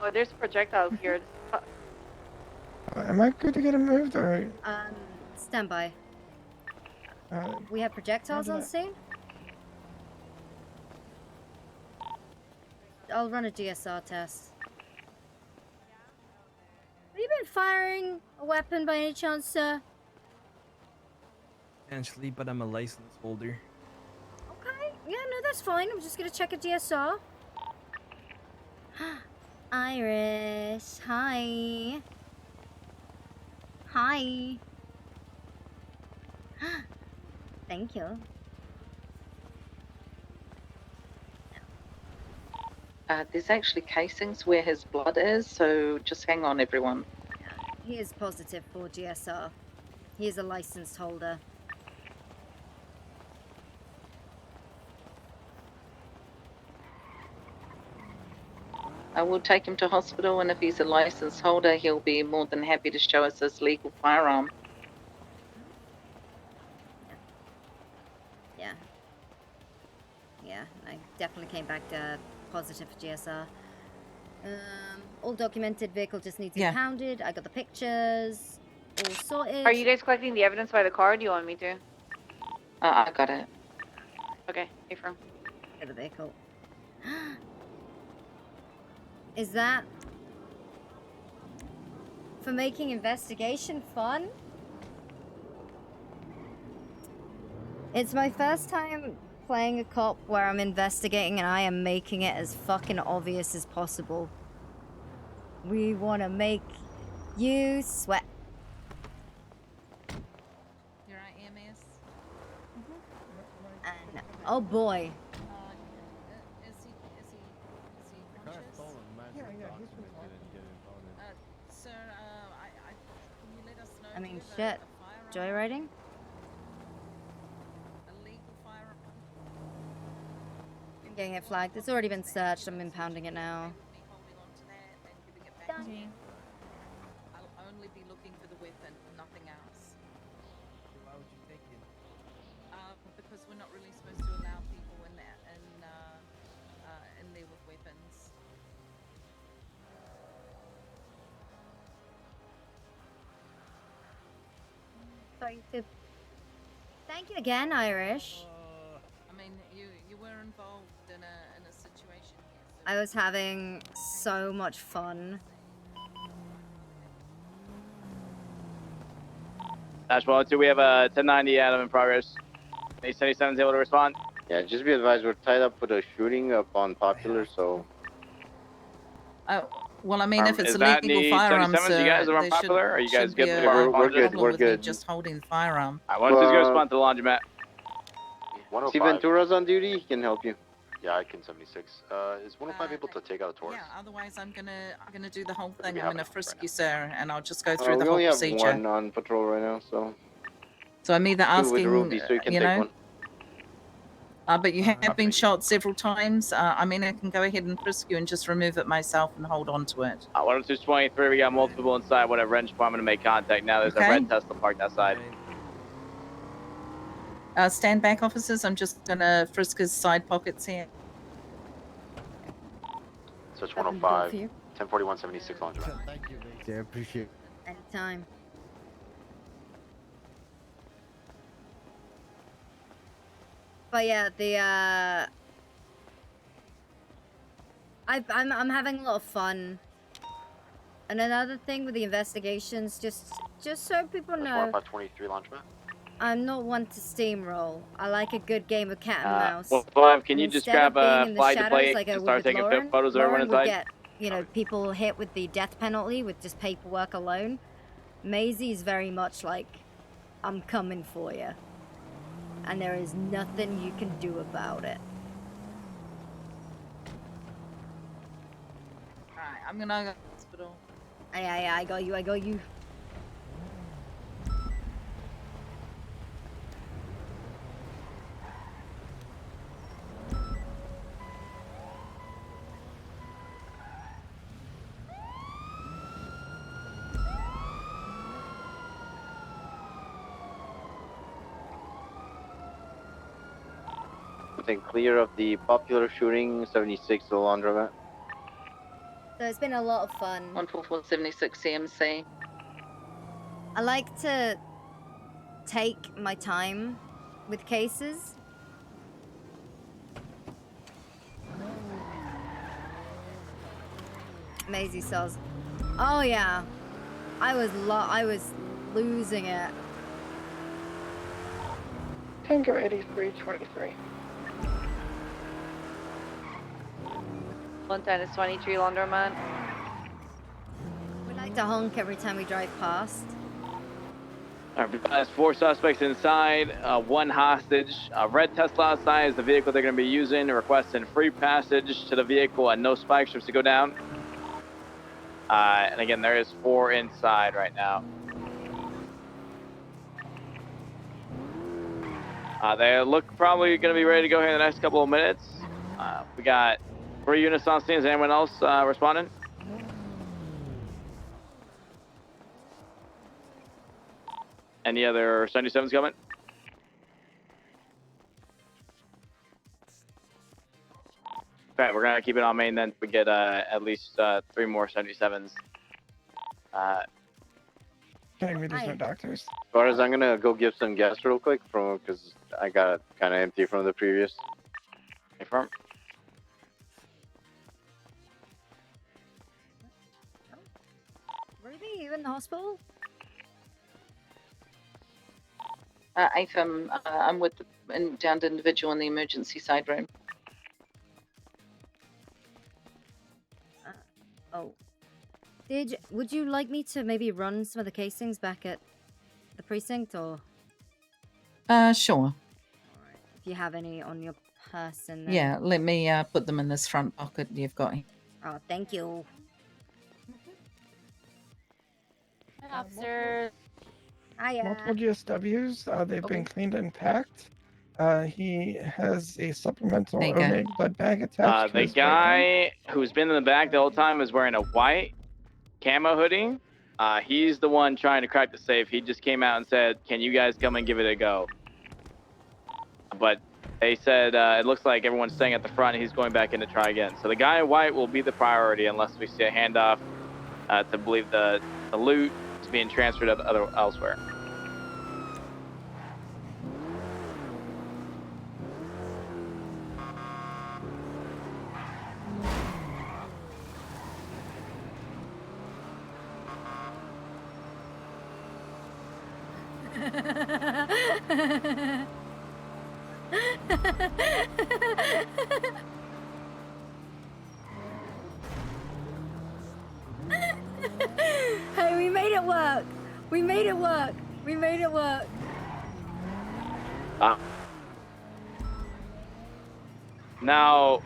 Oh, there's projectiles here. Am I good to get him moved, or? Stand by. We have projectiles on scene? I'll run a DSR test. Have you been firing a weapon by any chance, sir? Potentially, but I'm a license holder. Okay. Yeah, no, that's fine. I'm just gonna check a DSR. Iris, hi. Hi. Thank you. There's actually casings where his blood is, so just hang on, everyone. He is positive for GSR. He is a licensed holder. I will take him to hospital, and if he's a license holder, he'll be more than happy to show us his legal firearm. Yeah. Yeah, I definitely came back positive for GSR. All documented, vehicle just needs impounded. I got the pictures, all sorted. Are you guys collecting the evidence by the car? Do you want me to? I got it. Okay, affirm. Get the vehicle. Is that for making investigation fun? It's my first time playing a cop where I'm investigating and I am making it as fucking obvious as possible. We want to make you sweat. You're right, EMS. And oh boy. Is he conscious? Sir, can you let us know? I mean, shit. Joyriding? I'm getting it flagged. It's already been searched. I'm impounding it now. I'll only be looking for the weapon, nothing else. Why would you take it? Because we're not really supposed to allow people in there with weapons. Sorry to... Thank you again, Irish. I mean, you were involved in a situation here. I was having so much fun. Dash 102, we have a 1090 Adam in progress. A77 is able to respond. Yeah, just be advised, we're tied up with a shooting up on Popular, so... Well, I mean, if it's is a that legal the firearm, 77s? sir, You guys are there unpopular? Are you guys good? We're good, we're good. Just holding the firearm. I want to go respond to the laundromat. See Ventura's on duty, he can help you. Yeah, I can 76. Is 105 able to take out a Taurus? Yeah, otherwise I'm gonna do the whole thing. I'm gonna frisk you, sir, and I'll just go We through the whole only have procedure. one on patrol right now, so... So I'm either Two with asking, Ruby, so you can you take know, one. but you have been shot several times. I mean, I can go ahead and frisk you and just remove it myself and hold on to it. 10223, we got multiple inside. Whatever, wrench department to make contact. Now there's a Okay. red Tesla parked outside. Stand back, officers. I'm just gonna frisk his side pockets here. Search 105, 1041, 76 laundromat. Thank you, Maisy. I appreciate it. Anytime. But yeah, I'm having a lot of fun. And another thing with the investigations, just so people know, 10523 laundromat. I'm not one to steamroll. I like a good game of cat and mouse. Well, Five, can you And just instead grab of being a in the flag to shadows plate like I and would start with taking Lauren, photos of everyone Lauren would inside? get, you know, people hit with the death penalty with just paperwork alone. Maisy is very much like, I'm coming for you. And there is nothing you can do about it. Alright, I'm gonna go to the hospital. I got you, I got you. Something clear of the Popular shooting, 76 to the laundromat. So it's been a lot of fun. 14476 CMC. I like to take my time with cases. Maisy says, "Oh yeah, I was losing it." Tango 8323. 110 is 23 laundromat. We like to honk every time we drive past. There's 4 suspects inside, 1 hostage. Red Tesla outside is the vehicle they're going to be using, requesting free passage to the vehicle and no spike strips to go down. And again, there is 4 inside right now. They look probably going to be ready to go here in the next couple of minutes. We got 3 units on scene. Is anyone else responding? Any other 77s coming? Okay, we're gonna keep it on main then. We get at least 3 more 77s. Can we there's no doctors? As far as I'm gonna go give some gas real quick because I got kind of empty from the previous. Confirm. Ruby, you in the hospital? AFM, I'm with the downed individual in the emergency side room. Oh. Would you like me to maybe run some of the casings back at the precinct, or? Sure. If you have any on your person. Then... Yeah, let me put them in this front pocket you've got here. Oh, thank you. Hi, officer. Multiple GSWs. They've been cleaned and packed. He has a supplemental There you go. Omega blood bag attached to The his right guy who's been in the back the whole time is wearing a white camo hoodie. He's the one trying to crack the safe. He just came out and said, "Can you guys come and give it a go?" But they said it looks like everyone's staying at the front. He's going back in to try again. So the guy in white will be the priority unless we see a handoff to believe the loot is being transferred elsewhere. Hey, we made it work. We made it work. We made it work. Now,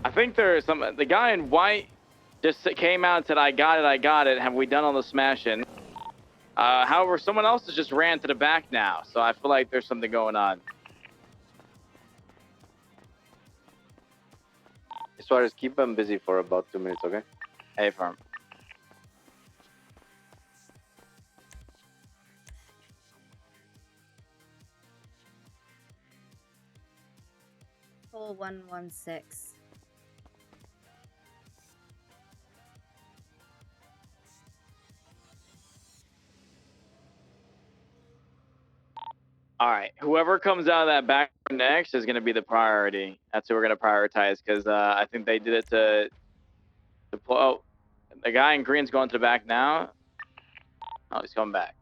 I think there's the guy in white just came out and said, I got it. Have we done all the smashing? However, someone else has just ran to the back now, so I feel like there's something going on. As far as keep them busy for about 2 minutes, okay? Hey, firm. Four 116. All right, whoever comes out of that back next is going to be the priority. That's who we're going to prioritize because I think they did it to oh, the guy in green's going to the back now. Oh, he's coming back.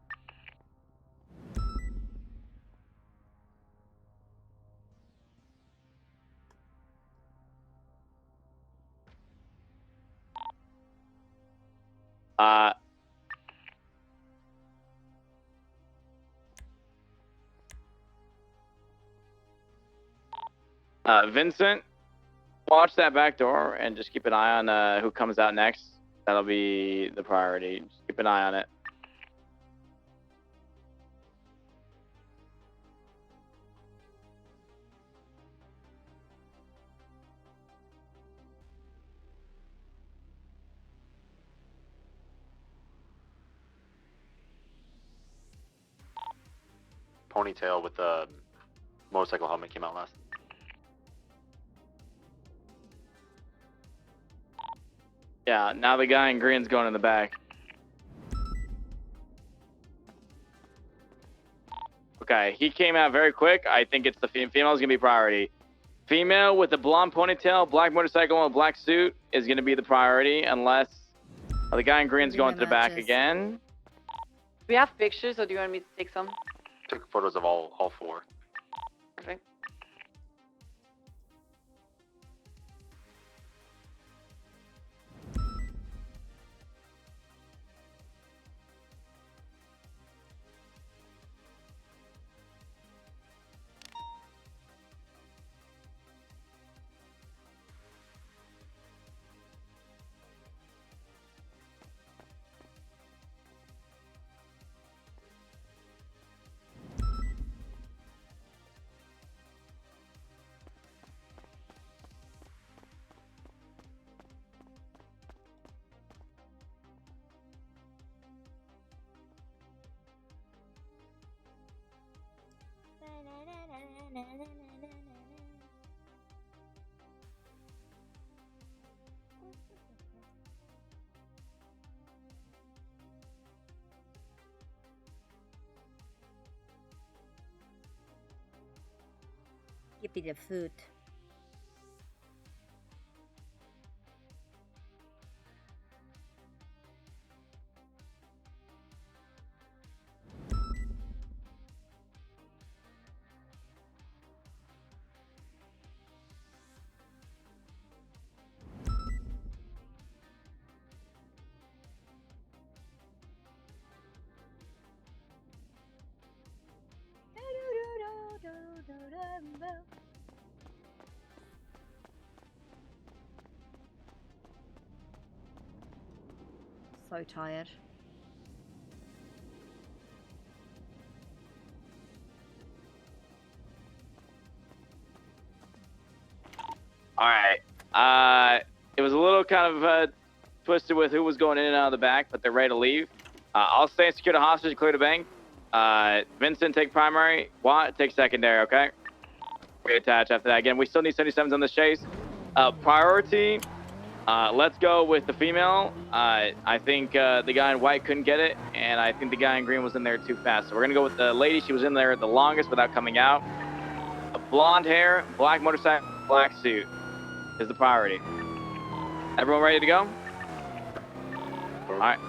Vincent, watch that back door and just keep an eye on who comes out next. That'll be the priority. Just keep an eye on it. Ponytail with the motorcycle helmet came out last. Yeah, now the guy in green's going in the back. Okay, he came out very quick. I think it's the female's gonna be priority. Female with the blonde ponytail, black motorcycle, and a black suit is gonna be the priority, unless the guy in green's going to the back again. Do we have pictures, or do you want me to take some? Took photos of all four. Perfect. Give me the food. So tired. All right. It was a little kind of twisted with who was going in and out of the back, but they're ready to leave. I'll stay and secure the hostage and clear the bank. Vincent, take primary. Watt, take secondary, okay? Reattach after that. Again, we still need 77s on this chase. Priority, let's go with the female. I think the guy in white couldn't get it, and I think the guy in green was in there too fast. So we're going to go with the lady. She was in there the longest without coming out. Blonde hair, black motorcycle, black suit is the priority. Everyone ready to go? All right.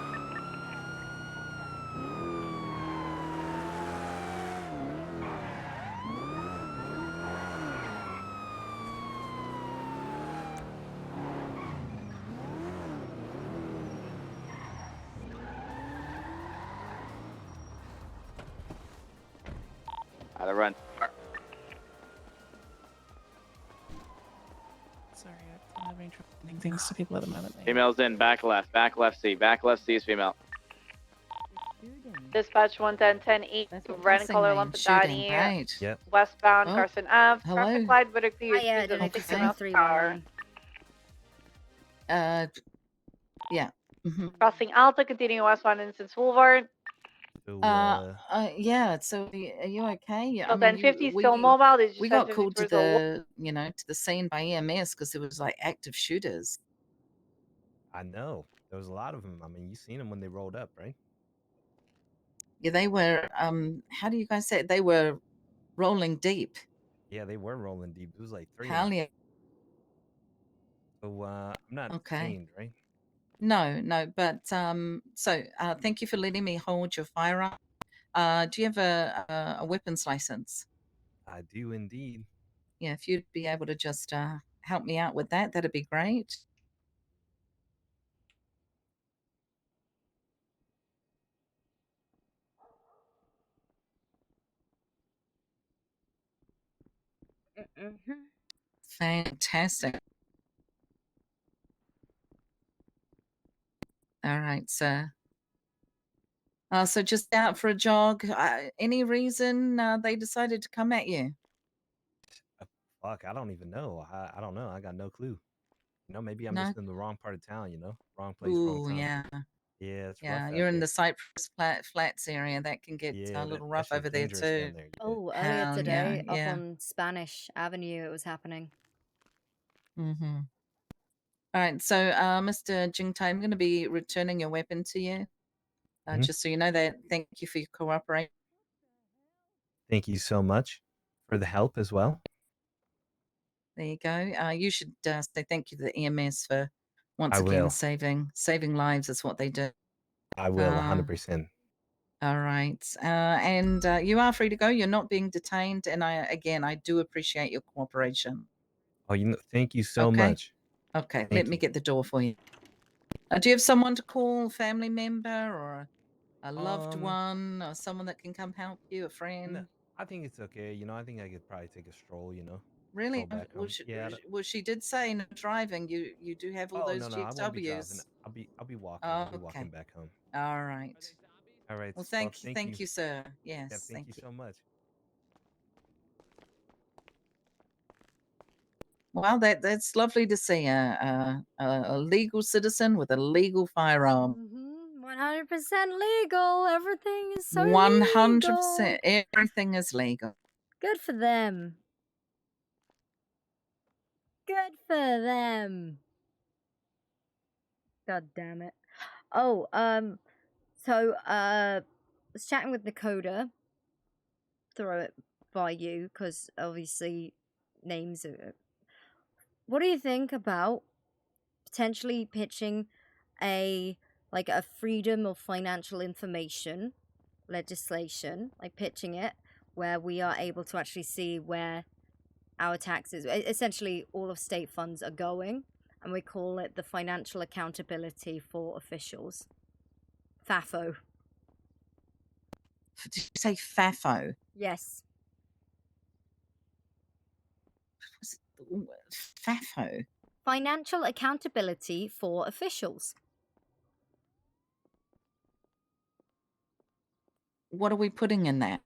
How to run. Sorry, I'm having trouble getting things to people at the moment. Female's in, back left C. Back left C is female. Dispatch 110-10-8, red color Lampadani, right. Yep. westbound Oh, Carson Ave. hello. Traffic light better clear. Yeah, I don't know if it's coming through. Power. Yeah. Mhm. Crossing Alta, continuing westbound Innocence Boulevard. So, Yeah. So, are you okay? Yeah. So I mean, 1050 still mobile. They just we got 1050 called to towards the the scene by EMS because there was like active shooters. I know. There was a lot of them. I mean, you seen them when they rolled up, right? Yeah, they were. How do you guys say it? They were rolling deep. Yeah, they were rolling deep. It was like 3 of Hell them. yeah. So, I'm not Okay. detained, right? No, but thank you for letting me hold your firearm. Do you have a weapons license? I do indeed. Yeah, if you'd be able to just help me out with that, that'd be great. Fantastic. All right, sir. So just out for a jog. Any reason they decided to come at you? Fuck, I don't even know. I don't know. I got no clue. Maybe I'm No? just in the wrong part of town, wrong place, wrong Ooh, time. yeah. Yeah, it's Yeah, rough out you're in there. the Cypress Flats area. That can get Yeah, a little that rough shit's over there dangerous too. down there. Oh, earlier Hell today, yeah, up yeah. on Spanish Avenue, it was happening. Mm-hmm. All right, so Mr. Jingtai, I'm going to be returning your weapon to you. Mhm. Just so you know that. Thank you for your cooperation. Thank you so much for the help as well. There you go. You should say thank you to the EMS for once I again will. saving lives. Is what they do. I will, 100%. All right, and you are free to go. You're not being detained, and I do appreciate your cooperation. Oh, thank you so Okay. much. Okay, Thank let me you. get the door for you. Do you have someone to call, family member or a loved one, or someone that can come help you, a friend? No, I think it's okay. I think I could probably take a stroll. Really? Stroll back home. Yeah. Well, she did say no driving. You do have all Oh those no, I won't be driving. GXWs. I'll be walking. Oh, I'll be okay. walking back home. All right. All right. Well, Well, thank you, sir. Yeah, Yes, thank you you. so much. Well, that's lovely to see a legal citizen with a legal firearm. 100% legal. Everything is so 100%. legal. Everything is legal. Good for them. Good for them. God damn it. Oh, so, was chatting with Nakoda. Throw it by you, because obviously names are... What do you think about potentially pitching a freedom of financial information legislation, like pitching it, where we are able to actually see where our taxes, essentially all of state funds, are going, and we call it the Financial Accountability for Officials. FAFO. Did you say FAFO? Yes. FAFO? Financial Accountability for Officials. What are we putting in that?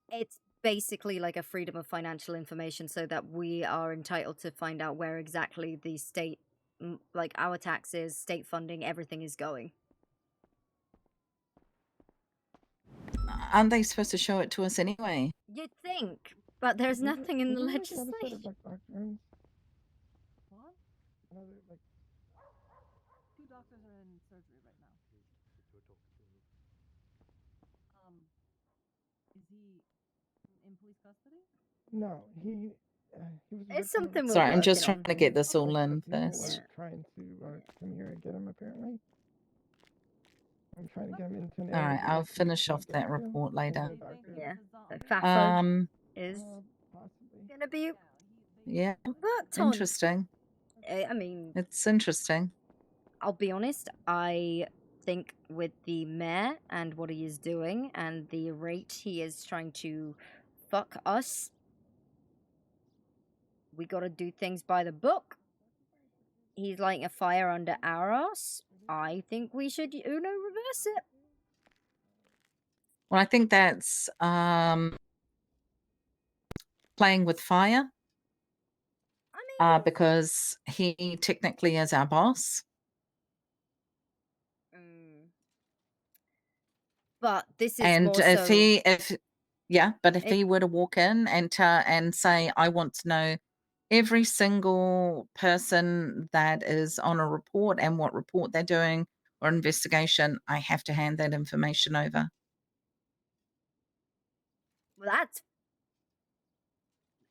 It's basically like a freedom of financial information, so that we are entitled to find out where exactly the state, like our taxes, state funding, everything is going. Aren't they supposed to show it to us anyway? You'd think, but there's nothing in the legislation. What? Two doctors are in surgery right now. Is he in police custody? No, he was. It's something we're Sorry, I'm working just trying on. to get this all Like, in people first. are trying to come here and get him. Apparently, I'm trying to get him into an All area. right, where I'll he can finish off get that to, report later. and the doctor- Yeah. So FAFO is possibly gonna be Yeah, worked on. interesting. I mean, It's interesting. I'll be honest, I think with the mayor and what he is doing and the rate he is trying to fuck us, we gotta do things by the book. He's lighting a fire under our ass. I think we should, reverse it. Well, I think that's playing with fire. Because he technically is our boss. But this is And more if so... if he were to walk in and say, I want to know every single person that is on a report and what report they're doing or investigation, I have to hand that information over. Well, that's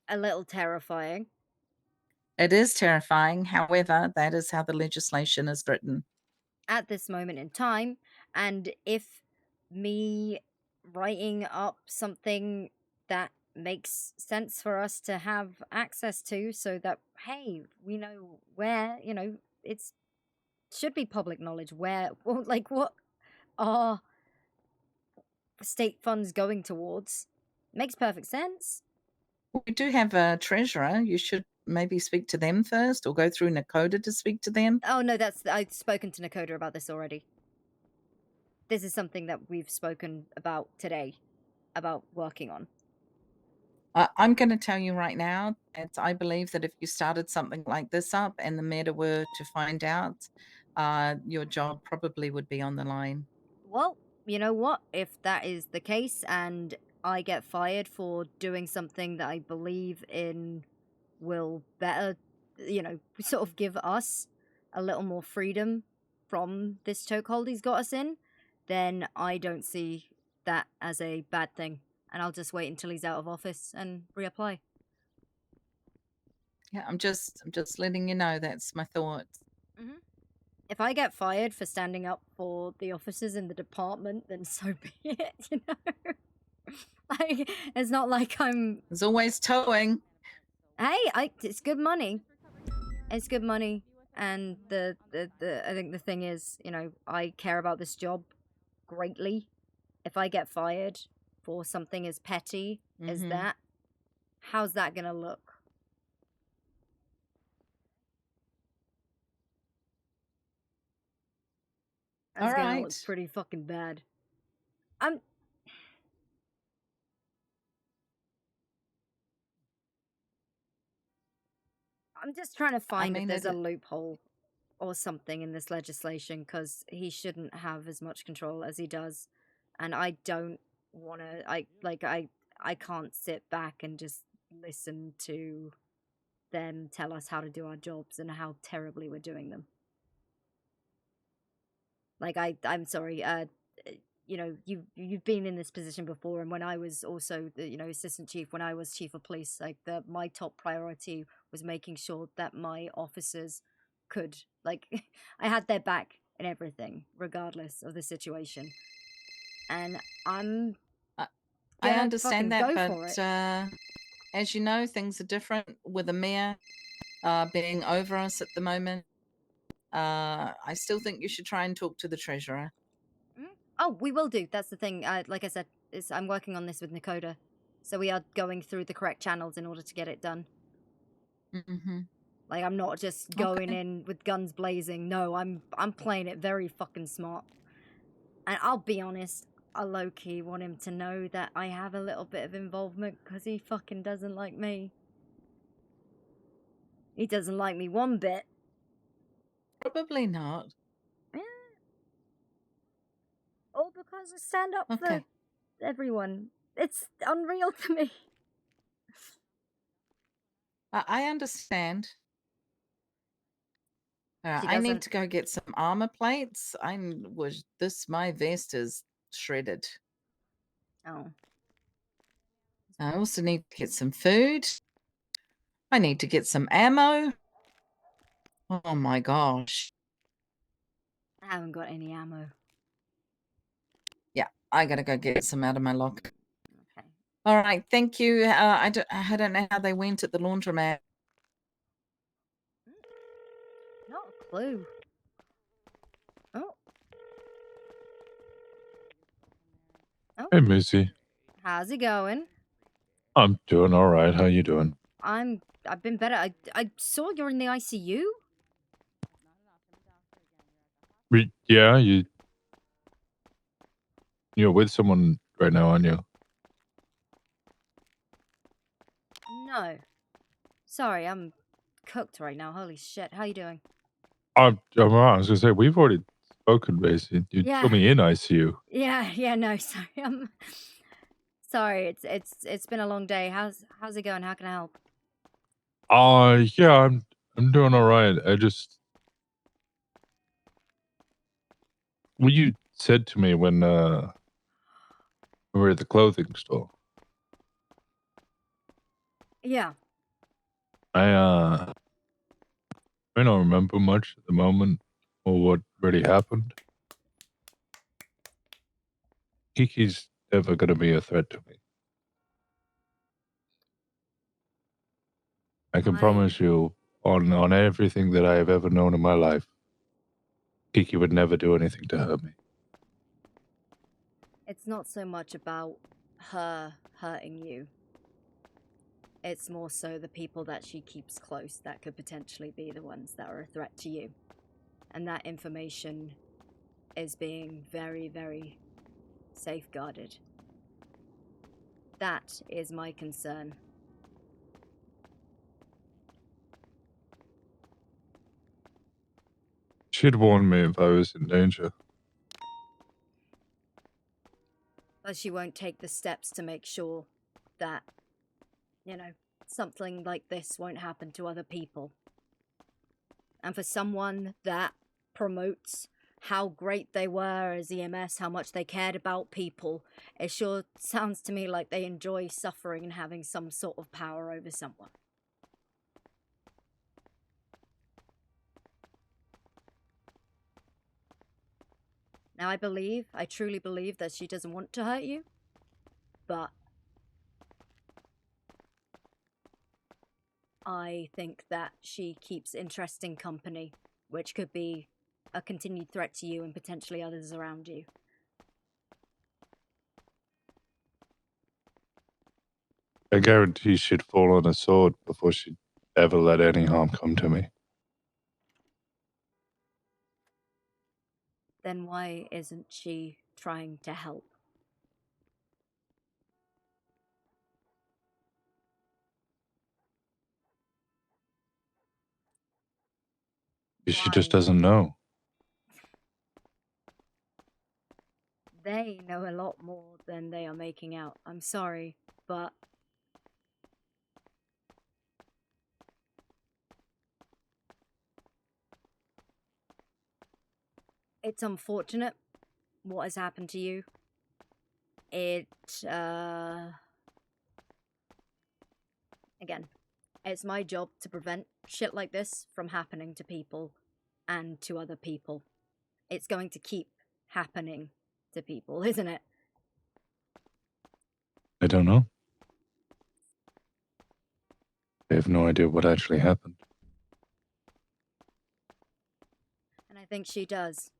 a little terrifying. It is terrifying. However, that is how the legislation is written. At this moment in time, and if me writing up something that makes sense for us to have access to, so that, hey, we know where, it's should be public knowledge where, like, what are state funds going towards, makes perfect sense. We do have a treasurer. You should maybe speak to them first, or go through Nakoda to speak to them. Oh no, I've spoken to Nakoda about this already. This is something that we've spoken about today, about working on. I'm going to tell you right now that I believe that if you started something like this up and the meta were to find out, your job probably would be on the line. Well, you know what? If that is the case and I get fired for doing something that I believe in will better, sort of give us a little more freedom from this chokehold he's got us in, then I don't see that as a bad thing. And I'll just wait until he's out of office and reapply. Yeah, I'm just letting you know that's my thoughts. Mm-hmm. If I get fired for standing up for the officers in the department, then so be it, Like, it's not like I'm... There's always towing. Hey, it's good money. It's good money. And I think the thing is, I care about this job greatly. If I get fired for something as petty as that, how's that gonna look? That's gonna look pretty fucking bad. I'm just trying to find if there's a loophole or something in this legislation, because he shouldn't have as much control as he does, and I don't want to. I can't sit back and just listen to them tell us how to do our jobs and how terribly we're doing them. Like I'm sorry, you know, you've been in this position before, and when I was also the, you know, assistant chief, when I was chief of police, like my top priority was making sure that my officers could, like, I had their back in everything, regardless of the situation. And I'm I gonna understand fucking that, go for it. but as you know, things are different with the mayor being over us at the moment. I still think you should try and talk to the treasurer. Oh, we will do. That's the thing. Like I said, I'm working on this with Nakoda, so we are going through the correct channels in order to get it done. Mm-hmm. Like, I'm not just going in with guns blazing. No, I'm playing it very fucking smart. And I'll be honest, I low-key want him to know that I have a little bit of involvement, because he fucking doesn't like me. He doesn't like me one bit. Probably not. Yeah. All because I stand up for everyone. It's unreal to me. I understand. I doesn't. need to go get some armor plates. My vest is shredded. Oh. I also need to get some food. I need to get some ammo. Oh my gosh. I haven't got any ammo. Yeah, I gotta go get some out of my locker. Okay. All right, thank you. I don't know how they went at the laundromat. Not a clue. Oh. Hey, Maisy. How's it going? I'm doing all right. How you doing? I've been better. I saw you're in the ICU. Yeah, you're with someone right now, aren't you? No. Sorry, I'm cooked right now. Holy shit. How you doing? I'm all right. I was gonna say we've already spoken, Maisy. You Yeah. told me in ICU. Yeah, no, sorry. Sorry, it's been a long day. How's it going? How can I help? Yeah, I'm doing all right. I just what you said to me when we were at the clothing store. Yeah. I don't remember much at the moment or what really happened. Kiki's never gonna be a threat to me. I can promise you on everything that I have ever known in my life, Kiki would never do anything to hurt me. It's not so much about her hurting you. It's more so the people that she keeps close that could potentially be the ones that are a threat to you. And that information is being very, very safeguarded. That is my concern. She'd warn me if I was in danger. But she won't take the steps to make sure that, you know, something like this won't happen to other people. And for someone that promotes how great they were as EMS, how much they cared about people, it sure sounds to me like they enjoy suffering and having some sort of power over someone. Now, I truly believe that she doesn't want to hurt you, but I think that she keeps interesting company, which could be a continued threat to you and potentially others around you. I guarantee she'd fall on a sword before she'd ever let any harm come to me. Then why isn't she trying to help? She just doesn't know. They know a lot more than they are making out. I'm sorry, but it's unfortunate what has happened to you. Again, it's my job to prevent shit like this from happening to people and to other people. It's going to keep happening to people, isn't it? I don't know. I have no idea what actually happened. And I think she does.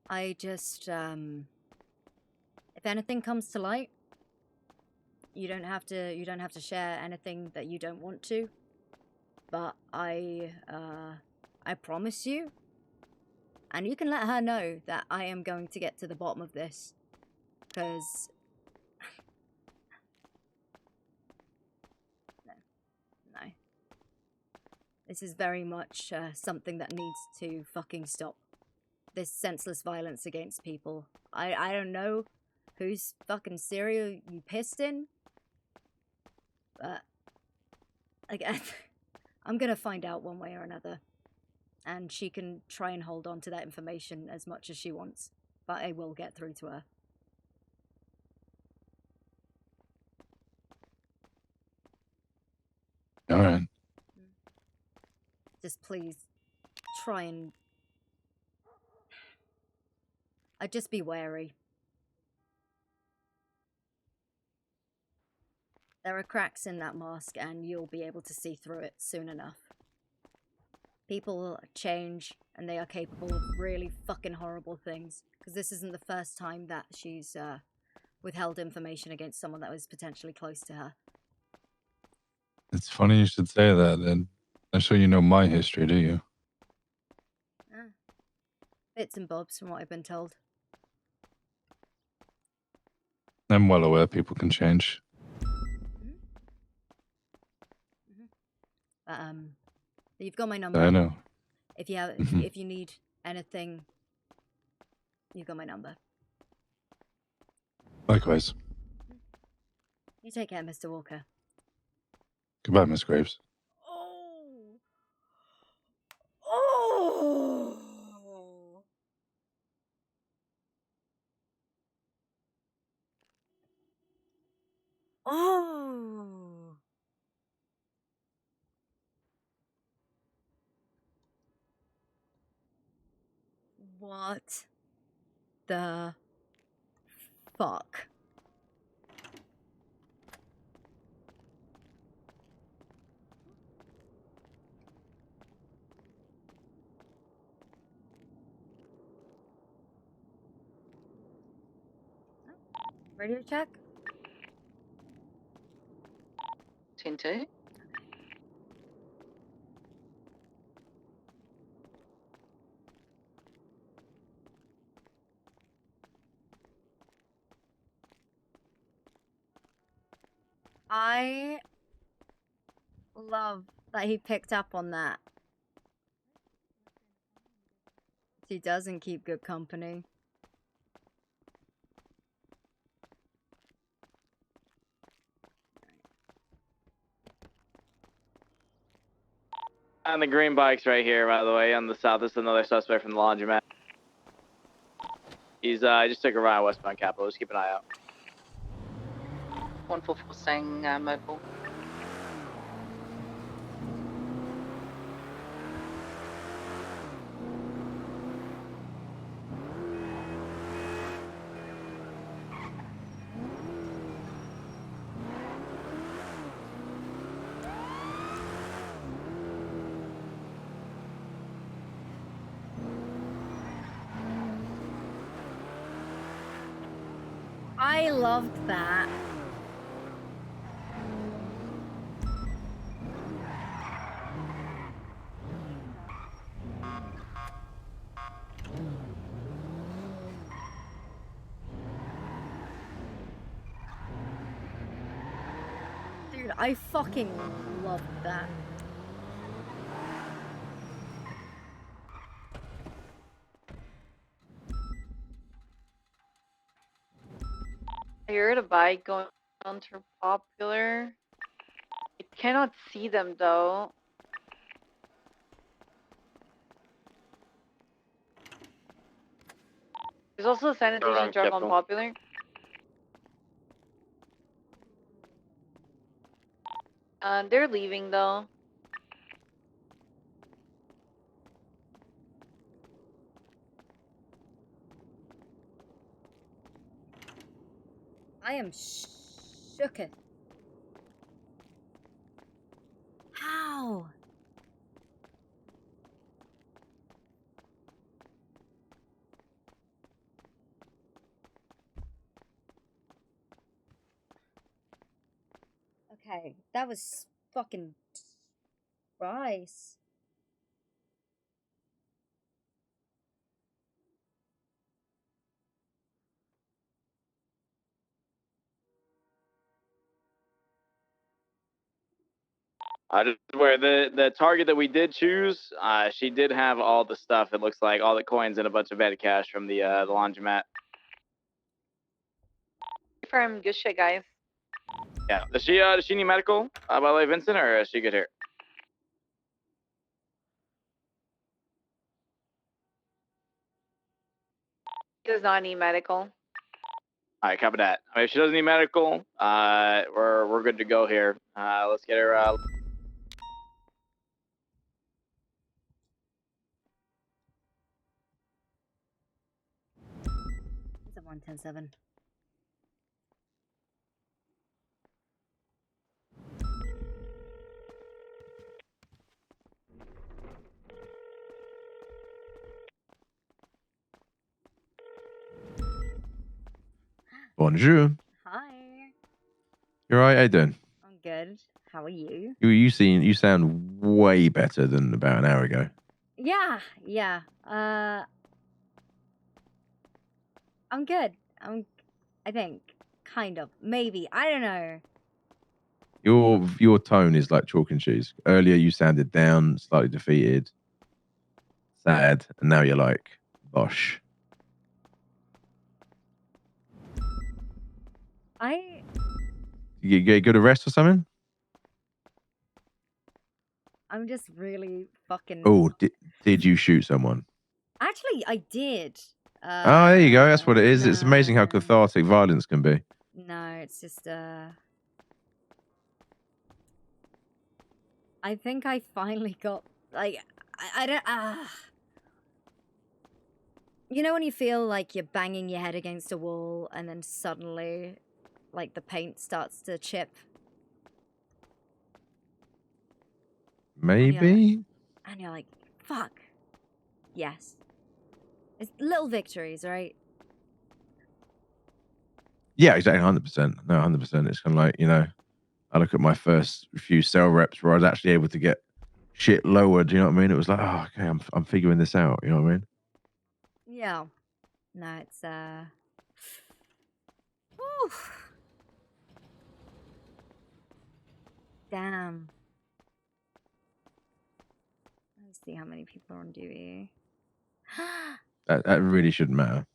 I just, if anything comes to light, you don't have to share anything that you don't want to. But I promise you, and you can let her know that I am going to get to the bottom of this, because no. This is very much something that needs to fucking stop. This senseless violence against people. I don't know whose fucking cereal you pissed in, but again, I'm gonna find out one way or another. And she can try and hold on to that information as much as she wants, but I will get through to her. All right. Just please try and... I'd just be wary. There are cracks in that mask and you'll be able to see through it soon enough. People change and they are capable of really fucking horrible things. Because this isn't the first time that she's withheld information against someone that was potentially close to her. It's funny you should say that. And I'm sure you know my history, do you? Bits and bobs from what I've been told. I'm well aware people can change. But, you've got my number. I know. If you have, if you need anything, you've got my number. Likewise. You take care, Mr. Walker. Goodbye, Miss Graves. Oh! Oh! What the fuck? Radio check? 10-2. I love that he picked up on that. He doesn't keep good company. On the green bikes right here, by the way, on the south. This is another suspect from the laundromat. He's just took a ride westbound Capitol. Just keep an eye out. 144 staying mobile. I loved that. Dude, Dude, I fucking love that. I heard a bike going onto Popular. I cannot see them though. There's also a sanitation truck on Popular. They're leaving though. I am shooketh. How? Okay, that was fucking Christ. Just where the target that we did choose, she did have all the stuff. It looks like all the coins and a bunch of petty cash from the laundromat. Confirm, good shit, guys. Yeah. Does she need medical? By the way, Vincent, or is she good here? Does not need medical. All right, copy that. I mean, if she doesn't need medical, we're good to go here. Let's get her. It's a 110-7. Bonjour. Hi. You alright? How you doing? I'm good. How are you? You sound way better than about an hour ago. Yeah. I'm good. I think. Kind of. Maybe. I don't know. Your tone is like chalk and cheese. Earlier you sounded down, slightly defeated, sad, and now you're like bosh. You get good a rest or something? I'm just really fucking. Oh, did you shoot someone? Actually, I did. Oh, there you go. That's what it is. It's amazing how cathartic violence can be. No, it's just I think I finally got like I don't you know when you feel like you're banging your head against a wall and then suddenly like the paint starts to chip? Maybe. And you're like, fuck. Yes. It's little victories, right? Yeah, exactly. 100%. No, 100%. It's kind of like, I look at my first few cell reps where I was actually able to get shit lowered. You know what I mean? It was like, oh, okay, I'm figuring this out. You know what I mean? Yeah. No, it's Whew. Damn. Let's see how many people are on duty. That really shouldn't matter.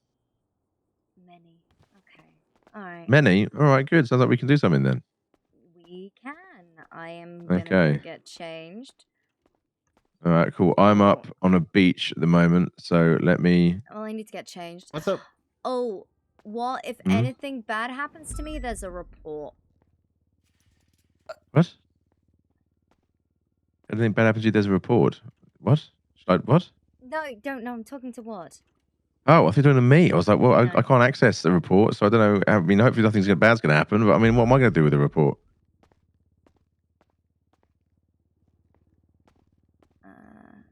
Many. Okay. All right. Many? All right, good. Sounds like we can do something then. We can. I am gonna Okay. go get changed. All right, cool. I'm up on a beach at the moment, so let me. Well, I need to get changed. What's up? Oh, what if Hmm? anything bad happens to me? There's a report. What? Anything bad happens to you, there's a report. What? Like, what? No, don't know. I'm talking to what? Oh, I think you're talking to me. I was like, well, I can't access the report, so I don't know. I mean, hopefully nothing bad's going to happen, but I mean, what am I going to do with the report?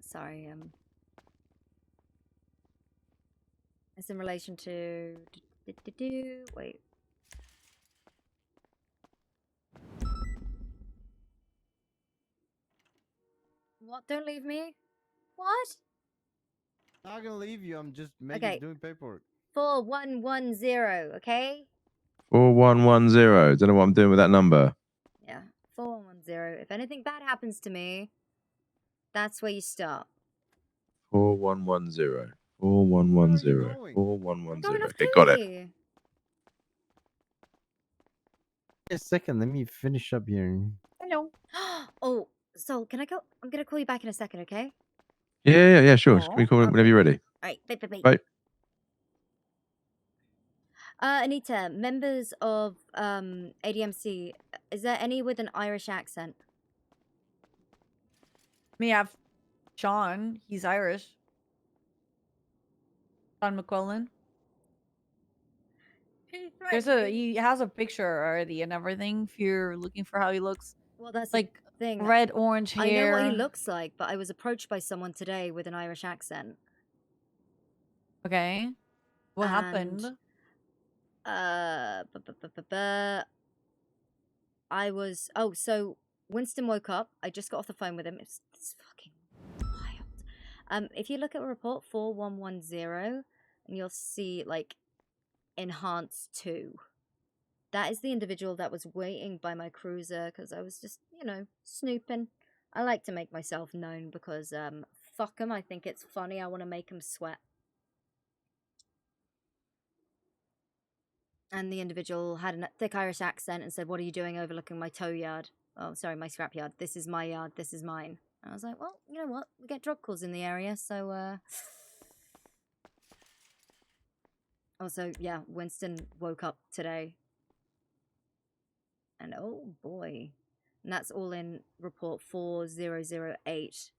Sorry. It's in relation to. Wait. What? Don't leave me. What? I'm not gonna leave you. I'm just doing paperwork. 4110. Okay. 4110. Don't know what I'm doing with that number. Yeah. 4110. If anything bad happens to me, that's where you start. 4110. 4110. I'm 4110. going off Okay, got it. duty. A second, let me finish up here. Hello. Oh, Sol, can I go? I'm gonna call you back in a second, okay? Yeah, sure. Can we call it whenever you're ready? Alright, bye. Bye. Anita, members of ADMC, is there any with an Irish accent? We have Sean. He's Irish. Sean McQuillan. He has a picture already and everything. If you're looking for how he looks, Well, that's like the thing. red orange hair. I know what he looks like, but I was approached by someone today with an Irish accent. Okay. What happened? So Winston woke up. I just got off the phone with him. It's fucking wild. If you look at report 4110, and you'll see like enhanced 2. That is the individual that was waiting by my cruiser because I was just, snooping. I like to make myself known because fuck them. I think it's funny. I want to make them sweat. And the individual had a thick Irish accent and said, "What are you doing overlooking my tow yard? Oh, sorry, my scrap yard. This is my yard. This is mine." And I was like, well, you know what? We get drug calls in the area, so, Also, yeah, Winston woke up today. And oh boy. And that's all in report 4008.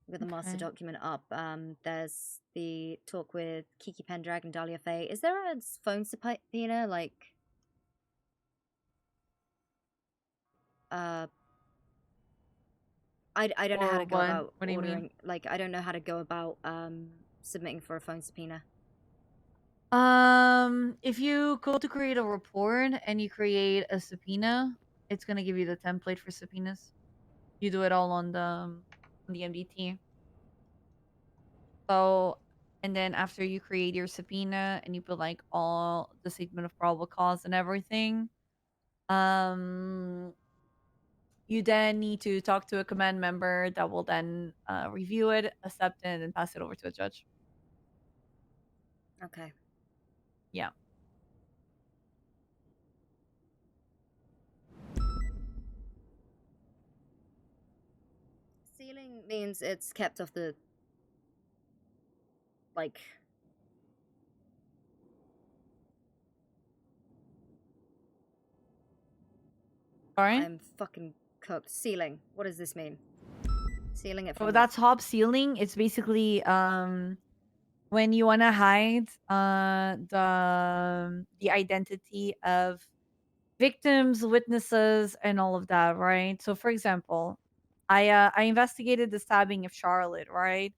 With the master document up. There's the talk with Kiki Pendrag and Dahlia Faye. Is there a phone subpoena, like... I don't know how to go about what do you ordering... mean? Like, I don't know how to go about, submitting for a phone subpoena. If you go to create a report and you create a subpoena, it's gonna give you the template for subpoenas. You do it all on the MDT. So, and then after you create your subpoena and you put like all the statement of probable cause and everything, you then need to talk to a command member that will then review it, accept it, and pass it over to a judge. Okay. Yeah. Sealing means it's kept off the... Like... Sorry? I'm fucking cooked. Sealing. What does this mean? Sealing it from So that's hop sealing. It's basically when you want to hide the identity of victims, witnesses, and all of that, right? So for example, I investigated the stabbing of Charlotte, right?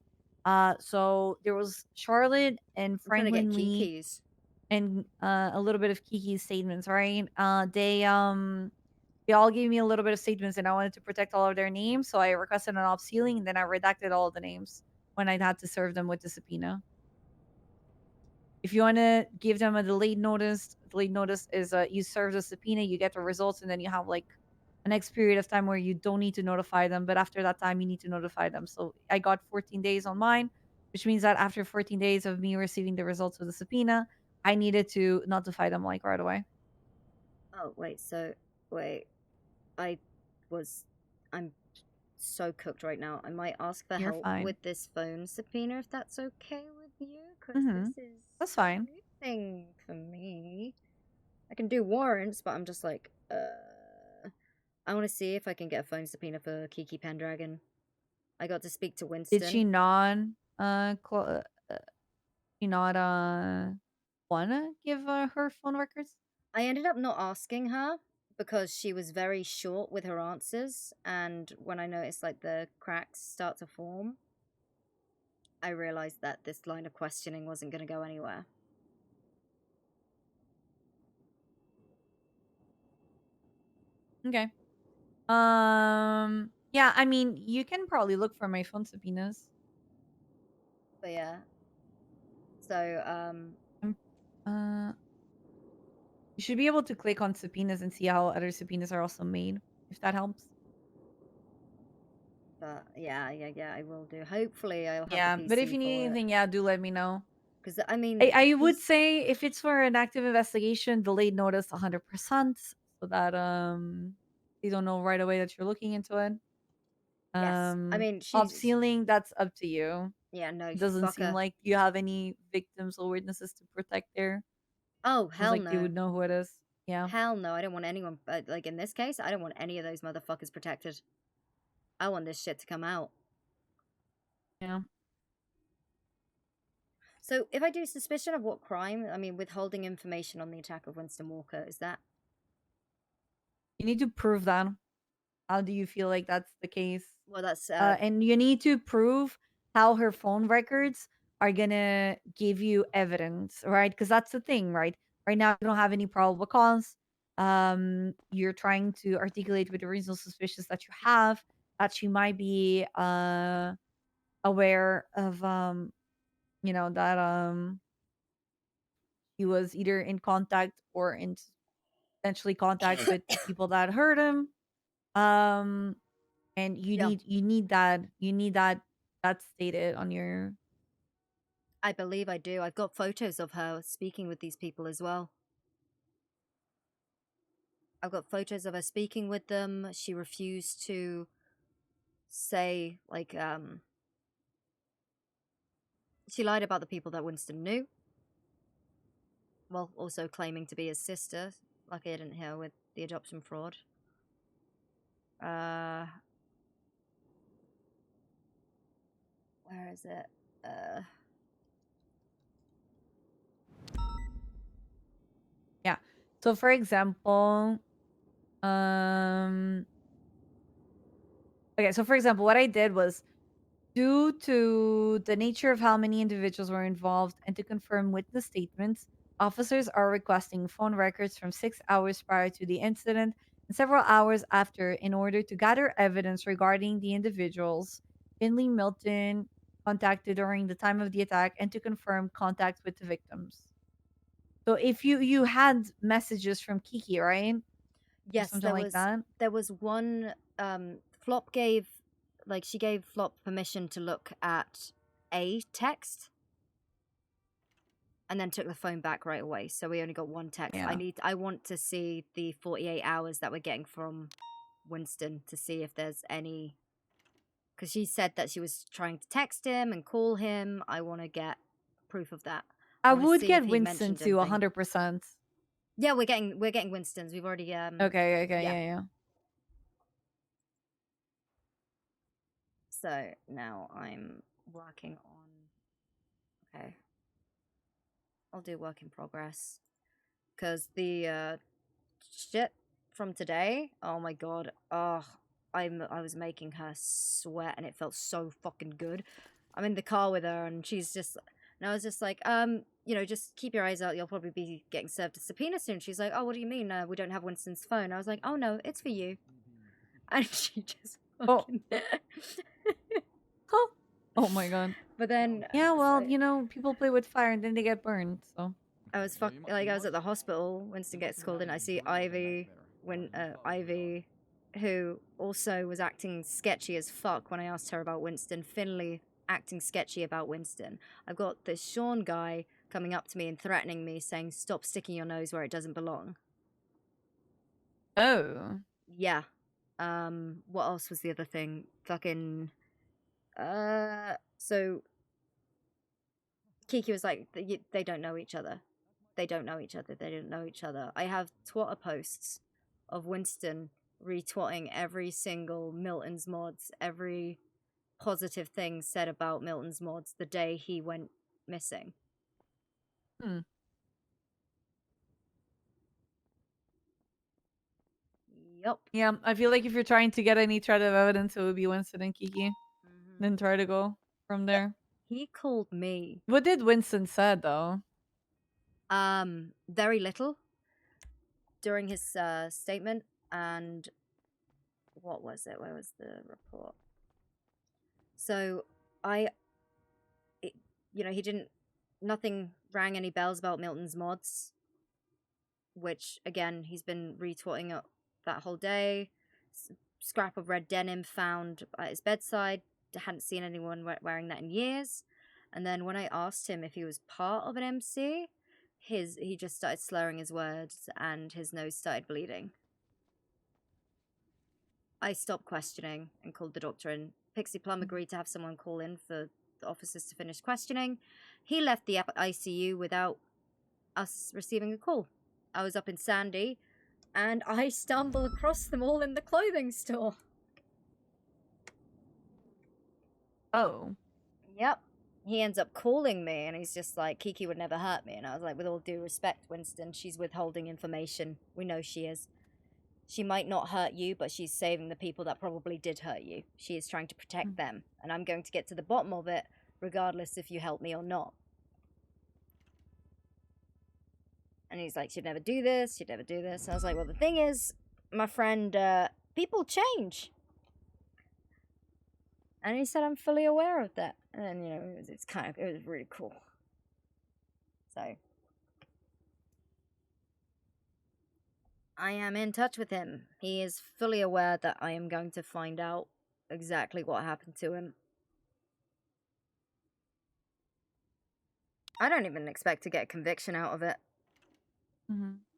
So there was Charlotte and I'm trying to get Franklin Lee Kiki's. and a little bit of Kiki's statements, right? They all gave me a little bit of statements and I wanted to protect all of their names. So I requested an op sealing and then I redacted all of the names when I had to serve them with the subpoena. If you want to give them a delayed notice is you serve the subpoena, you get the results, and then you have like a next period of time where you don't need to notify them. But after that time, you need to notify them. So I got 14 days on mine, which means that after 14 days of me receiving the results of the subpoena, I needed to notify them like right away. Oh, wait, I'm so cooked right now. I might ask for You're help fine. with this phone subpoena if that's okay with you, because this is That's fine. a thing for me. I can do warrants, but I'm just like, I want to see if I can get a phone subpoena for Kiki Pendragon. I got to speak to Winston. Did she not wanna give her phone records? I ended up not asking her because she was very short with her answers, and when I noticed like the cracks start to form, I realized that this line of questioning wasn't going to go anywhere. Okay. Yeah, I mean, you can probably look for my phone subpoenas. But yeah. So, you should be able to click on subpoenas and see how other subpoenas are also made. if that helps. But yeah, I will do. Hopefully, I'll have Yeah, the PC but if you need for it. anything, yeah, do let me know. Because I mean, I would say if it's for an active investigation, delayed notice 100%, so that you don't know right away that you're looking into it. Yes, I mean, Off she's ceiling, that's up to you. yeah, no, It doesn't fuck seem her. like you have any victims or witnesses to protect there. Oh Seems hell like no. you would know who it is. Yeah. Hell no, I don't want anyone. Like in this case, I don't want any of those motherfuckers protected. I want this shit to come out. Yeah. So if I do suspicion of what crime, I mean, withholding information on the attack of Winston Walker, is that? You need to prove that. How do you feel like that's the case? Well, that's and you need to prove how her phone records are gonna give you evidence, right? Because that's the thing, right? Right now, you don't have any probable cause. You're trying to articulate with the reasonable suspicions that you have that she might be aware of, that he was either in contact or in potentially contact with the people that hurt him. And you need that that's stated on your. I believe I do. I've got photos of her speaking with these people as well. I've got photos of her speaking with them. She refused to say, like, she lied about the people that Winston knew. Well, also claiming to be his sister. Lucky I didn't hear with the adoption fraud. Where is it? Yeah. So for example, okay, so for example, what I did was due to the nature of how many individuals were involved and to confirm witness statements, officers are requesting phone records from 6 hours prior to the incident and several hours after in order to gather evidence regarding the individuals Finley Milton contacted during the time of the attack and to confirm contact with the victims. So if you had messages from Kiki, right? Yes, something there like was. that. There was one. Flop gave, like, she gave Flop permission to look at a text, and then took the phone back right away. So we only got one text. Yeah. I want to see the 48 hours that we're getting from Winston to see if there's any. Because she said that she was trying to text him and call him. I want to get proof of that. I wanna would see get if he Winston mentioned to anything. 100%. Yeah, we're getting Winston's. We've already Okay, yeah. So now I'm working on. Okay. I'll do work in progress. Because the shit from today, oh my god, I was making her sweat and it felt so fucking good. I'm in the car with her and she's just, and I was just like, just keep your eyes out. You'll probably be getting served a subpoena soon. She's like, oh, what do you mean? We don't have Winston's phone. I was like, oh no, it's for you. And she just fucking. Oh my god. But then. Yeah, well, people play with fire and then they get burned. So. I was I was at the hospital. Winston gets called in. I see Ivy, Ivy, who also was acting sketchy as fuck when I asked her about Winston. Finley acting sketchy about Winston. I've got this Sean guy coming up to me and threatening me, saying, "Stop sticking your nose where it doesn't belong." Oh. Yeah. What else was the other thing? Fucking. So. Kiki was like, they don't know each other. They don't know each other. They don't know each other. I have Twitter posts of Winston retweeting every single Milton's mods, every positive thing said about Milton's mods the day he went missing. Yup. Yeah, I feel like if you're trying to get any thread of evidence, it would be Winston and Kiki. Then try to go from there. He called me. What did Winston said though? Very little during his statement. And what was it? Where was the report? So he didn't, nothing rang any bells about Milton's mods, which again, he's been retweeting it that whole day. scrap of red denim found at his bedside. Hadn't seen anyone wearing that in years. And then when I asked him if he was part of an MC, he just started slurring his words and his nose started bleeding. I stopped questioning and called the doctor in. Pixie Plum agreed to have someone call in for the officers to finish questioning. He left the ICU without us receiving a call. I was up in Sandy, and I stumbled across them all in the clothing store. Oh. Yep. He ends up calling me, and he's just like, Kiki would never hurt me. And I was like, with all due respect, Winston, she's withholding information. We know she is. She might not hurt you, but she's saving the people that probably did hurt you. She is trying to protect them, and I'm going to get to the bottom of it, regardless if you help me or not. And he's like, she'd never do this, she'd never do this. And I was like, well, the thing is, my friend, people change. And he said, I'm fully aware of that. And, you know, it was really cool. So, I am in touch with him. He is fully aware that I am going to find out exactly what happened to him. I don't even expect to get a conviction out of it.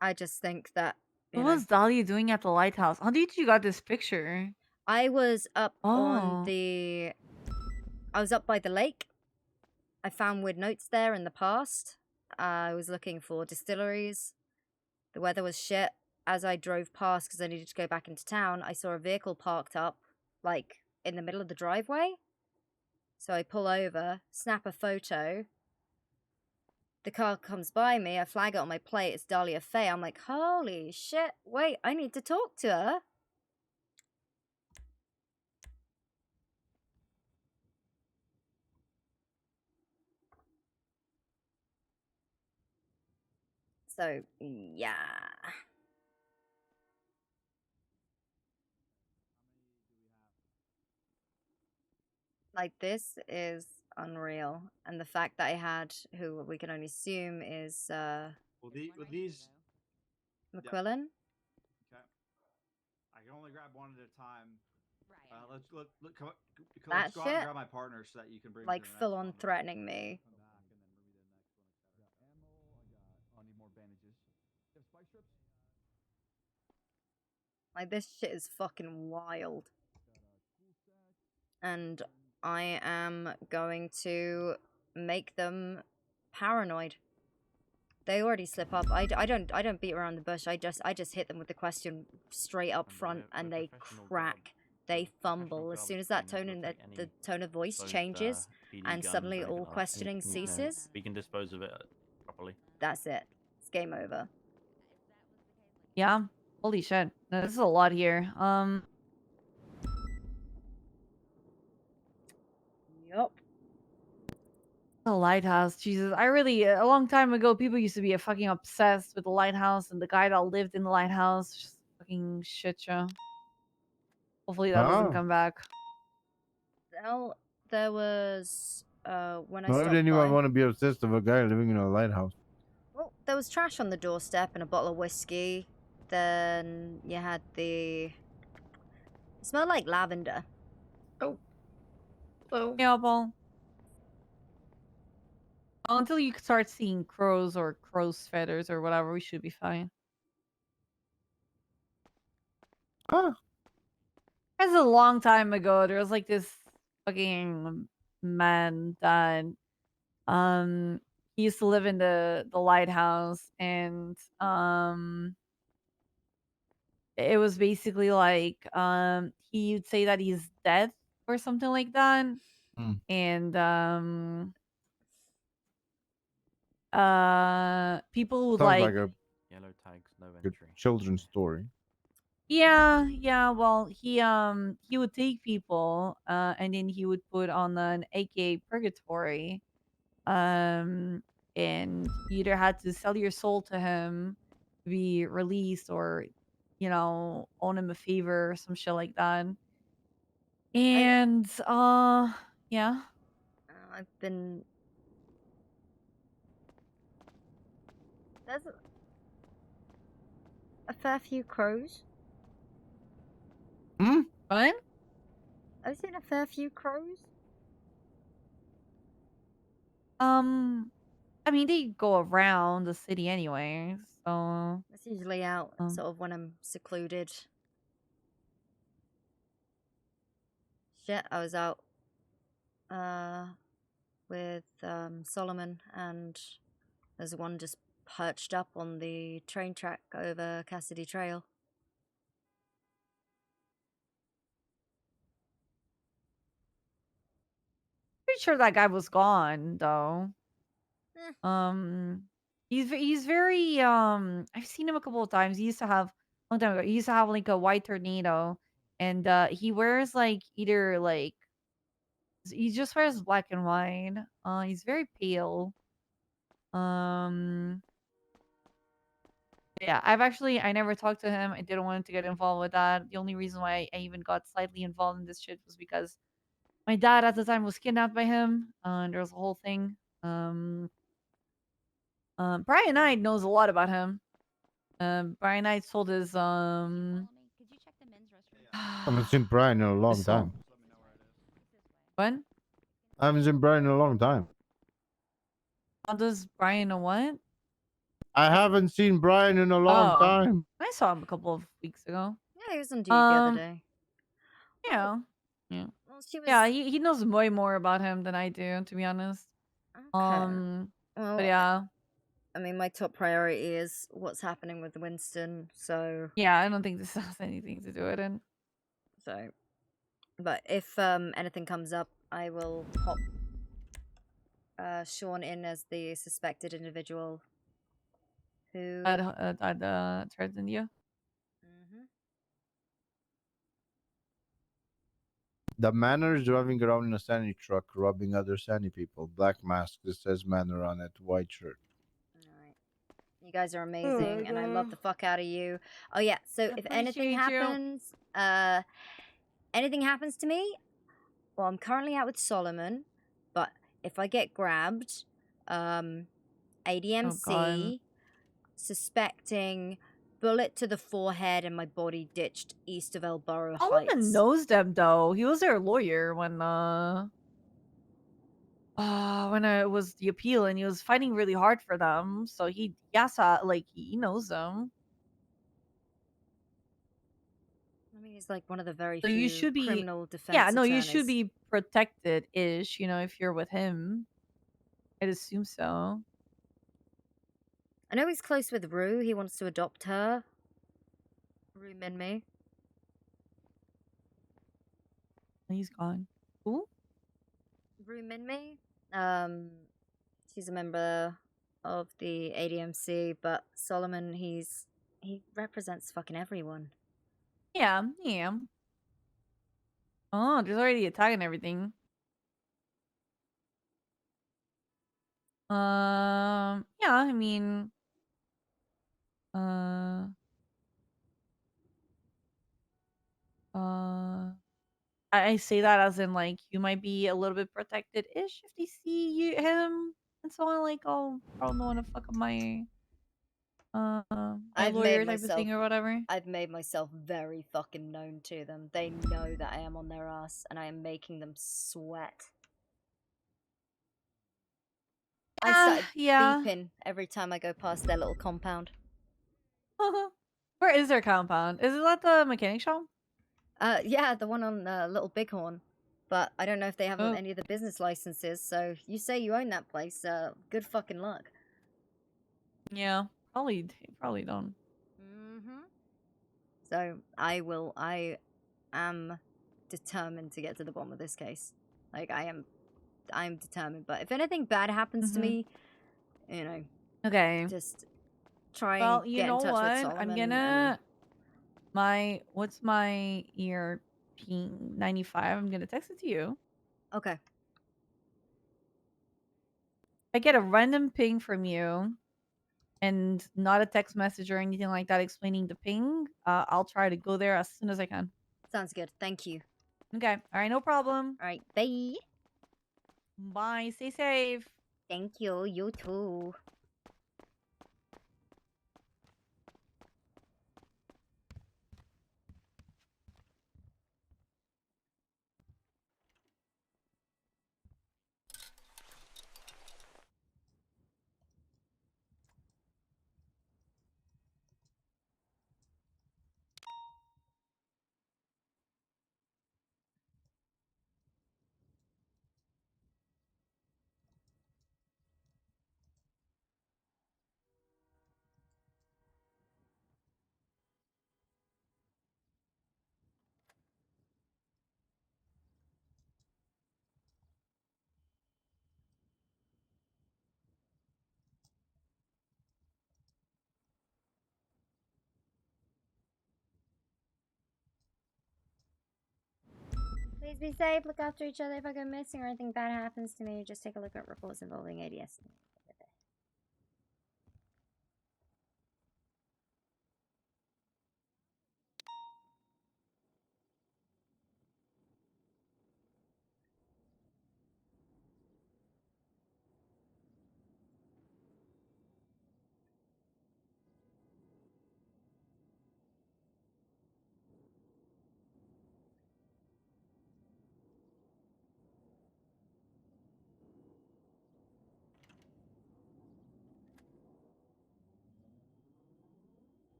I just think that, What was Dahlia doing at the lighthouse? How did you got this picture? I was up on Oh. the... I was up by the lake. I found weird notes there in the past. I was looking for distilleries. The weather was shit. As I drove past, because I needed to go back into town, I saw a vehicle parked up, like, in the middle of the driveway. So I pull over, snap a photo. The car comes by me, I flag it on my plate, it's Dahlia Faye. I'm like, holy shit, wait, I need to talk to her. So, yeah. Like, this is unreal. And the fact that I had, who we can only assume is, Well, with these... McQuillan? Okay. I can only grab one at a time. Right. Let's That go out and shit? grab my partner so that you can bring Like, me to the full next on one. threatening me. I need more bandages. You have spike strips? Like, this shit is fucking wild. And I am going to make them paranoid. They already slip up. I don't beat around the bush. I just hit them with the question straight up front, and they crack. They fumble as soon as that tone in the tone of voice changes, and suddenly all questioning ceases. We can dispose of it properly. That's it. It's game over. Yeah. Holy shit. No, this is a lot here. Yup. The lighthouse, Jesus. I really, a long time ago, people used to be fucking obsessed with the lighthouse and the guy that lived in the lighthouse. Just fucking shit show. Hopefully that doesn't come back. Well, there was, when I Why would stopped anyone by... want to be obsessed with a guy living in a lighthouse? Well, there was trash on the doorstep and a bottle of whiskey. Then you had the... It smelled like lavender. Oh. Hello. Yeah, Paul. Until you start seeing crows or crow's feathers or whatever, we should be fine. Huh. That's a long time ago. There was like this fucking man that he used to live in the lighthouse, and it was basically like he'd say that he's dead or something like that. And people would Sounds like like a Yellow tags, no good entry. children's story. yeah, well, he would take people and then he would put on an AK purgatory, and you either had to sell your soul to him to be released, or own him a favor or some shit like that. And yeah, I've been... There's a fair few crows. Fun? I've seen a fair few crows. I mean, they go around the city anyway, so It's usually out sort of when I'm secluded. Shit, I was out with Solomon, and there's one just perched up on the train track over Cassidy Trail. pretty sure that guy was gone though. Eh. He's very I've seen him a couple of times. He used to have long time ago. He used to have like a white tornado, and he wears like either like he just wears black and white. He's very pale. Um, yeah, I never talked to him. I didn't want to get involved with that. The only reason why I even got slightly involved in this shit was because my dad at the time was kidnapped by him, and there was a whole thing. Brian Knight knows a lot about him. Brian Knight told his I haven't seen Brian in a long time. When? I haven't seen Brian in a long time. How does Brian know what? I haven't seen Brian in a long time. I saw him a couple of weeks ago. Yeah, he was on duty the other day. Yeah. Yeah. Well, she was... Yeah, he knows way more about him than I do, to be honest. Well, But yeah. I mean, my top priority is what's happening with Winston, so... Yeah, I don't think this has anything to do with it. So... But if anything comes up, I will pop Sean in as the suspected individual who... That threatened you? The Manor is driving around in a Sandy truck, robbing other Sandy people. Black mask that says Manor on it, white shirt. You guys are amazing, and I love the fuck out of you. Oh yeah, so if anything appreciate you. happens, anything happens to me, well, I'm currently out with Solomon, but if I get grabbed, ADMC, suspecting bullet to the forehead and my body ditched east of Elborough Heights. Solomon knows them though. He was their lawyer when it was the appeal, and he was fighting really hard for them. So he knows them. I mean, he's like one of the very So few you should be criminal defense Yeah, no, you attorneys. should be protected-ish, if you're with him. I'd assume so. I know he's close with Rue. He wants to adopt her. Rue Minmi. He's gone. Who? Rue Minmi. She's a member of the ADMC, but Solomon, he represents fucking everyone. Yeah. Oh, there's already a tag and everything. Yeah, I mean, I say that as in like you might be a little bit protected-ish if they see him and so on. Like, oh, I don't want to fuck up my lawyer type of thing or whatever. I've made myself very fucking known to them. They know that I am on their ass, and I am making them sweat. I start beeping every time I go past their little compound. Where is their compound? Is it at the mechanic shop? Yeah, the one on Little Bighorn. But I don't know if they have any of the business licenses, so you say you own that place, good fucking luck. Yeah, probably don't. So I am determined to get to the bottom of this case. Like, I'm determined, but if anything bad happens to me, Okay. just try Well, and you get know in touch what? with Solomon. I'm gonna what's my ear ping 95? I'm gonna text it to you. Okay. I get a random ping from you and not a text message or anything like that explaining the ping. I'll try to go there as soon as I can. Sounds good. Thank you. Okay. All right, no problem. All right, bye. Bye. Stay safe. Thank you. You too. Please be safe. Look after each other. If I go missing or anything bad happens to me, just take a look at reports involving ADS.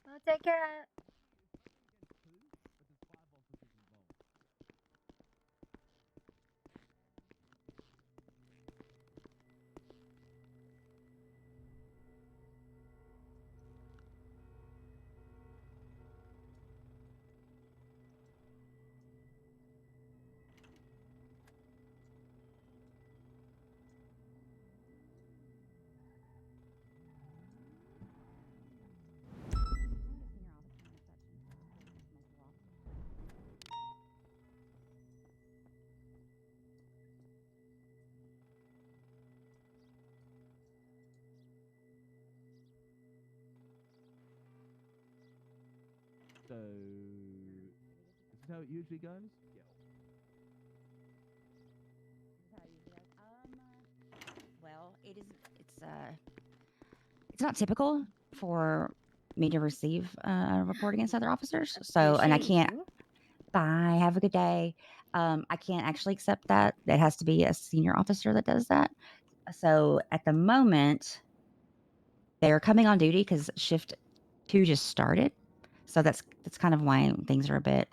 Well, take care. So, this is how it usually goes? Yeah. Well, it's not typical for me to receive a report against other officers. So, and I can't. Bye. Have a good day. I can't actually accept that. It has to be a senior officer that does that. So at the moment, they're coming on duty because shift 2 just started. So that's kind of why things are a bit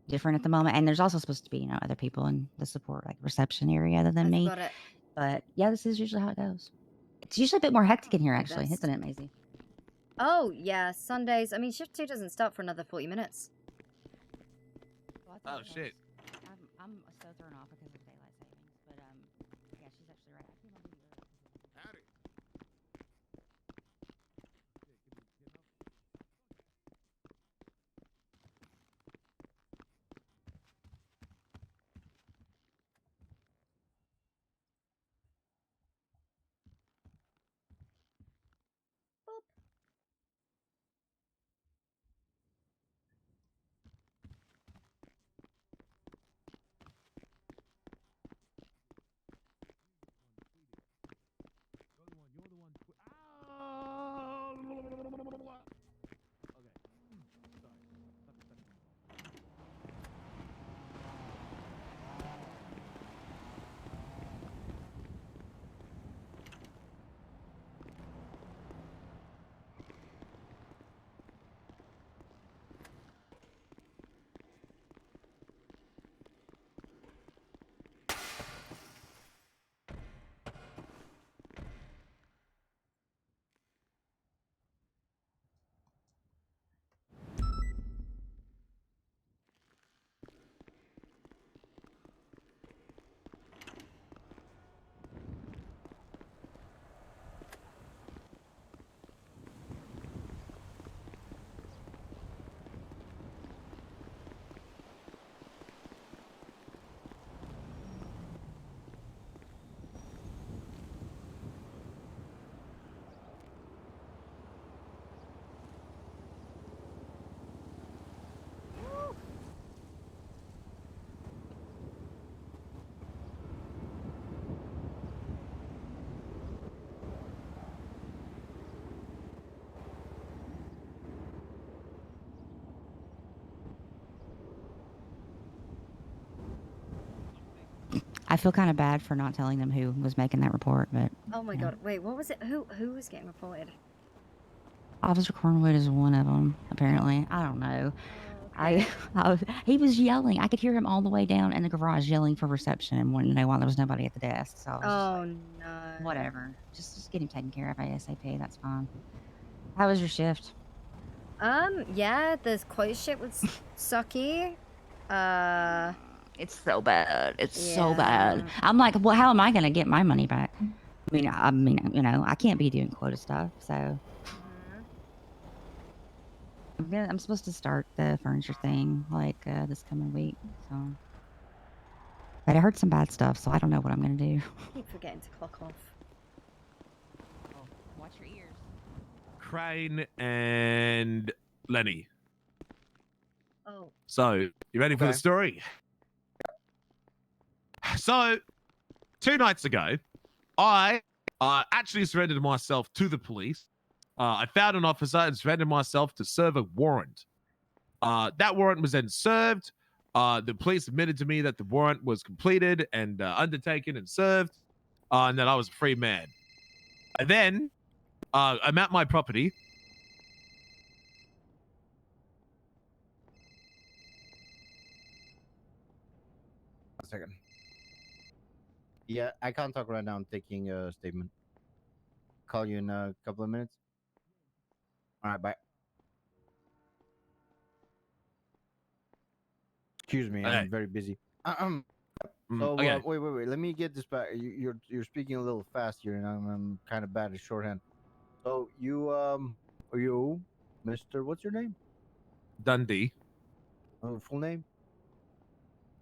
different at the moment. And there's also supposed to be, other people in the support like reception area other than me. Got it. But yeah, this is usually how it goes. It's usually a bit more hectic in here, The actually, best. isn't it, Maisy? Oh, yeah, Sundays. I mean, shift 2 doesn't start for another 40 minutes. Well, Oh, shit. I'm so thrown off because of daylight savings, but yeah, she's actually right. I came on duty early. Howdy. I feel kind of bad for not telling them who was making that report, but Oh my god. Wait, what was it? Who was getting reported? Officer Cornwood is one of them. Apparently, I don't know. He was yelling. I could hear him all the way down in the garage yelling for reception and wanting to know why there was nobody at the desk. So I was just like, no. whatever. Just get him taken care of ASAP. That's fine. How was your shift? Yeah, the quote shit was sucky. It's so bad. It's so bad. I'm like, well, how am I gonna get my money back? I mean, you know, I can't be doing quota stuff, so. I'm supposed to start the furniture thing like this coming week, so. But I heard some bad stuff, so I don't know what I'm gonna do. Keep forgetting to clock off. Watch your ears. Crane and Lenny. Oh. So, you ready for the story? So, 2 nights ago, I actually surrendered myself to the police. I found an officer and surrendered myself to serve a warrant. That warrant was then served. The police admitted to me that the warrant was completed and undertaken and served, and that I was a free man. And then, I'm at my property. A second. Yeah, I can't talk right now. I'm taking a statement. Call you in a couple of minutes. All right, bye. Excuse me, I'm very busy. So okay. wait. Let me get this back. You're speaking a little fast here, and I'm kind of bad at shorthand. So you are you, Mr. What's your name? Dundee. Full name?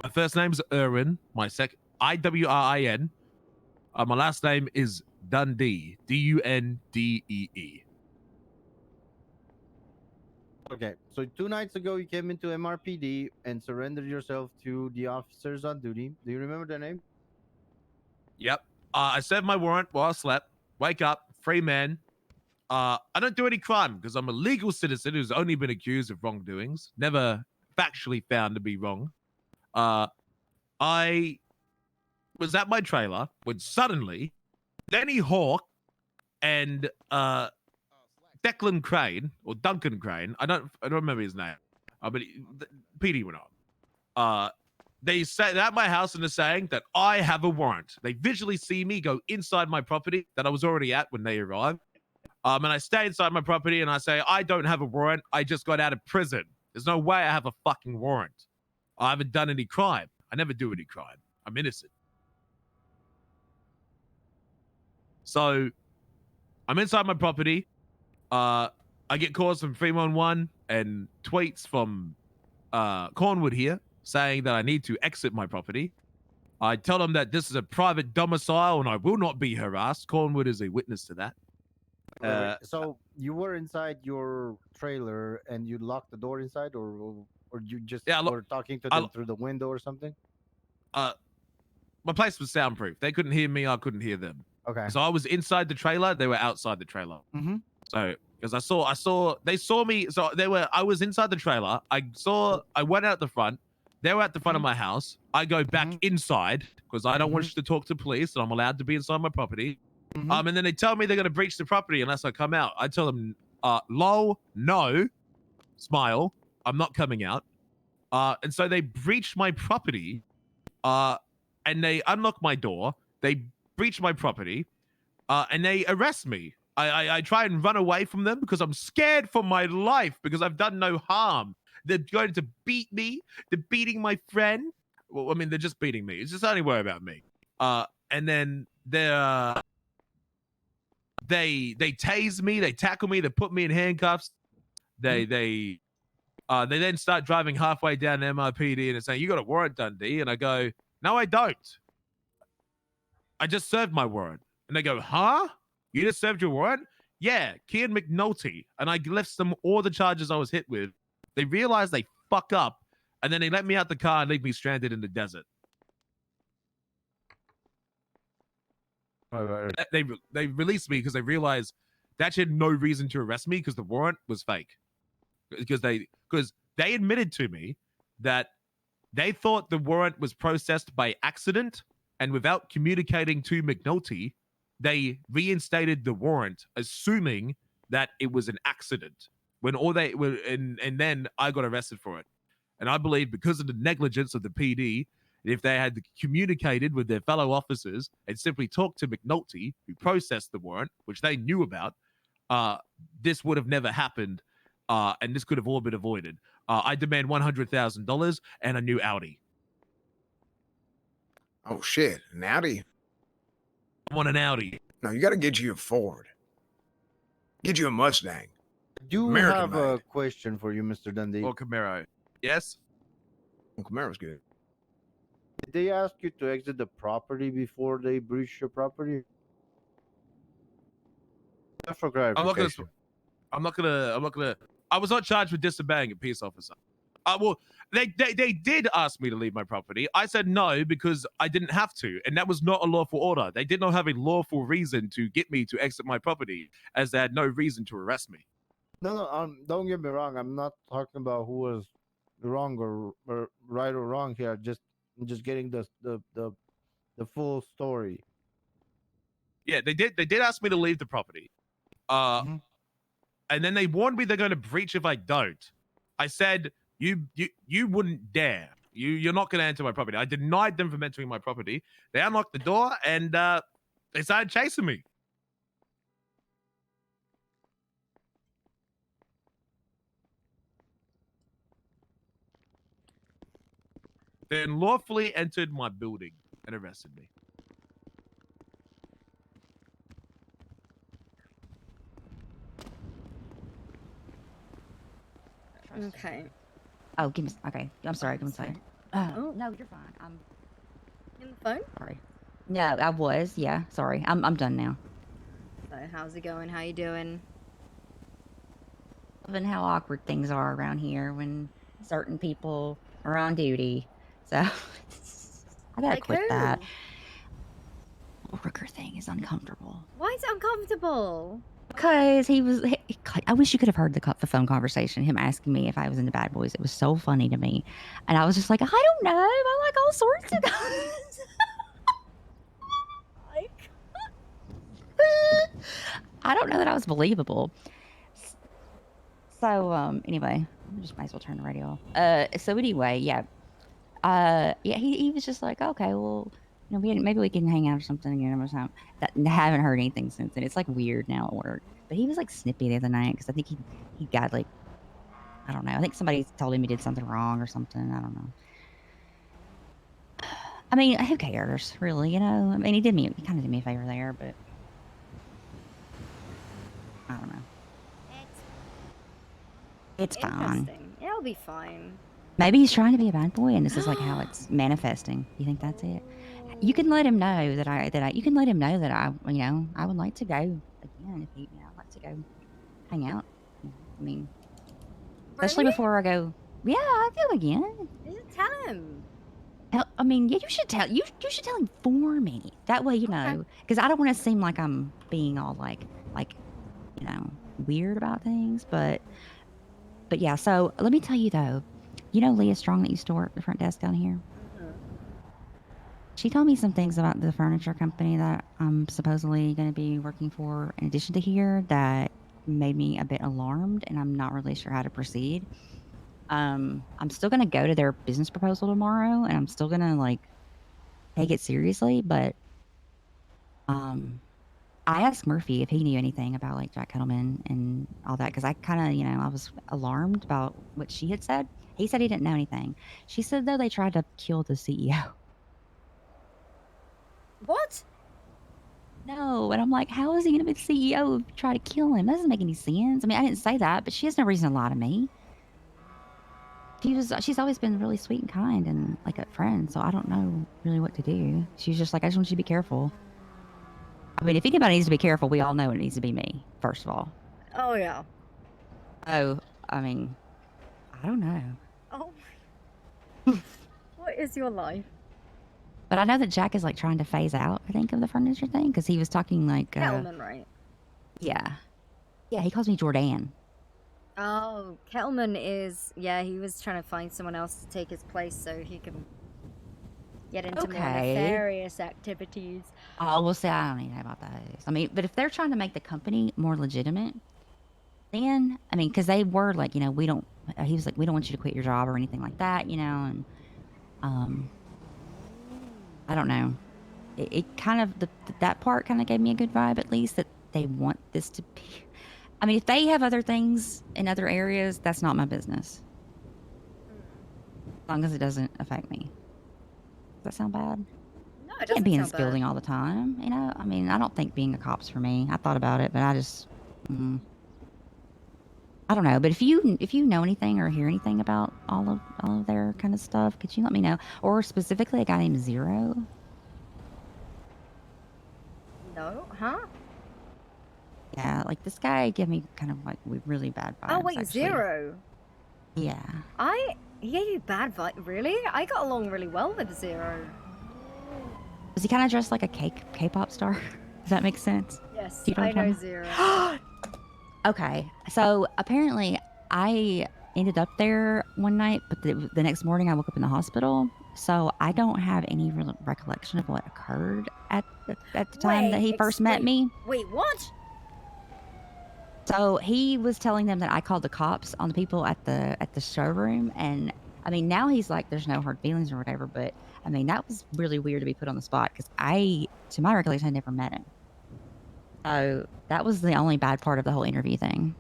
My first name is Irwin. My second IWRIN. My last name is Dundee. DUNDEE. Okay, so 2 nights ago you came into MRPD and surrendered yourself to the officers on duty. Do you remember their name? Yep. I served my warrant while I slept. Wake up, free man. I don't do any crime because I'm a legal citizen who's only been accused of wrongdoings, never factually found to be wrong. I was at my trailer when suddenly Lenny Hawk and Declan Crane or Duncan Crane, I don't remember his name, but PD went on. They say they're at my house and they're saying that I have a warrant. They visually see me go inside my property that I was already at when they arrived. And I stay inside my property and I say, I don't have a warrant. I just got out of prison. There's no way I have a fucking warrant. I haven't done any crime. I never do any crime. I'm innocent. So I'm inside my property. I get calls from 311 and tweets from Cornwood here saying that I need to exit my property. I tell them that this is a private domicile and I will not be harassed. Cornwood is a witness to that. Wait. So you were inside your trailer and you locked the door inside, or you just were talking to them through the window or something? My place was soundproof. They couldn't hear me. I couldn't hear them. Okay. So I was inside the trailer. They were outside the trailer. Mm-hmm. So because they saw me. So I was inside the trailer. I went out the front. They were at the front of my house. I go back inside because I don't wish to talk to police and I'm allowed to be inside my property. And then they tell me they're going to breach the property unless I come out. I tell them, lol, no, smile, I'm not coming out. And so they breached my property, and they unlock my door. They breach my property, and they arrest me. I try and run away from them because I'm scared for my life because I've done no harm. They're going to beat me. They're beating my friend. Well, I mean, they're just beating me. It's just only worry about me. And then they tase me, they tackle me, they put me in handcuffs. They then start driving halfway down MRPD and saying, "You got a warrant, Dundee?" And I go, "No, I don't. I just served my warrant." And they go, "Huh? You just served your warrant?" "Yeah, Kian McNulty." And I left them all the charges I was hit with. They realize they fuck up, and then they let me out the car and leave me stranded in the desert. They released me because they realized they actually had no reason to arrest me because the warrant was fake. Because they admitted to me that they thought the warrant was processed by accident and without communicating to McNulty, they reinstated the warrant, assuming that it was an accident. When all they were, and then I got arrested for it. And I believe because of the negligence of the PD, if they had communicated with their fellow officers and simply talked to McNulty, who processed the warrant, which they knew about, this would have never happened, and this could have all been avoided. I demand $100,000 and a new Audi. Oh shit, an Audi? I want an Audi. No, you got to get you a Ford. Get you a Mustang. Do American have made. a question for you, Mr. Dundee. Or Camaro. Yes? Well, Camaro's good. Did they ask you to exit the property before they breach your property? Just for clarification. I'm not gonna. I was not charged with disobeying a peace officer. Well, they did ask me to leave my property. I said no because I didn't have to, and that was not a lawful order. They did not have a lawful reason to get me to exit my property, as they had no reason to arrest me. No, don't get me wrong. I'm not talking about who was wrong or right or wrong here. I'm just getting the full story. Yeah, they did ask me to leave the property. And then they warned me they're going to breach if I don't. I said, you wouldn't dare. You're not going to enter my property. I denied them from entering my property. They unlocked the door and they started chasing me. They unlawfully entered my building and arrested me. Okay. Oh, give me. Okay, I'm sorry. Give me a second. Oh. No, you're fine. I'm In the phone? sorry. No, I was. Yeah, sorry. I'm done now. So how's it going? How you doing? Loving how awkward things are around here when certain people are on duty. So I gotta Like quit who? that. The Rooker thing is uncomfortable. Why is it uncomfortable? Because I wish you could have heard the phone conversation, him asking me if I was into Bad Boys. It was so funny to me. And I was just like, I don't know. I like all sorts of guys. I don't know that I was believable. So, anyway, I just might as well turn the radio off. So anyway, yeah. Yeah, he was just like, okay, well, you know, maybe we can hang out or something again or something. That I haven't heard anything since then. It's like weird now at work. But he was like snippy the other night because I think he got like, I don't know. I think somebody told him he did something wrong or something. I don't know. I mean, who cares, really? You know, I mean, he kind of did me a favor there, but I don't know. It's fine. Interesting. It'll be fine. Maybe he's trying to be a bad boy, and this is like how it's manifesting. You think that's it? You can let him know that you can let him know that I would like to go again if he, I'd like to go hang out. I mean, especially before I go. Yeah, I feel again. Just tell him. I mean, yeah, you should tell him for me. That way, you know, because I don't want to seem like I'm being all like weird about things. But yeah. So let me tell you though, you know Leah Strong that used to work the front desk down here. She told me some things about the furniture company that I'm supposedly going to be working for in addition to here that made me a bit alarmed, and I'm not really sure how to proceed. I'm still going to go to their business proposal tomorrow, and I'm still going to take it seriously, but I asked Murphy if he knew anything about Jack Kettleman and all that, because I kind of, I was alarmed about what she had said. He said he didn't know anything. She said, though, they tried to kill the CEO. What? No, and I'm like, how is he going to be the CEO if you try to kill him? That doesn't make any sense. I mean, I didn't say that, but she has no reason to lie to me. She's always been really sweet and kind and like a friend, so I don't know really what to do. She's just like, I just want you to be careful. I mean, if anybody needs to be careful, we all know it needs to be me, first of all. Oh, yeah. Oh, I mean, I don't know. Oh. What is your life? But I know that Jack is trying to phase out, I think, of the furniture thing, because he was talking Kettleman, right? Yeah. Yeah, he calls me Jordan. Oh, Kettleman is, he was trying to find someone else to take his place so he can get into more Okay. nefarious activities. Oh, we'll say I don't even know about those. I mean, but if they're trying to make the company more legitimate, then I mean, because they were like, you know, we don't. He was like, we don't want you to quit your job or anything like that, you know, and I don't know. It kind of that part kind of gave me a good vibe, at least that they want this to be. I mean, if they have other things in other areas, that's not my business. As long as it doesn't affect me. Does that sound bad? No, I it can't doesn't be in sound this building bad. all the time, you know? I mean, I don't think being a cop's for me. I thought about it, but I just I don't know. But if you know anything or hear anything about all of their kind of stuff, could you let me know? Or specifically a guy named Zero? No, huh? Yeah, like this guy gave me kind of like really bad vibes. Oh wait, actually. Zero. Yeah. He gave you bad vibe. Really? I got along really well with Zero. Was he kind of dressed like a K-pop star? Does that make sense? Yes, Do you know I what I'm know talking Zero. about? Okay, so apparently I ended up there one night, but the next morning I woke up in the hospital. So I don't have any real recollection of what occurred at the time that he first met me. Wait, what? So he was telling them that I called the cops on the people at the showroom, and I mean now he's like, there's no hard feelings or whatever, but I mean that was really weird to be put on the spot because to my recollection, I never met him. So that was the only bad part of the whole interview thing.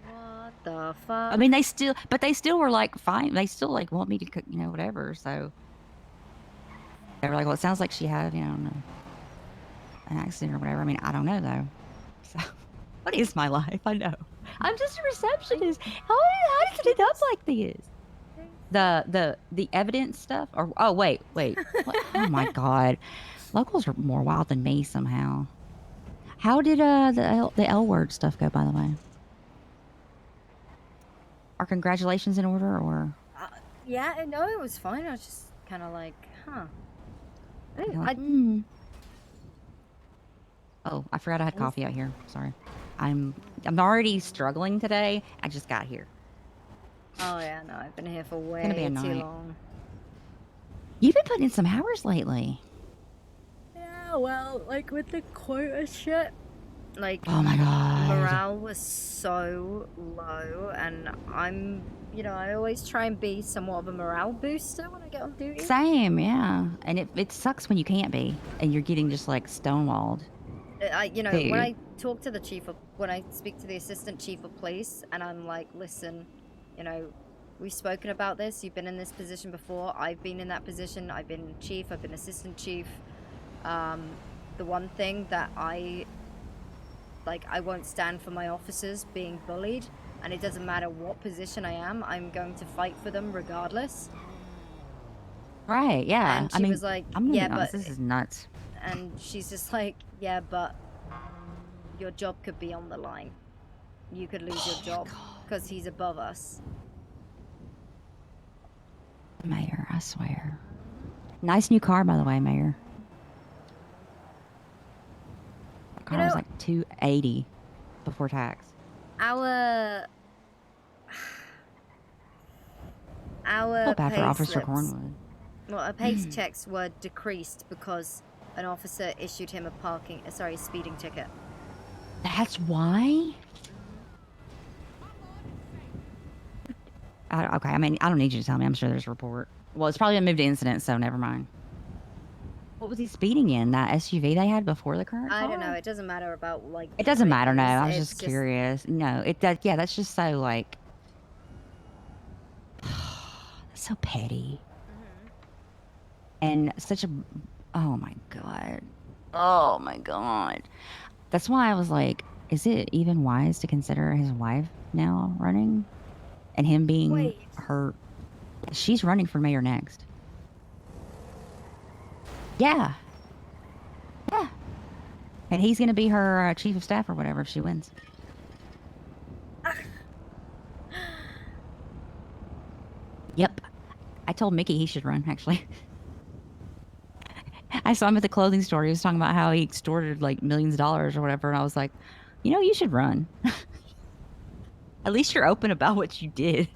What the fuck? I mean, they still were like fine. They still like want me to cook, you know, whatever. So they were like, well, it sounds like she had, you know, an accident or whatever. I mean, I don't know though. So what is my life? I know. I'm just a receptionist. How did it end up like this? The evidence stuff or oh wait. What? Oh my god. Locals are more wild than me somehow. How did the L word stuff go, by the way? Are congratulations in order or Yeah, no, it was fine. I was just kind of like, huh. Oh, I forgot I had coffee out here. Sorry. I'm already struggling today. I just got here. Oh yeah, no, I've been here for way gonna be a too night. long. You've been putting in some hours lately. Yeah, well, like with the quota shit, like, Oh my god. morale was so low, and I'm, you know, I always try and be somewhat of a morale booster when I get on duty. Same, yeah. And it sucks when you can't be and you're getting just like stonewalled. You know, Dude. when I talk to the when I speak to the assistant chief of police, and I'm like, listen, you know, we've spoken about this. You've been in this position before. I've been in that position. I've been chief. I've been assistant chief. The one thing that I won't stand for my officers being bullied, and it doesn't matter what position I am. I'm going to fight for them regardless. Right, yeah. And I she mean, was like, I'm gonna yeah, be honest, but this is nuts. and she's just like, yeah, but your job could be on the line. You could lose your job because he's above us. Mayor, I swear. Nice new car, by the way, Mayor. The car was like $280 before tax. Our Feel bad for pay Officer slips, Cornwood. well, our pay checks were decreased because an officer issued him a speeding ticket. That's why? Okay, I mean, I don't need you to tell me. I'm sure there's a report. Well, it's probably a moved incident, so never mind. What was he speeding in? That SUV they had before the current car? I don't know. It doesn't matter about like. It doesn't matter, no. vehicles, I was it's just curious. No, yeah, that's just so like... That's so petty. And such a... Oh my god. Oh my god. That's why I was like, is it even wise to consider his wife now running? And him being her... She's running for mayor next. Yeah. Yeah. And he's going to be her chief of staff or whatever if she wins. Yep. I told Mickey he should run, actually. I saw him at the clothing store. He was talking about how he extorted like millions of dollars or whatever. And I was like, you know, you should run. At least you're open about what you did.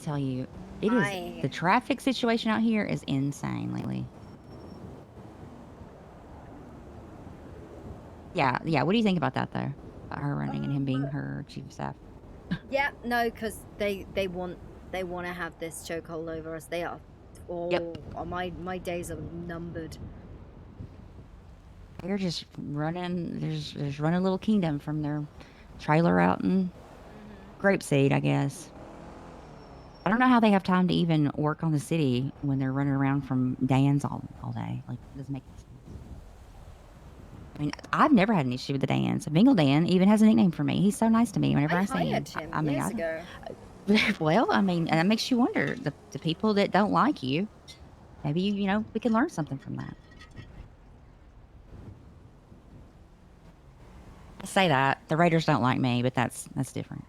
tell you, it is the traffic situation out here is insane lately. Yeah, yeah. What do you think about that though? About her running and him being her chief of staff. Yeah, no, because they want to have this chokehold over us. They are. Oh, my days are numbered. They're just running. There's running a little kingdom from their trailer out in Grapeseed, I guess. I don't know how they have time to even work on the city when they're running around from Dan's all day. Like, it doesn't make sense. I mean, I've never had an issue with the Dans. Bingle Dan even has a nickname for me. He's so nice to me whenever I see him. Hired him I mean, years ago. well, I mean, and that makes you wonder the people that don't like you. Maybe you know we can learn something from that. I say that the Raiders don't like me, but that's different.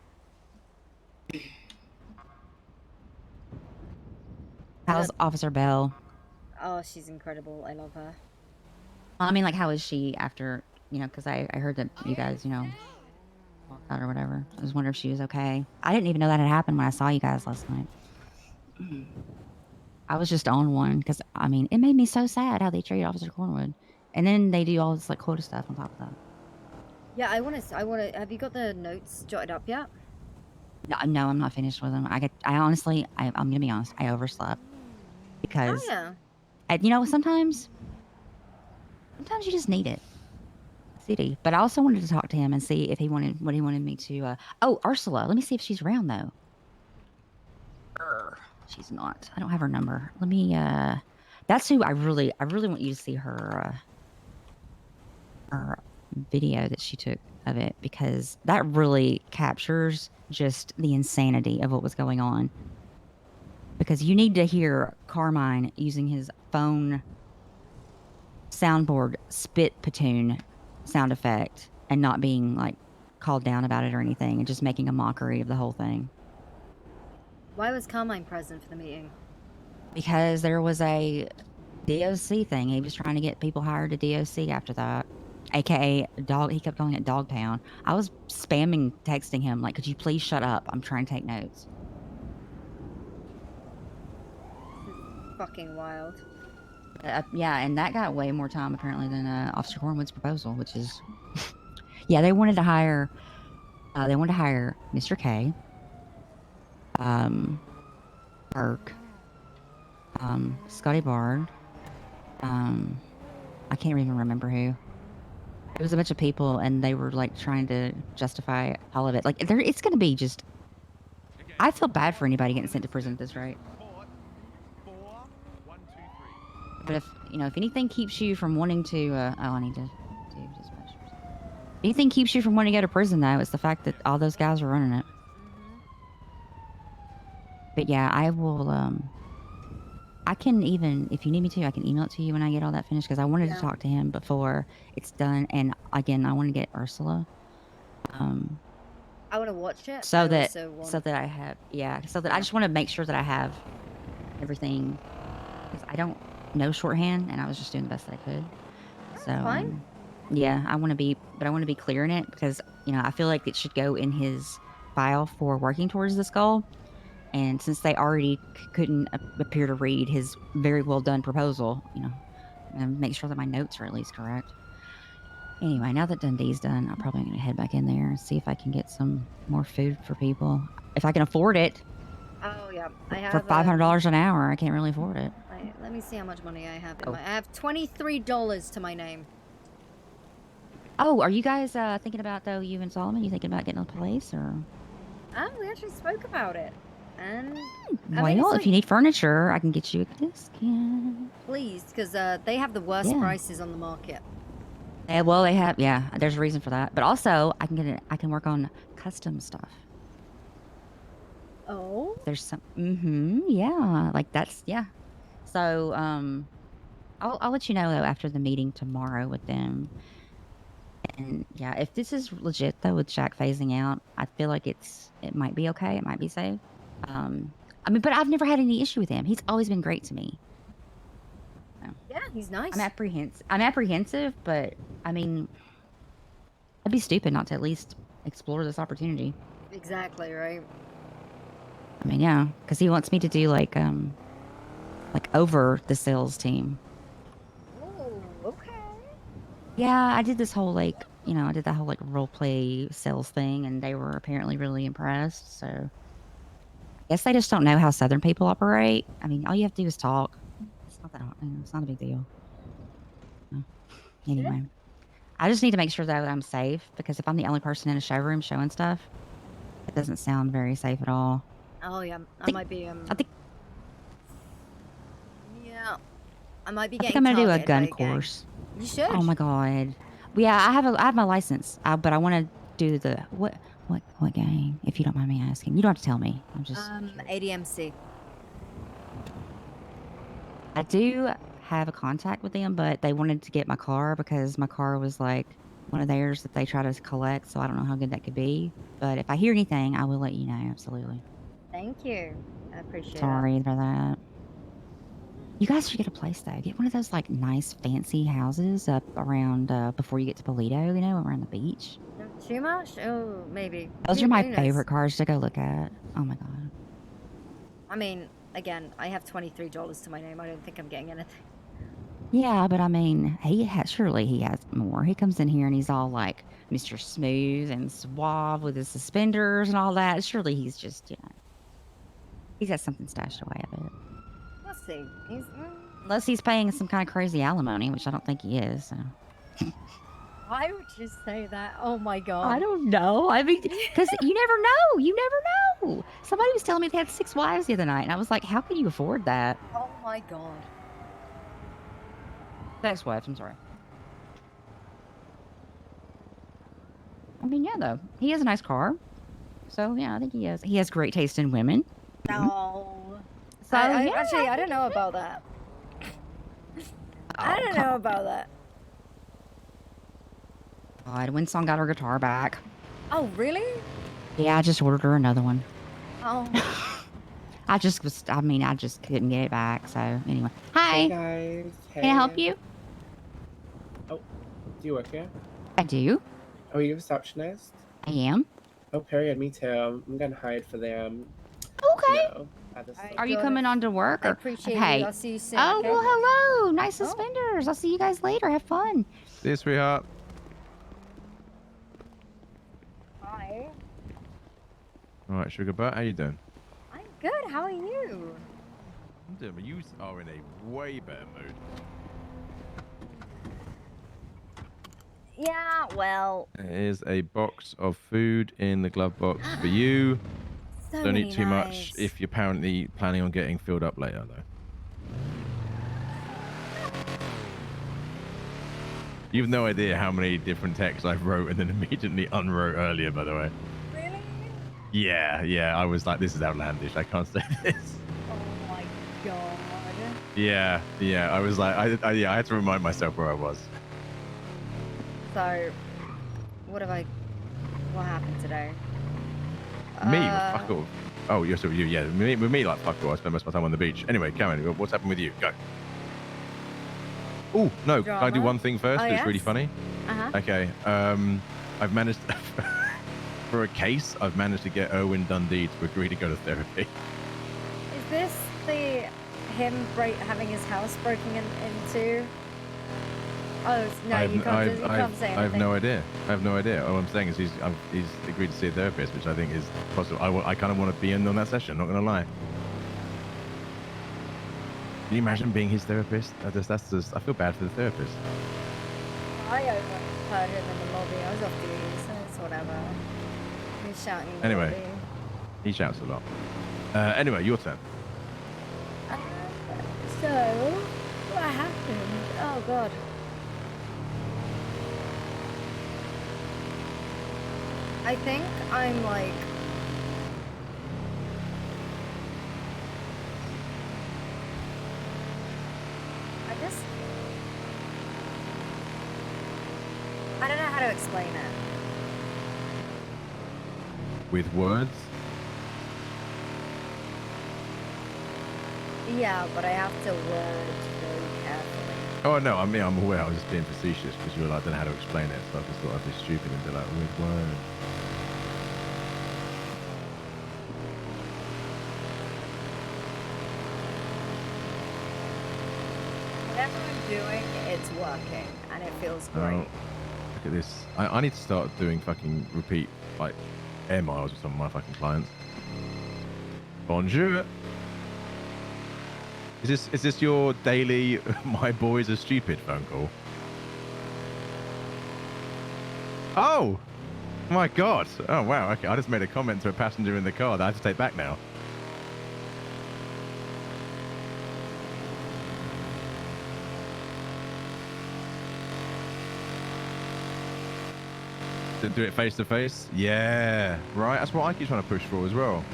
How's Officer Bell? Oh, she's incredible. I love her. I mean, like, how is she after, you know, because I heard that you guys, you know, walked out or whatever. I was wondering if she was okay. I didn't even know that had happened when I saw you guys last night. I was just on one because, I mean, it made me so sad how they treated Officer Cornwood. And then they do all this, like, quota stuff on top of that. Yeah, I want to. Have you got the notes jotted up yet? No, I'm not finished with them. I honestly, I'm going to be honest, I overslept. Because, you know, sometimes you just need it. City. But I also wanted to talk to him and see if he wanted what he wanted me to. Oh, Ursula. Let me see if she's around though. She's not. I don't have her number. Let me. That's who I really want you to see her. Her video that she took of it because that really captures just the insanity of what was going on. Because you need to hear Carmine using his phone soundboard spit platoon sound effect and not being like called down about it or anything and just making a mockery of the whole thing. Why was Carmine present for the meeting? Because there was a DOC thing. He was trying to get people hired to DOC after that. AKA dog. He kept calling it Dogtown. I was spamming texting him like, could you please shut up? I'm trying to take notes. Fucking wild. Yeah, and that got way more time apparently than Officer Cornwood's proposal, which is, yeah, they wanted to hire Mr. K, Burke, Scotty Bard, I can't even remember who. It was a bunch of people, and they were like trying to justify all of it. Like, it's going to be just. I feel bad for anybody getting sent to prison at this rate. But if anything keeps you from wanting to, I need to do dispatch. If anything keeps you from wanting to go to prison, though, it's the fact that all those guys are running it. But yeah, I will. I can even, if you need me to, I can email it to you when I get all that finished because I wanted to talk to him before it's done. And again, I want to get Ursula. I want to watch it. So that I have, so that I just want to make sure that I have everything because I don't know shorthand and I was just doing the best that I could. So fine. Yeah, I want to be clear in it because I feel like it should go in his file for working towards this goal. And since they already couldn't appear to read his very well done proposal, and make sure that my notes are at least correct. Anyway, now that Dundee's done, I'm probably going to head back in there and see if I can get some more food for people. If I can afford it. Oh, yeah. I have For $500 an hour, I can't really afford it. Let me see how much money I have. I have $23 to my name. Oh, are you guys thinking about, though, you and Solomon, you thinking about getting a place, or? We actually spoke about it. And well, if you need furniture, I can get you a discount. Please, because they have the worst prices on the market. Yeah, well, they have. Yeah, there's a reason for that. But also, I can work on custom stuff. Oh. There's some. Yeah, like that's So I'll let you know though after the meeting tomorrow with them. And yeah, if this is legit though with Shaq phasing out, I feel like it might be okay. It might be safe. I mean, but I've never had any issue with him. He's always been great to me. So. Yeah, he's nice. I'm apprehensive, but I mean, I'd be stupid not to at least explore this opportunity. Exactly, right? I mean, yeah, because he wants me to do like over the sales team. Oh, okay. Yeah, I did this whole like, I did that whole like role play sales thing, and they were apparently really impressed. So I guess they just don't know how Southern people operate. I mean, all you have to do is talk. It's not that hard. It's not a big deal. No. Anyway, I just need to make sure though that I'm safe, because if I'm the only person in a showroom showing stuff, it doesn't sound very safe at all. Oh yeah, I might be yeah, I might be I think getting I'm gonna do a targeted by gun gang. course. You should. Oh my god. Yeah, I have my license, but I want to do the what gang? If you don't mind me asking, you don't have to tell me. I'm just. ADMC. I do have a contact with them, but they wanted to get my car because my car was like one of theirs that they try to collect. So I don't know how good that could be. But if I hear anything, I will let you know. Absolutely. Thank you. I appreciate it. Sorry for that. You guys should get a place though. Get one of those like nice fancy houses up around before you get to Polito, around the beach. Too much? Oh, maybe. Those are my Who knows? favorite cars to go look at. Oh my god. I mean, again, I have $23 to my name. I don't think I'm getting anything. Yeah, but I mean, surely he has more. He comes in here and he's all like Mr. Smooth and suave with his suspenders and all that. Surely he's just, he's got something stashed away a bit. Let's see. He's, Unless he's paying some kind of crazy alimony, which I don't think he is. So. why would you say that? Oh my god. I don't know. I mean, because you never know. You never know. Somebody was telling me they had 6 wives the other night, and I was like, how can you afford that? Oh my god. 6 wives, I'm sorry. I mean, yeah, though. He has a nice car. So, yeah, I think he has. He has great taste in women. No. So, yeah, actually, I don't know about that. I don't know about that. God, Winsong got her guitar back. Oh, really? Yeah, I just ordered her another one. Oh. I just couldn't get it back. So, anyway. Hi. Hey guys. Hey. Can I help you? Oh, do you work here? I do. Oh, are you a receptionist? I am. Oh, period. Me too. I'm getting hired for them. Okay. At the store. Are you coming on to work? I Or, appreciate hey. you. I'll see you soon. Oh, okay? well, hello. Nice suspenders. I'll see you guys later. Have fun. See you, sweetheart. Hi. All right, sugar butt, how you doing? I'm good. How are you? I'm doing. You are in a way better mood. Yeah, well. Here's a box of food in the glove box for you. So Don't many eat too much knives. if you're apparently planning on getting filled up later, though. You've no idea how many different texts I've wrote and then immediately unwrote earlier, by the way. Really? Yeah, I was like, this is outlandish. I can't say this. Oh my god. Yeah, I was like, I had to remind myself where I was. So, what happened today? Me? Fuck off. Oh, you're so you. Yeah, with me, like, fuck off. I spend most of my time on the beach. Anyway, Cameron, what's happened with you? Go. Oh, no. Can I do one thing first? Oh, It's really yes? funny. Uh-huh. Okay. I've managed, for a case, I've managed to get Erwin Dundee to agree to go to therapy. Is this him having his house broken into? Oh, no, you can't say anything. I have no idea. All I'm saying is he's agreed to see a therapist, which I think is possible. I kind of want to be in on that session, not going to lie. Can you imagine being his therapist? I feel bad for the therapist. I overheard him in the lobby. I was off duty, so it's whatever. He's shouting in the Anyway, lobby. he shouts a lot. Anyway, your turn. So, what happened? Oh, God. I think I'm like... I don't know how to explain it. With words? Yeah, but I have to word very carefully. Oh, no, I mean, I'm aware. I was just being facetious because you were like, I don't know how to explain it. So I just thought I'd be stupid and be like, with words. whatever I'm doing, it's working, and it feels great. Oh, look at this. I need to start doing fucking repeat, like, air miles with some of my fucking clients. Bonjour. Is this your daily "my boys are stupid" phone call? Oh my god! Oh wow. Okay, I just made a comment to a passenger in the car that I have to take back now. To do it face to face? Yeah, right. That's what I keep trying to push for as well.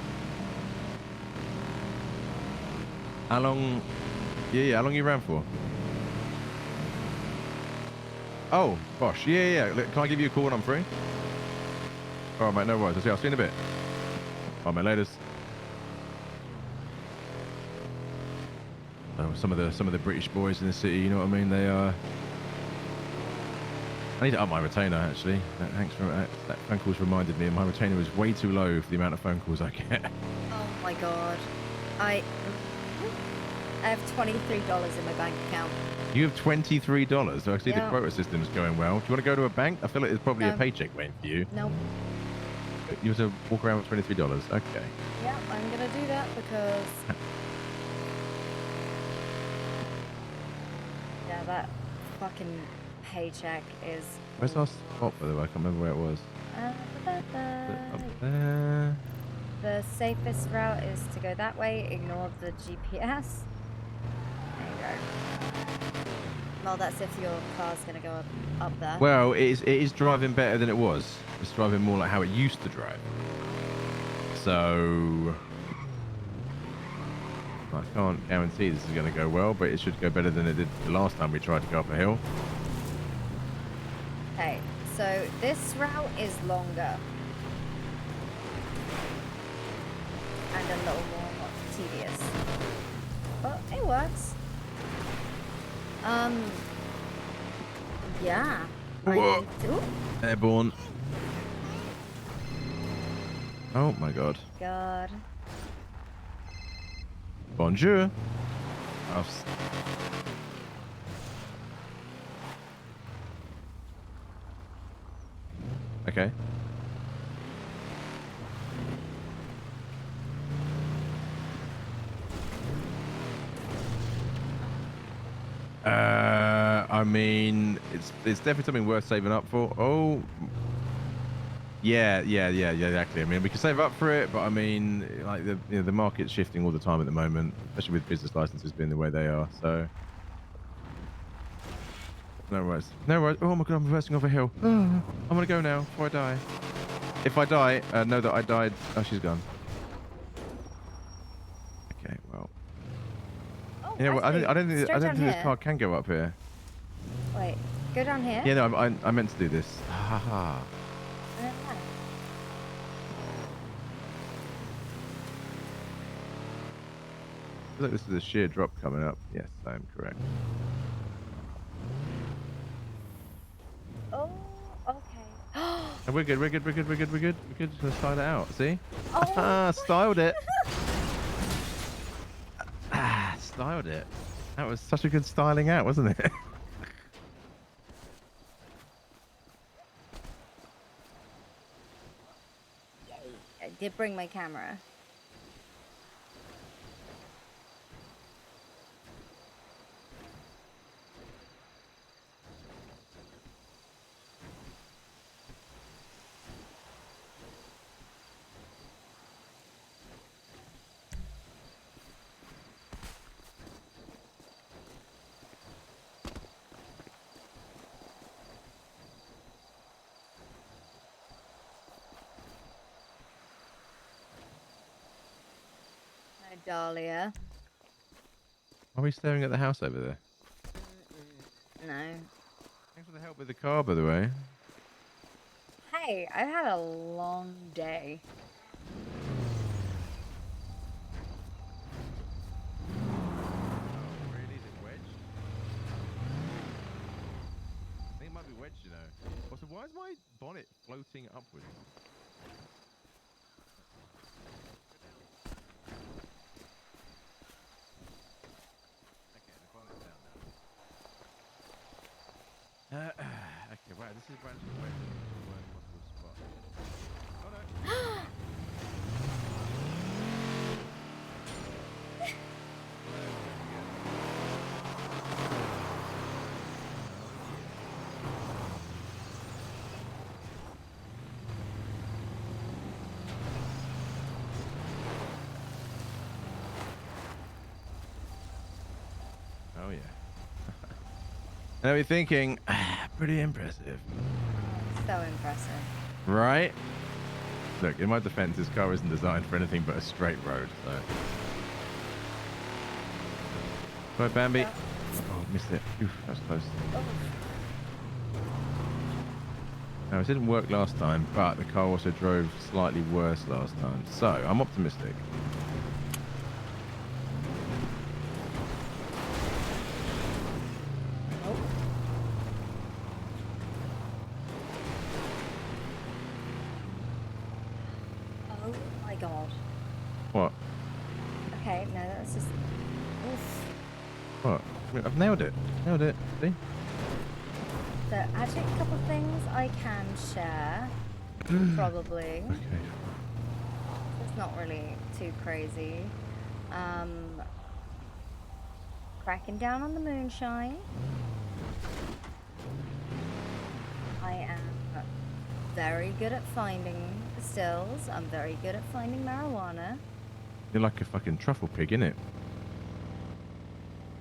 How long? Yeah. How long you ran for? Oh, gosh. Yeah. Look, can I give you a call when I'm free? All right, mate. No worries. I'll see you in a bit. All right, mate. Laters. Oh, some of the British boys in the city. You know what I mean? They are. I need to up my retainer, actually. Thanks for that phone calls reminded me. My retainer is way too low for the amount of phone calls I get. Oh my god. I have $23 in my bank account. You have $23. So actually, Yeah. the quota system is going well. Do you want to go to a bank? I feel like there's probably a No. paycheck waiting for you. Nope. You have to walk around with $23. Okay. Yeah, I'm gonna do that because yeah, that fucking paycheck is. Where's our spot, by the way? I can't remember where it was. Up there. The safest route is to go that way. Ignore the GPS. There you go. Well, that's if your car's gonna go up there. Well, it is driving better than it was. It's driving more like how it used to drive. So I can't guarantee this is going to go well, but it should go better than it did the last time we tried to go up a hill. Okay, so this route is longer and a little more tedious, but it works. Yeah. Whoa. Ooh. Airborne. Oh my god. God. Bonjour. Okay. I mean, it's definitely something worth saving up for. Oh, yeah, exactly. I mean, we can save up for it, but I mean, like the market's shifting all the time at the moment, especially with business licenses being the way they are. So, no worries. Oh my god, I'm reversing off a hill. I'm gonna go now before I die. If I die, know that I died. Oh, she's gone. Okay, well. Oh, You know what? I don't think straight down this here. car can go up here. Wait, go down here. Yeah, no, I meant to do this. Haha. Look, this is a sheer drop coming up. Yes, I am correct. Oh, okay. And we're good. We're just gonna slide it out. See? Oh. Styled it. Styled it. That was such a good styling out, wasn't it? I did bring my camera. Hi, Dahlia. Are we staring at the house over there? No. Thanks for the help with the car, by the way. Hey, I've had a long day. Really? Is it wedged? I think it might be wedged, you know. Also, why is my bonnet floating upwards? Okay, the bonnet's down now. is branching away from the worst possible spot. Oh no. Oh yeah. And I'll be thinking, pretty impressive. So impressive. Right? Look, in my defense, this car isn't designed for anything but a straight road, so. Right, Bambi. Oh, missed it. Oof, that was close. Now, it didn't work last time, but the car also drove slightly worse last time, so I'm optimistic. Oh my god. What? Okay, no, that's just. Oof. What? I've nailed it. Nailed it. See? So, actually, a couple of things I can share. Probably. Okay. It's not really too crazy. Cracking down on the moonshine. I am very good at finding stills. I'm very good at finding marijuana. You're like a fucking truffle pig, innit?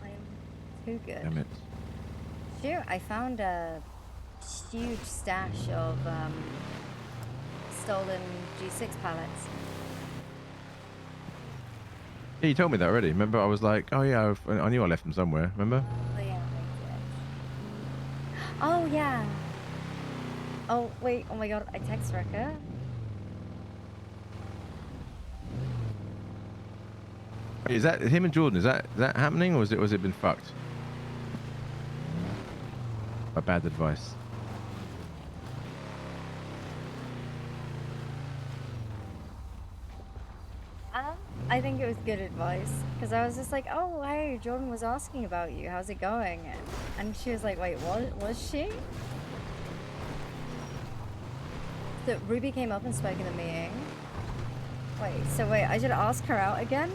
I am too good. Damn it. Shoot, I found a huge stash of stolen G6 pallets. Yeah, you told me that already. Remember, I was like, oh yeah, I knew I left them somewhere. Remember? Oh yeah, I did. Oh yeah. Oh wait, oh my god, I text Rekka. Wait, is that him and Jordan? Is that happening, or was it been fucked? My bad advice. I think it was good advice because I was just like, oh hey, Jordan was asking about you. How's it going? And she was like, wait, what was she? So Ruby came up and spoke in the meeting. Wait, I should ask her out again?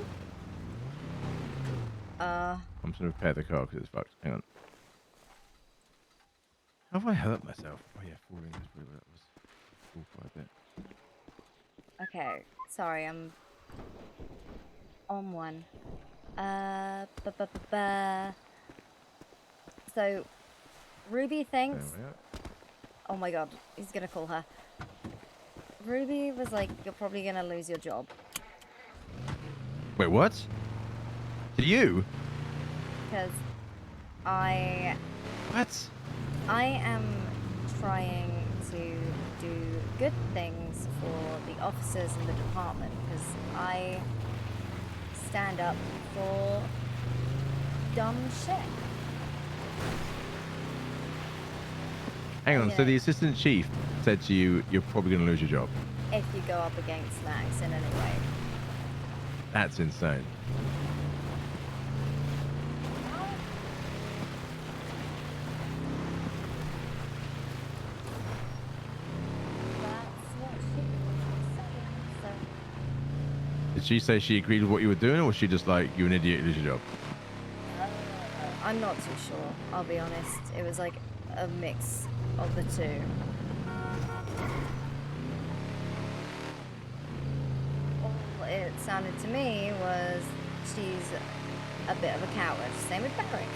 I'm just gonna repair the car because it's fucked. Hang on. How have I hurt myself? Oh yeah, falling. That's probably what that was. Fall quite a bit. Okay, sorry, I'm on one. So, Ruby thinks. Oh my god, he's gonna call her. Ruby was like, you're probably gonna lose your job. Wait, what? To you? Because I. What? I am trying to do good things for the officers in the department because I stand up for dumb shit. Hang on. Yeah. So the assistant chief said to you, you're probably gonna lose your job. If you go up against Max in any way. That's insane. Did she say she agreed with what you were doing, or was she just like, you're an idiot, lose your job? I'm not too sure, I'll be honest. It was like a mix of the two. All it sounded to me was she's a bit of a coward. Same with Barrick.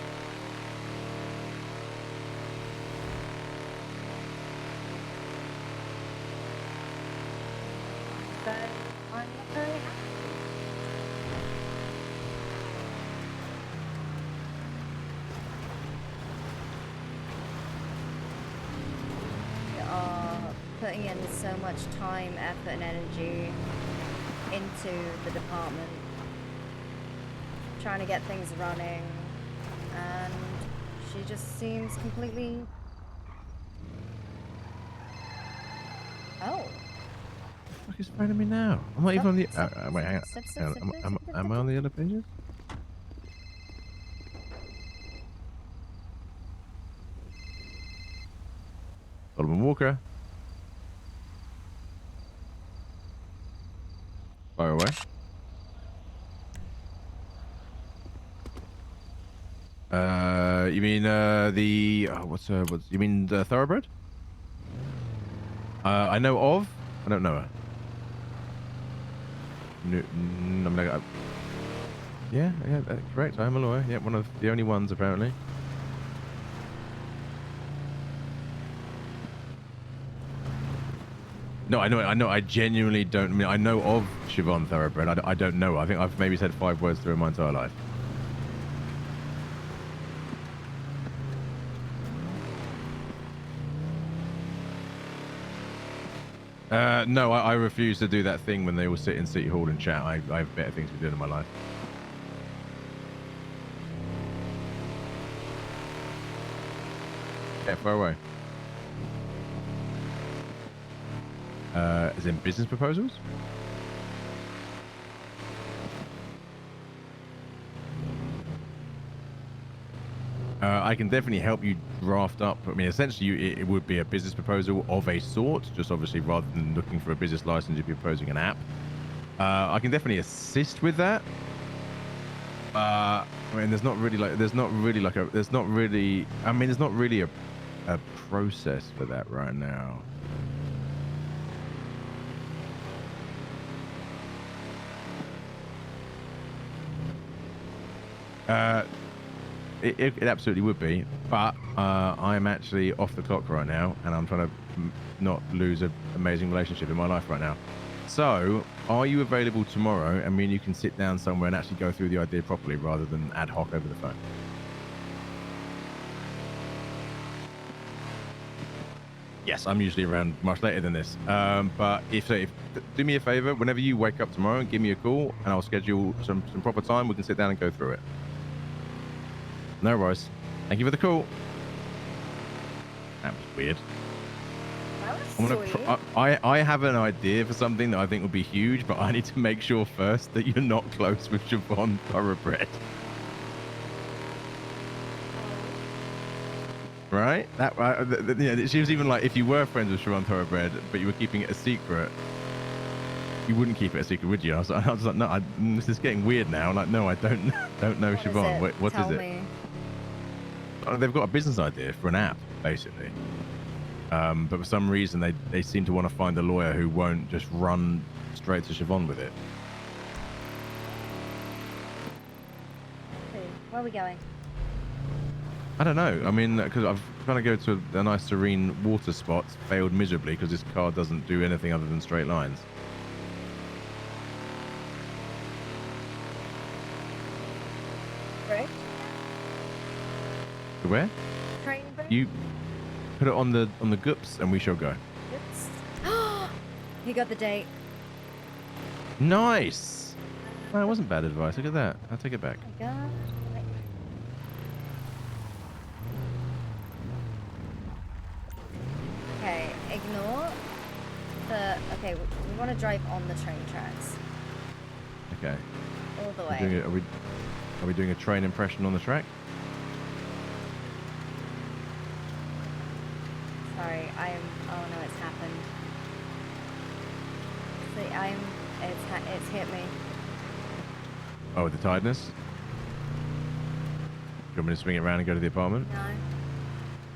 So I'm not very happy. Are putting in so much time, effort, and energy into the department, trying to get things running, and she just seems completely. Oh. What is phoning me now? I'm not even on the. Wait, hang on. Stop, Hang on. stop, stop, Am I on the other pages? Solomon Walker. Fire away. You mean the what's you mean the thoroughbred? I know of. I don't know her. I'm like, yeah, correct. I am a lawyer. Yeah, one of the only ones apparently. No, I know. I genuinely don't. I mean, I know of Siobhan Thoroughbred. I don't know. I think I've maybe said 5 words to her my entire life. No, I refuse to do that thing when they all sit in City Hall and chat. I have better things to be doing in my life. Yeah, far away. As in business proposals? I can definitely help you draft up. I mean, essentially, it would be a business proposal of a sort. Just obviously, rather than looking for a business license, you'd be proposing an app. I can definitely assist with that. I mean, there's not really a process for that right now. It absolutely would be, but I'm actually off the clock right now, and I'm trying to not lose an amazing relationship in my life right now. So, are you available tomorrow? I mean, you can sit down somewhere and actually go through the idea properly rather than ad hoc over the phone. Yes, I'm usually around much later than this. But if do me a favor, whenever you wake up tomorrow, give me a call, and I'll schedule some proper time. We can sit down and go through it. No worries. Thank you for the call. That was weird. That was sweet. I have an idea for something that I think would be huge, but I need to make sure first that you're not close with Siobhan Thoroughbred. Right? Yeah, she was even like, if you were friends with Siobhan Thoroughbred, but you were keeping it a secret, you wouldn't keep it a secret, would you? I was like, no, this is getting weird now. I'm like, no, I don't know Siobhan. Wait, what is it? They've got a business idea for an app, basically. But for some reason, they seem to want to find a lawyer who won't just run straight to Siobhan with it. Where are we going? I don't know. I mean, because I'm trying to go to a nice serene water spot, failed miserably because this car doesn't do anything other than straight lines. Right? Where? Train break? You put it on the goops and we shall go. Oops. You got the date. Nice. No, it wasn't bad advice. Look at that. I'll take it back. Oh my God. Okay, ignore the. Okay, we want to drive on the train tracks. Okay. All the way. Are we doing a train impression on the track? Sorry, oh no, it's happened. See, it's hit me. Oh, the tiredness? You want me to swing it around and go to the apartment? No.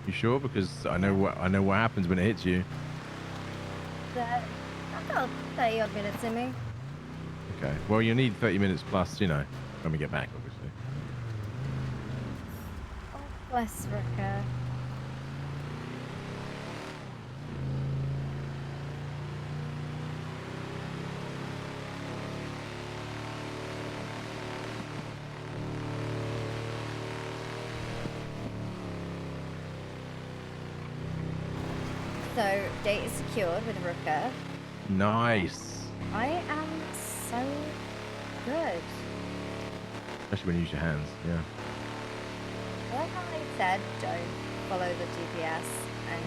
You sure? Because I know what happens when it hits you. I felt 30 odd minutes in me. Okay. Well, you need 30 minutes plus, when we get back, obviously. Oh, bless Rooker. So, date is secured with Rooker. Nice. I am so good. Especially when you use your hands, yeah. I like how they said don't follow the GPS and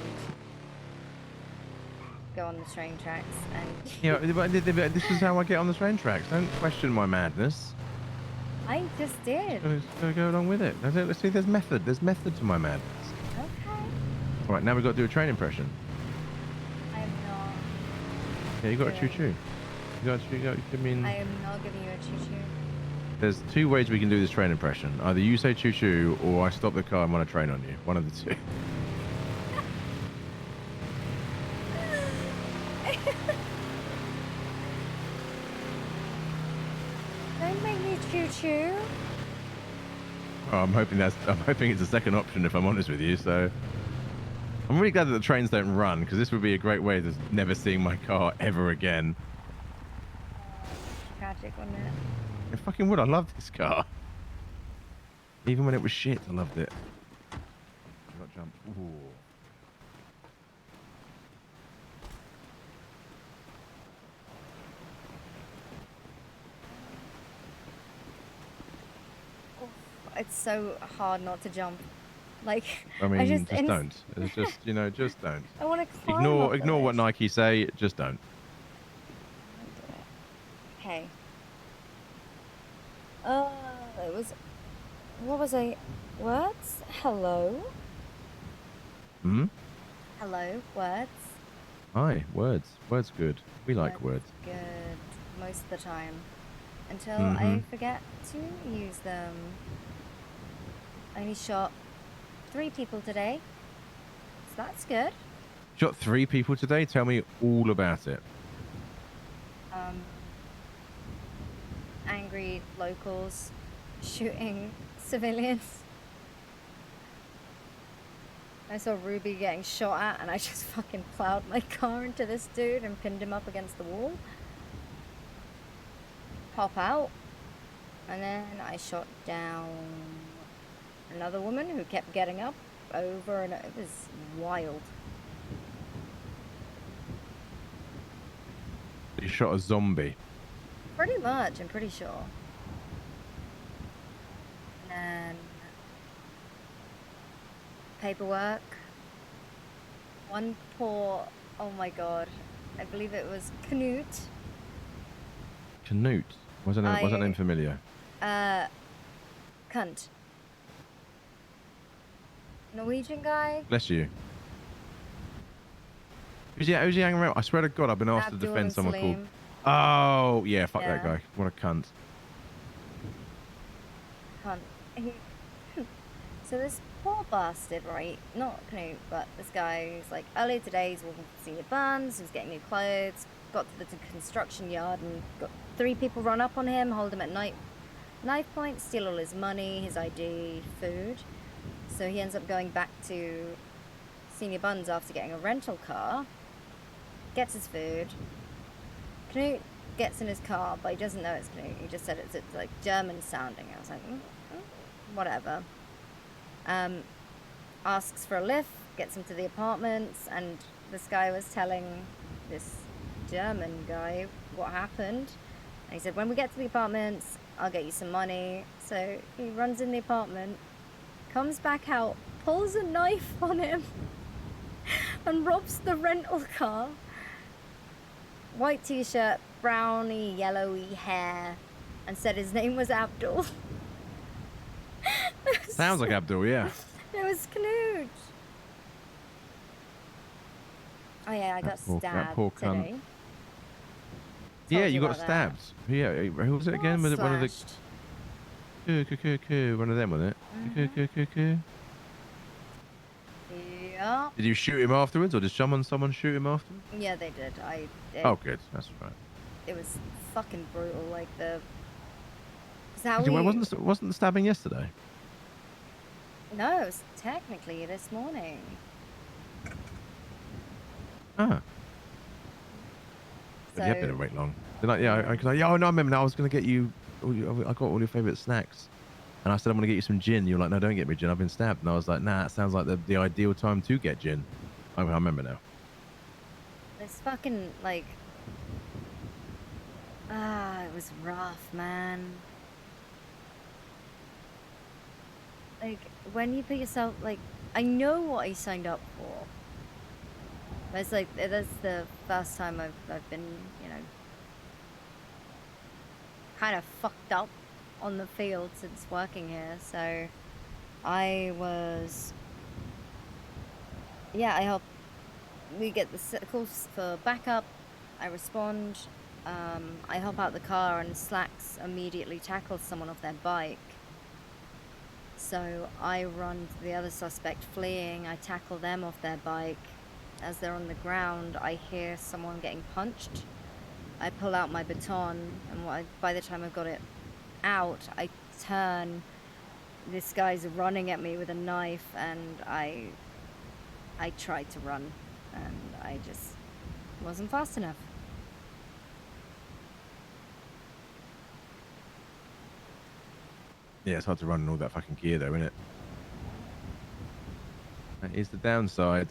go on the train tracks and... But this is how I get on the train tracks. Don't question my madness. I just did. Just go along with it. See, there's method. There's method to my madness. Okay. Right, now we've got to do a train impression. I'm not. Yeah, you got to doing- choo-choo. I mean, I am not giving you a choo-choo. there's two ways we can do this train impression. Either you say choo-choo, or I stop the car and run a train on you. One of the two. Don't make me choo-choo. Oh, I'm hoping it's the second option, if I'm honest with you. So I'm really glad that the trains don't run, because this would be a great way of never seeing my car ever again. Tragic, wouldn't it? It fucking would. I loved this car. Even when it was shit, I loved it. I got jump. Ooh. It's so hard not to jump. Like, I mean, just inst- don't. It's just, you know, just don't. I want to climb Ignore up the what ledge. Nike say. Just don't. Okay. It was. What was I? Words? Hello? Hmm? Hello? Words? Hi. Words. Words good. We like words. Good. Most of the time. Until Mhm. I forget to use them. I only shot 3 people today. So that's good. Shot 3 people today. Tell me all about it. Angry locals shooting civilians. I saw Ruby getting shot at and I just fucking plowed my car into this dude and pinned him up against the wall. Pop out. And then I shot down another woman who kept getting up over and it was wild. You shot a zombie. Pretty much, I'm pretty sure. And then paperwork. One poor, oh my god, I believe it was Knut. Canute. Was that name familiar? Cunt. Norwegian guy. Bless you. Who's he hanging around? I swear to God, I've been asked to Abdul defend and someone called. Salim. Oh, yeah, fuck that Yeah. guy. What a cunt. Cunt. So this poor bastard, right? Not Knut, but this guy who's like, earlier today he's walking to senior buns, he was getting new clothes, got to the construction yard and got 3 people run up on him, hold him at knife point, steal all his money, his ID, food. So he ends up going back to senior buns after getting a rental car, gets his food. Knut gets in his car, but he doesn't know it's Knut. He just said it's like German sounding. I was like, whatever. Asks for a lift, gets him to the apartments, and this guy was telling this German guy what happened. And he said, when we get to the apartments, I'll get you some money. So he runs in the apartment, comes back out, pulls a knife on him, and robs the rental car. White t-shirt, browny, yellowy hair, and said his name was Abdul. Sounds like Abdul, yeah. It was Knut. Oh yeah, I got stabbed poor cunt. today. Yeah, Told you got about that. stabbed. Yeah, who was it again? Was it one of the... One of them, was it? Yeah. Did you shoot him afterwards, or did someone shoot him afterwards? Yeah, they did. Oh, good. That's right. It was fucking brutal. Like the. Is that Well, we... wasn't the stabbing yesterday? No, it was technically this morning. Ah. But you have been to wait long. They're like, yeah, oh no, I remember now. I was going to get you. I got all your favourite snacks, and I said I'm going to get you some gin. You're like, no, don't get me gin. I've been stabbed, and I was like, nah, it sounds like the ideal time to get gin. I remember now. This fucking like. It was rough, man. Like when you put yourself like, I know what I signed up for. But it's like that's the first time I've been, you know, kind of fucked up on the field since working here. So I was yeah, I help. We get the calls for backup. I respond. I hop out the car and Slacks immediately tackles someone off their bike. So I run to the other suspect fleeing. I tackle them off their bike. As they're on the ground, I hear someone getting punched. I pull out my baton, and by the time I've got it out, I turn. This guy's running at me with a knife, and I tried to run, and I just wasn't fast enough. Yeah, it's hard to run in all that fucking gear, though, isn't it? That is the downside.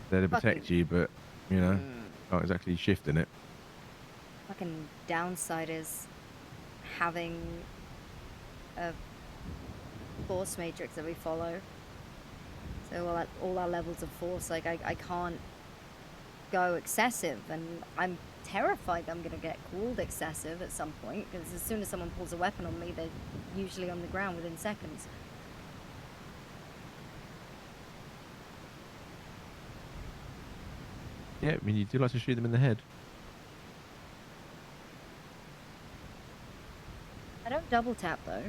They're to protect you, but you know, can't exactly shift in it. Fucking downside is having a force matrix that we follow. So all our levels of force, like I can't go excessive, and I'm terrified I'm gonna get called excessive at some point, because as soon as someone pulls a weapon on me, they're usually on the ground within seconds. Yeah, I mean, you do like to shoot them in the head. I don't double tap though.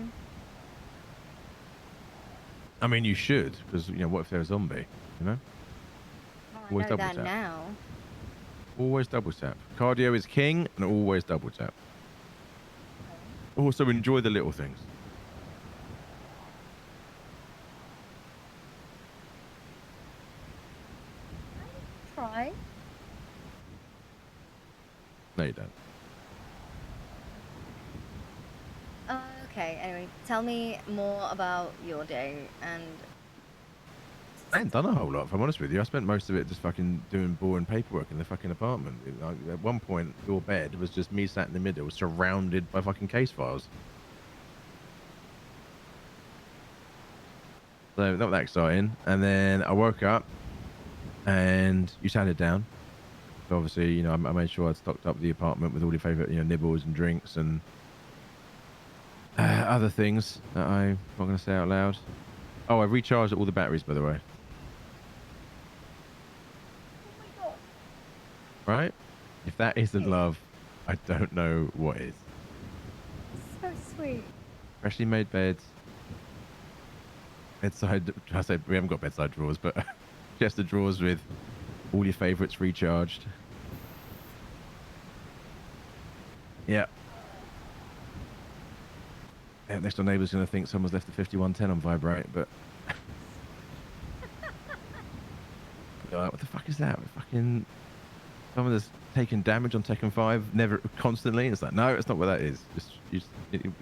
I mean, you should, because you know, what if they're a zombie? You know, always I know double that tap. now. Always double tap. Cardio is king, and always double tap. Also, enjoy the little things. Try. No, you don't. Okay, anyway, tell me more about your day, and I ain't done a whole lot, if I'm honest with you. I spent most of it just fucking doing boring paperwork in the fucking apartment. At one point, your bed was just me sat in the middle, surrounded by fucking case files. So, not that exciting. And then I woke up, and you sat it down. So obviously, you know, I made sure I'd stocked up the apartment with all your favourite, you know, nibbles and drinks and other things that I'm not going to say out loud. Oh, I recharged all the batteries, by the way. Right? If that isn't love, I don't know what is. so sweet. Freshly made beds. Bedside, I say we haven't got bedside drawers, but chest of drawers with all your favourites recharged. Yeah. Yeah, next door neighbour's going to think someone's left the 5110 on vibrate, but... Like, what the fuck is that? Fucking... Someone that's taken damage on Tekken 5, never, constantly. It's like, no, it's not what that is. Just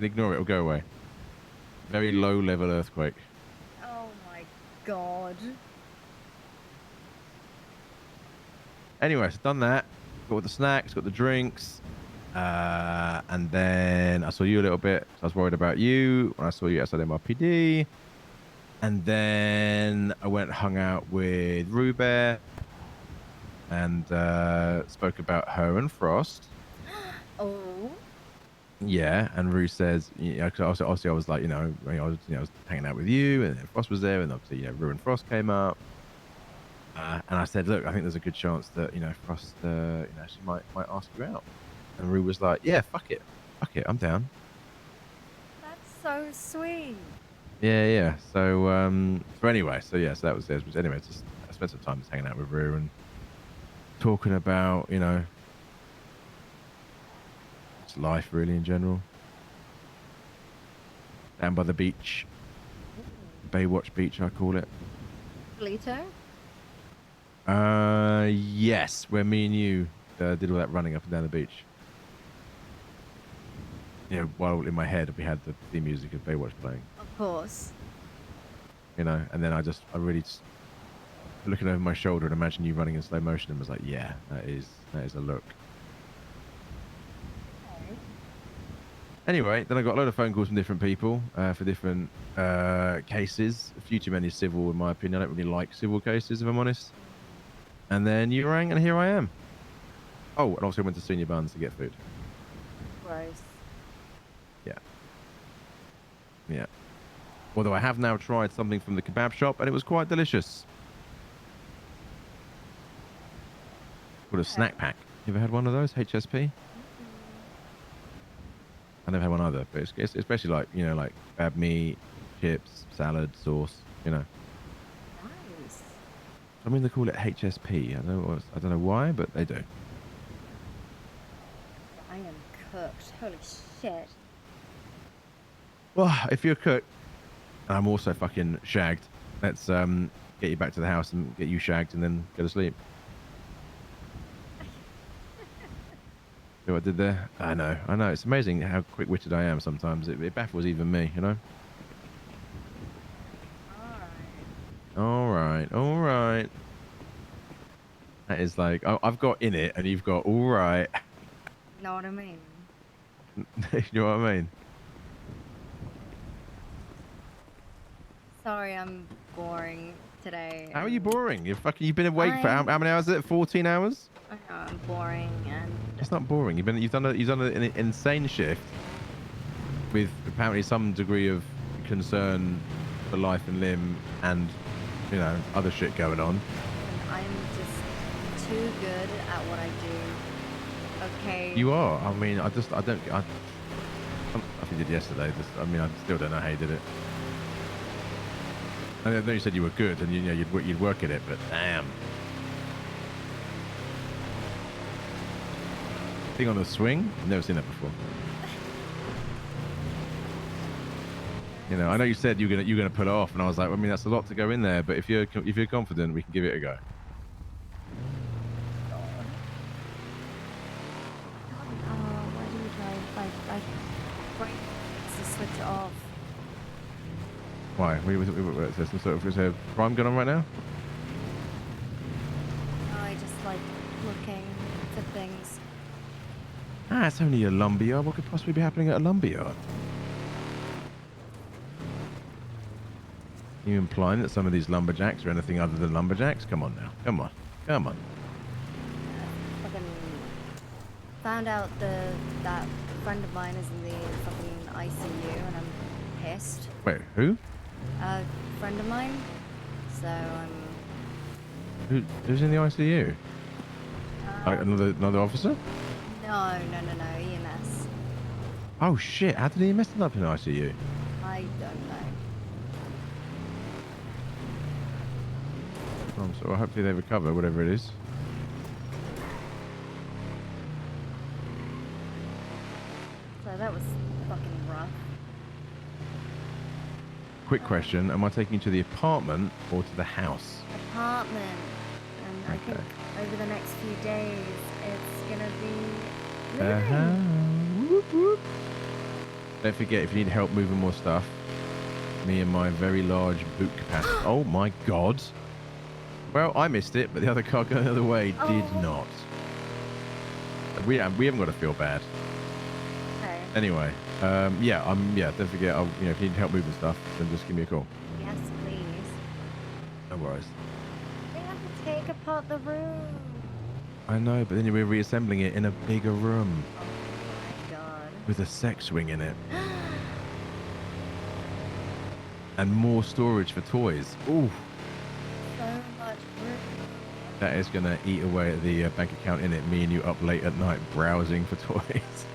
ignore it, it'll go away. Very low level earthquake. Oh my god. Anyway, so done that. Got all the snacks, got the drinks. And then I saw you a little bit. So I was worried about you when I saw you outside MRPD. And then I went and hung out with Rubert and spoke about her and Frost. Oh. Yeah, and Rue says, you know, cause obviously I was like, I was hanging out with you, and then Frost was there, and obviously, Rue and Frost came up. And I said, look, I think there's a good chance that, Frost, she might ask you out. And Rue was like, yeah, fuck it, I'm down. That's so sweet. Yeah. So anyway, so that was it. Anyway, just I spent some time just hanging out with Rue and talking about, just life really in general. Down by the beach, Baywatch Beach, I call it. Lito? Yes, where me and you did all that running up and down the beach. While in my head we had the theme music of Baywatch playing. Of course. And then I really just looking over my shoulder and imagine you running in slow motion and was like, yeah, that is a look. Okay. Anyway, then I got a load of phone calls from different people for different cases. A few too many civil, in my opinion. I don't really like civil cases, if I'm honest. And then you rang, and here I am. Oh, and also went to Senior Buns to get food. Gross. Yeah. Although I have now tried something from the kebab shop, and it was quite delicious. Called a snack pack. You ever had one of those? HSP? I never had one either, but it's basically like, you know, like crab meat, chips, salad, sauce, you know. Nice. I mean, they call it HSP. I don't know why, but they do. I am cooked. Holy shit. Well, if you're a cook, and I'm also fucking shagged, let's get you back to the house and get you shagged and then go to sleep. See what I did there? I know. It's amazing how quick-witted I am sometimes. It baffles even me, you know? All right. That is like, I've got in it and you've got all right. Know what I mean? You know what I mean? Sorry, I'm boring today. How are you boring? You've been awake for how many hours is it? 14 hours? I know I'm boring and It's not boring. You've done an insane shift with apparently some degree of concern for life and limb and, you know, other shit going on. I'm just too good at what I do. Okay. You are. I mean, I think you did yesterday. I still don't know how you did it. I know you said you were good and you know you'd work at it, but damn. Thing on the swing? I've never seen that before. You know, I know you said you're gonna pull it off, and I was like, I mean, that's a lot to go in there, but if you're confident, we can give it a go. Why do you try like to switch it off? Why? Is there some sort of, is there crime going on right now? I just like looking for things. Ah, it's only a lumberyard. What could possibly be happening at a lumberyard? Are you implying that some of these lumberjacks are anything other than lumberjacks? Come on now. Come on. Fucking found out that friend of mine is in the fucking ICU and I'm pissed. Wait, who? A friend of mine. So I'm Who's in the ICU? Like another officer? No, EMS. Oh shit! How did he mess it up in ICU? I don't know. So hopefully they recover, whatever it is. So that was fucking rough. Quick question: am I taking you to the apartment or to the house? Apartment. And I think over the next few days it's gonna be moving. Whoop, whoop. Don't forget, if you need help moving more stuff, me and my very large boot capacity. Oh my god! Well, I missed it, but the other car going the other way did not. We haven't got to feel bad. Okay. Anyway, don't forget. If you need help moving stuff, then just give me a call. Yes, please. No worries. We have to take apart the room. I know, but then we're reassembling it in a bigger room. Oh my god. With a sex swing in it. And more storage for toys. Ooh. So much room. That is going to eat away at the bank account, in it. Me and you up late at night browsing for toys.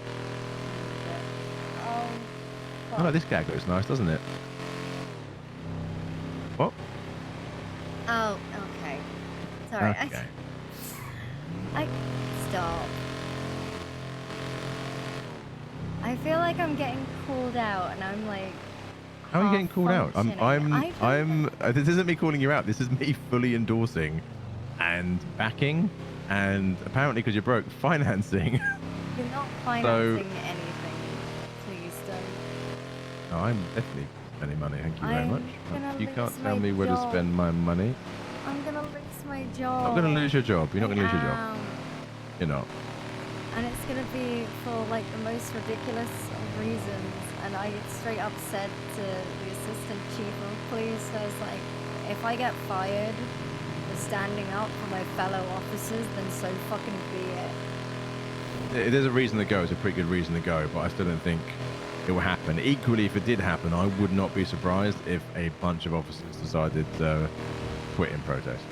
Oh, no, this gag looks nice, doesn't it? What? Oh, okay. Sorry. Okay. I stop. I feel like I'm getting called out, and I'm like. How are you getting called out? This isn't me calling you out. This is me fully endorsing and backing, and apparently because you're broke, financing. You're not financing anything. Please don't. No, I'm definitely spending money. Thank you very much. You can't lose tell my me where to job. spend my money. I'm gonna lose my job. I'm going to lose your job. You're not going to lose your job. am. You're not. And it's gonna be for like the most ridiculous of reasons. And I straight up said to the assistant chief of police, I was like, if I get fired for standing up for my fellow officers, then so fucking be it. There's a reason to go. It's a pretty good reason to go, but I still don't think it will happen. Equally, if it did happen, I would not be surprised if a bunch of officers decided to quit in protest.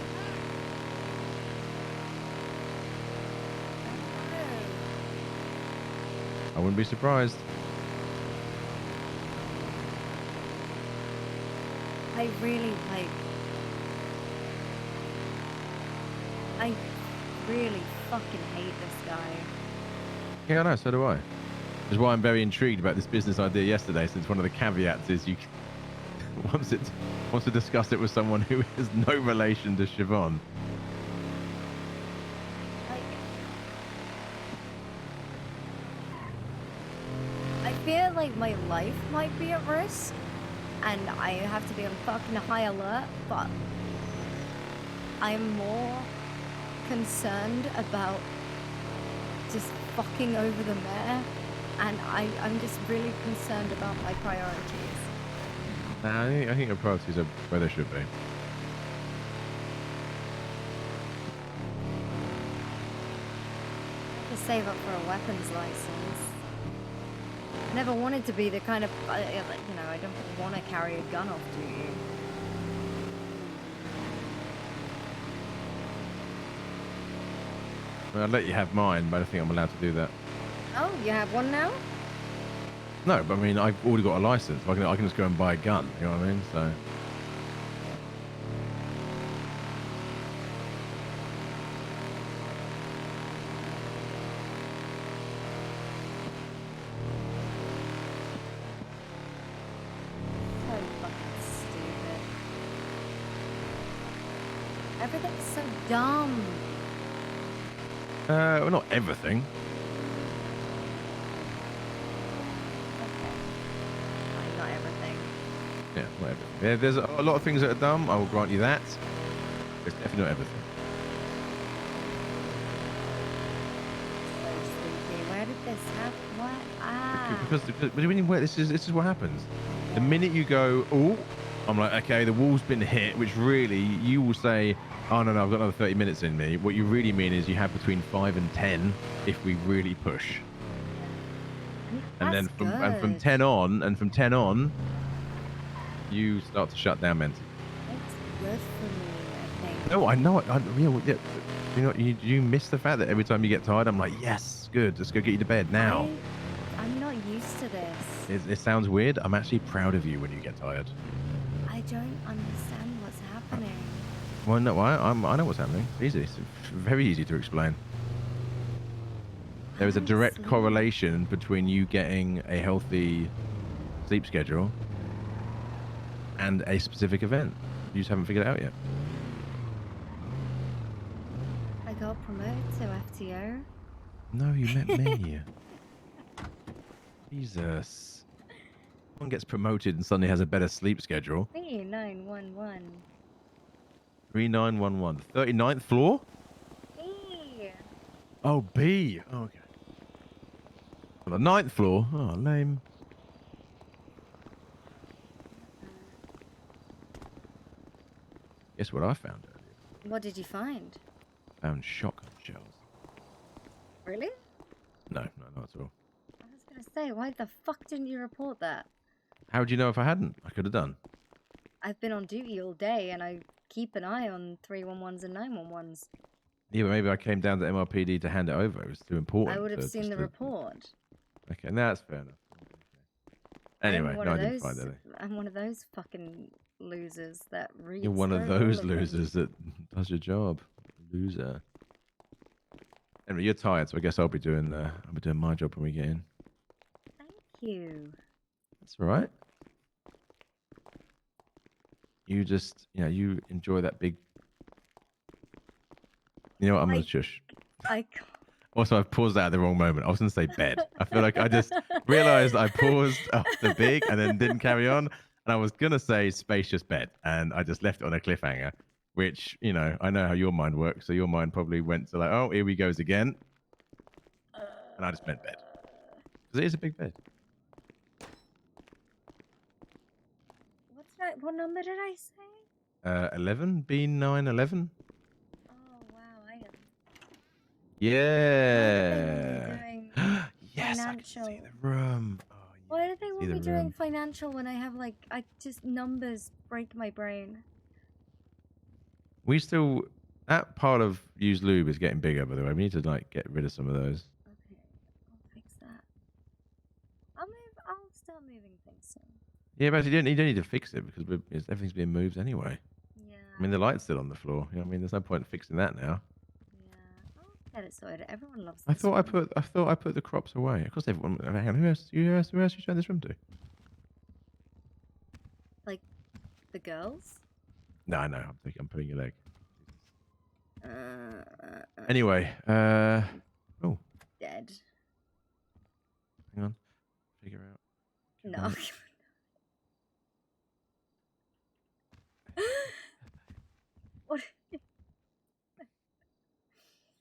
I wouldn't be surprised. I really like. I really fucking hate this guy. Yeah, I know. So do I. Which is why I'm very intrigued about this business idea yesterday, since one of the caveats is you wants to discuss it with someone who is no relation to Siobhan. I feel like my life might be at risk, and I have to be on fucking high alert, but I'm more concerned about just fucking over the mayor, and I'm just really concerned about my priorities. Nah, I think your priorities are where they should be. To save up for a weapons license. I never wanted to be the kind of, you know, I don't want to carry a gun off duty. I'd let you have mine, but I don't think I'm allowed to do that. Oh, you have one now? No, but I mean, I've already got a license. I can just go and buy a gun. You know what I mean? So. So fucking stupid. Everything's so dumb. Well, not everything. Not everything. Yeah, not everything. Yeah, there's a lot of things that are dumb. I will grant you that. It's definitely not everything. So sleepy. Where did this happen? What? Ah. Because this is what happens. The minute you go, oh, I'm like, okay, the wall's been hit, which really you will say, oh no, I've got another 30 minutes in me. What you really mean is you have between 5 and 10 if we really push. And then from 10 on, you start to shut down mentally. It's good for me, I think. No, I know it. You know, you miss the fact that every time you get tired, I'm like, yes, good. Let's go get you to bed now. I'm not used to this. It sounds weird. I'm actually proud of you when you get tired. I don't understand what's happening. Well, no, I know what's happening. It's easy. It's very easy to explain. There is a direct correlation between you getting a healthy sleep schedule and a specific event. You just haven't figured it out yet. I got promoted to FTO. No, you met me. Jesus. Someone gets promoted and suddenly has a better sleep schedule. 3911. 3911. 39th floor? Hey. Oh, B. Oh, okay. On the 9th floor? Oh, lame. Guess what I found earlier? What did you find? Found shotgun shells. Really? No, not at all. I was gonna say, why the fuck didn't you report that? How would you know if I hadn't? I could have done. I've been on duty all day and I keep an eye on 311s and 911s. Yeah, but maybe I came down to MRPD to hand it over. It was too important. I would have seen the report. Okay, no, that's fair enough. Anyway, no, I didn't find any. I'm one of those fucking losers that reads. You're one of through all those them. losers that does your job. Loser. Anyway, you're tired, so I guess I'll be doing my job when we get in. Thank you. That's all right. You just, you enjoy that big. You know what? I'm gonna shush. Also, I've paused out at the wrong moment. I was going to say bed. I feel like I just realized I paused after big and then didn't carry on. And I was going to say spacious bed. And I just left it on a cliffhanger, which, I know how your mind works. So your mind probably went to like, oh, here we goes again. And I just meant bed. Because it is a big bed. What's that? What number did I say? 11? B911? Oh, wow. I am. Yeah. Yes, financial. I can see the room. Oh, Why do they want me doing room. financial when I have numbers break my brain? We still, that part of used lube is getting bigger, by the way. We need to get rid of some of those. Okay, I'll fix that. Yeah, but you don't need to fix it because everything's being moved anyway. Yeah. I mean, the light's still on the floor. You know what I mean, there's no point in fixing that now. Get it sorted. Everyone loves I this thought room. I put the crops away. Of course, everyone. Hang on, who else you showing this room to? Like the girls. No, I know. I'm putting your leg. Uh, Anyway, oh, dead. hang on. Figure out. No. Come on. What?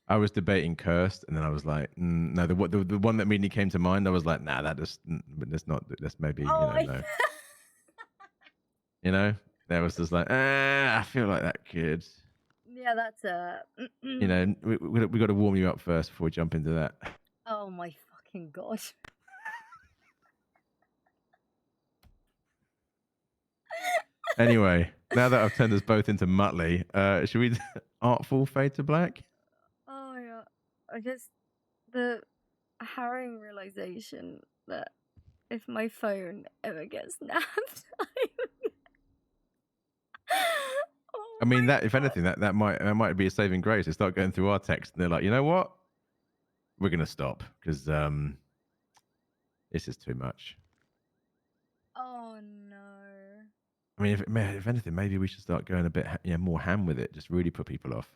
I was debating cursed, and then I was like, no. The one that immediately came to mind, I was like, nah, that's not. That's maybe Oh, no. You know, that was just like, I feel like that kid. yeah, that's a. You know, we got to warm you up first before we jump into that. Oh my fucking god. Anyway, now that I've turned us both into Muttley, should we artful fade to black? Oh yeah. I just the harrowing realization that if my phone ever gets nabbed, I mean, that if anything, that might be a saving grace. They start going through our text, and they're like, you know what? We're gonna stop because this is too much. oh no. I mean, if anything, maybe we should start going a bit more ham with it. Just really put people off.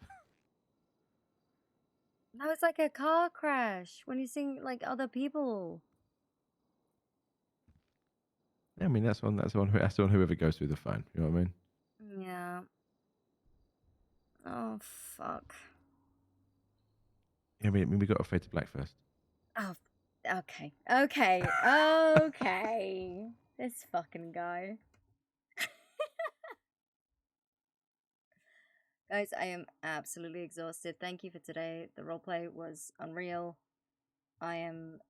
No, it's like a car crash when you see like other people. Yeah, I mean, that's on whoever goes through the phone. You know what I mean? Yeah. Oh fuck. Yeah, I mean, we got to fade to black first. Oh, okay. Okay. This fucking guy. Guys, I am absolutely exhausted. Thank you for today. The roleplay was unreal. I am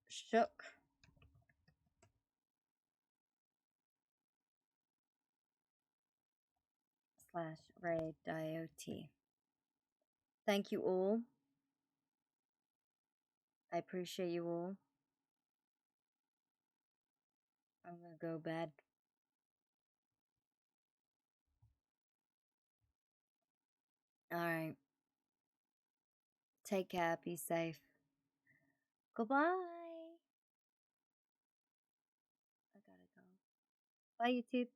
shook. /Ray.ot. Thank you all. I appreciate you all. I'm gonna go bed. Alright. Take care. Be safe. Goodbye. I gotta go. Bye, YouTube.